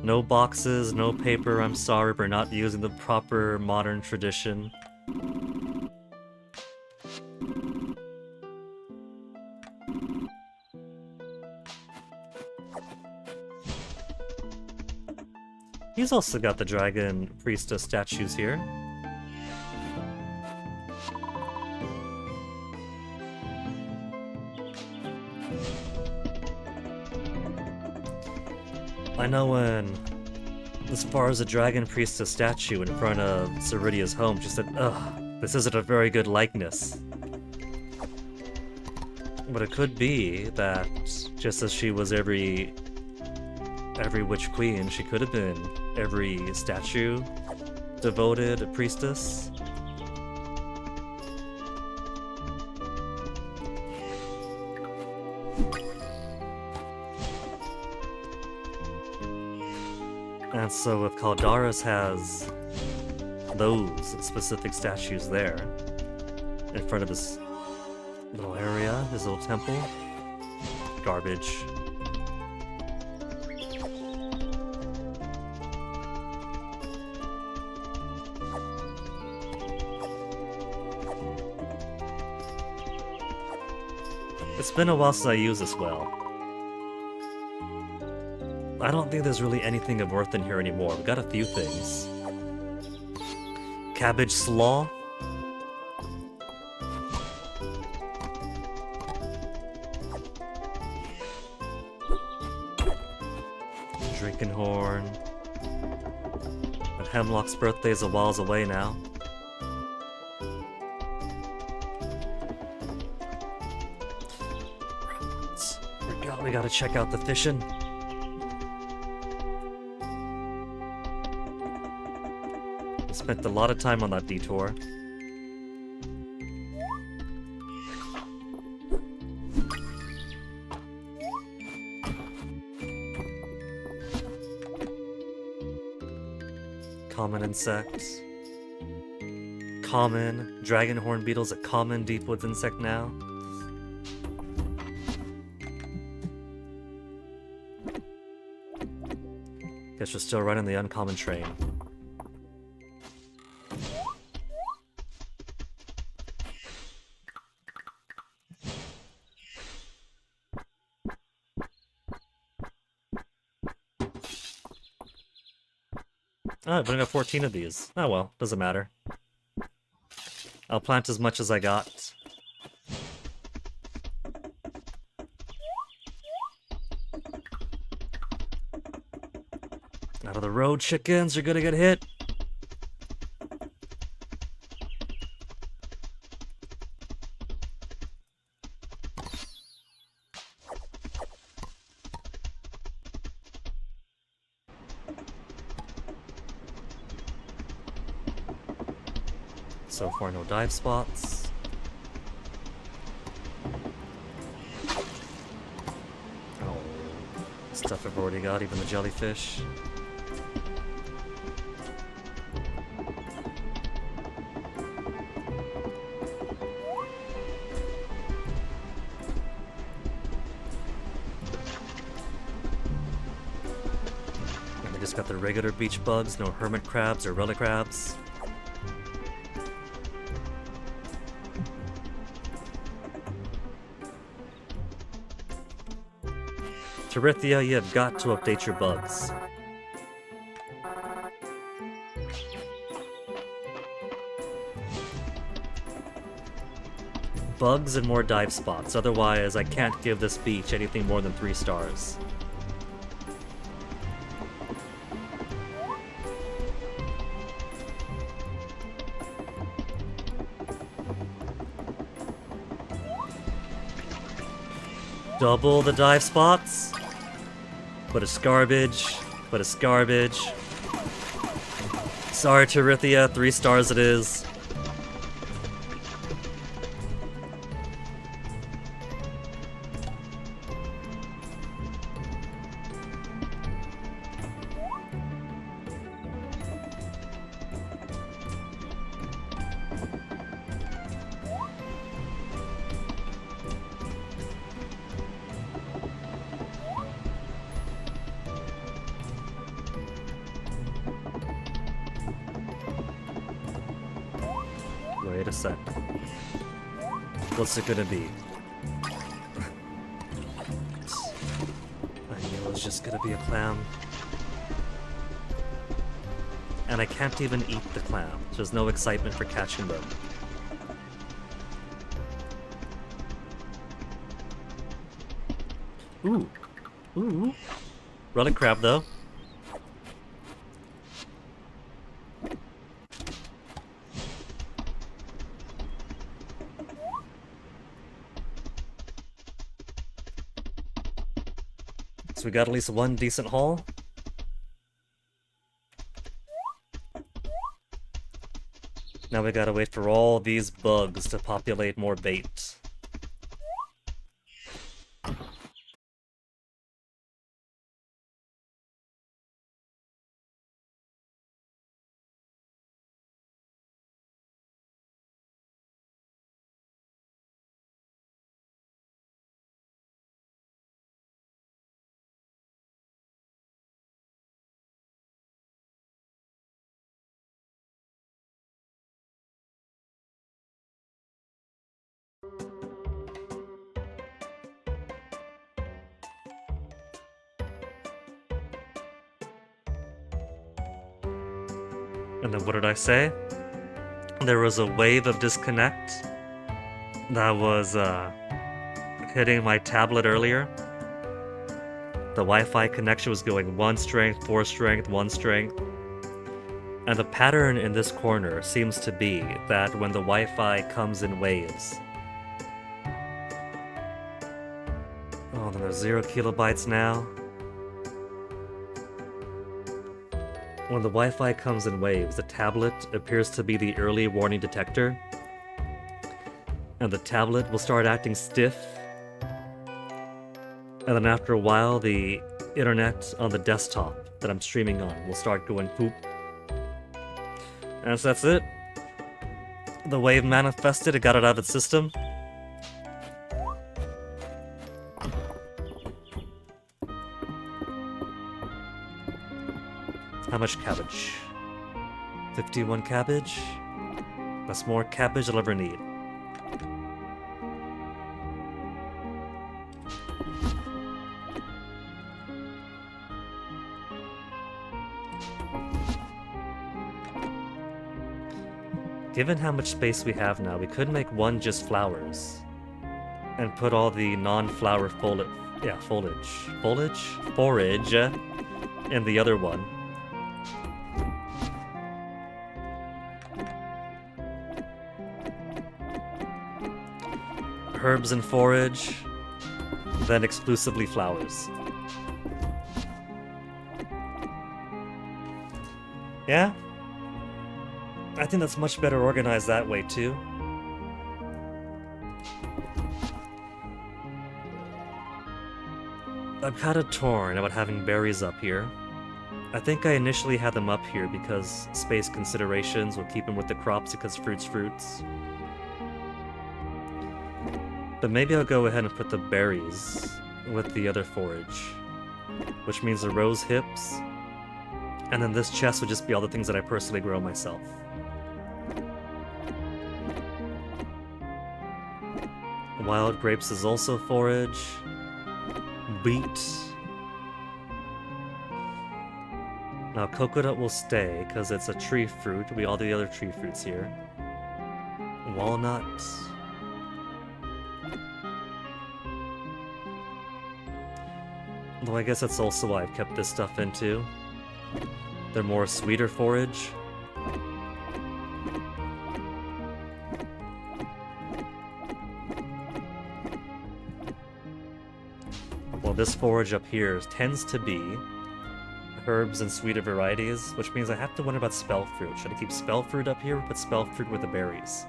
No boxes, no paper, I'm sorry for not using the proper modern tradition. He's also got the dragon priestess statues here. I know when, as far as the dragon priestess statue in front of Ceridia's home, she said, ugh, this isn't a very good likeness. But it could be that, just as she was every witch queen, she could have been every statue devoted priestess. And so if Caldaris has those specific statues there in front of this little area, his little temple, garbage. It's been a while since I used this well. I don't think there's really anything of worth in here anymore. We've got a few things. Cabbage slaw. Drinking horn. But Hemlock's birthday is a whiles away now. We gotta check out the fishing. We spent a lot of time on that detour. Common insects. Common. Dragon horn beetle's a common deep woods insect now. Guess we're still running the uncommon train. Oh, I've only got 14 of these. Oh well, doesn't matter. I'll plant as much as I got. Out of the road, chickens, you're gonna get hit. So far, no dive spots. Oh, stuff I've already got, even the jellyfish. Got the regular beach bugs, no hermit crabs or relic crabs. Terithia, you have got to update your bugs. Bugs and more dive spots, otherwise I can't give this beach anything more than 3 stars. double the dive spots. But it's garbage. But it's garbage. Sorry, Terithia. 3 stars it is. Wait a sec. What's it gonna be? I knew it was just gonna be a clam. And I can't even eat the clam. There's no excitement for catching them. Ooh. Ooh. Relic crab, though. So we got at least one decent haul. Now we gotta wait for all these bugs to populate more bait. And then what did I say? There was a wave of disconnect that was hitting my tablet earlier. The Wi-Fi connection was going 1 strength, 4 strength, 1 strength. And the pattern in this corner seems to be that when the Wi-Fi comes in waves. Oh, then there's 0 kilobytes now. When the Wi-Fi comes in waves, the tablet appears to be the early warning detector. And the tablet will start acting stiff. And then after a while, the internet on the desktop that I'm streaming on will start going poop. And so that's it. The wave manifested, it got it out of its system. How much cabbage? 51 cabbage? That's more cabbage I'll ever need. Given how much space we have now, we could make one just flowers. And put all the non-flower forage in the other one. Herbs and forage, then exclusively flowers. Yeah? I think that's much better organized that way too. I'm kind of torn about having berries up here. I think I initially had them up here because space considerations will keep them with the crops because fruits. But maybe I'll go ahead and put the berries with the other forage. Which means the rose hips. And then this chest would just be all the things that I personally grow myself. Wild grapes is also forage. Beet. Now coconut will stay because it's a tree fruit. We all the other tree fruits here. Walnuts. Though I guess that's also why I've kept this stuff in too. They're more sweeter forage. this forage up here tends to be herbs and sweeter varieties, which means I have to wonder about spell fruit. Should I keep spell fruit up here or put spell fruit with the berries?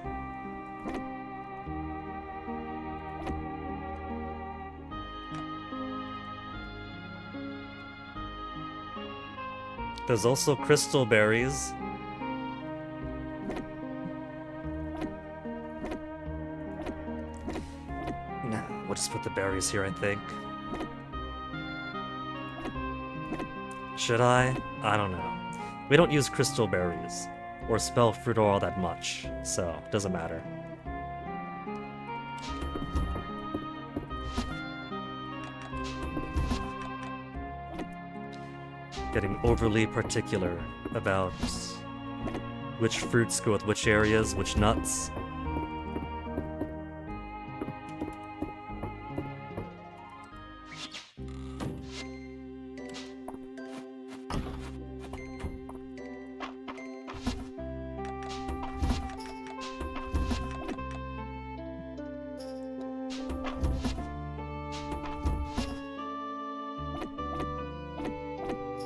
There's also crystal berries. No, we'll just put the berries here, I think. Should I? I don't know. We don't use crystal berries or spell fruit all that much, so it doesn't matter. Getting overly particular about which fruits go with which areas, which nuts.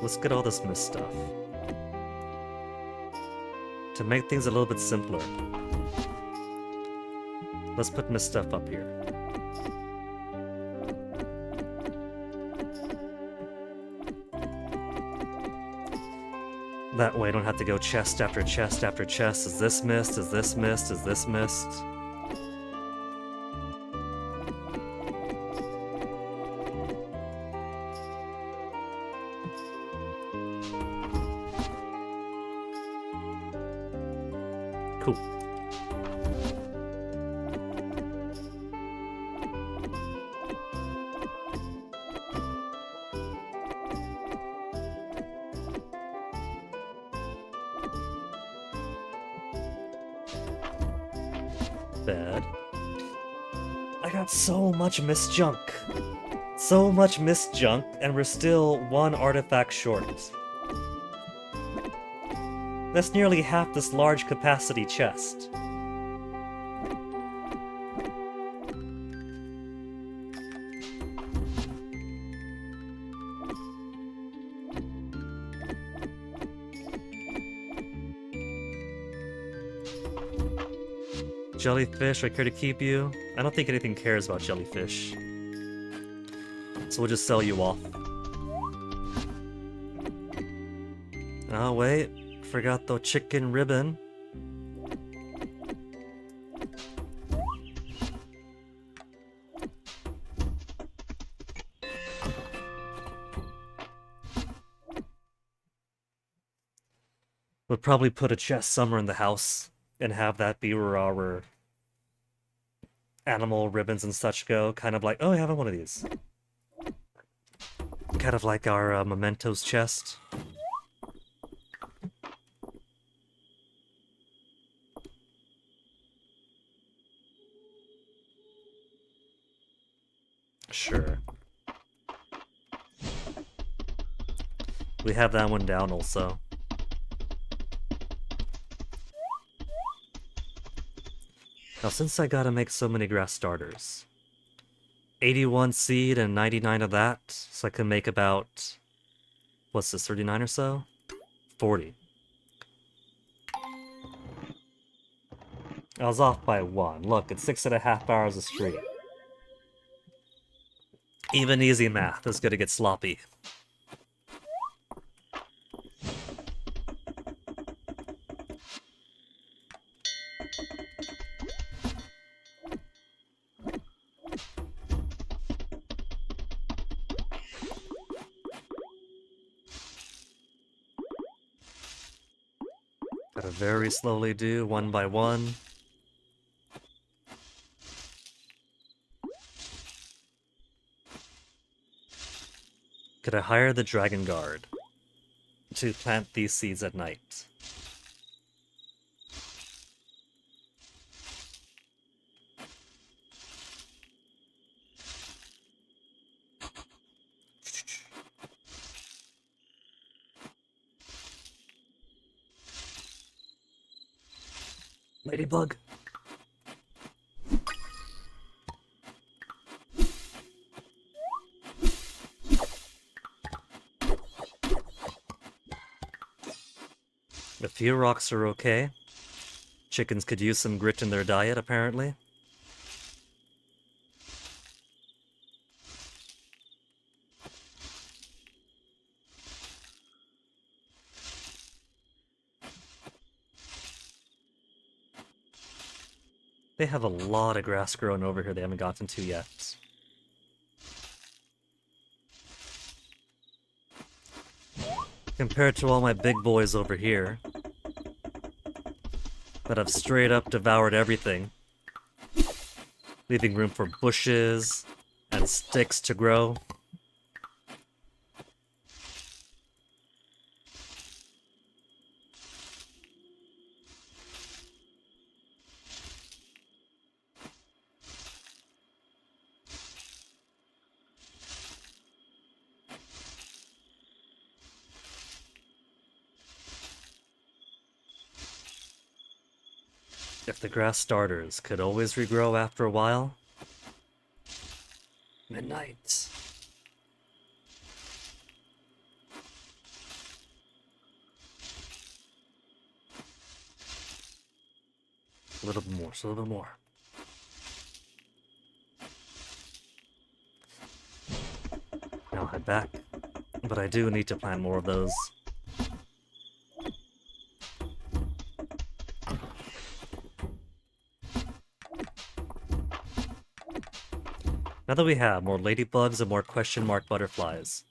Let's get all this mist stuff. To make things a little bit simpler, let's put mist stuff up here. That way I don't have to go chest after chest after chest. Is this mist? Is this mist? Is this mist? Cool. Bed. I got so much mist junk. So much mist junk, and we're still one artifact short. That's nearly half this large capacity chest. Jellyfish, I care to keep you? I don't think anything cares about jellyfish. So we'll just sell you off. Oh wait, forgot the chicken ribbon. We'll probably put a chest somewhere in the house and have that be where our animal ribbons and such go. Kind of like, oh, I have one of these. Kind of like our mementos chest. Sure. We have that one down also. Now since I gotta make so many grass starters, 81 seed and 99 of that, so I can make about, what's this, 39 or so? 40. I was off by 1. Look, it's 6.5 hours a stream. Even easy math is gonna get sloppy. Gotta very slowly do, one by one. Could I hire the Dragon Guard to plant these seeds at night? Ladybug. A few rocks are okay. Chickens could use some grit in their diet, apparently. They have a lot of grass growing over here they haven't gotten to yet. Compared to all my big boys over here that have straight up devoured everything, leaving room for bushes and sticks to grow. If the grass starters could always regrow after a while. Midnight. A little bit more, just a little bit more. Now head back. But I do need to plant more of those. Now that we have more ladybugs and more question mark butterflies.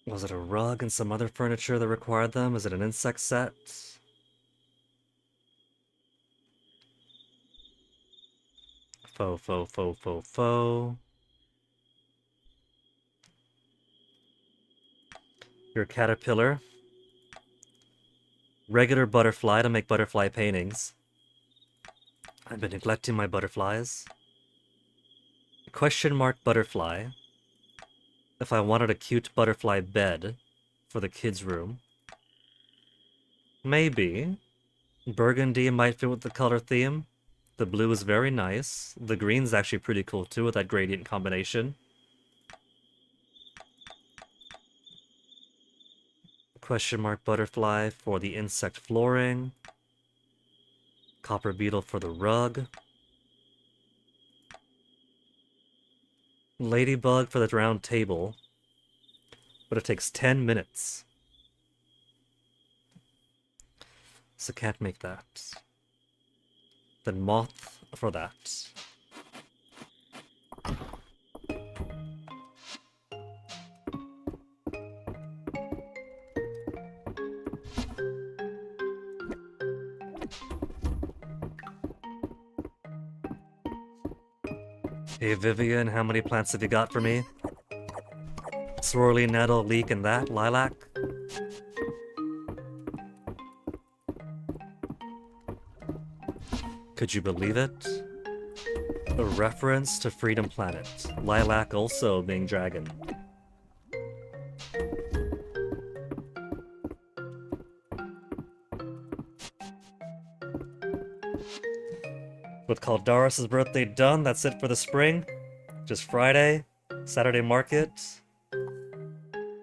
Was it a rug and some other furniture that required them? Is it an insect set? Faux. Your caterpillar. Regular butterfly to make butterfly paintings. I've been neglecting my butterflies. Question mark butterfly. If I wanted a cute butterfly bed for the kids' room. Maybe. Burgundy might fit with the color theme. The blue is very nice. The green's actually pretty cool too with that gradient combination. Question mark butterfly for the insect flooring. Copper beetle for the rug. Ladybug for the round table. But it takes 10 minutes. So can't make that. Then moth for that. Hey Vivian, how many plants have you got for me? Swirly, nettle, leek, and that, lilac? Could you believe it? A reference to Freedom Planet. Lilac also being dragon. With Caldaris' birthday done, that's it for the spring. Just Friday, Saturday market.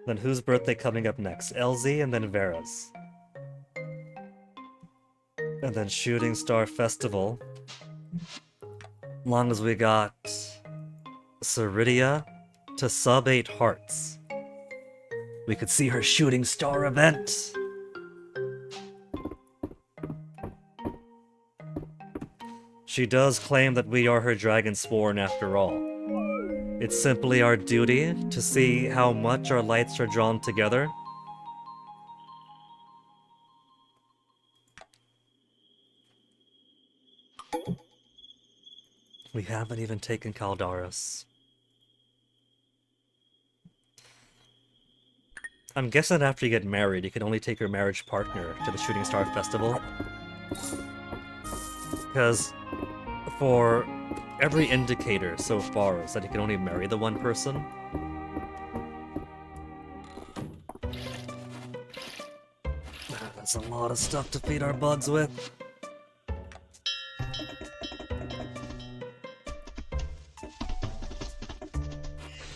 Then whose birthday coming up next? LZ and then Vera's. And then Shooting Star Festival. Long as we got Ceridia to sub 8 hearts, we could see her Shooting Star event. She does claim that we are her dragon spawn after all. It's simply our duty to see how much our lights are drawn together. We haven't even taken Caldaris. I'm guessing after you get married, you can only take your marriage partner to the Shooting Star Festival. Because for every indicator so far is that you can only marry the one person. That's a lot of stuff to feed our bugs with.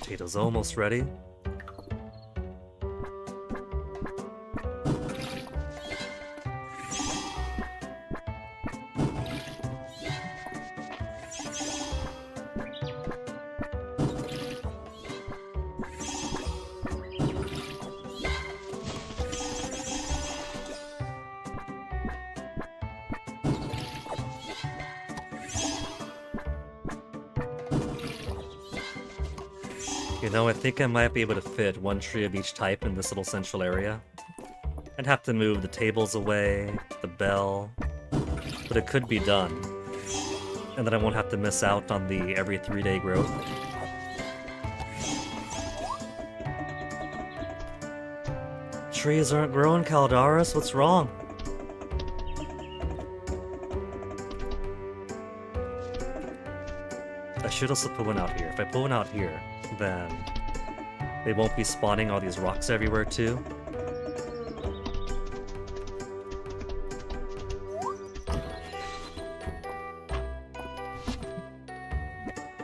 Potatoes almost ready. You know, I think I might be able to fit one tree of each type in this little central area. I'd have to move the tables away, the bell, but it could be done. And then I won't have to miss out on the every 3-day growth. Trees aren't growing, Caldaris, what's wrong? I should also put one out here. If I put one out here, then they won't be spawning all these rocks everywhere too.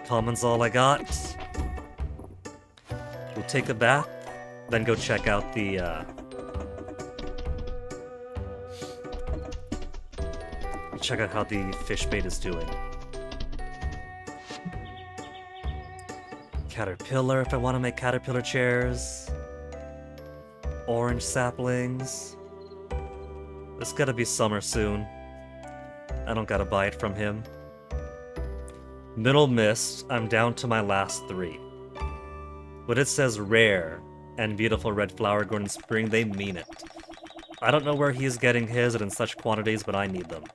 Common's all I got. We'll take a bath, then go check out the check out how the fish bait is doing. Caterpillar if I want to make caterpillar chairs. Orange saplings. It's gotta be summer soon. I don't gotta buy it from him. Middle Mist, I'm down to my last 3. But it says rare and beautiful red flower grown in spring, they mean it. I don't know where he is getting his and in such quantities, but I need them.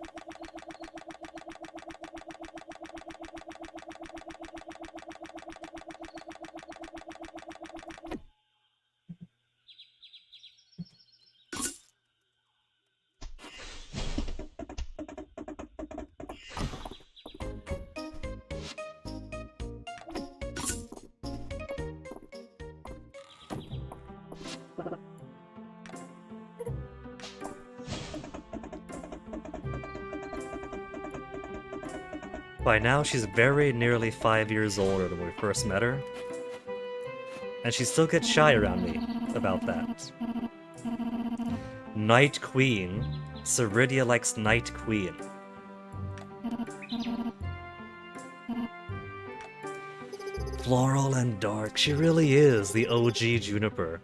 By now, she's very nearly 5 years older than when we first met her. And she still gets shy around me about that. Night Queen. Ceridia likes Night Queen. Floral and dark. She really is the OG Juniper.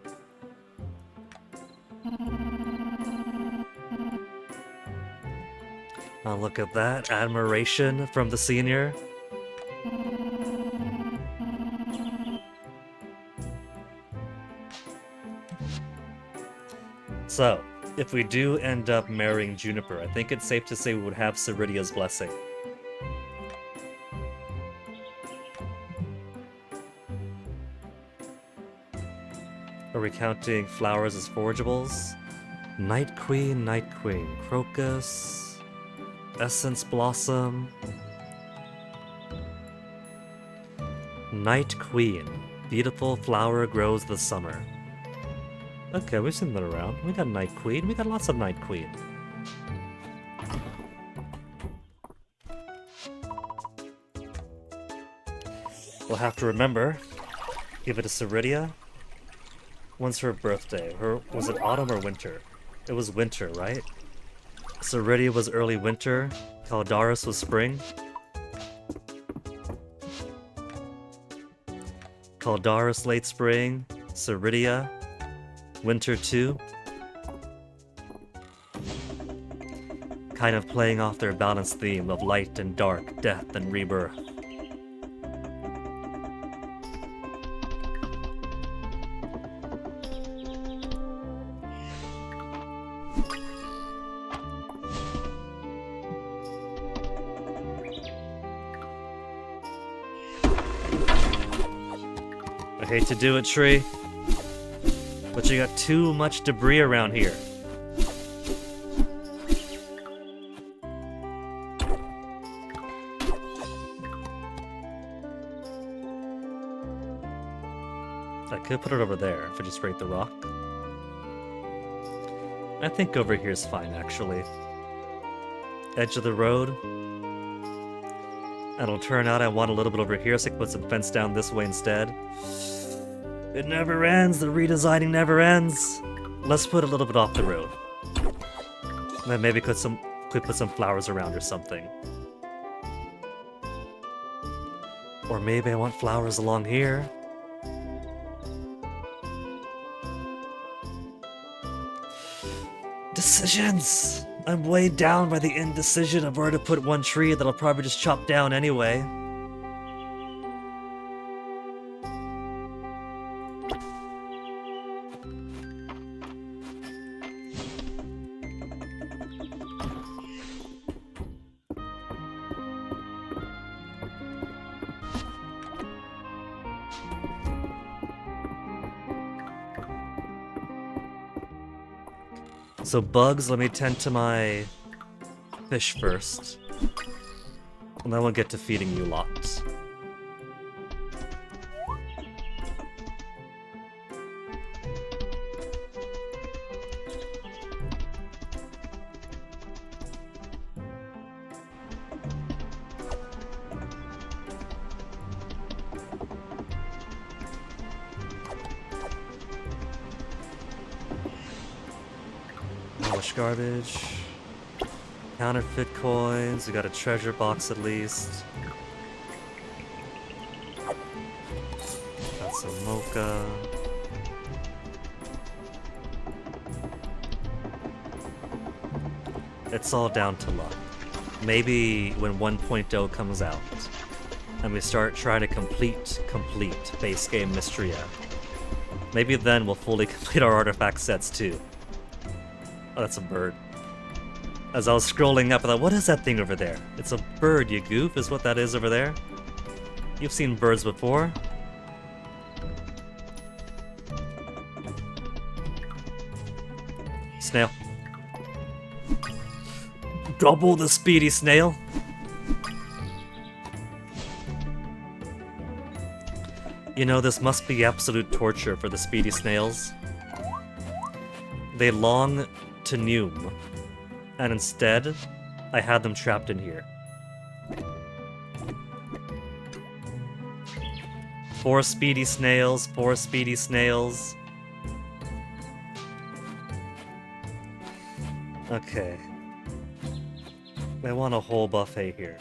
Oh, look at that. Admiration from the senior. So, if we do end up marrying Juniper, I think it's safe to say we would have Ceridia's blessing. Are we counting flowers as forageables? Night Queen, Crocus... Essence Blossom. Night Queen. Beautiful flower grows the summer. Okay, we've seen that around. We got Night Queen. We got lots of Night Queen. We'll have to remember. Give it to Ceridia. When's her birthday? Was it autumn or winter? It was winter, right? Ceridia was early winter, Caldaris was spring. Caldaris late spring, Ceridia, winter 2. Kind of playing off their balanced theme of light and dark, death and rebirth. I hate to do it, Tree, but you got too much debris around here. I could put it over there if I just break the rock. I think over here is fine, actually. Edge of the road. And it'll turn out I want a little bit over here, so I can put some fence down this way instead. It never ends, the redesigning never ends. Let's put a little bit off the road. Then maybe could put some flowers around or something. Or maybe I want flowers along here. Decisions! I'm weighed down by the indecision of where to put one tree that I'll probably just chop down anyway. So bugs, let me tend to my fish first. And then we'll get to feeding you lots. Garbage. Counterfeit coins. We got a treasure box at least. Got some mocha. It's all down to luck. Maybe when 1.0 comes out and we start trying to complete base game Mistria, maybe then we'll fully complete our artifact sets too. Oh, that's a bird. As I was scrolling up, I thought, what is that thing over there? It's a bird, you goof, is what that is over there. You've seen birds before. Snail. Double the speedy snail. You know, this must be absolute torture for the speedy snails. They long to Noom, and instead, I had them trapped in here. 4 speedy snails, 4 speedy snails. Okay. I want a whole buffet here.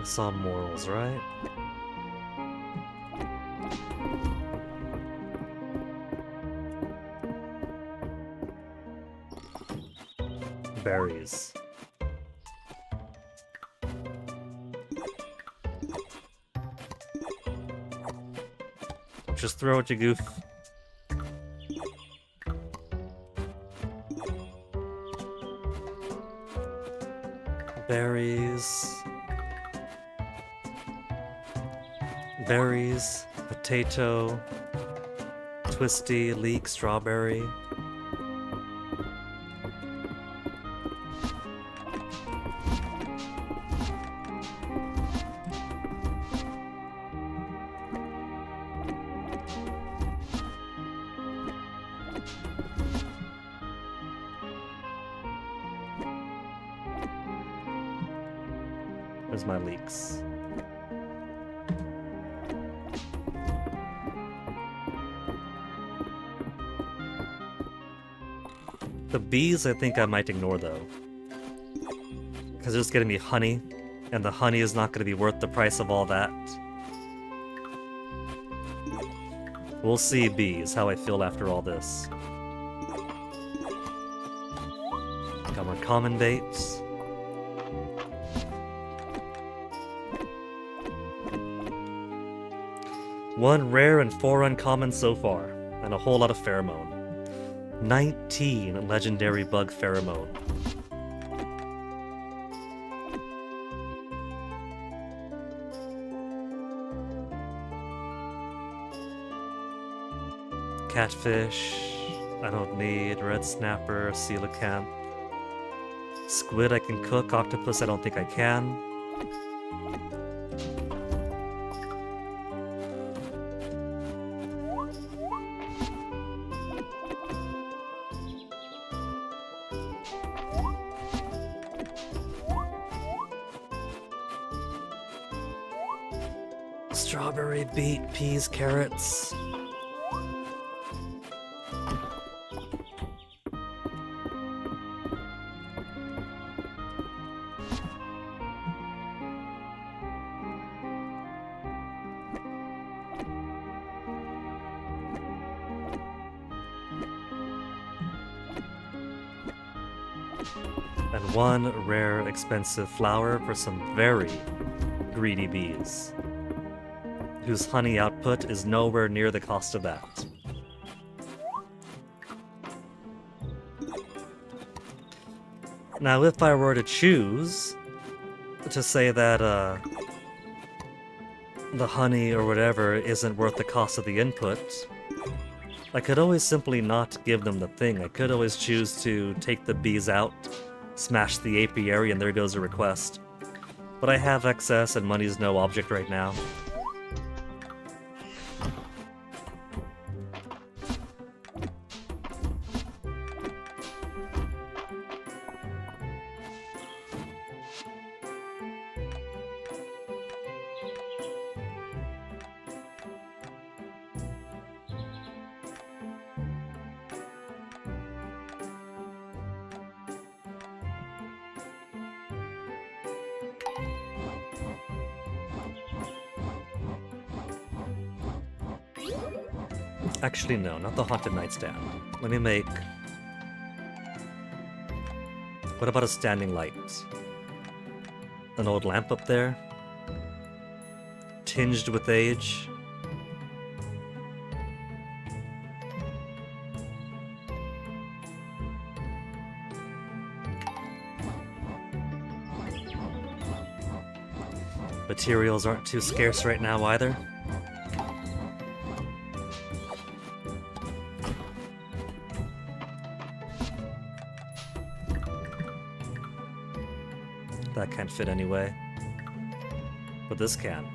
Some morals, right? Berries. Just throw it, you goof. Berries. Berries, potato, twisty, leek, strawberry. Where's my leeks? The bees, I think I might ignore though. Because they're just getting me honey, and the honey is not going to be worth the price of all that. We'll see, bees, how I feel after all this. Got more common baits. One rare and 4 uncommon so far, and a whole lot of pheromone. 19 legendary bug pheromone. Catfish, I don't need. Red snapper, coelacanth. Squid I can cook, octopus I don't think I can. Strawberry, beet, peas, carrots. And 1 rare expensive flower for some very greedy bees. whose honey output is nowhere near the cost of that. Now, if I were to choose to say that the honey or whatever isn't worth the cost of the input, I could always simply not give them the thing. I could always choose to take the bees out, smash the apiary, and there goes a request. But I have excess and money's no object right now. Actually, no, not the Haunted Nightstand. Let me make... What about a standing light? An old lamp up there? Tinged with age? Materials aren't too scarce right now either. That can't fit anyway. But this can.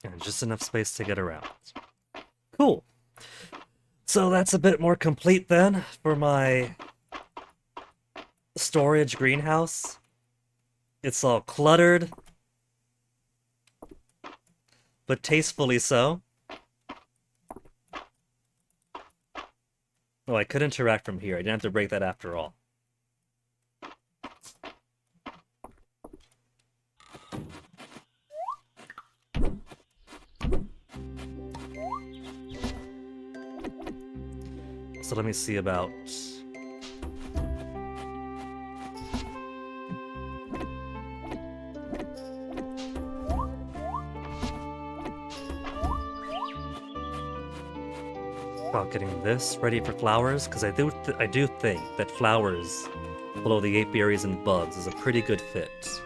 And just enough space to get around. Cool. So that's a bit more complete then for my storage greenhouse. It's all cluttered, but tastefully so. Oh, I could interact from here. I didn't have to break that after all. So let me see about... about getting this ready for flowers, because I do think that flowers below the apiaries and bugs is a pretty good fit.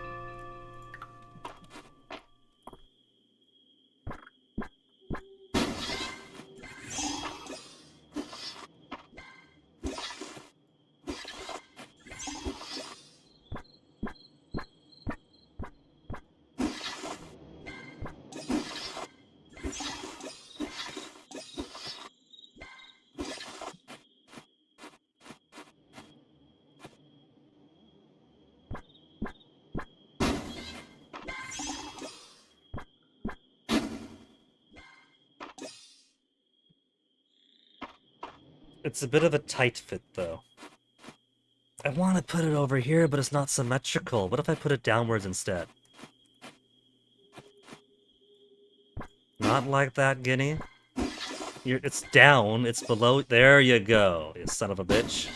It's a bit of a tight fit, though. I want to put it over here, but it's not symmetrical. What if I put it downwards instead? Not like that, Guinea. It's down, it's below... There you go, you son of a bitch.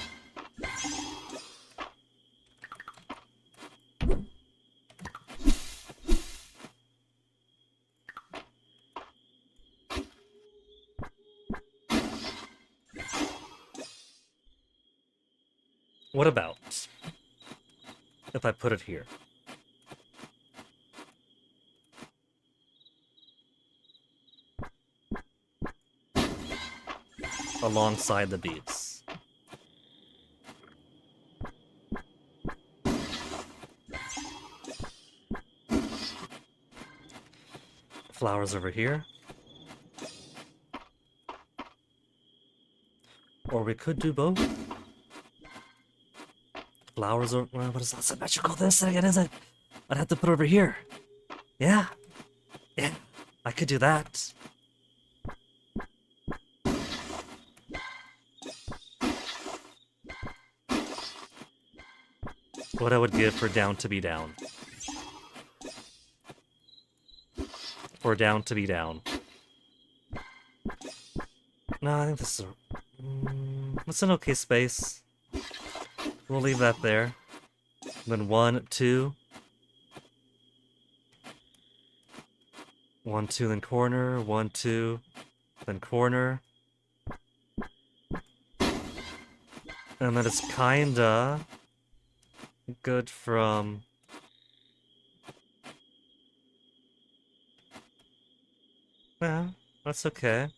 What about if I put it here? Alongside the beads. Flowers over here. Or we could do both. Flowers over... Well, but it's not symmetrical this again, is it? I'd have to put it over here. Yeah. Yeah. I could do that. what I would give for down to be down. For down to be down. No, I think this is it's an okay space. We'll leave that there. Then 1, 2. 1, 2, then corner. 1, 2, then corner. And then it's kinda good from... Yeah, that's okay.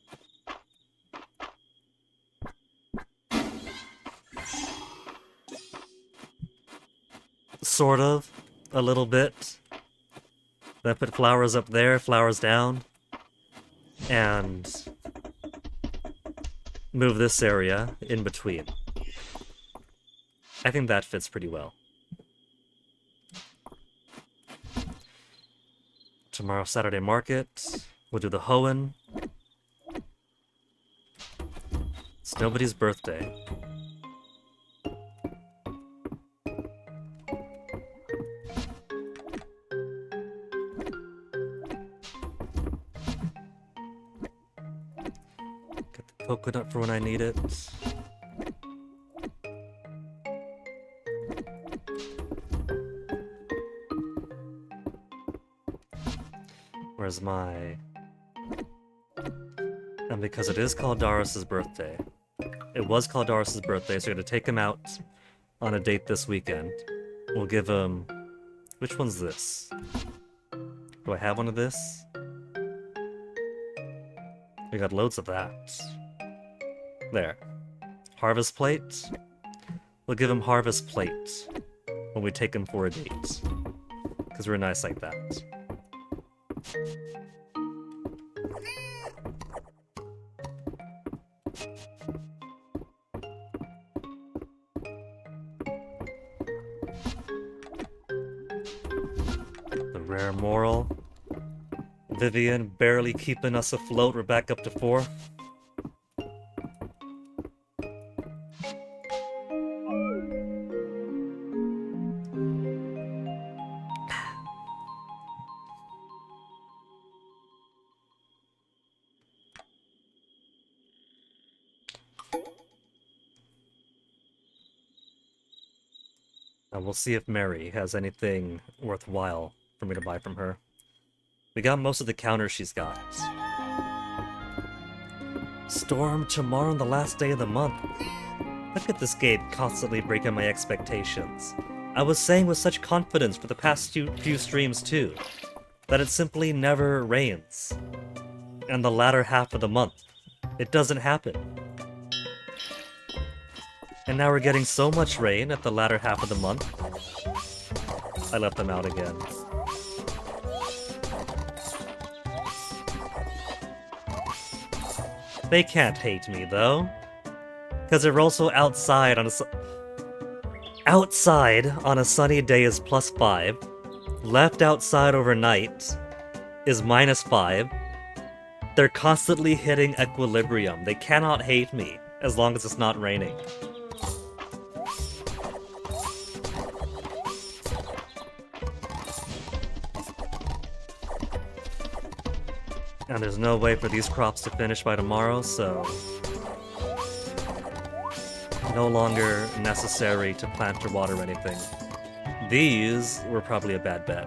Sort of. A little bit. Then put flowers up there, flowers down. And move this area in between. I think that fits pretty well. Tomorrow, Saturday market. We'll do the hoeing. It's nobody's birthday. Get the coconut for when I need it. Where's my... And because it is Caldaris' birthday, it was Caldaris' birthday, so we're gonna take him out on a date this weekend. We'll give him... Which one's this? Do I have one of this? We got loads of that. There. Harvest plate. We'll give him harvest plate when we take him for a date. Because we're nice like that. The rare moral. Vivian barely keeping us afloat. We're back up to 4. We'll see if Mary has anything worthwhile for me to buy from her. We got most of the counters she's got. Storm tomorrow on the last day of the month. Look at this game constantly breaking my expectations. I was saying with such confidence for the past few streams too, that it simply never rains. And the latter half of the month, it doesn't happen. And now we're getting so much rain at the latter half of the month. I let them out again. They can't hate me though, because they're also outside on a sunny day is +5. Left outside overnight is -5. They're constantly hitting equilibrium. They cannot hate me as long as it's not raining. And there's no way for these crops to finish by tomorrow, so... no longer necessary to plant or water anything. These were probably a bad bet.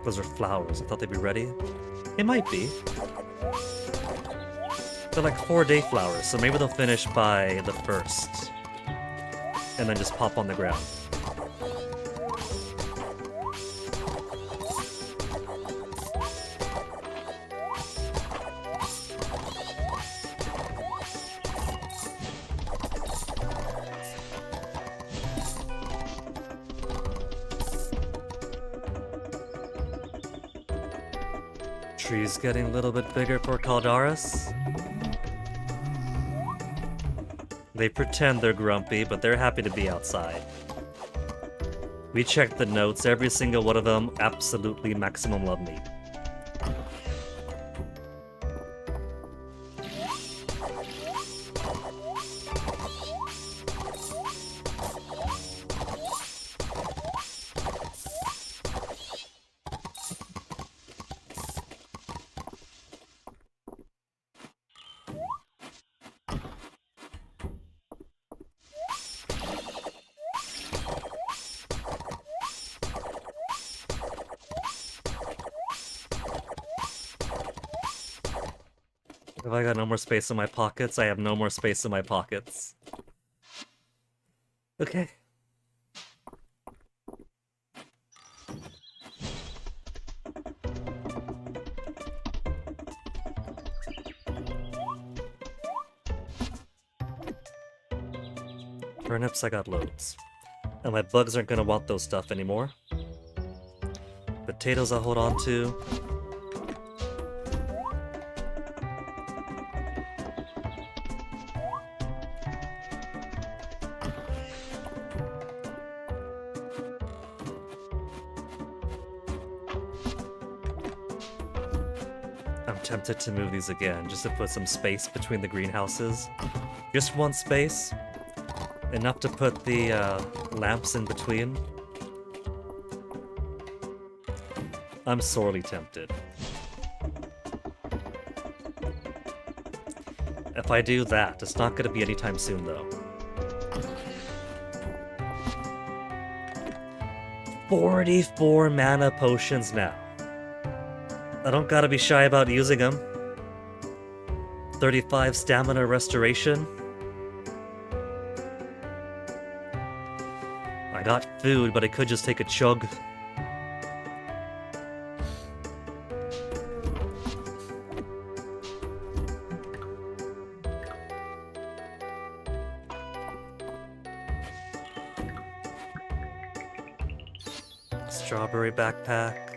Those are flowers. I thought they'd be ready. They might be. They're like 4-day flowers, so maybe they'll finish by the 1st. And then just pop on the ground. Tree's getting a little bit bigger for Caldaris. They pretend they're grumpy, but they're happy to be outside. We checked the notes, every single one of them absolutely maximum love me. If I got no more space in my pockets, I have no more space in my pockets. Okay. Turnips, I got loads. And my bugs aren't gonna want those stuff anymore. Potatoes I'll hold on to. I'm tempted to move these again, just to put some space between the greenhouses. Just one space. Enough to put the lamps in between. I'm sorely tempted. If I do that, it's not gonna be anytime soon though. 44 mana potions now. I don't gotta be shy about using them. 35 stamina restoration. I got food, but I could just take a chug. Strawberry backpack.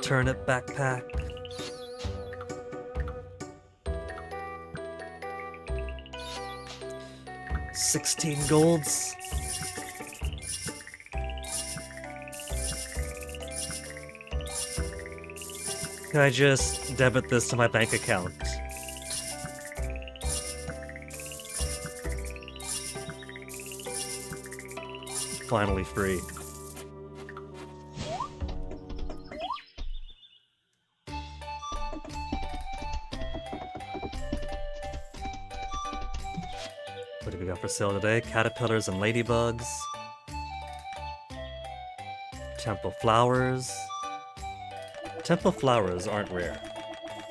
Turnip backpack. $16 golds. Can I just debit this to my bank account? Finally free. What do we got for sale today? Caterpillars and ladybugs. Temple flowers. Temple flowers aren't rare,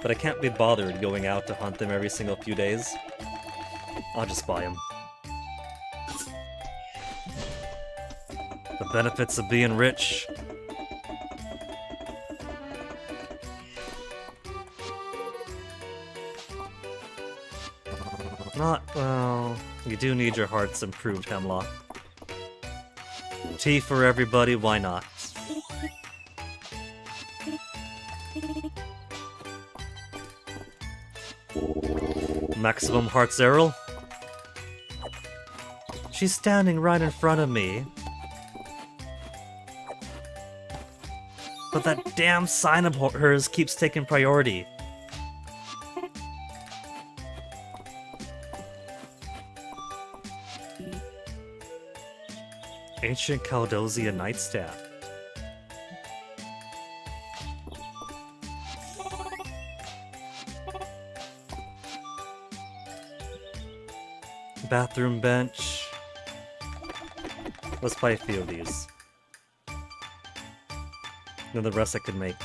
but I can't be bothered going out to hunt them every single few days. I'll just buy them. The benefits of being rich. Not, well, you do need your heart's improved, Hemlock. Tea for everybody, why not? Maximum hearts, Errol. She's standing right in front of me. But that damn sign of hers keeps taking priority. Ancient Caldosia Nightstaff. Bathroom bench. Let's buy a few of these. Then the rest I could make.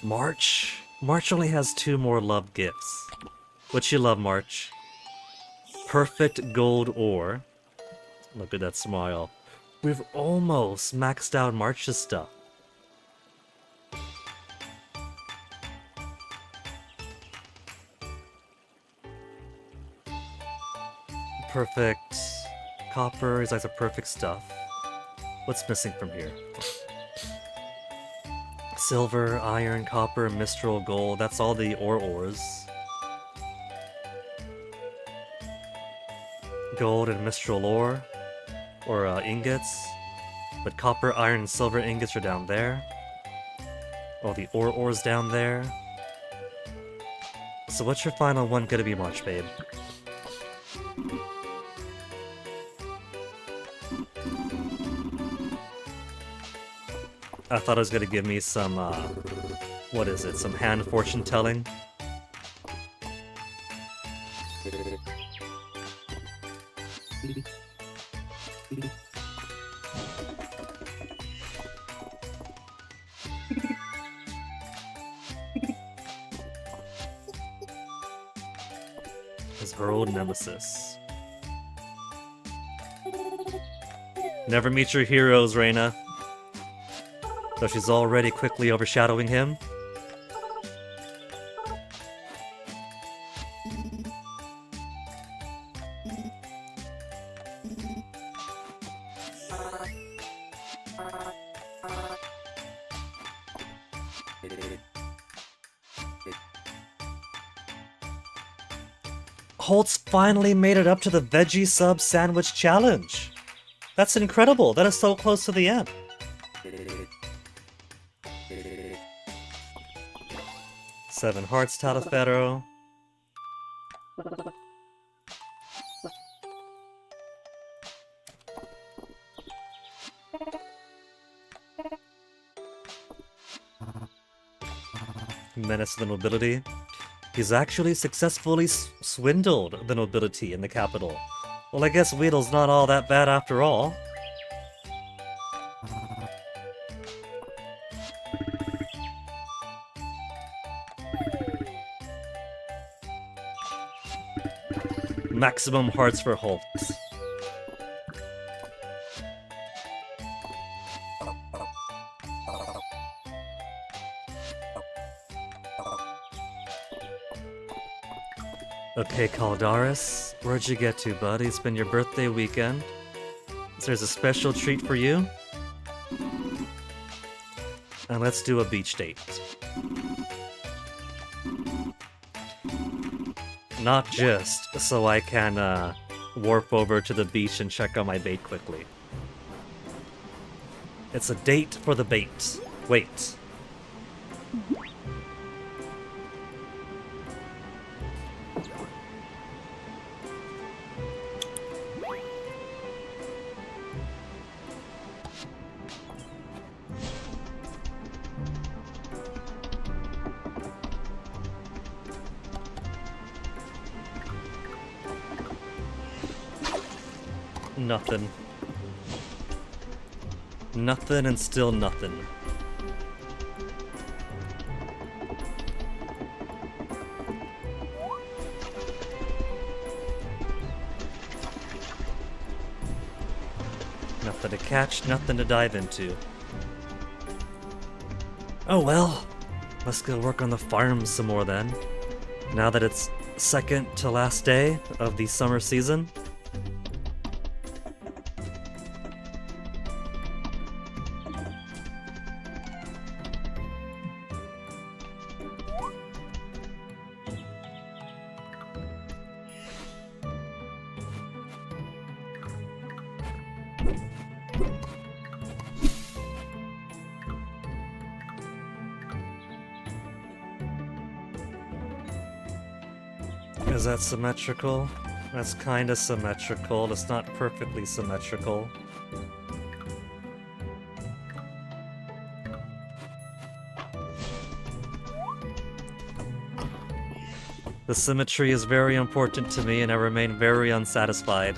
March? March only has 2 more love gifts. What you love, March? Perfect gold ore. Look at that smile. We've almost maxed out March's stuff. Perfect copper is like the perfect stuff. What's missing from here? Silver, iron, copper, mistral, gold. That's all the ores. Gold and mistral ore. Or ingots. But copper, iron, and silver ingots are down there. All the ores down there. So what's your final one gonna be, March, babe? I thought it was gonna give me some, what is it? Some hand fortune telling? His her old nemesis. Never meet your heroes, Reina. Though she's already quickly overshadowing him. Holt's finally made it up to the veggie sub sandwich challenge. That's incredible. That is so close to the end. Seven hearts, Taliaferro. Menace the nobility. He's actually successfully swindled the nobility in the capital. Well, I guess Weedle's not all that bad after all. Maximum hearts for Holt. Okay, Caldaris, where'd you get to, bud? It's been your birthday weekend. There's a special treat for you. And let's do a beach date. Not just so I can warp over to the beach and check on my bait quickly. It's a date for the bait. Wait. Nothing. Nothing and still nothing. Nothing to catch, nothing to dive into. Oh well, let's go work on the farm some more then. Now that it's second to last day of the summer season. Is that symmetrical? That's kinda symmetrical. It's not perfectly symmetrical. The symmetry is very important to me and I remain very unsatisfied.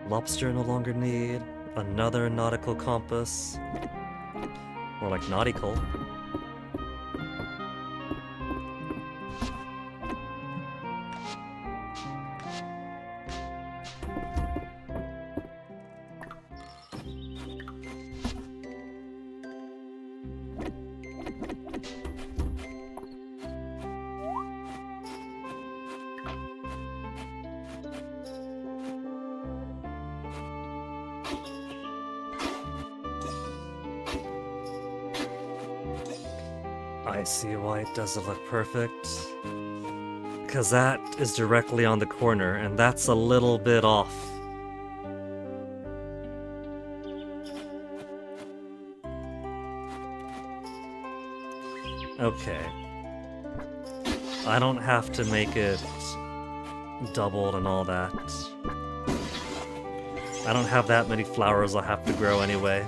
Lobster no longer need. Another nautical compass. More like nautical. I see why it doesn't look perfect. Because that is directly on the corner, and that's a little bit off. Okay. I don't have to make it doubled and all that. I don't have that many flowers I'll have to grow anyway.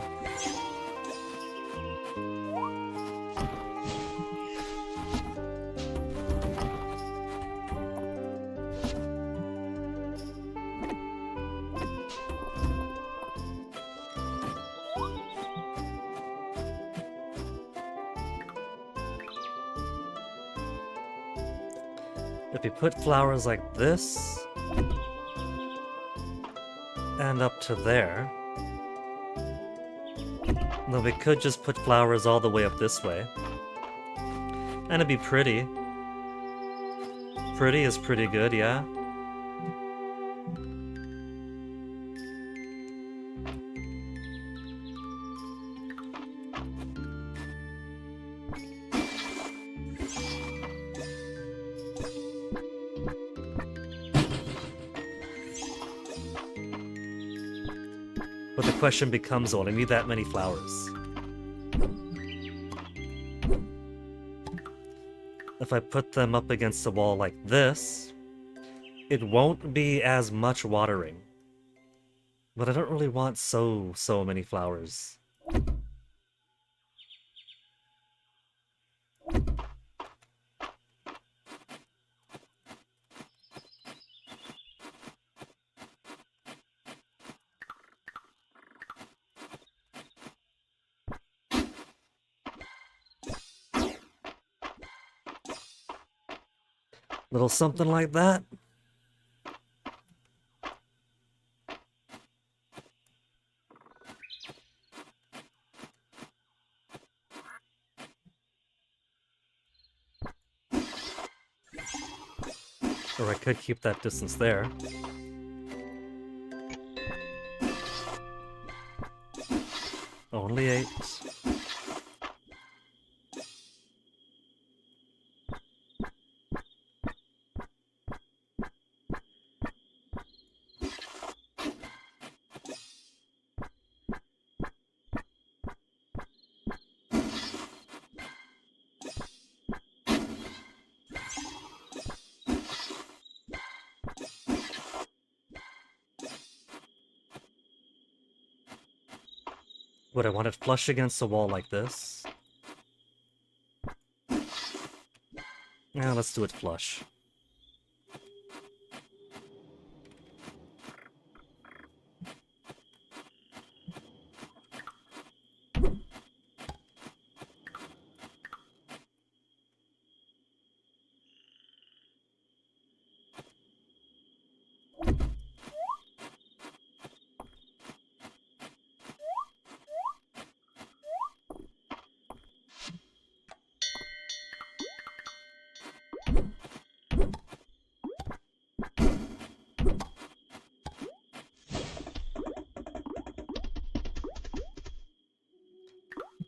If you put flowers like this, and up to there, then we could just put flowers all the way up this way. And it'd be pretty. Pretty is pretty good, yeah? But the question becomes, will I need that many flowers? If I put them up against the wall like this, it won't be as much watering. But I don't really want so many flowers. Little something like that. Or I could keep that distance there. Only 8. Would I want it flush against the wall like this? Yeah, let's do it flush.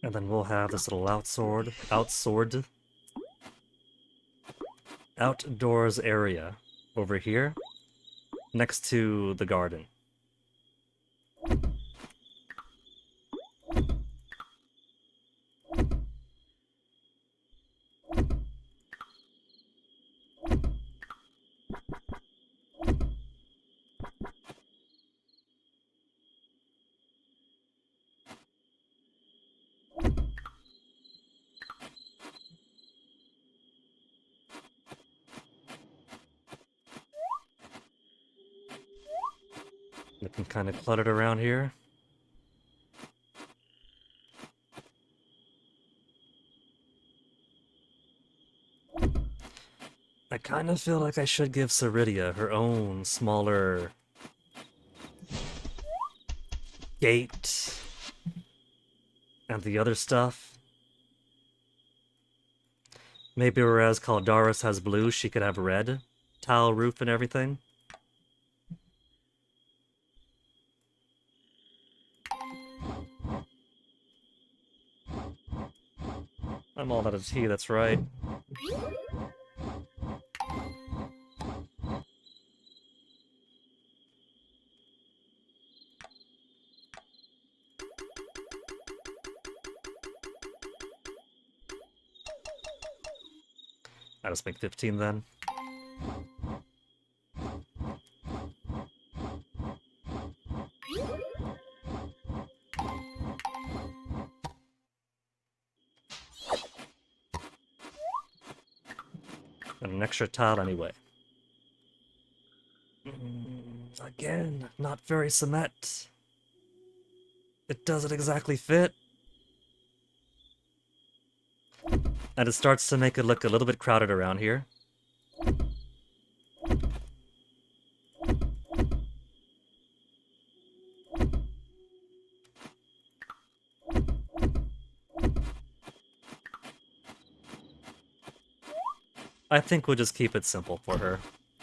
And then we'll have this little outdoors area over here, next to the garden. Looking kind of cluttered around here. I kind of feel like I should give Ceridia her own smaller gate and the other stuff. Maybe whereas Caldaris has blue, she could have red tile roof and everything. I'm all out of tea, that's right. I'll just make 15 then. And an extra tile anyway. Again, not very cement. It doesn't exactly fit. And it starts to make it look a little bit crowded around here. I think we'll just keep it simple for her.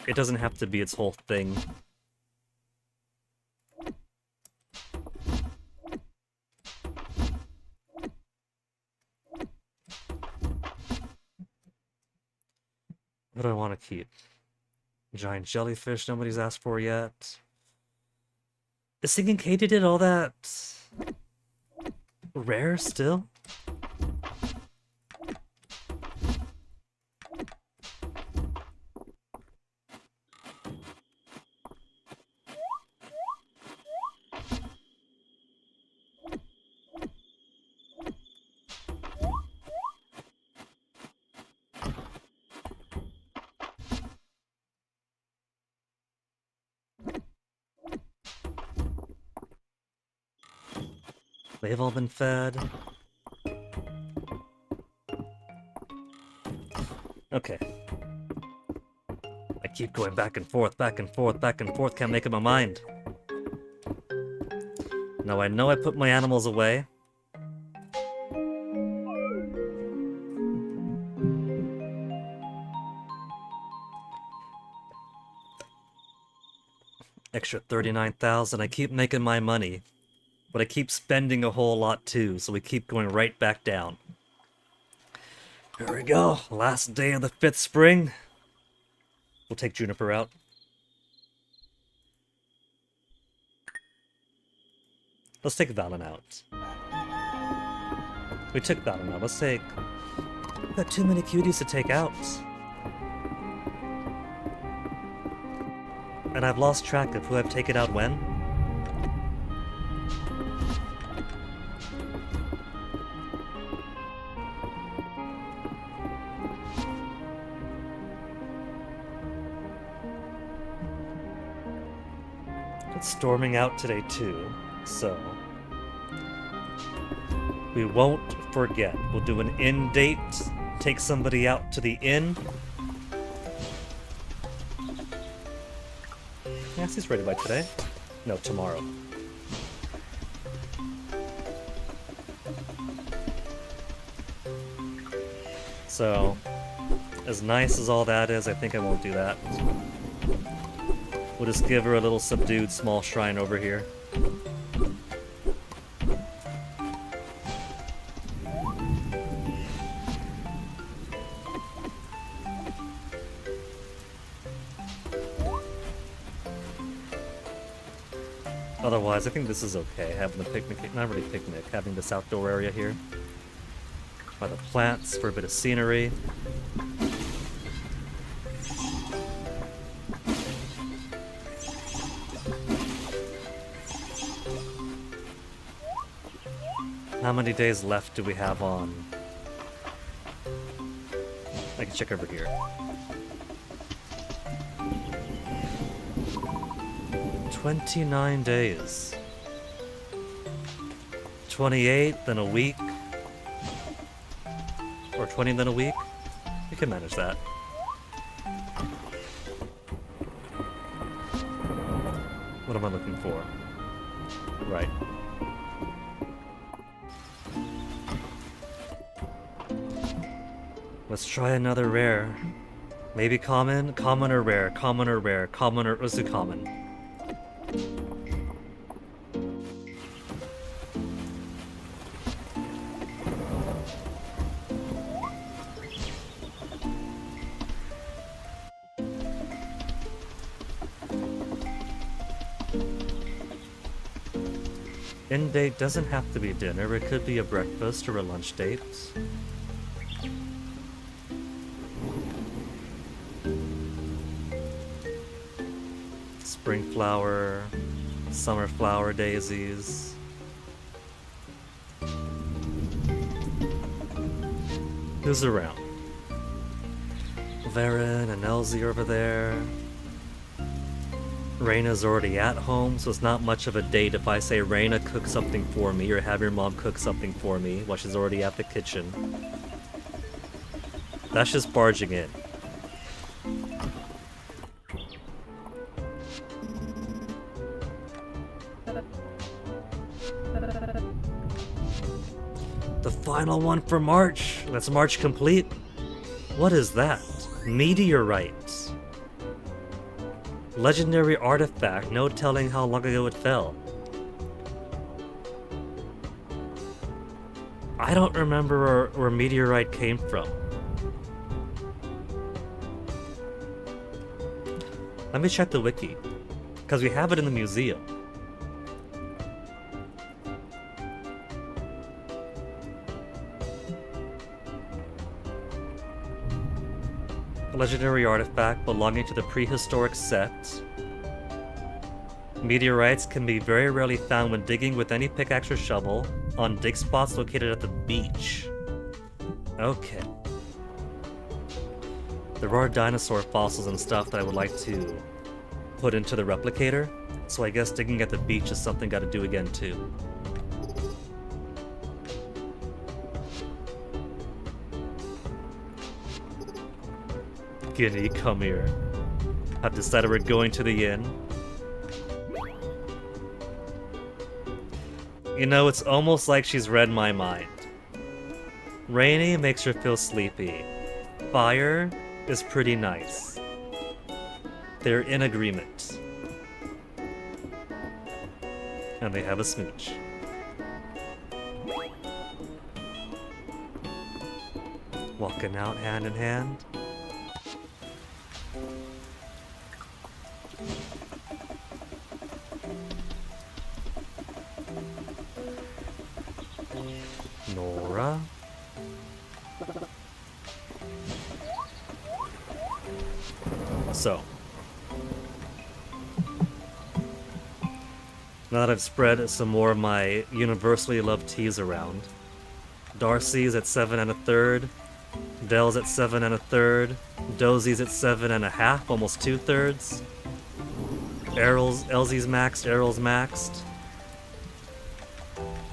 It doesn't have to be its whole thing. What do I want to keep? Giant jellyfish nobody's asked for yet. Is thinking Katie did all that rare still? They've all been fed. Okay. I keep going back and forth, back and forth, back and forth, can't make up my mind. Now I know I put my animals away. Extra 39,000, I keep making my money. But I keep spending a whole lot too, so we keep going right back down. Here we go, last day of the 5th spring. We'll take Juniper out. Let's take Valen out. We took Valen out, let's take... We've got too many cuties to take out. And I've lost track of who I've taken out when. It's storming out today too, so we won't forget. We'll do an inn date, take somebody out to the inn. Nancy's ready by today. No, tomorrow. So, as nice as all that is, I think I won't do that. We'll just give her a little subdued small shrine over here. Otherwise, I think this is okay, having the picnic, not really picnic, having this outdoor area here. By the plants for a bit of scenery. How many days left do we have on? I can check over here. 29 days. 28, then a week. Or 20, then a week. We can manage that. What am I looking for? Right. Let's try another rare. Maybe common? Common or rare? Common or rare? Common or... Let's do common. End date doesn't have to be dinner, it could be a breakfast or a lunch date. Spring flower, summer flower daisies. Who's around? Varen and Elsie over there. Reyna's already at home, so it's not much of a date if I say Reyna, cook something for me, or have your mom cook something for me while she's already at the kitchen. That's just barging in. The final one for March. That's March complete. What is that? Meteorite. Legendary artifact, no telling how long ago it fell. I don't remember where meteorite came from. Let me check the wiki, because we have it in the museum. A legendary artifact belonging to the prehistoric set. Meteorites can be very rarely found when digging with any pickaxe or shovel on dig spots located at the beach. Okay. There are dinosaur fossils and stuff that I would like to put into the replicator, so I guess digging at the beach is something gotta do again too. Guinea, come here. I've decided we're going to the inn. You know, it's almost like she's read my mind. Rainy makes her feel sleepy. Fire is pretty nice. They're in agreement. And they have a smooch. Walking out hand in hand. Nora. So, now that I've spread some more of my universally loved teas around, Darcy's at 7 1/3, Dell's at 7 1/3, Dozie's at 7 1/2, almost 2/3. Elsie's maxed, Errol's maxed.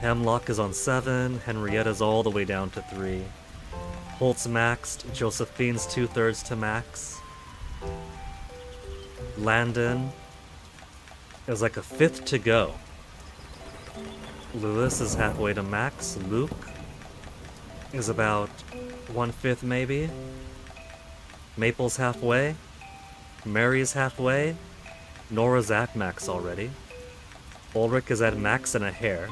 Hemlock is on 7, Henrietta's all the way down to 3. Holt's maxed, Josephine's 2/3 to max. Landon is like a 1/5 to go. Lewis is halfway to max. Luke is about 1/5 maybe. Maple's halfway. Mary's halfway. Nora's at max already. Ulrich is at max and a hair.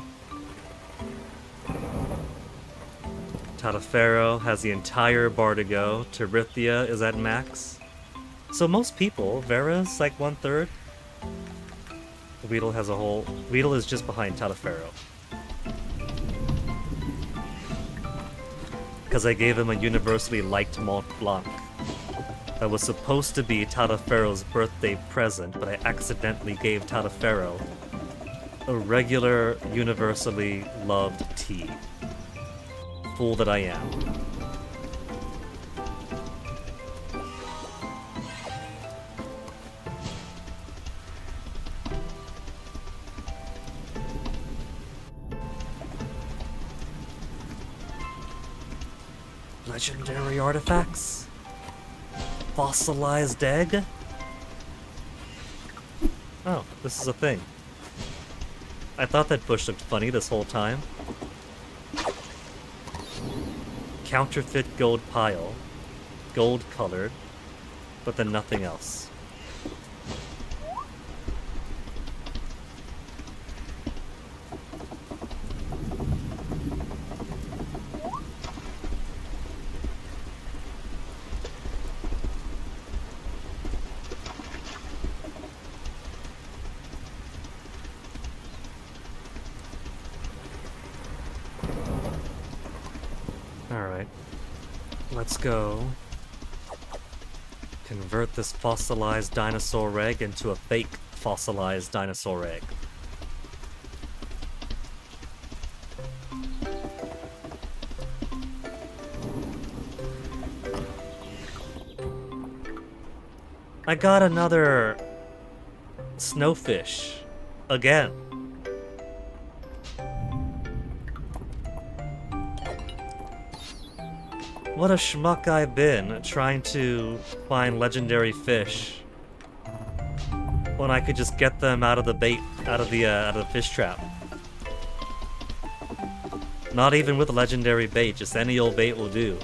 Tadafero has the entire bar to go. Terithia is at max. So most people, Vera's like 1/3. Weedle has a whole... Weedle is just behind Tadafero. Because I gave him a universally liked Mont Blanc. That was supposed to be Tadafero's birthday present, but I accidentally gave Tadafero a regular, universally loved tea. Fool that I am. Legendary artifacts? Fossilized egg? Oh, this is a thing. I thought that bush looked funny this whole time. Counterfeit gold pile. Gold colored, but then nothing else. Alright. Let's go convert this fossilized dinosaur egg into a fake fossilized dinosaur egg. I got another snowfish. Again. What a schmuck I've been trying to find legendary fish when I could just get them out of the bait, out of the fish trap. Not even with a legendary bait, just any old bait will do.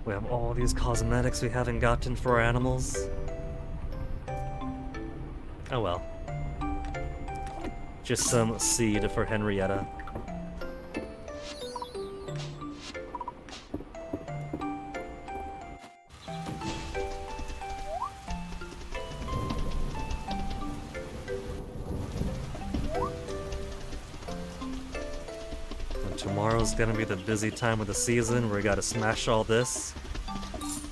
We have all these cosmetics we haven't gotten for our animals. Oh well. Just some seed for Henrietta. And tomorrow's gonna be the busy time of the season where we gotta smash all this,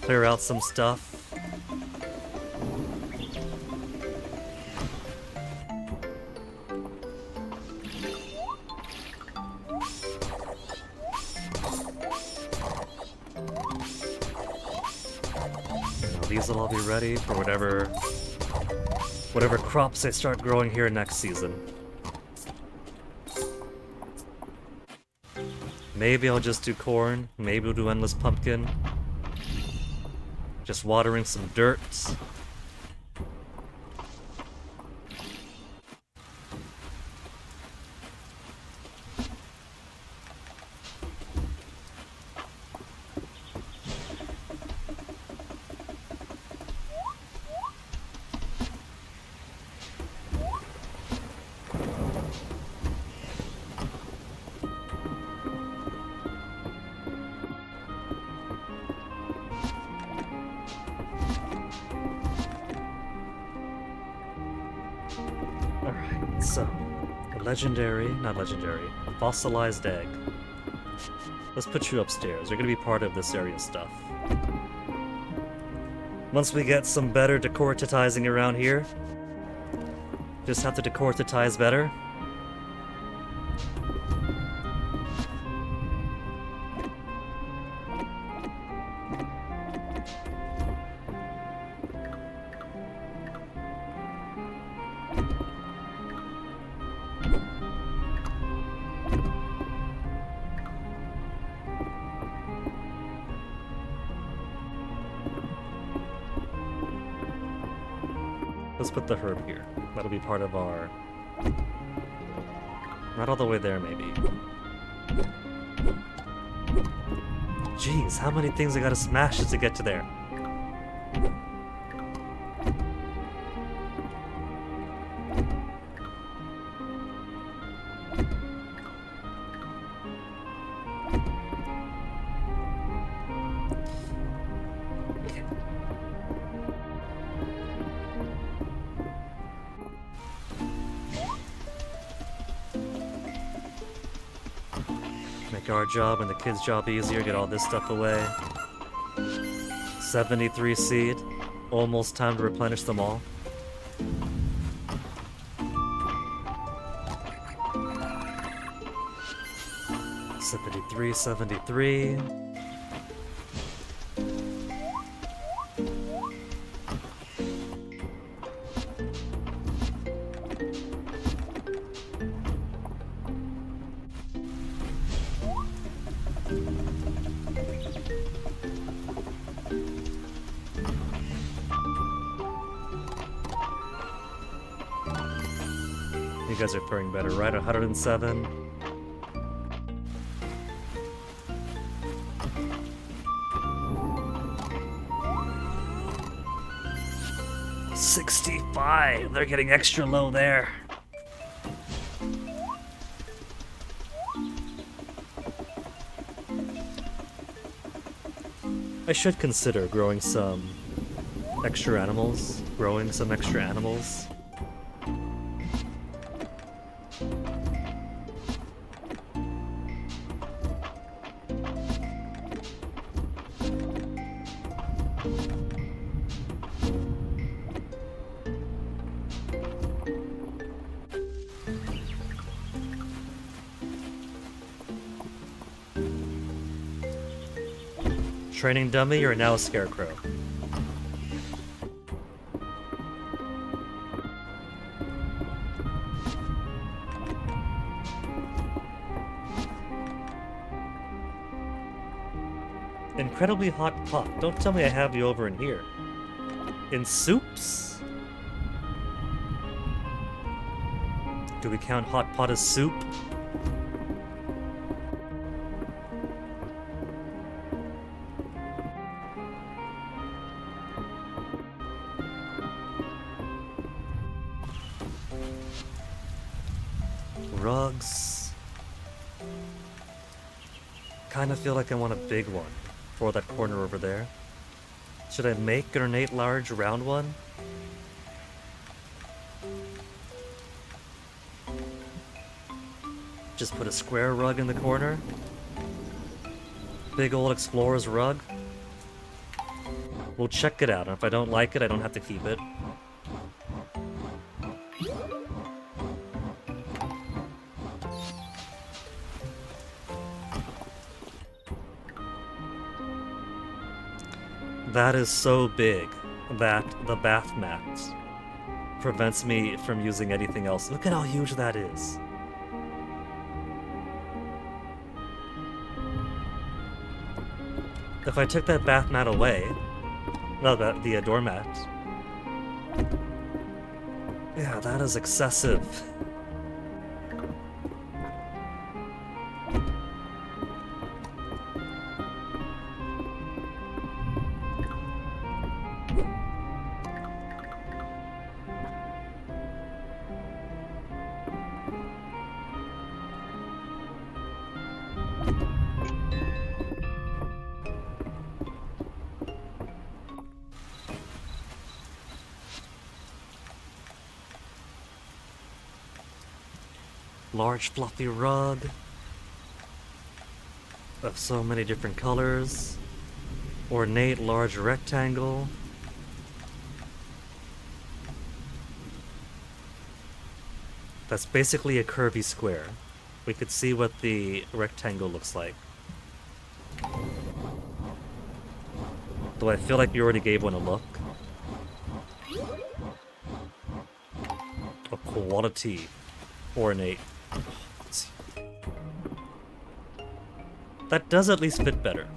clear out some stuff. These will all be ready for whatever crops I start growing here next season. Maybe I'll just do corn, maybe we'll do endless pumpkin. Just watering some dirt. Alright, so, not legendary, fossilized egg. Let's put you upstairs. You're gonna be part of this area stuff. Once we get some better decoratizing around here, just have to decoratize better. Let's put the herb here. That'll be part of our... Not all the way there, maybe. Jeez, how many things I gotta smash just to get to there? Make our job and the kids' job easier, get all this stuff away. 73 seed. Almost time to replenish them all. $73, $73. You guys are faring better, right? 107. $65. They're getting extra low there. I should consider growing some extra animals. Training dummy, you're now a scarecrow. Incredibly hot pot. Don't tell me I have you over in here. In soups? Do we count hot pot as soup? Rugs. Kind of feel like I want a big one for that corner over there. Should I make an ornate large round one? Just put a square rug in the corner? Big old explorer's rug? We'll check it out, and if I don't like it, I don't have to keep it. That is so big that the bath mat prevents me from using anything else. Look at how huge that is. If I took that bath mat away, no, the doormat. Yeah, that is excessive. Large fluffy rug of so many different colors. Ornate large rectangle. That's basically a curvy square. We could see what the rectangle looks like. Though I feel like you already gave one a look. A quality ornate. Let's see. That does at least fit better.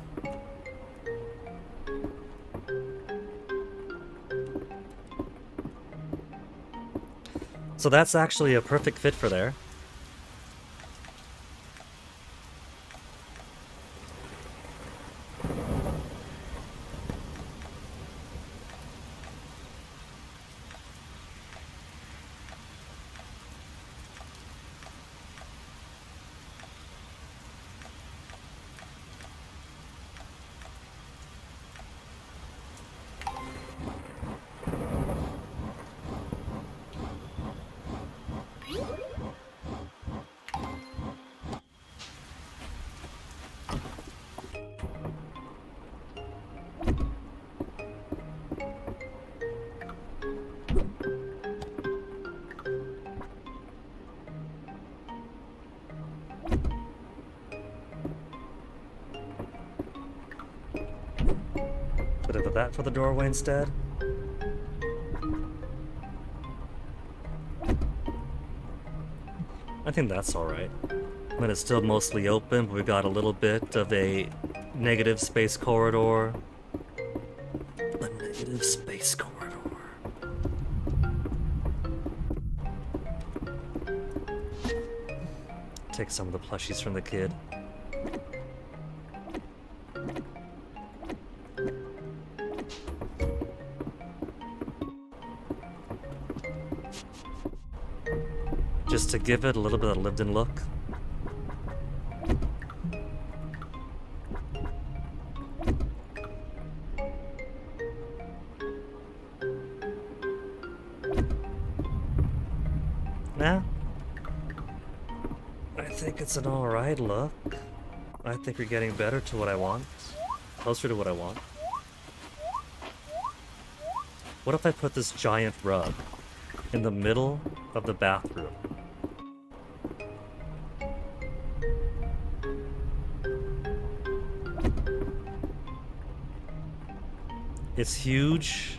So that's actually a perfect fit for there. Bit of that for the doorway instead. I think that's alright. I mean, it's still mostly open, but we've got a little bit of a negative space corridor. A negative space corridor. Take some of the plushies from the kid. Just to give it a little bit of a lived-in look. Nah. I think it's an alright look. I think we're getting better to what I want. Closer to what I want. What if I put this giant rug in the middle of the bathroom? It's huge.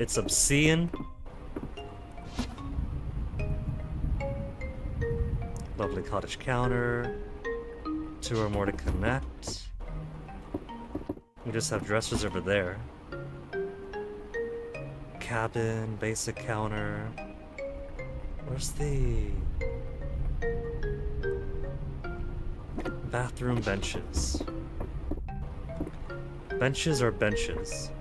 It's obscene. Lovely cottage counter. 2 or more to connect. We just have dressers over there. Cabin, basic counter. Where's the bathroom benches? Benches are benches.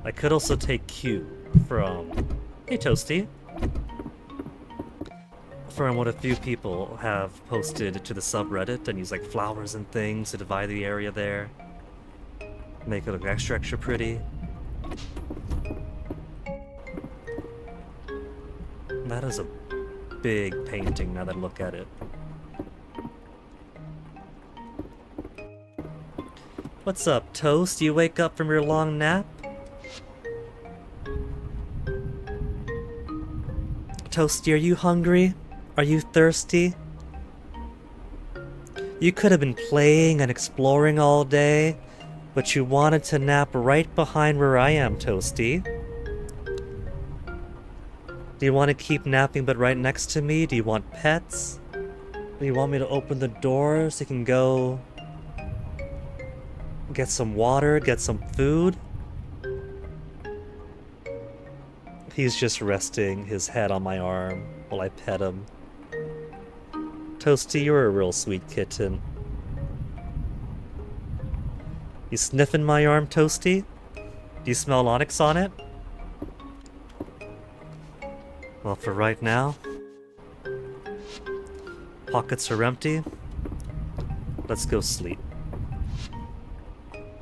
I could also take Q from, hey Toasty, from what a few people have posted to the subreddit and use like flowers and things to divide the area there. Make it look extra pretty. That is a big painting now that I look at it. What's up, Toast? You wake up from your long nap? Toasty, are you hungry? Are you thirsty? You could have been playing and exploring all day, but you wanted to nap right behind where I am, Toasty. Do you want to keep napping but right next to me? Do you want pets? Do you want me to open the door so you can go get some water, get some food? He's just resting his head on my arm while I pet him. Toasty, you're a real sweet kitten. You sniffing my arm, Toasty? Do you smell onyx on it? Well, for right now, pockets are empty. Let's go sleep.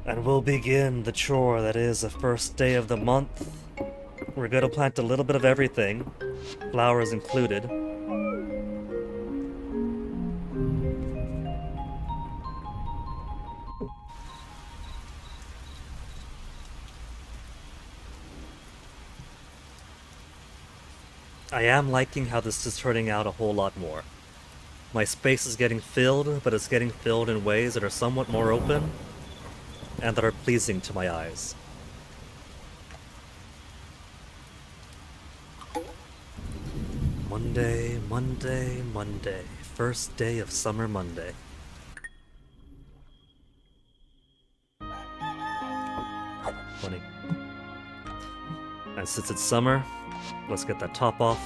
And we'll begin the chore that is the first day of the month. We're gonna plant a little bit of everything, flowers included. I am liking how this is turning out a whole lot more. My space is getting filled, but it's getting filled in ways that are somewhat more open and that are pleasing to my eyes. Monday, Monday, Monday. First day of summer Monday. Funny. And since it's summer, let's get that top off.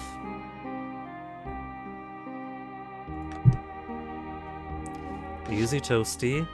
Easy, Toasty.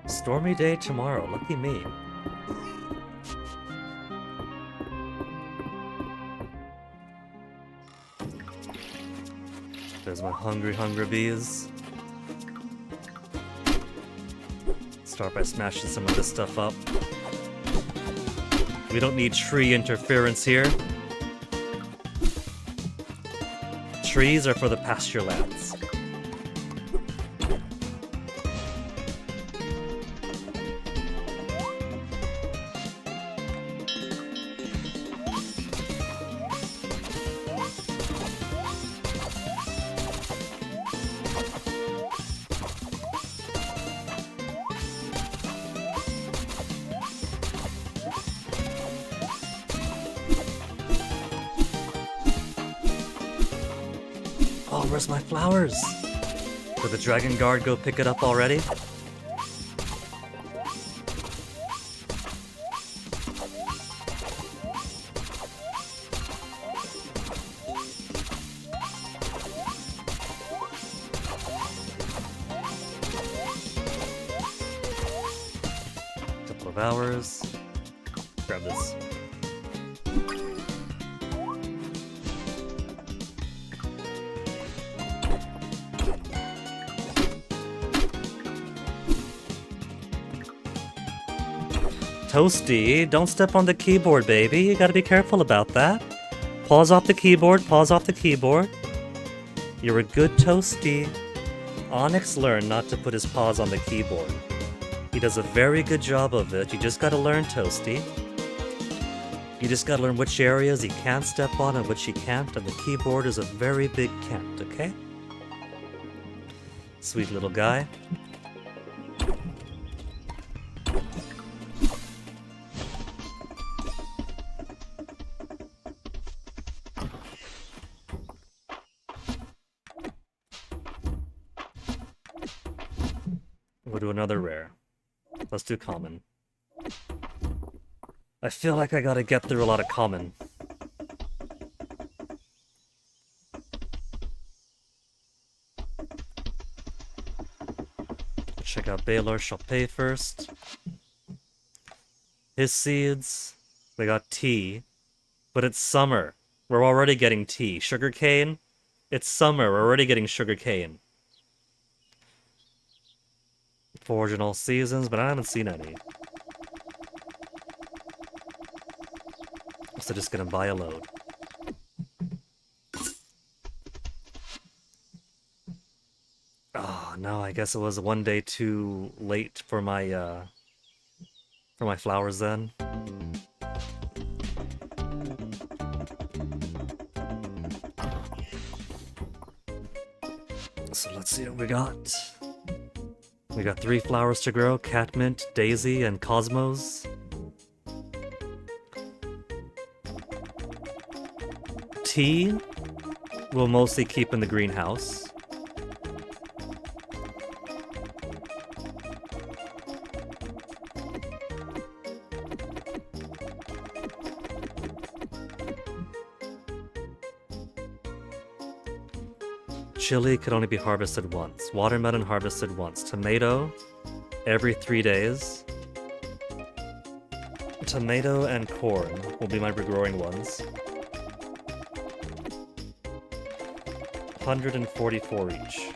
Stormy day tomorrow, lucky me. There's my hungry bees. Start by smashing some of this stuff up. We don't need tree interference here. Trees are for the pasture lands. Oh, where's my flowers? Did the Dragon Guard go pick it up already? Couple of hours. Grab this. Toasty, don't step on the keyboard, baby. You gotta be careful about that. Pause off the keyboard, pause off the keyboard. You're a good Toasty. Onyx learned not to put his paws on the keyboard. He does a very good job of it. You just gotta learn, Toasty. You just gotta learn which areas he can step on and which he can't, and the keyboard is a very big can't, okay? Sweet little guy. We'll do another rare. Let's do common. I feel like I gotta get through a lot of common. Check out Baylor Chopé first. His seeds, we got tea, but it's summer. We're already getting tea. Sugarcane, it's summer. We're already getting sugarcane. Forge in all seasons, but I haven't seen any. So just gonna buy a load. Oh no, I guess it was one day too late for my flowers then. So let's see what we got. We got 3 flowers to grow: Catmint, Daisy, and Cosmos. Tea we'll mostly keep in the greenhouse. Chili could only be harvested once. Watermelon harvested once. Tomato every 3 days. Tomato and corn will be my regrowing ones. 144 each.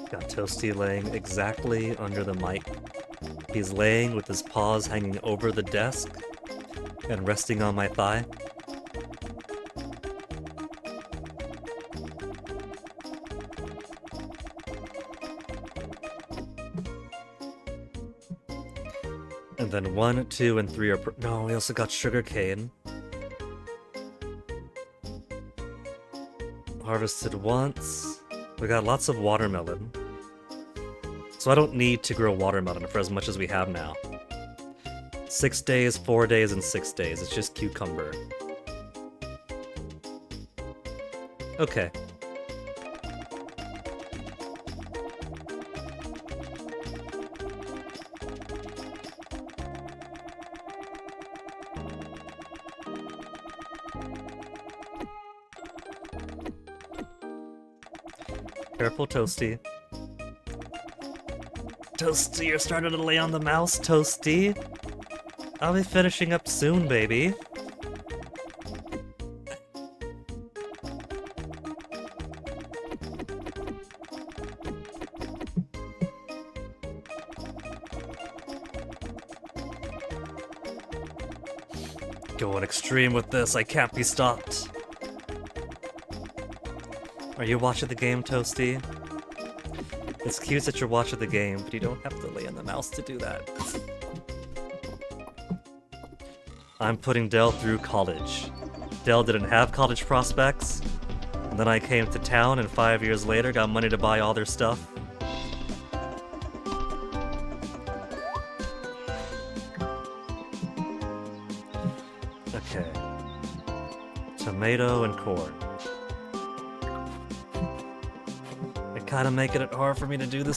Got Toasty laying exactly under the mic. He's laying with his paws hanging over the desk and resting on my thigh. And then 1, 2, and 3 are... No, we also got sugarcane. Harvested once. We got lots of watermelon. So I don't need to grow watermelon for as much as we have now. 6 days, 4 days, and 6 days. It's just cucumber. Okay. Careful, Toasty. Toasty, you're starting to lay on the mouse, Toasty. I'll be finishing up soon, baby. Going extreme with this, I can't be stopped. Are you watching the game, Toasty? It's cute that you're watching the game, but you don't have to lay on the mouse to do that. I'm putting Dell through college. Dell didn't have college prospects, and then I came to town and 5 years later got money to buy all their stuff. Okay. Tomato and corn. Kind of making it hard for me to do this.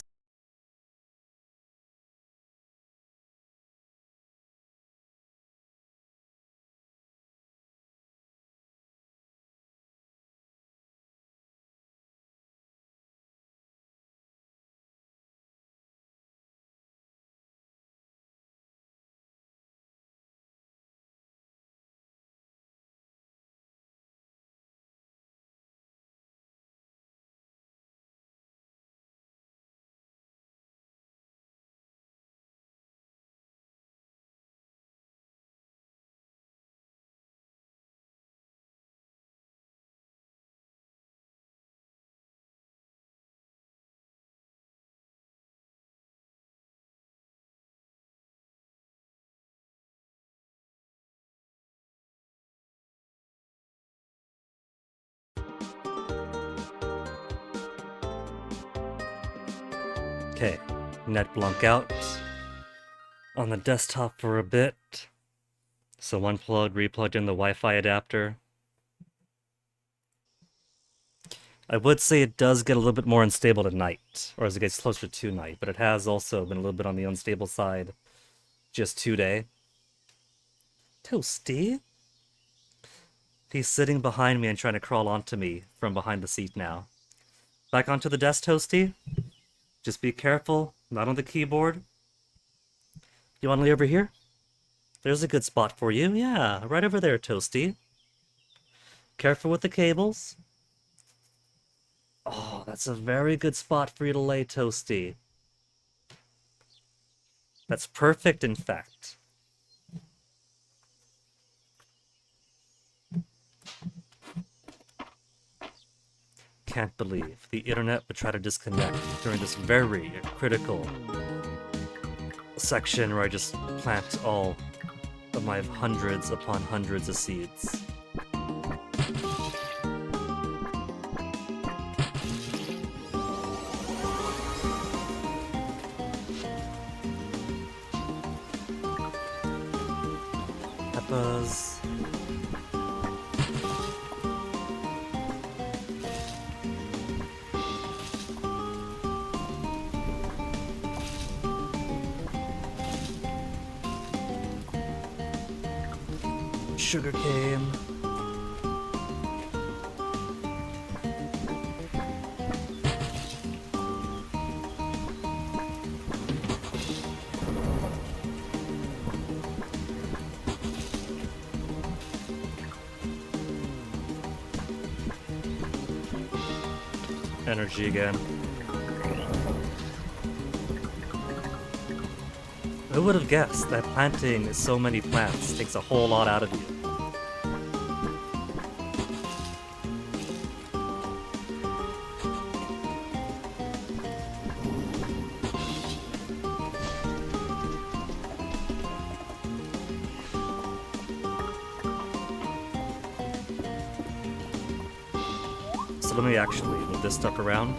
Okay, net blunk out on the desktop for a bit. So unplugged, replugged in the Wi-Fi adapter. I would say it does get a little bit more unstable at night, or as it gets closer to night, but it has also been a little bit on the unstable side just today. Toasty? He's sitting behind me and trying to crawl onto me from behind the seat now. Back onto the desk, Toasty. Just be careful, not on the keyboard. You want to lay over here? There's a good spot for you. Yeah, right over there, Toasty. Careful with the cables. Oh, that's a very good spot for you to lay, Toasty. That's perfect, in fact. Can't believe the internet would try to disconnect during this very critical section where I just plant all of my hundreds upon hundreds of seeds. Peppers. Sugarcane. Energy again. Who would have guessed that planting so many plants takes a whole lot out of you? So let me actually move this stuff around.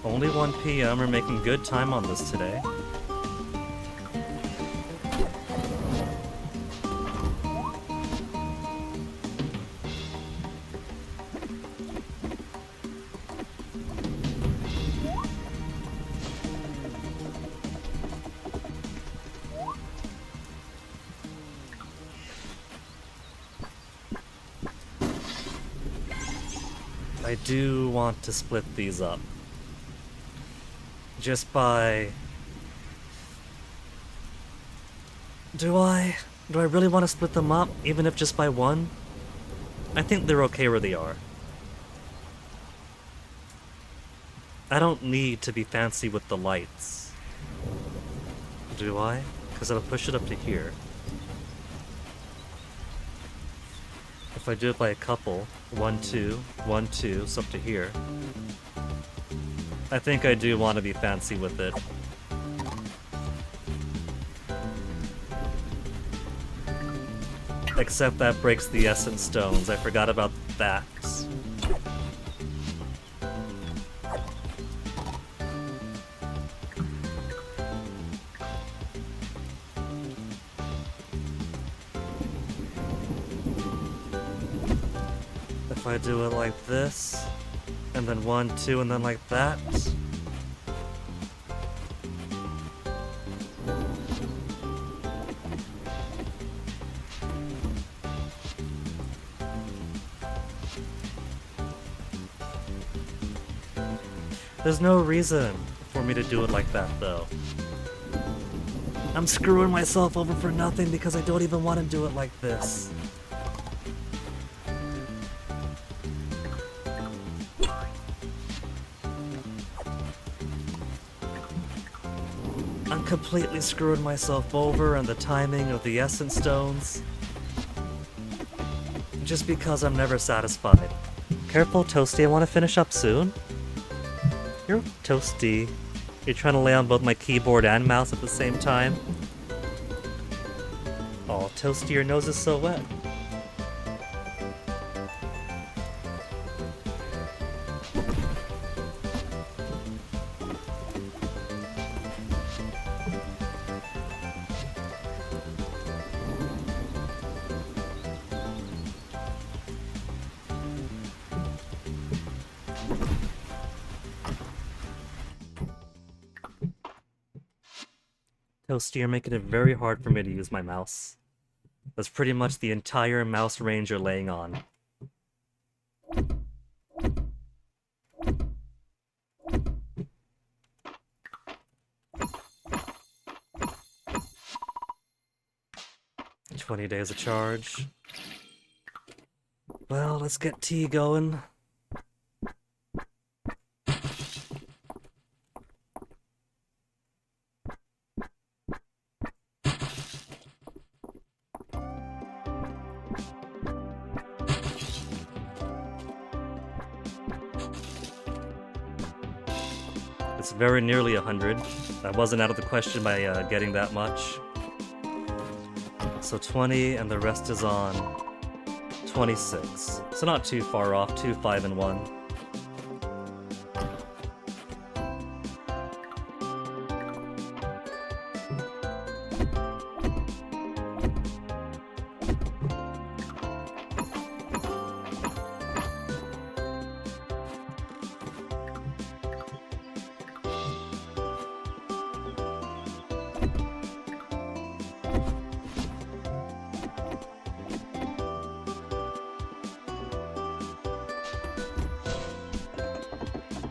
Only 1 p.m. We're making good time on this today. I do want to split these up. Just by... Do I really want to split them up, even if just by one? I think they're okay where they are. I don't need to be fancy with the lights. Do I? Because I'll push it up to here. If I do it by a couple, 1, 2, 1, 2, so up to here. I think I do want to be fancy with it. Except that breaks the essence stones. I forgot about that. If I do it like this, and then 1, 2, and then like that. There's no reason for me to do it like that, though. I'm screwing myself over for nothing because I don't even want to do it like this. I'm completely screwing myself over and the timing of the essence stones. Just because I'm never satisfied. Careful, Toasty, I want to finish up soon. You're Toasty. You're trying to lay on both my keyboard and mouse at the same time. Oh, Toasty, your nose is so wet. Toasty, you're making it very hard for me to use my mouse. That's pretty much the entire mouse range you're laying on. $20 days of charge. Well, let's get tea going. It's very nearly 100. I wasn't out of the question by getting that much. So 20, and the rest is on 26. So not too far off, 2, 5, and 1.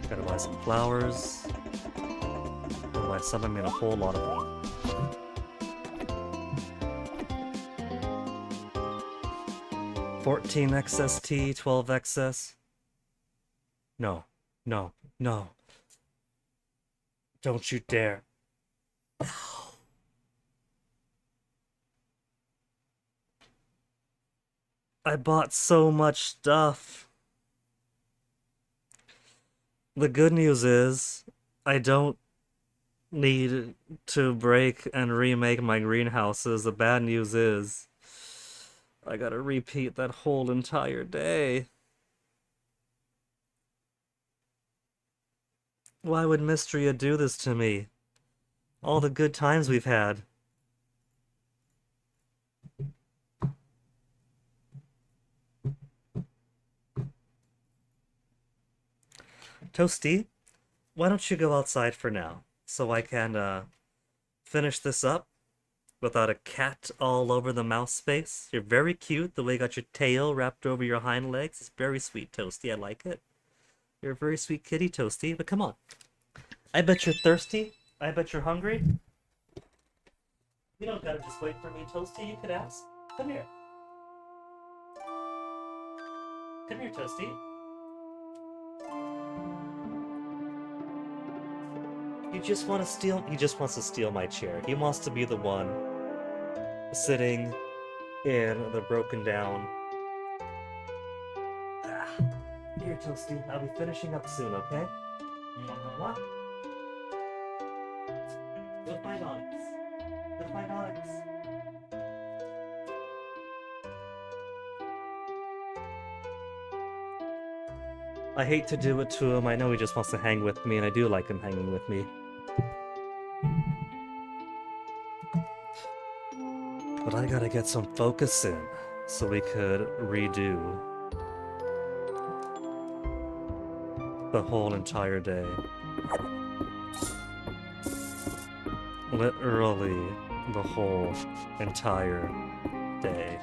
Gotta buy some flowers. And by some, I mean a whole lot of them. $14 excess tea, 12 excess. No, no, no. Don't you dare. I bought so much stuff. The good news is, I don't need to break and remake my greenhouses. The bad news is, I gotta repeat that whole entire day. Why would Mistria do this to me? All the good times we've had. Toasty, why don't you go outside for now, so I can finish this up without a cat all over the mouse space? You're very cute, the way you got your tail wrapped over your hind legs. It's very sweet, Toasty, I like it. You're a very sweet kitty, Toasty, but come on. I bet you're thirsty. I bet you're hungry. You don't gotta just wait for me, Toasty, you could ask. Come here. Come here, Toasty. He just wants to steal my chair. He wants to be the one sitting in the broken down. Here, Toasty. I'll be finishing up soon, okay? What? Goodbye, Onyx. Goodbye, Onyx. I hate to do it to him. I know he just wants to hang with me, and I do like him hanging with me. But I gotta get some focus in so we could redo the whole entire day. Literally the whole entire day.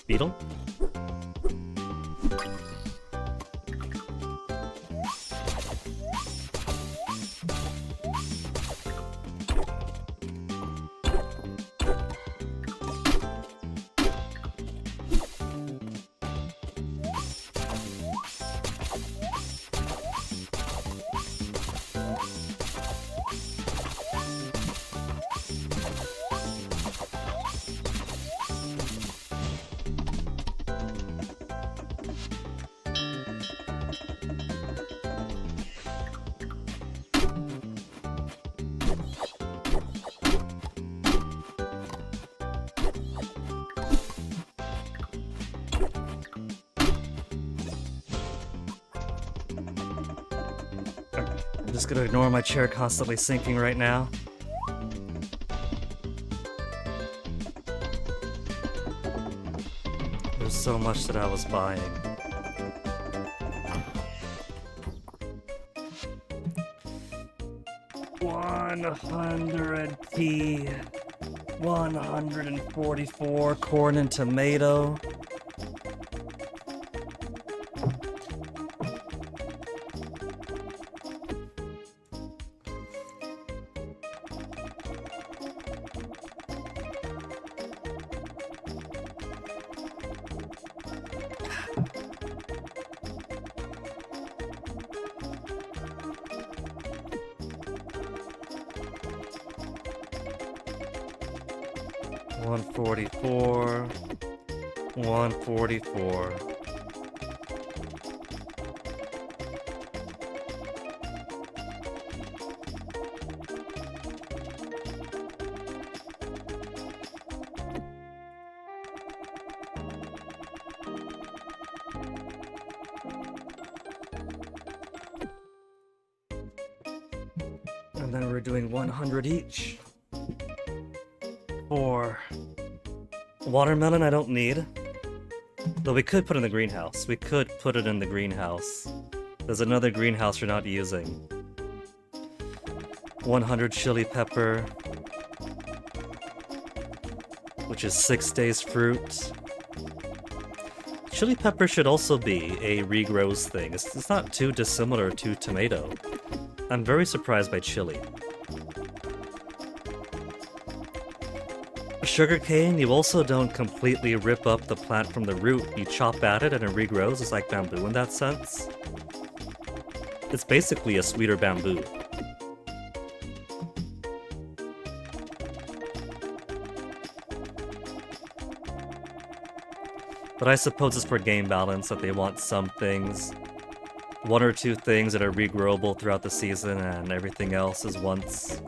Beetle? just gonna ignore my chair constantly sinking right now. There's so much that I was buying. $100p, 144 corn and tomato. $144, $144. And then we're doing 100 each. For watermelon, I don't need. Though we could put it in the greenhouse. We could put it in the greenhouse. There's another greenhouse you're not using. 100 chili pepper, which is 6 days fruit. Chili pepper should also be a regrows thing. It's not too dissimilar to tomato. I'm very surprised by chili. Sugarcane, you also don't completely rip up the plant from the root. You chop at it and it regrows. It's like bamboo in that sense. It's basically a sweeter bamboo. But I suppose it's for game balance that they want some things. 1 or 2 things that are regrowable throughout the season and everything else is once.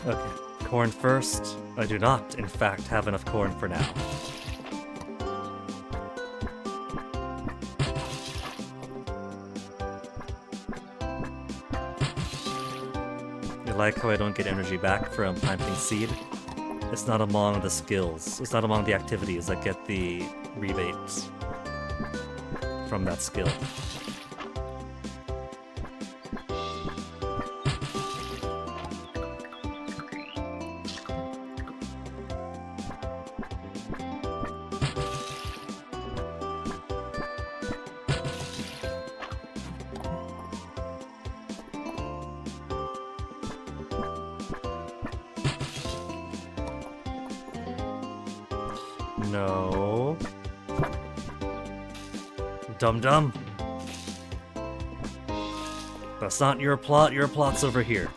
Okay, corn first. I do not, in fact, have enough corn for now. You like how I don't get energy back from planting seed? It's not among the skills. It's not among the activities that get the rebates from that skill. No. Dum-dum. That's not your plot, your plot's over here.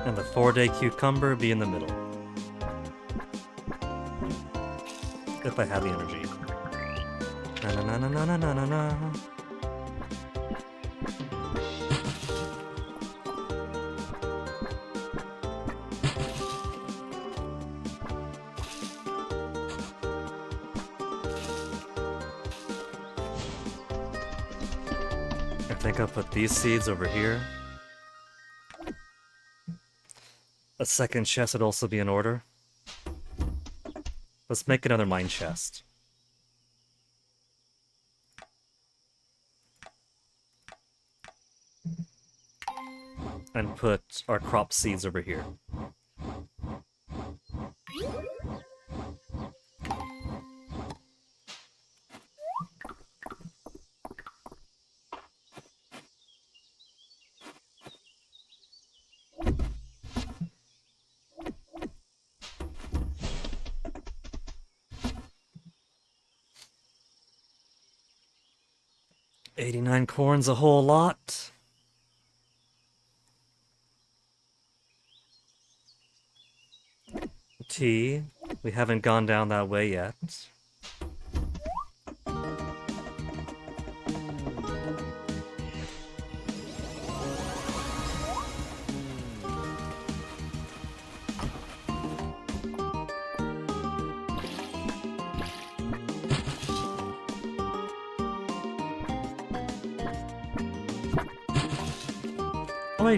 And the 4-day cucumber be in the middle. If I have the energy. Na na na na na na na na. I think I'll put these seeds over here. A second chest would also be in order. Let's make another mine chest. And put our crop seeds over here. 89 corn's a whole lot. Tea. We haven't gone down that way yet. Oh, I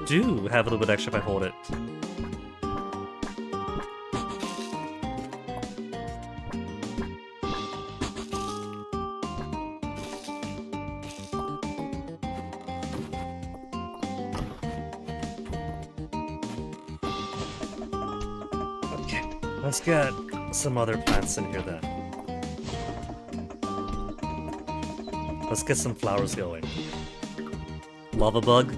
do have a little bit extra if I hold it. Okay, let's get some other plants in here then. Let's get some flowers going. Lava bug.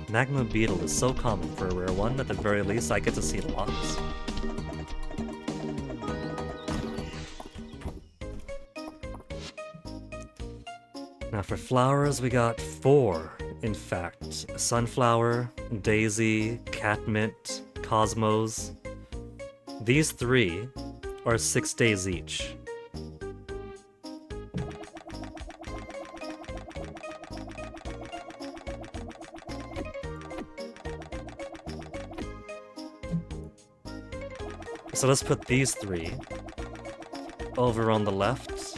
Magma beetle is so common for a rare one, at the very least I get to see lots. Now for flowers we got 4, in fact. Sunflower, daisy, catmint, cosmos. These 3 are 6 days each. So let's put these 3 over on the left.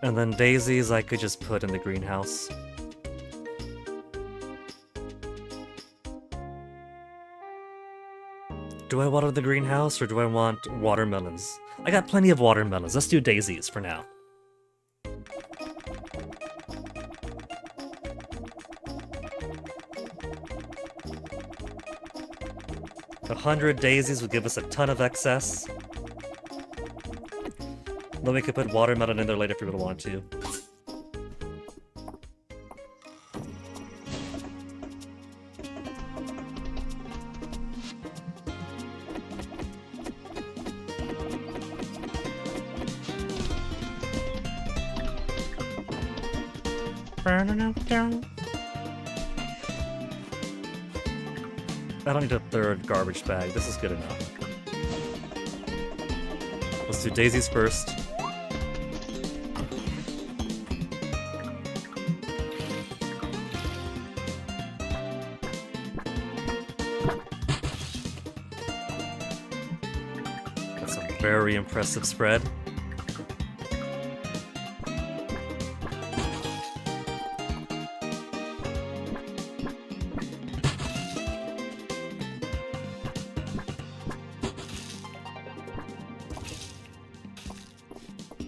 And then daisies I could just put in the greenhouse. Do I water the greenhouse or do I want watermelons? I got plenty of watermelons. Let's do daisies for now. A 100 daisies would give us a ton of excess. Then we could put watermelon in there later if we would want to. I don't need a 3rd garbage bag. This is good enough. Let's do daisies first. That's a very impressive spread.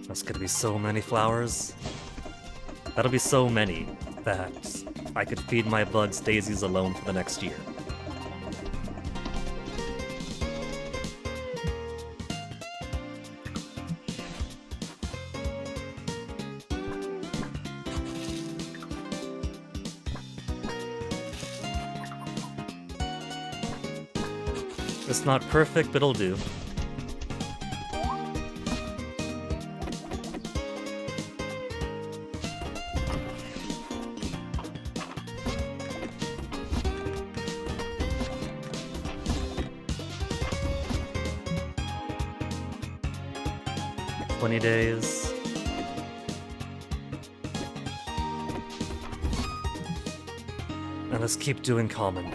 That's gonna be so many flowers. That'll be so many that I could feed my bugs daisies alone for the next year. It's not perfect, but it'll do. Days. And let's keep doing common.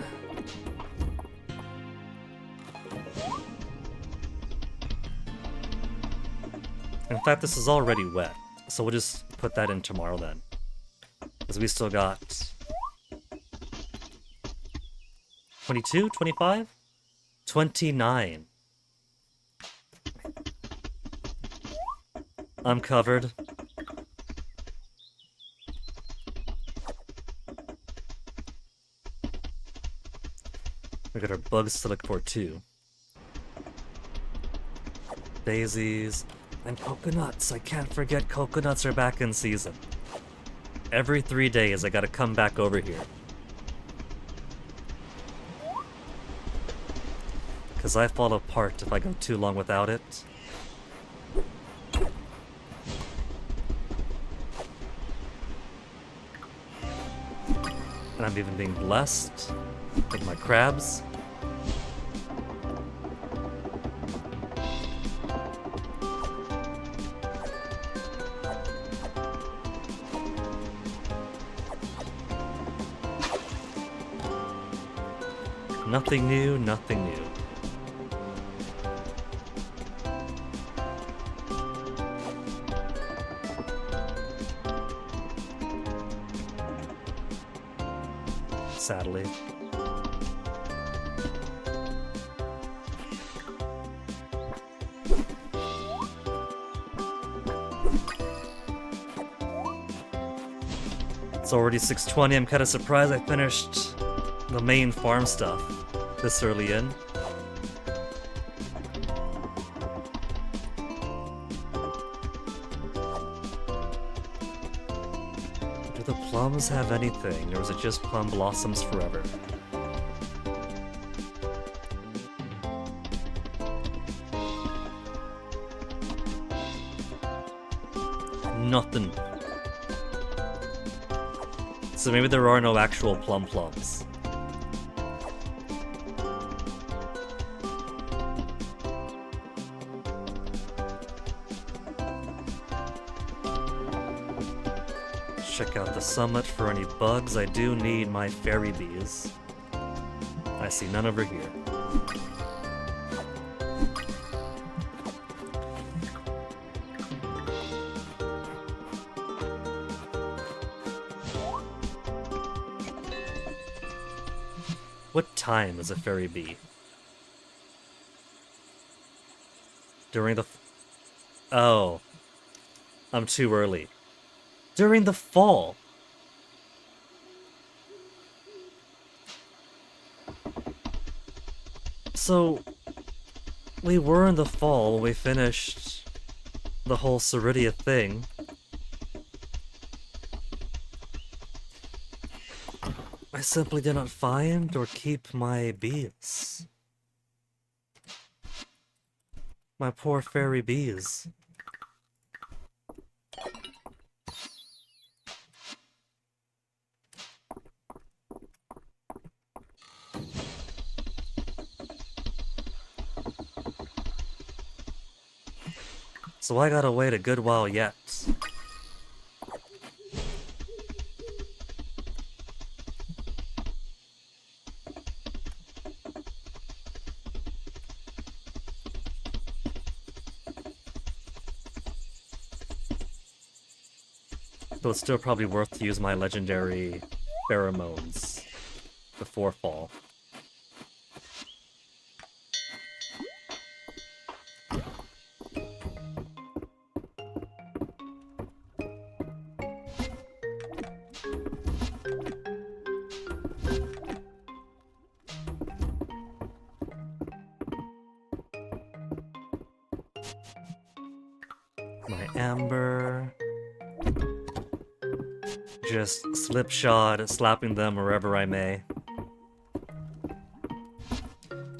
In fact, this is already wet, so we'll just put that in tomorrow then. Because we still got 22, 25, 29. I'm covered. We got our bugs to look for too. Daisies. And coconuts. I can't forget coconuts are back in season. Every 3 days I gotta come back over here. Because I fall apart if I go too long without it. And I'm even being blessed with my crabs. Nothing new, nothing new. Sadly. It's already 6:20. I'm kind of surprised I finished the main farm stuff this early in. Do the plums have anything, or is it just plum blossoms forever? Nothing. So maybe there are no actual plums. Check out the summit for any bugs. I do need my fairy bees. I see none over here. What time is a fairy bee? During the... Oh. I'm too early. During the fall. So, we were in the fall when we finished the whole Ceridia thing. I simply did not find or keep my bees. My poor fairy bees. So I gotta wait a good while yet. Though it's still probably worth to use my legendary pheromones before fall. My amber. Just slipshod, slapping them wherever I may.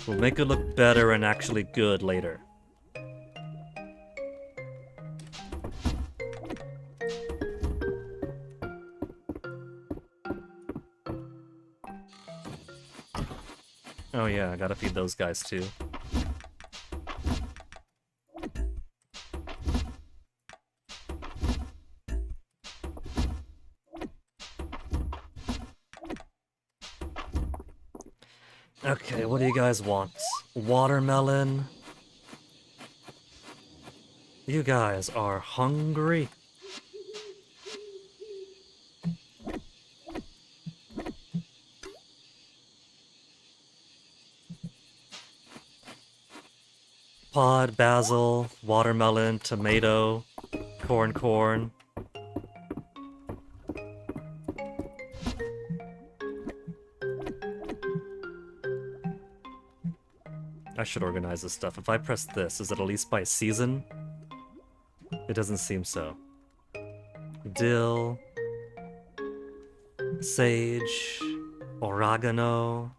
Will make it look better and actually good later. Oh yeah, I gotta feed those guys too. Okay, what do you guys want? Watermelon? You guys are hungry? Pod, basil, watermelon, tomato, corn. I should organize this stuff. If I press this, is it at least by season? It doesn't seem so. Dill, sage, oregano.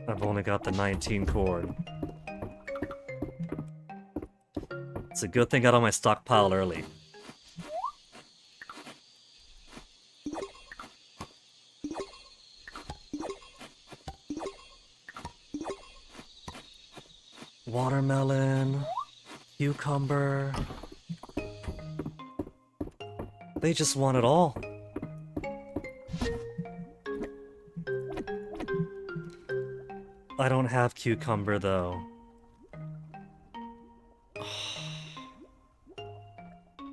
I've only got the 19 corn. It's a good thing I got on my stockpile early. Watermelon, cucumber. They just want it all. I don't have cucumber though.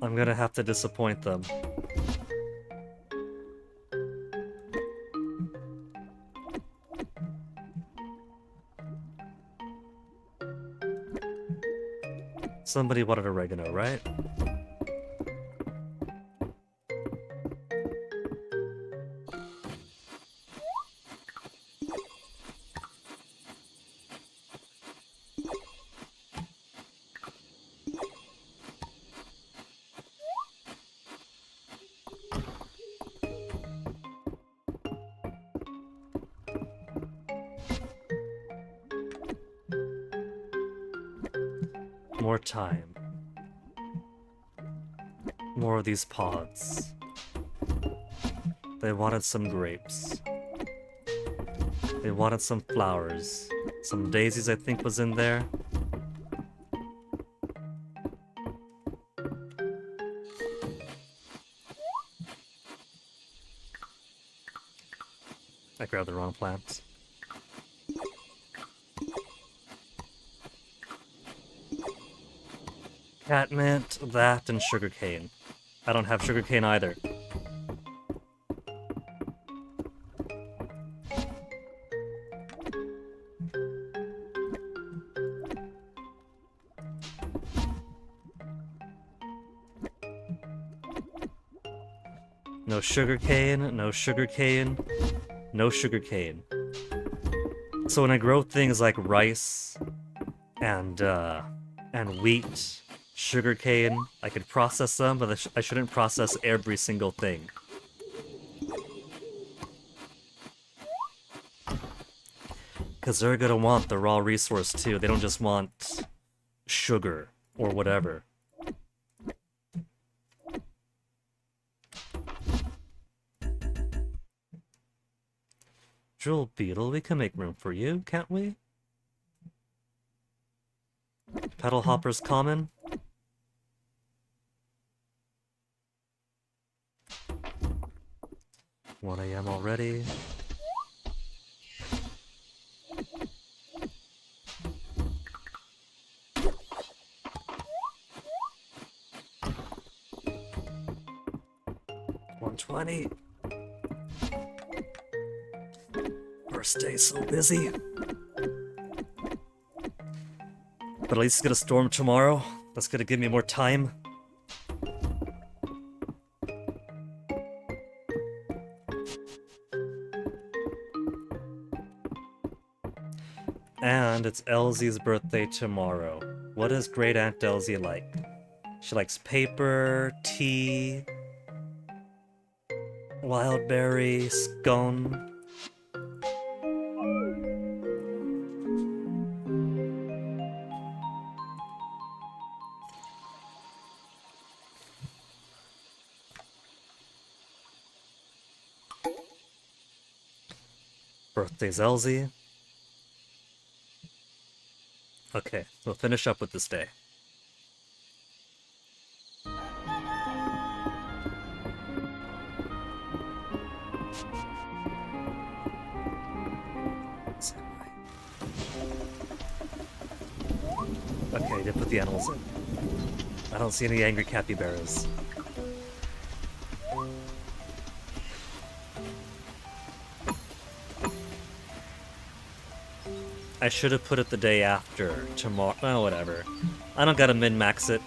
I'm gonna have to disappoint them. Somebody wanted oregano, right? More time. More of these pods. They wanted some grapes. They wanted some flowers. Some daisies, I think, was in there. I grabbed the wrong plants. Catmint, that, and sugarcane. I don't have sugarcane either. No sugarcane, no sugarcane, no sugarcane. So when I grow things like rice and wheat, sugarcane, I could process them, but I shouldn't process every single thing. Because they're gonna want the raw resource too. They don't just want sugar or whatever. Jewel beetle, we can make room for you, can't we? Petal hopper's common. 1 a.m. already. $120. First day so busy. But at least it's gonna storm tomorrow. That's gonna give me more time. And it's Elsie's birthday tomorrow. What is Great Aunt Elsie like? She likes paper, tea, wild berry, scone. Birthday's Elsie. Okay, we'll finish up with this day. Okay, did put the animals in. I don't see any angry capybaras. I should have put it the day after. Tomorrow. Oh, whatever. I don't gotta min-max it.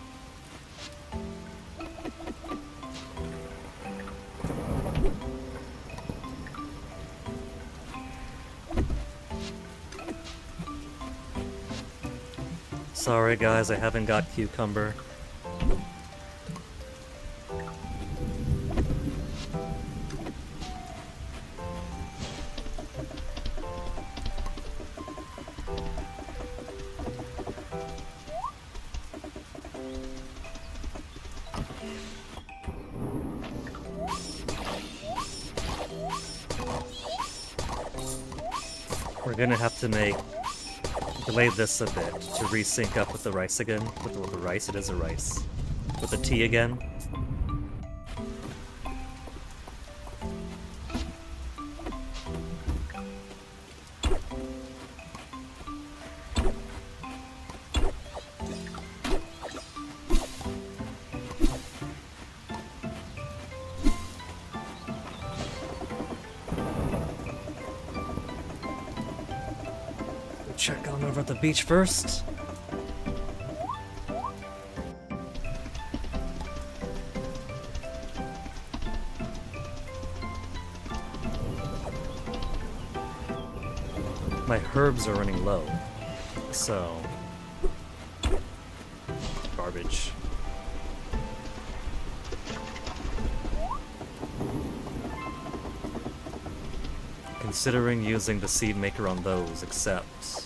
Sorry guys, I haven't got cucumber. We're gonna have to delay this a bit to resync up with the rice again. With the rice, it is a rice. With the tea again. Check on over at the beach first. My herbs are running low, so garbage. Considering using the seed maker on those, except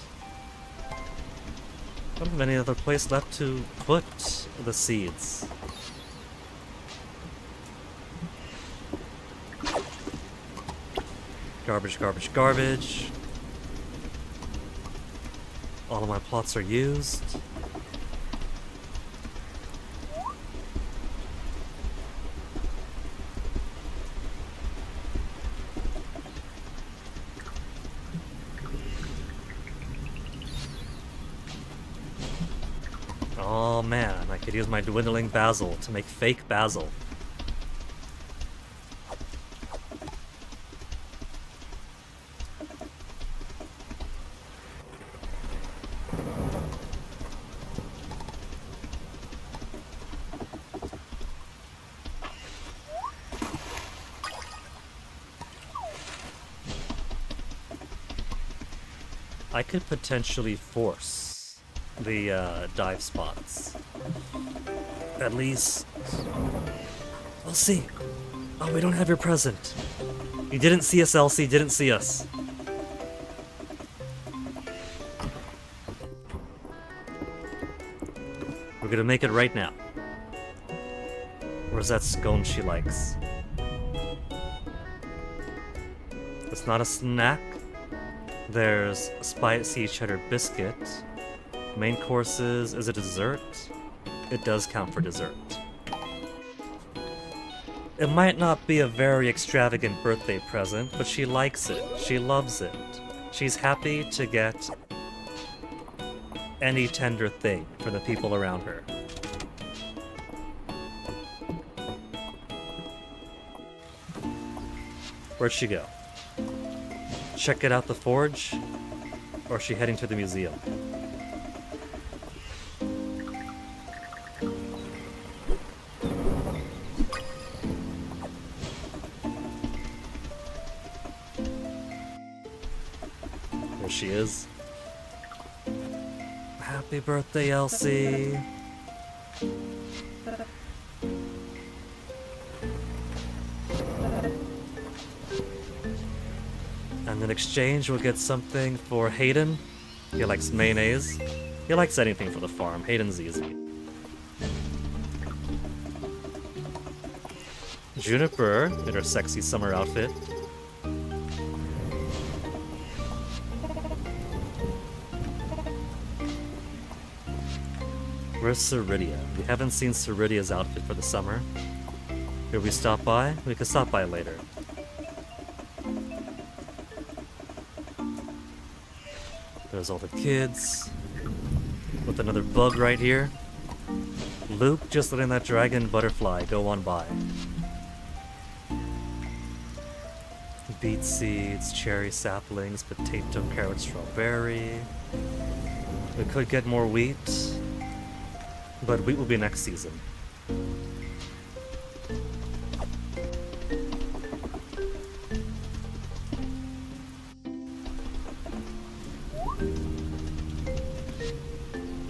I don't have any other place left to put the seeds. Garbage, garbage, garbage. All of my plots are used. Oh man, I could use my dwindling basil to make fake basil. I could potentially force the dive spots. At least... We'll see. Oh, we don't have your present. You didn't see us, Elsie. Didn't see us. We're gonna make it right now. Where's that scone she likes? It's not a snack. There's a spicy cheddar biscuit. Main courses, is it dessert? It does count for dessert. It might not be a very extravagant birthday present, but she likes it. She loves it. She's happy to get any tender thing for the people around her. Where'd she go? Check it out the forge? Or is she heading to the museum? There she is. Happy birthday, Elsie! And in exchange, we'll get something for Hayden. He likes mayonnaise. He likes anything for the farm. Hayden's easy. Juniper in her sexy summer outfit. Where's Ceridia? We haven't seen Ceridia's outfit for the summer. Could we stop by? We could stop by later. There's all the kids. With another bug right here. Luke just letting that dragon butterfly go on by. beet seeds, cherry saplings, potato, carrot, strawberry. We could get more wheat, but wheat will be next season.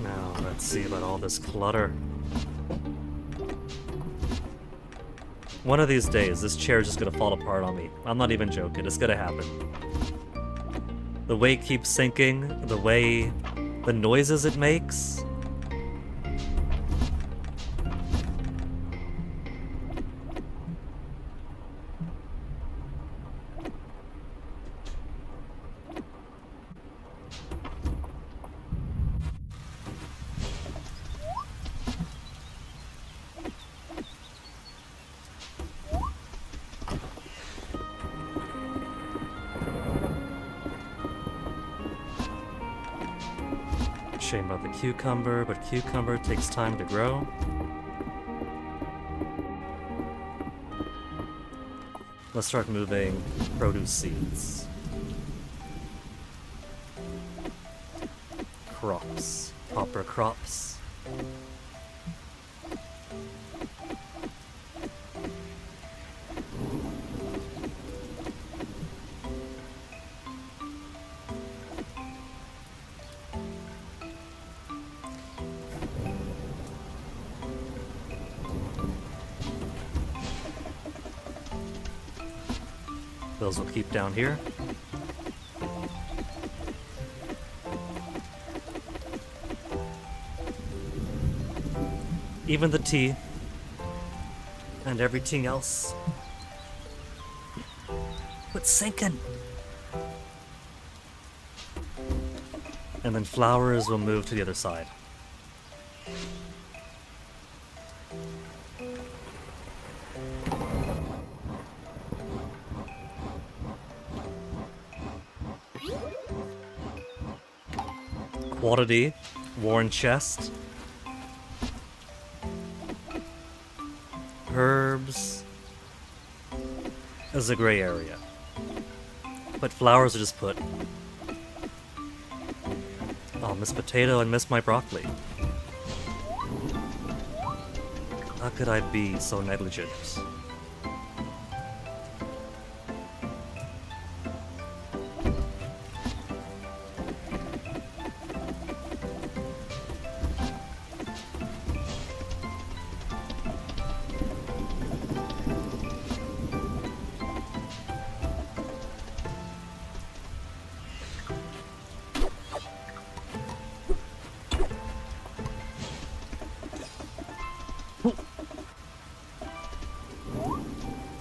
Now, let's see about all this clutter. One of these days, this chair is just gonna fall apart on me. I'm not even joking, it's gonna happen. The weight keeps sinking, the noises it makes. Shame about the cucumber, but cucumber takes time to grow. Let's start moving produce seeds. Crops. Proper crops. Those will keep down here. Even the tea and everything else. What's sinking? And then flowers will move to the other side. Quantity, worn chest, herbs is a gray area, but flowers are just put. I'll miss potato and miss my broccoli. How could I be so negligent?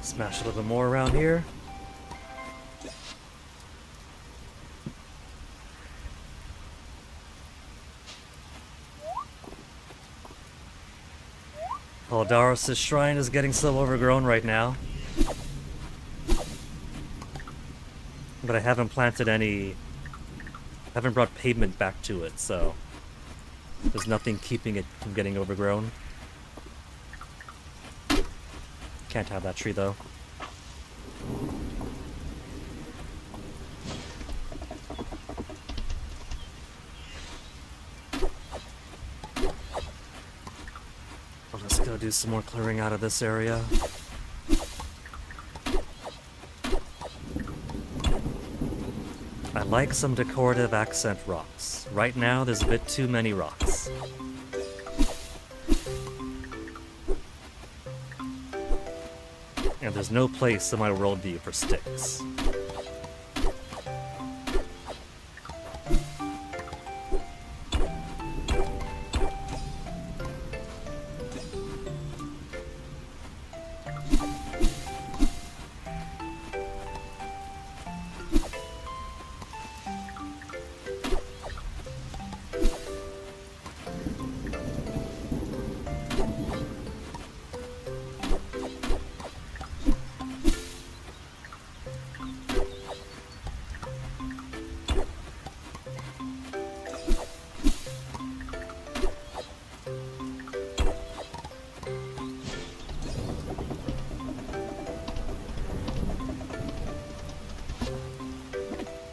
Smash a little bit more around here. Daldaris' shrine is getting so overgrown right now. But I haven't planted any... I haven't brought pavement back to it, so... there's nothing keeping it from getting overgrown. Can't have that tree, though. Well, let's go do some more clearing out of this area. I like some decorative accent rocks. Right now, there's a bit too many rocks. And there's no place in my worldview for sticks.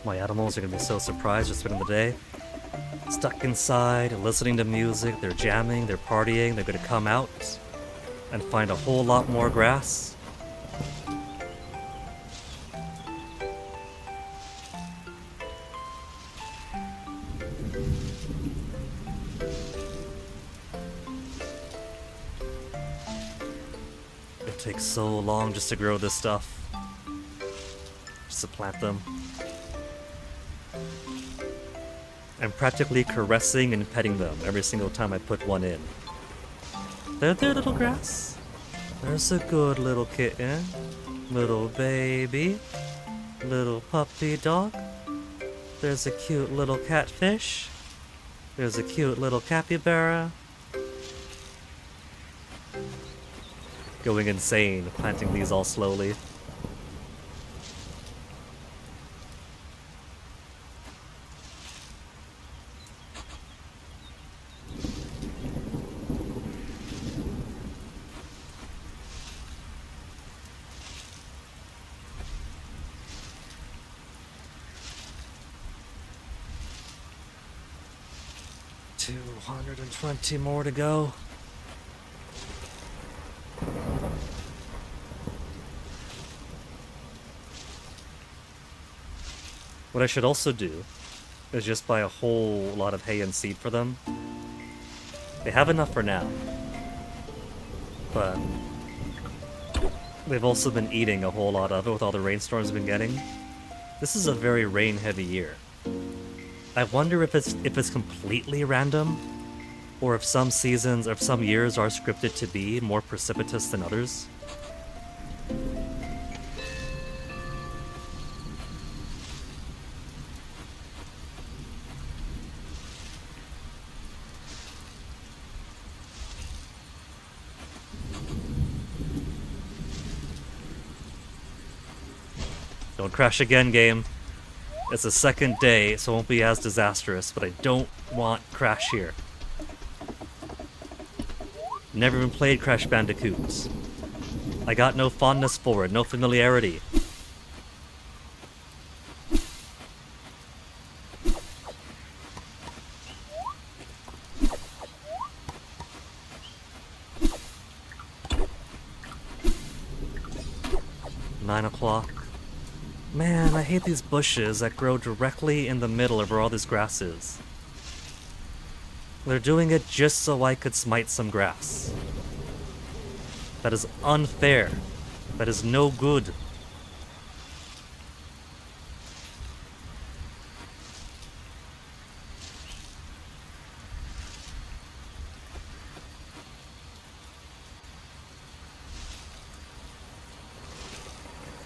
My animals are gonna be so surprised just spending the day. Stuck inside, listening to music, they're jamming, they're partying, they're gonna come out and find a whole lot more grass. It takes so long just to grow this stuff. Just to plant them. I'm practically caressing and petting them every single time I put one in. There, little grass. There's a good little kitten. Little baby. Little puppy dog. There's a cute little catfish. There's a cute little capybara. Going insane, planting these all slowly. $220 more to go. What I should also do is just buy a whole lot of hay and seed for them. They have enough for now, but they've also been eating a whole lot of it with all the rainstorms we've been getting. This is a very rain-heavy year. I wonder if it's completely random, or if some seasons or if some years are scripted to be more precipitous than others. Don't crash again, game. It's the second day, so it won't be as disastrous, but I don't want Crash here. Never even played Crash Bandicoot. I got no fondness for it, no familiarity. Nine o'clock. Man, I hate these bushes that grow directly in the middle of where all this grass is. They're doing it just so I could smite some grass. That is unfair. That is no good.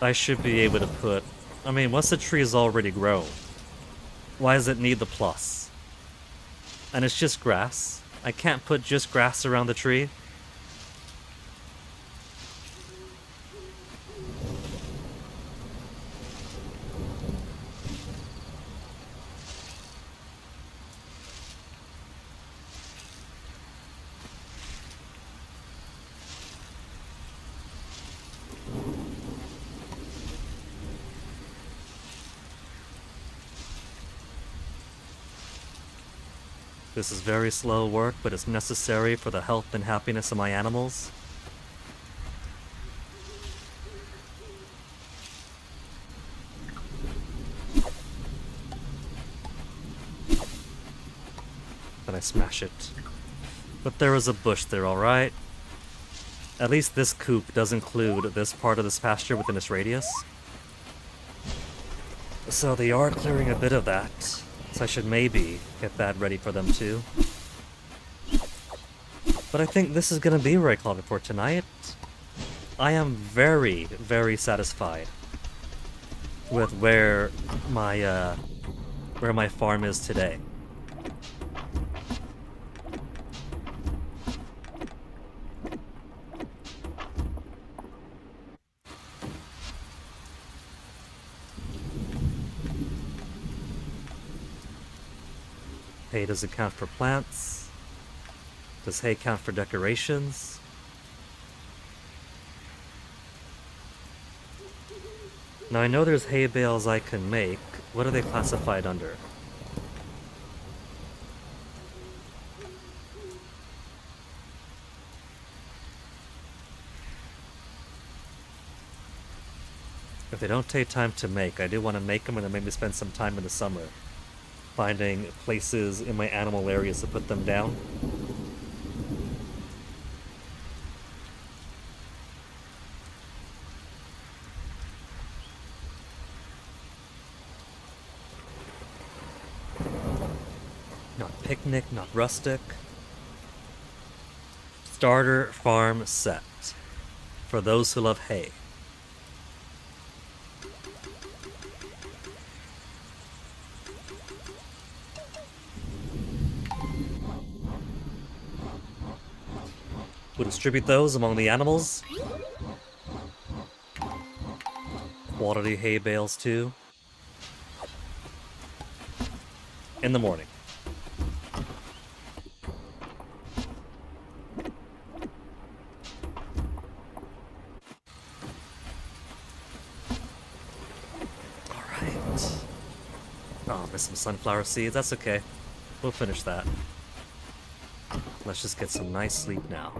I should be able to put... I mean, once the tree is already grown, why does it need the plus? And it's just grass. I can't put just grass around the tree. This is very slow work, but it's necessary for the health and happiness of my animals. Then I smash it. But there is a bush there, alright? At least this coop does include this part of this pasture within its radius. So they are clearing a bit of that. So I should maybe get that ready for them too. But I think this is gonna be where I called it for tonight. I am very, very satisfied with where my farm is today. Hay doesn't count for plants. Does hay count for decorations? Now I know there's hay bales I can make, What are they classified under? If they don't take time to make, I do want to make them and then maybe spend some time in the summer finding places in my animal areas to put them down. Not picnic, not rustic. Starter farm set. For those who love hay. We'll distribute those among the animals. Quality hay bales too. In the morning. Alright. Oh, missed some sunflower seeds. That's okay. We'll finish that. Let's just get some nice sleep now.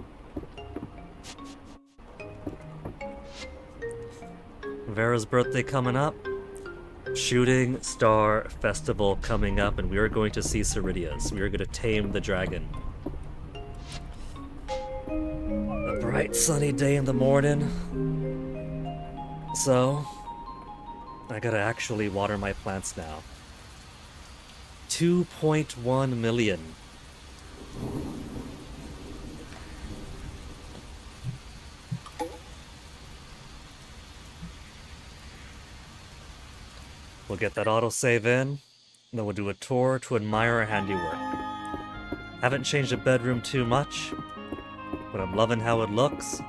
Vera's birthday coming up. Shooting Star Festival coming up, and we are going to see Ceridias. We are going to tame the dragon. A bright sunny day in the morning. So, I gotta actually water my plants now. 2.1 million. We'll get that autosave in, then we'll do a tour to admire our handiwork. Haven't changed the bedroom too much, but I'm loving how it looks.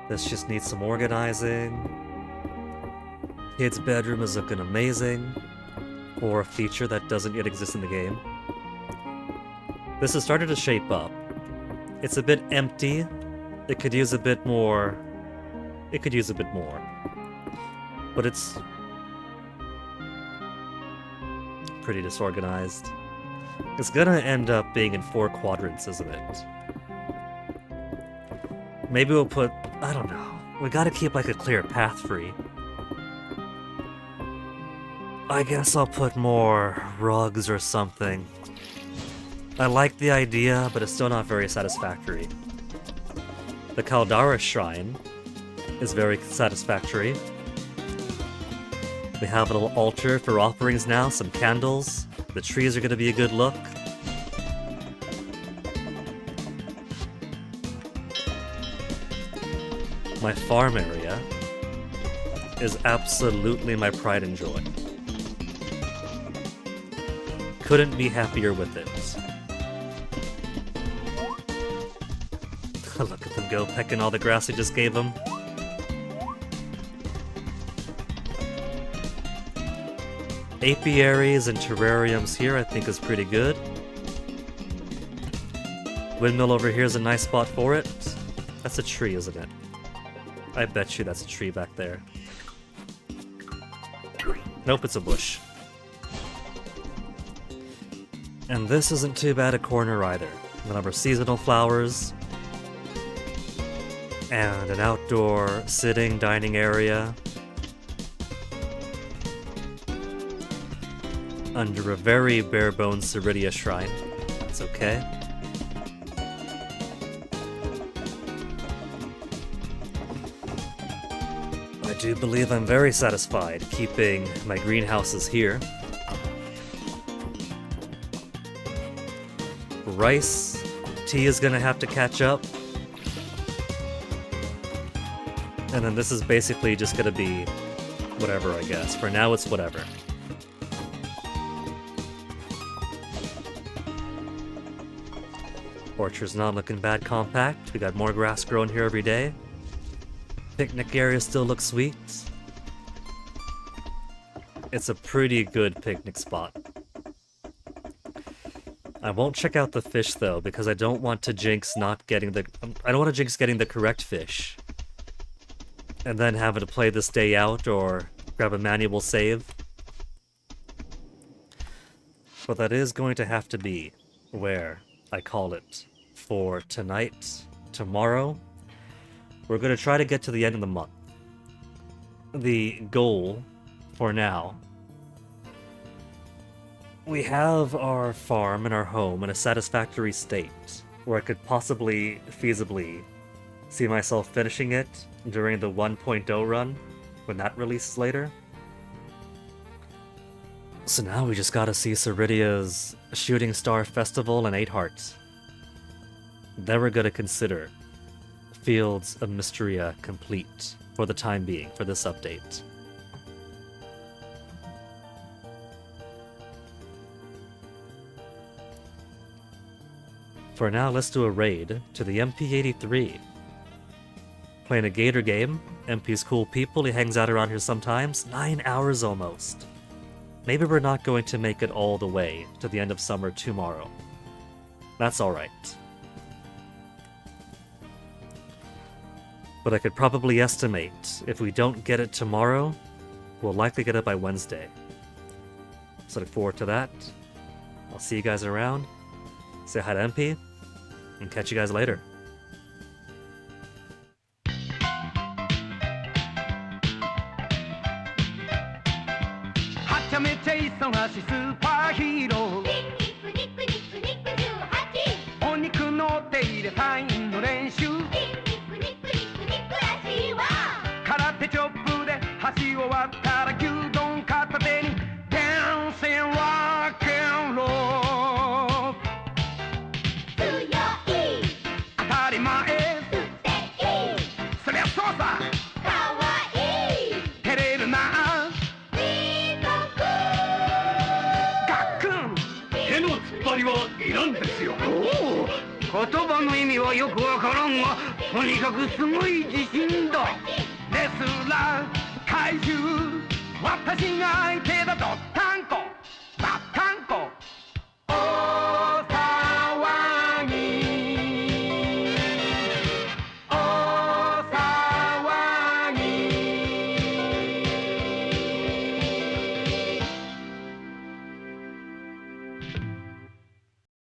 This just needs some organizing. Kid's bedroom is looking amazing for a feature that doesn't yet exist in the game. This has started to shape up. It's a bit empty. It could use a bit more. It could use a bit more. But it's pretty disorganized. It's gonna end up being in 4 quadrants, isn't it? Maybe we'll put... I don't know. We gotta keep like a clear path free. I guess I'll put more rugs or something. I like the idea, but it's still not very satisfactory. The Caldara Shrine is very satisfactory. We have a little altar for offerings now, some candles. The trees are going to be a good look. My farm area is absolutely my pride and joy. Couldn't be happier with it. Look at them go, pecking all the grass we just gave them. Apiaries and terrariums here I think is pretty good. Windmill over here is a nice spot for it. That's a tree, isn't it? I bet you that's a tree back there. Nope, it's a bush. And this isn't too bad a corner either. We'll have our seasonal flowers. And an outdoor sitting, dining area. Under a very bare-bones Ceridia shrine. That's okay. I do believe I'm very satisfied keeping my greenhouses here. Rice, tea is gonna have to catch up. And then this is basically just gonna be whatever, I guess. For now, it's whatever. Orchard's not looking bad compact. We got more grass growing here every day. Picnic area still looks sweet. It's a pretty good picnic spot. I won't check out the fish though, because I don't want to jinx not getting the... I don't want to jinx getting the correct fish. and then having to play this day out or grab a manual save. But that is going to have to be where I call it for tonight. Tomorrow, we're going to try to get to the end of the month. The goal for now, we have our farm and our home in a satisfactory state where I could possibly, feasibly, see myself finishing it during the 1.0 run when that releases later. So now we just gotta see Ceridia's Shooting Star Festival and 8 Hearts. Then we're gonna consider Fields of Mistria complete for the time being for this update. For now, let's do a raid to the MP83. Playing a Gator game. MP's cool people, he hangs out around here sometimes. 9 hours almost. Maybe we're not going to make it all the way to the end of summer tomorrow. That's alright. But I could probably estimate, if we don't get it tomorrow, we'll likely get it by Wednesday. So look forward to that. I'll see you guys around. Say hi to MP, and catch you guys later.言葉の意味はよくわからんが、とにかくすごい自信だ。レスラー怪獣、私が相手だと。